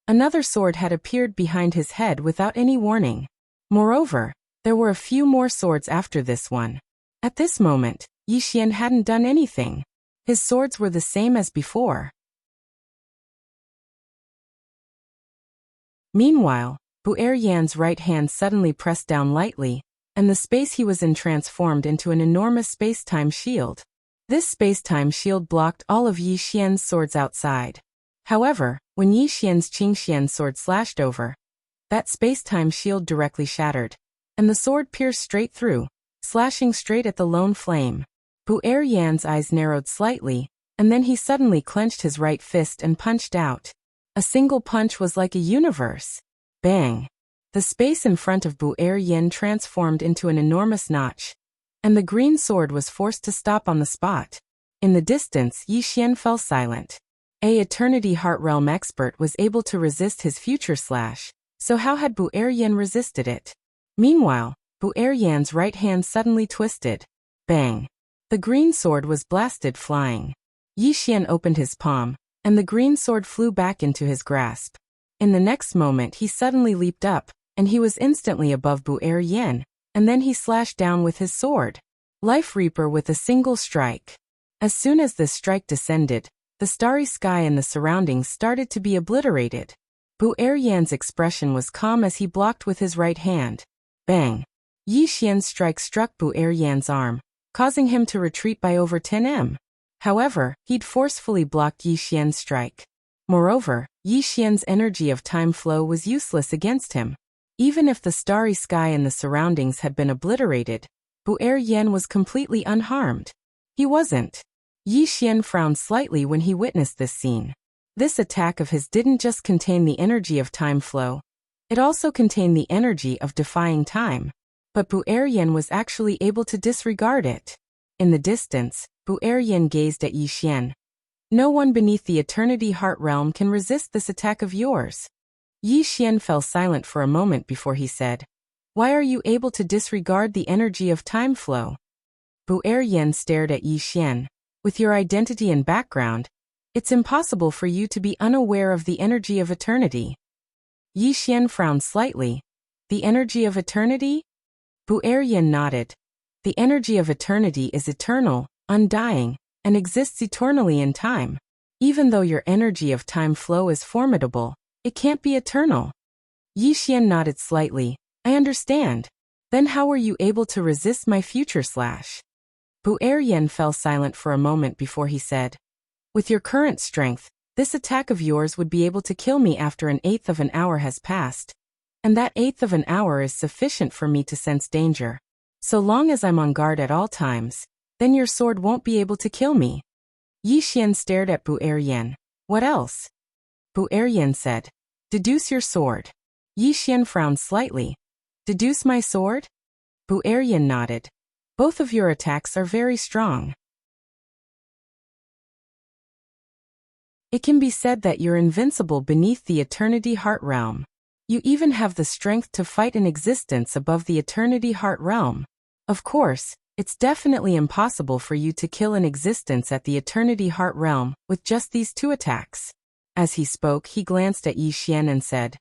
another sword had appeared behind his head without any warning. Moreover, there were a few more swords after this one. At this moment, Yi Xian hadn't done anything. His swords were the same as before. Meanwhile, Bu Eryan's right hand suddenly pressed down lightly, and the space he was in transformed into an enormous space-time shield. This space-time shield blocked all of Yi Xian's swords outside. However, when Yi Xian's Qingxian sword slashed over, that space-time shield directly shattered, and the sword pierced straight through, slashing straight at the lone flame. Bu Eryan's eyes narrowed slightly, and then he suddenly clenched his right fist and punched out. A single punch was like a universe. Bang! The space in front of Bu Eryan transformed into an enormous notch, and the green sword was forced to stop on the spot. In the distance, Yi Xian fell silent. A Eternity Heart Realm expert was able to resist his future slash, so how had Bu Eryan resisted it? Meanwhile, Bu Eryan's right hand suddenly twisted. Bang! The green sword was blasted flying. Yi Xian opened his palm, and the green sword flew back into his grasp. In the next moment he suddenly leaped up, and he was instantly above Bu Eryan, and then he slashed down with his sword. Life Reaper with a single strike. As soon as this strike descended, the starry sky and the surroundings started to be obliterated. Bu Eryan's expression was calm as he blocked with his right hand. Bang! Yi Xian's strike struck Bu Eryan's arm, causing him to retreat by over 10 m. However, he'd forcefully blocked Yi Xian's strike. Moreover, Yi Xian's energy of time flow was useless against him. Even if the starry sky and the surroundings had been obliterated, Bu Eryan was completely unharmed. He wasn't. Yi Xian frowned slightly when he witnessed this scene. This attack of his didn't just contain the energy of time flow, it also contained the energy of defying time. But Bu Eryan was actually able to disregard it. In the distance, Bu Eryan gazed at Yi Xian. "No one beneath the Eternity Heart Realm can resist this attack of yours." Yi Xian fell silent for a moment before he said, "Why are you able to disregard the energy of time flow?" Bu Eryan stared at Yi Xian. "With your identity and background, it's impossible for you to be unaware of the energy of eternity." Yi Xian frowned slightly. "The energy of eternity?" Bu Eryan nodded. The energy of eternity is eternal, undying, and exists eternally in time. Even though your energy of time flow is formidable, it can't be eternal. Yi Xian nodded slightly. I understand. Then how were you able to resist my future slash? Bu Eryan fell silent for a moment before he said, with your current strength, this attack of yours would be able to kill me after an eighth of an hour has passed. And that eighth of an hour is sufficient for me to sense danger. So long as I'm on guard at all times, then your sword won't be able to kill me. Yi Xian stared at Bu Eryan. What else? Bu Eryan said, deduce your sword. Yi Xian frowned slightly. Deduce my sword? Bu Eryan nodded. Both of your attacks are very strong. It can be said that you're invincible beneath the Eternity Heart Realm. You even have the strength to fight an existence above the Eternity Heart Realm. Of course, it's definitely impossible for you to kill an existence at the Eternity Heart Realm with just these two attacks. As he spoke, he glanced at Yi Xian and said,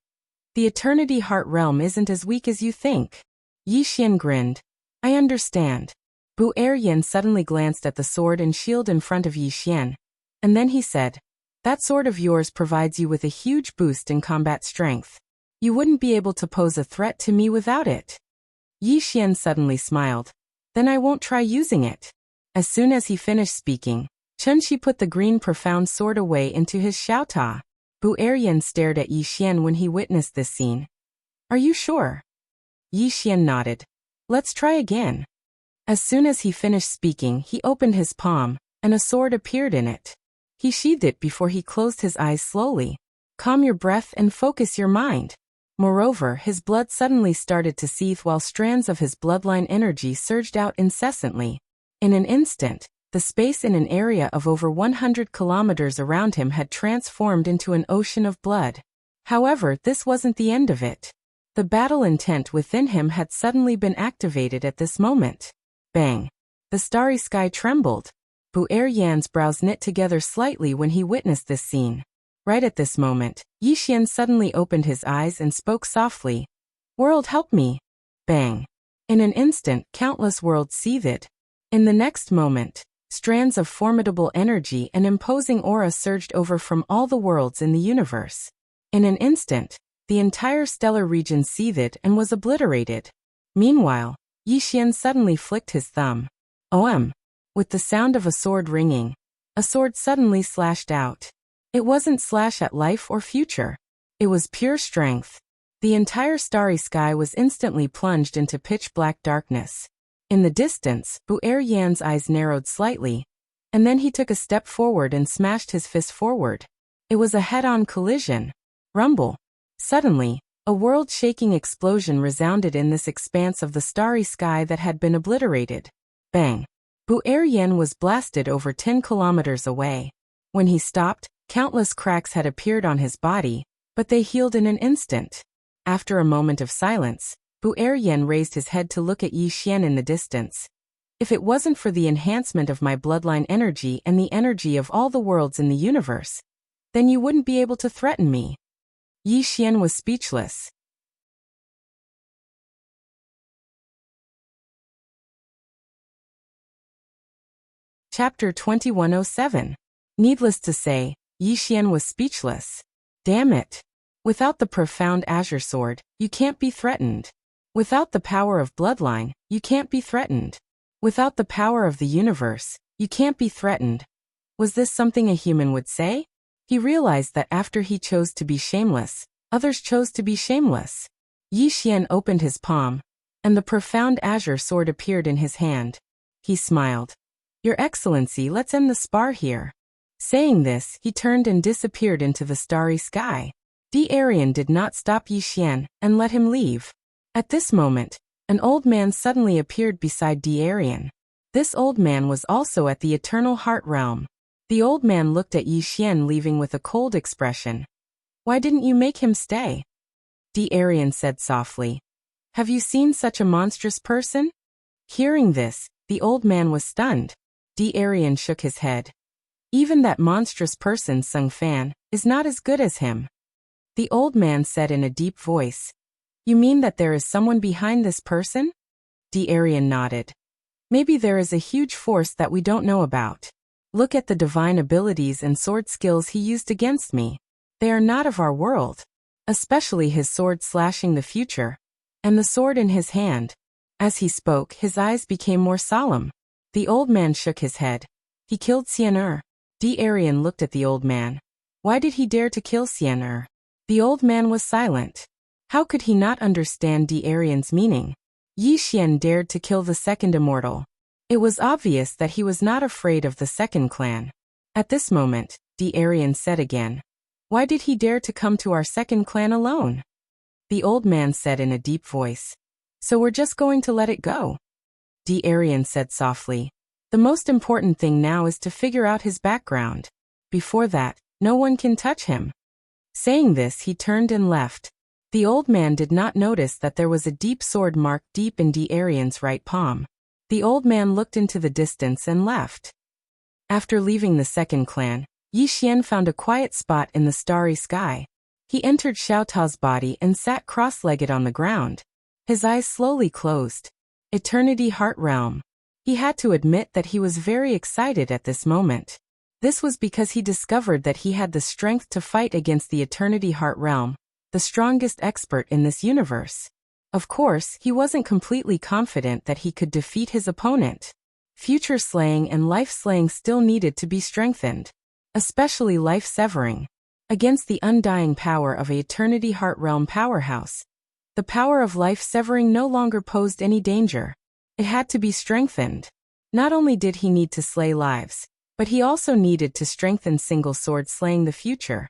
the Eternity Heart Realm isn't as weak as you think. Yi Xian grinned. I understand. Bu Eryan suddenly glanced at the sword and shield in front of Yi Xian. And then he said, that sword of yours provides you with a huge boost in combat strength. You wouldn't be able to pose a threat to me without it. Yi Xian suddenly smiled. Then I won't try using it. As soon as he finished speaking, Chunxi put the green profound sword away into his xiaota. Bu Eryan stared at Yi Xian when he witnessed this scene. Are you sure? Yi Xian nodded. Let's try again. As soon as he finished speaking, he opened his palm, and a sword appeared in it. He sheathed it before he closed his eyes slowly. Calm your breath and focus your mind. Moreover, his blood suddenly started to seethe while strands of his bloodline energy surged out incessantly. In an instant, the space in an area of over 100 kilometers around him had transformed into an ocean of blood. However, this wasn't the end of it. The battle intent within him had suddenly been activated at this moment. Bang! The starry sky trembled. Bu Eryan's brows knit together slightly when he witnessed this scene. Right at this moment, Yi Xian suddenly opened his eyes and spoke softly. World, help me! Bang! In an instant, countless worlds seethed. In the next moment, strands of formidable energy and imposing aura surged over from all the worlds in the universe. In an instant, the entire stellar region seethed and was obliterated. Meanwhile, Yi Xian suddenly flicked his thumb. OM! With the sound of a sword ringing, a sword suddenly slashed out. It wasn't slash at life or future. It was pure strength. The entire starry sky was instantly plunged into pitch-black darkness. In the distance, Bu Eryan's eyes narrowed slightly, and then he took a step forward and smashed his fist forward. It was a head-on collision. Rumble. Suddenly, a world-shaking explosion resounded in this expanse of the starry sky that had been obliterated. Bang! Bu Eryan was blasted over 10 kilometers away. When he stopped, countless cracks had appeared on his body, but they healed in an instant. After a moment of silence, Bu Eryan raised his head to look at Yi Xian in the distance. If it wasn't for the enhancement of my bloodline energy and the energy of all the worlds in the universe, then you wouldn't be able to threaten me. Yi Xian was speechless. Chapter 2107. Needless to say, Yi Xian was speechless. Damn it. Without the profound azure sword, you can't be threatened. Without the power of bloodline, you can't be threatened. Without the power of the universe, you can't be threatened. Was this something a human would say? He realized that after he chose to be shameless, others chose to be shameless. Yi Xian opened his palm, and the profound azure sword appeared in his hand. He smiled. Your Excellency, let's end the spar here. Saying this, he turned and disappeared into the starry sky. D'Arian did not stop Yi Xian and let him leave. At this moment, an old man suddenly appeared beside D'Arian. This old man was also at the Eternal Heart Realm. The old man looked at Yi Xian leaving with a cold expression. Why didn't you make him stay? D'Arian said softly. Have you seen such a monstrous person? Hearing this, the old man was stunned. D'Arian shook his head. Even that monstrous person, Sung Fan, is not as good as him. The old man said in a deep voice. You mean that there is someone behind this person? D'Arian nodded. Maybe there is a huge force that we don't know about. Look at the divine abilities and sword skills he used against me. They are not of our world. Especially his sword slashing the future. And the sword in his hand. As he spoke, his eyes became more solemn. The old man shook his head. He killed Xian'er. D'Arien looked at the old man. Why did he dare to kill Xian'er? The old man was silent. How could he not understand D'Arien's meaning? Yi Xian dared to kill the second immortal. It was obvious that he was not afraid of the second clan. At this moment, D'Arien said again, "Why did he dare to come to our second clan alone?" The old man said in a deep voice, "So we're just going to let it go?" D'Arien said softly, "The most important thing now is to figure out his background. Before that, no one can touch him." Saying this, he turned and left. The old man did not notice that there was a deep sword mark deep in D'Arien's right palm. The old man looked into the distance and left. After leaving the second clan, Yi Xian found a quiet spot in the starry sky. He entered Xiao Tao's body and sat cross-legged on the ground. His eyes slowly closed. Eternity Heart Realm. He had to admit that he was very excited at this moment. This was because he discovered that he had the strength to fight against the Eternity Heart Realm, the strongest expert in this universe. Of course, he wasn't completely confident that he could defeat his opponent. Future slaying and life slaying still needed to be strengthened, especially life severing. Against the undying power of a Eternity Heart Realm powerhouse, the power of life severing no longer posed any danger. It had to be strengthened. Not only did he need to slay lives, but he also needed to strengthen single sword slaying the future.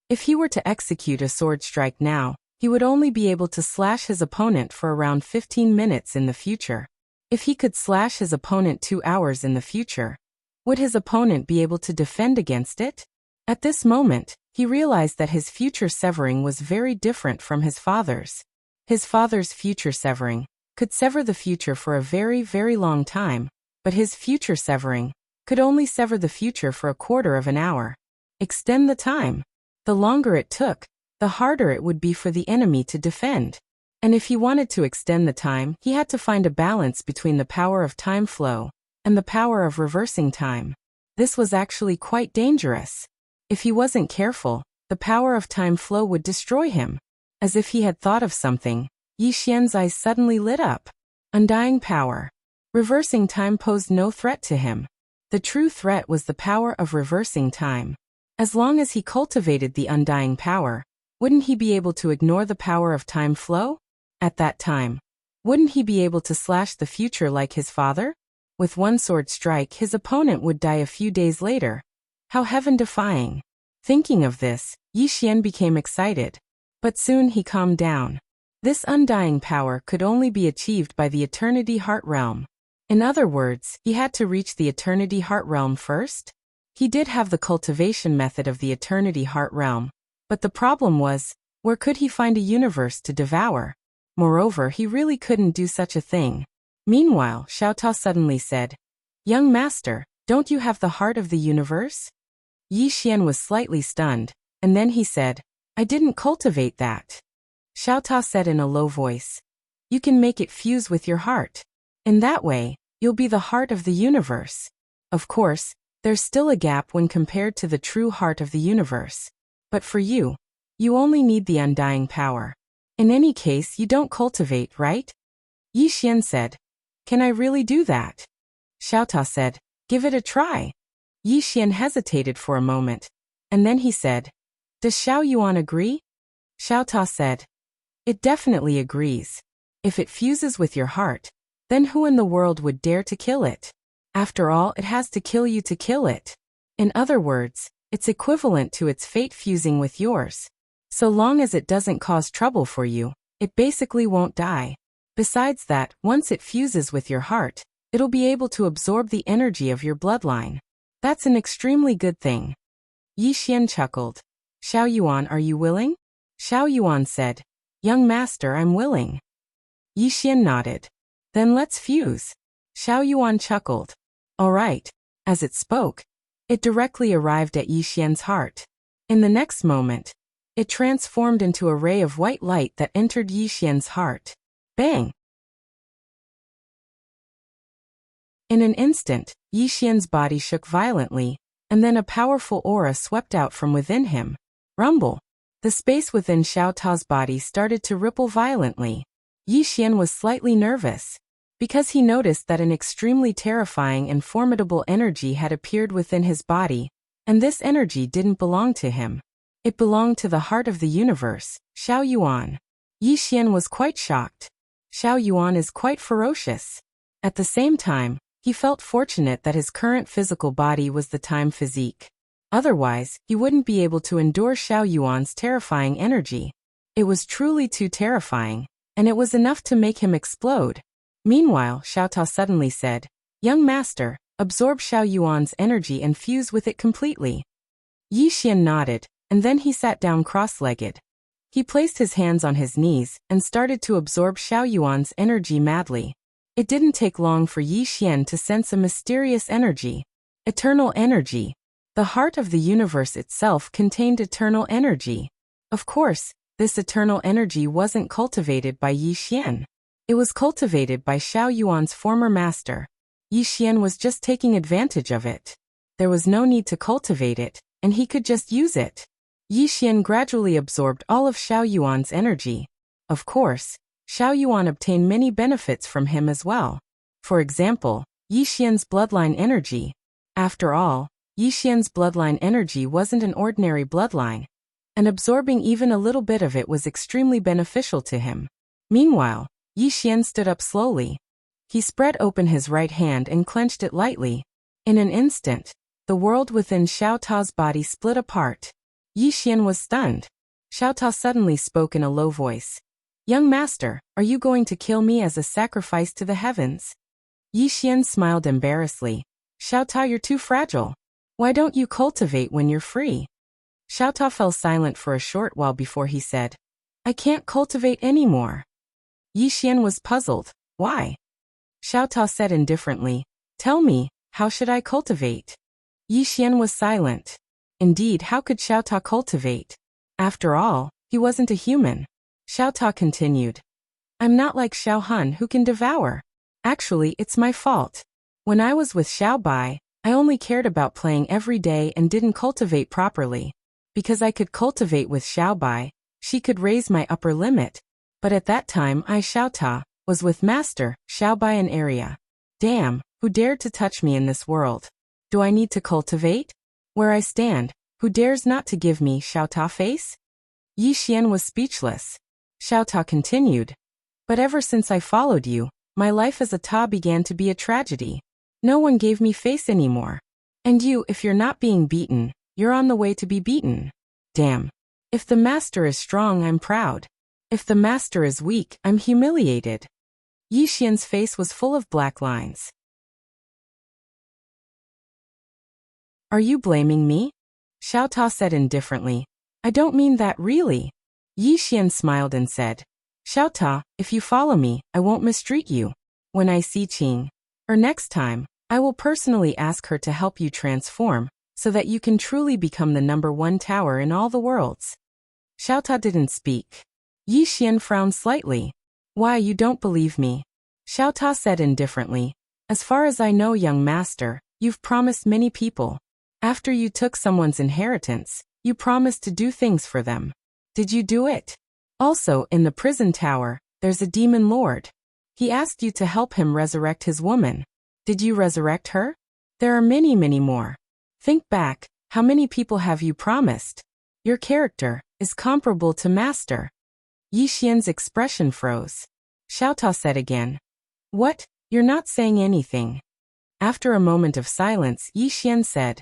If he were to execute a sword strike now, he would only be able to slash his opponent for around 15 minutes in the future. If he could slash his opponent 2 hours in the future, would his opponent be able to defend against it? At this moment, he realized that his future severing was very different from his father's. His father's future severing could sever the future for a very, very long time, but his future severing could only sever the future for a quarter of an hour. Extend the time. The longer it took, the harder it would be for the enemy to defend. And if he wanted to extend the time, he had to find a balance between the power of time flow and the power of reversing time. This was actually quite dangerous. If he wasn't careful, the power of time flow would destroy him. As if he had thought of something, Yi Xian's eyes suddenly lit up. Undying power. Reversing time posed no threat to him. The true threat was the power of reversing time. As long as he cultivated the undying power, wouldn't he be able to ignore the power of time flow? At that time, wouldn't he be able to slash the future like his father? With one sword strike, his opponent would die a few days later. How heaven-defying. Thinking of this, Yi Xian became excited. But soon he calmed down. This undying power could only be achieved by the Eternity Heart Realm. In other words, he had to reach the Eternity Heart Realm first? He did have the cultivation method of the Eternity Heart Realm, but the problem was, where could he find a universe to devour? Moreover, he really couldn't do such a thing. Meanwhile, Xiao Tao suddenly said, "Young master, don't you have the heart of the universe?" Yi Xian was slightly stunned, and then he said, "I didn't cultivate that." Xiao Tao said in a low voice, "You can make it fuse with your heart. In that way, you'll be the heart of the universe. Of course, there's still a gap when compared to the true heart of the universe. But for you, you only need the undying power. In any case, you don't cultivate, right?" Yi Xian said, "Can I really do that?" Xiao Tao said, "Give it a try." Yi Xian hesitated for a moment, and then he said, "Does Xiao Yuan agree?" Xiao Tao said, "It definitely agrees. If it fuses with your heart, then who in the world would dare to kill it? After all, it has to kill you to kill it. In other words, it's equivalent to its fate fusing with yours. So long as it doesn't cause trouble for you, it basically won't die. Besides that, once it fuses with your heart, it'll be able to absorb the energy of your bloodline. That's an extremely good thing." Yi Xian chuckled. "Xiao Yuan, are you willing?" Xiao Yuan said, "Young master, I'm willing." Yi Xian nodded. "Then let's fuse." Xiao Yuan chuckled. "All right." As it spoke, it directly arrived at Yi Xian's heart. In the next moment, it transformed into a ray of white light that entered Yi Xian's heart. Bang! In an instant, Yi Xian's body shook violently, and then a powerful aura swept out from within him. Rumble. The space within Xiao Ta's body started to ripple violently. Yi Xian was slightly nervous, because he noticed that an extremely terrifying and formidable energy had appeared within his body, and this energy didn't belong to him. It belonged to the heart of the universe, Xiao Yuan. Yi Xian was quite shocked. Xiao Yuan is quite ferocious. At the same time, he felt fortunate that his current physical body was the time physique. Otherwise, he wouldn't be able to endure Xiao Yuan's terrifying energy. It was truly too terrifying, and it was enough to make him explode. Meanwhile, Xiao Ta suddenly said, "Young master, absorb Xiao Yuan's energy and fuse with it completely." Yi Xian nodded, and then he sat down cross-legged. He placed his hands on his knees and started to absorb Xiao Yuan's energy madly. It didn't take long for Yi Xian to sense a mysterious energy. Eternal energy. The heart of the universe itself contained eternal energy. Of course, this eternal energy wasn't cultivated by Yi Xian. It was cultivated by Xiao Yuan's former master. Yi Xian was just taking advantage of it. There was no need to cultivate it, and he could just use it. Yi Xian gradually absorbed all of Xiao Yuan's energy. Of course, Xiao Yuan obtained many benefits from him as well. For example, Yi Xian's bloodline energy. After all, Yi Xian's bloodline energy wasn't an ordinary bloodline, and absorbing even a little bit of it was extremely beneficial to him. Meanwhile, Yi Xian stood up slowly. He spread open his right hand and clenched it lightly. In an instant, the world within Xiao Ta's body split apart. Yi Xian was stunned. Xiao Ta suddenly spoke in a low voice. "Young master, are you going to kill me as a sacrifice to the heavens?" Yi Xian smiled embarrassedly. "Xiao Ta, you're too fragile. Why don't you cultivate when you're free?" Xiao Ta fell silent for a short while before he said, "I can't cultivate anymore." Yi Xian was puzzled. "Why?" Xiao Ta said indifferently, "Tell me, how should I cultivate?" Yi Xian was silent. Indeed, how could Xiao Ta cultivate? After all, he wasn't a human. Xiao Ta continued, "I'm not like Xiao Han who can devour. Actually, it's my fault. When I was with Xiao Bai, I only cared about playing every day and didn't cultivate properly. Because I could cultivate with Xiao Bai, she could raise my upper limit. But at that time I, Xiao Ta, was with Master, Xiao Bai an area. Damn, who dared to touch me in this world? Do I need to cultivate? Where I stand, who dares not to give me Xiao Ta face?" Yi Xian was speechless. Xiao Ta continued, "But ever since I followed you, my life as a Ta began to be a tragedy. No one gave me face anymore. And you, if you're not being beaten, you're on the way to be beaten. Damn. If the master is strong, I'm proud. If the master is weak, I'm humiliated." Yi Xian's face was full of black lines. "Are you blaming me?" Xiao Ta said indifferently. "I don't mean that really." Yi Xian smiled and said, "Xiao Ta, if you follow me, I won't mistreat you. When I see Qing, or next time, I will personally ask her to help you transform, so that you can truly become the #1 tower in all the worlds." Xiao Ta didn't speak. Yi Xian frowned slightly. "Why, you don't believe me?" Xiao Ta said indifferently. "As far as I know, young master, you've promised many people. After you took someone's inheritance, you promised to do things for them. Did you do it? Also, in the prison tower, there's a demon lord. He asked you to help him resurrect his woman. Did you resurrect her? There are many, many more. Think back, how many people have you promised? Your character is comparable to master." Yi Xian's expression froze. Xiao Ta said again, "What? You're not saying anything." After a moment of silence, Yi Xian said,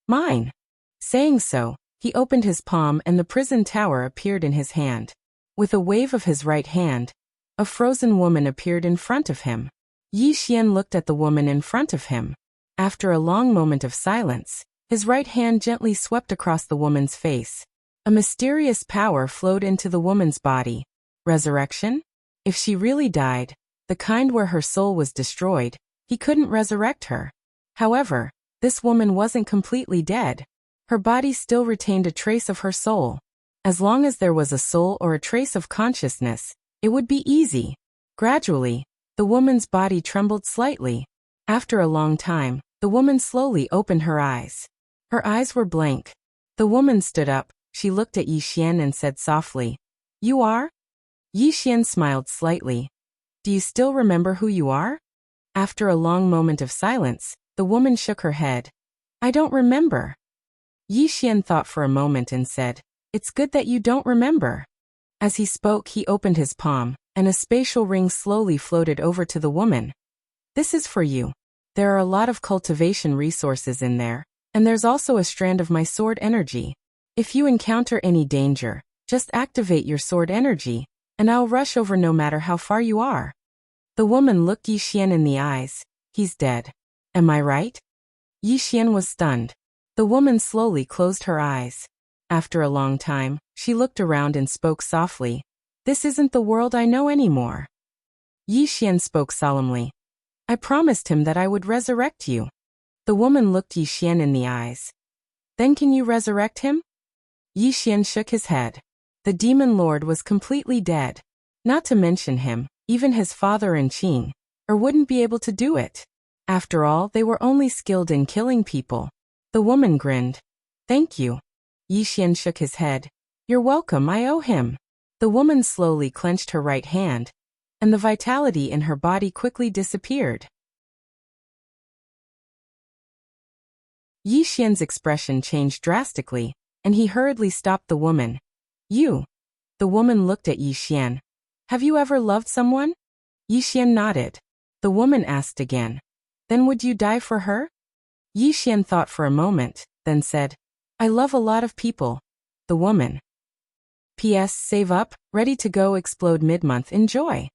"Mine." Saying so, he opened his palm and the prison tower appeared in his hand. With a wave of his right hand, a frozen woman appeared in front of him. Yi Xian looked at the woman in front of him. After a long moment of silence, his right hand gently swept across the woman's face. A mysterious power flowed into the woman's body. Resurrection? If she really died, the kind where her soul was destroyed, he couldn't resurrect her. However, this woman wasn't completely dead. Her body still retained a trace of her soul. As long as there was a soul or a trace of consciousness, it would be easy. Gradually, the woman's body trembled slightly. After a long time, the woman slowly opened her eyes. Her eyes were blank. The woman stood up, she looked at Yi Xian and said softly, "You are?" Yi Xian smiled slightly. "Do you still remember who you are?" After a long moment of silence, the woman shook her head. "I don't remember." Yi Xian thought for a moment and said, "It's good that you don't remember." As he spoke, he opened his palm, and a spatial ring slowly floated over to the woman. "This is for you. There are a lot of cultivation resources in there, and there's also a strand of my sword energy. If you encounter any danger, just activate your sword energy, and I'll rush over no matter how far you are." The woman looked Yi Xian in the eyes. "He's dead. Am I right?" Yi Xian was stunned. The woman slowly closed her eyes. After a long time, she looked around and spoke softly. "This isn't the world I know anymore." Yi Xian spoke solemnly. "I promised him that I would resurrect you." The woman looked Yi Xian in the eyes. "Then can you resurrect him?" Yi Xian shook his head. The demon lord was completely dead. Not to mention him, even his father and Qing, or wouldn't be able to do it. After all, they were only skilled in killing people. The woman grinned. "Thank you." Yi Xian shook his head. "You're welcome, I owe him." The woman slowly clenched her right hand, and the vitality in her body quickly disappeared. Yi Xian's expression changed drastically, and he hurriedly stopped the woman. "You?" The woman looked at Yi Xian. "Have you ever loved someone?" Yi Xian nodded. The woman asked again. "Then would you die for her?" Yi Xian thought for a moment, then said, "I love a lot of people." The woman. P.S. Save up, ready to go explode mid-month. Enjoy.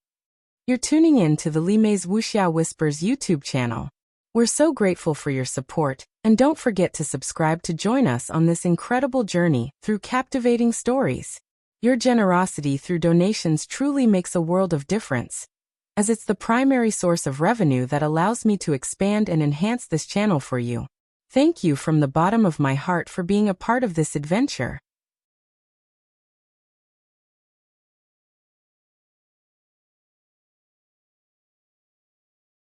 You're tuning in to the Li Mei's Wuxia Whispers YouTube channel. We're so grateful for your support, and don't forget to subscribe to join us on this incredible journey through captivating stories. Your generosity through donations truly makes a world of difference, as it's the primary source of revenue that allows me to expand and enhance this channel for you. Thank you from the bottom of my heart for being a part of this adventure.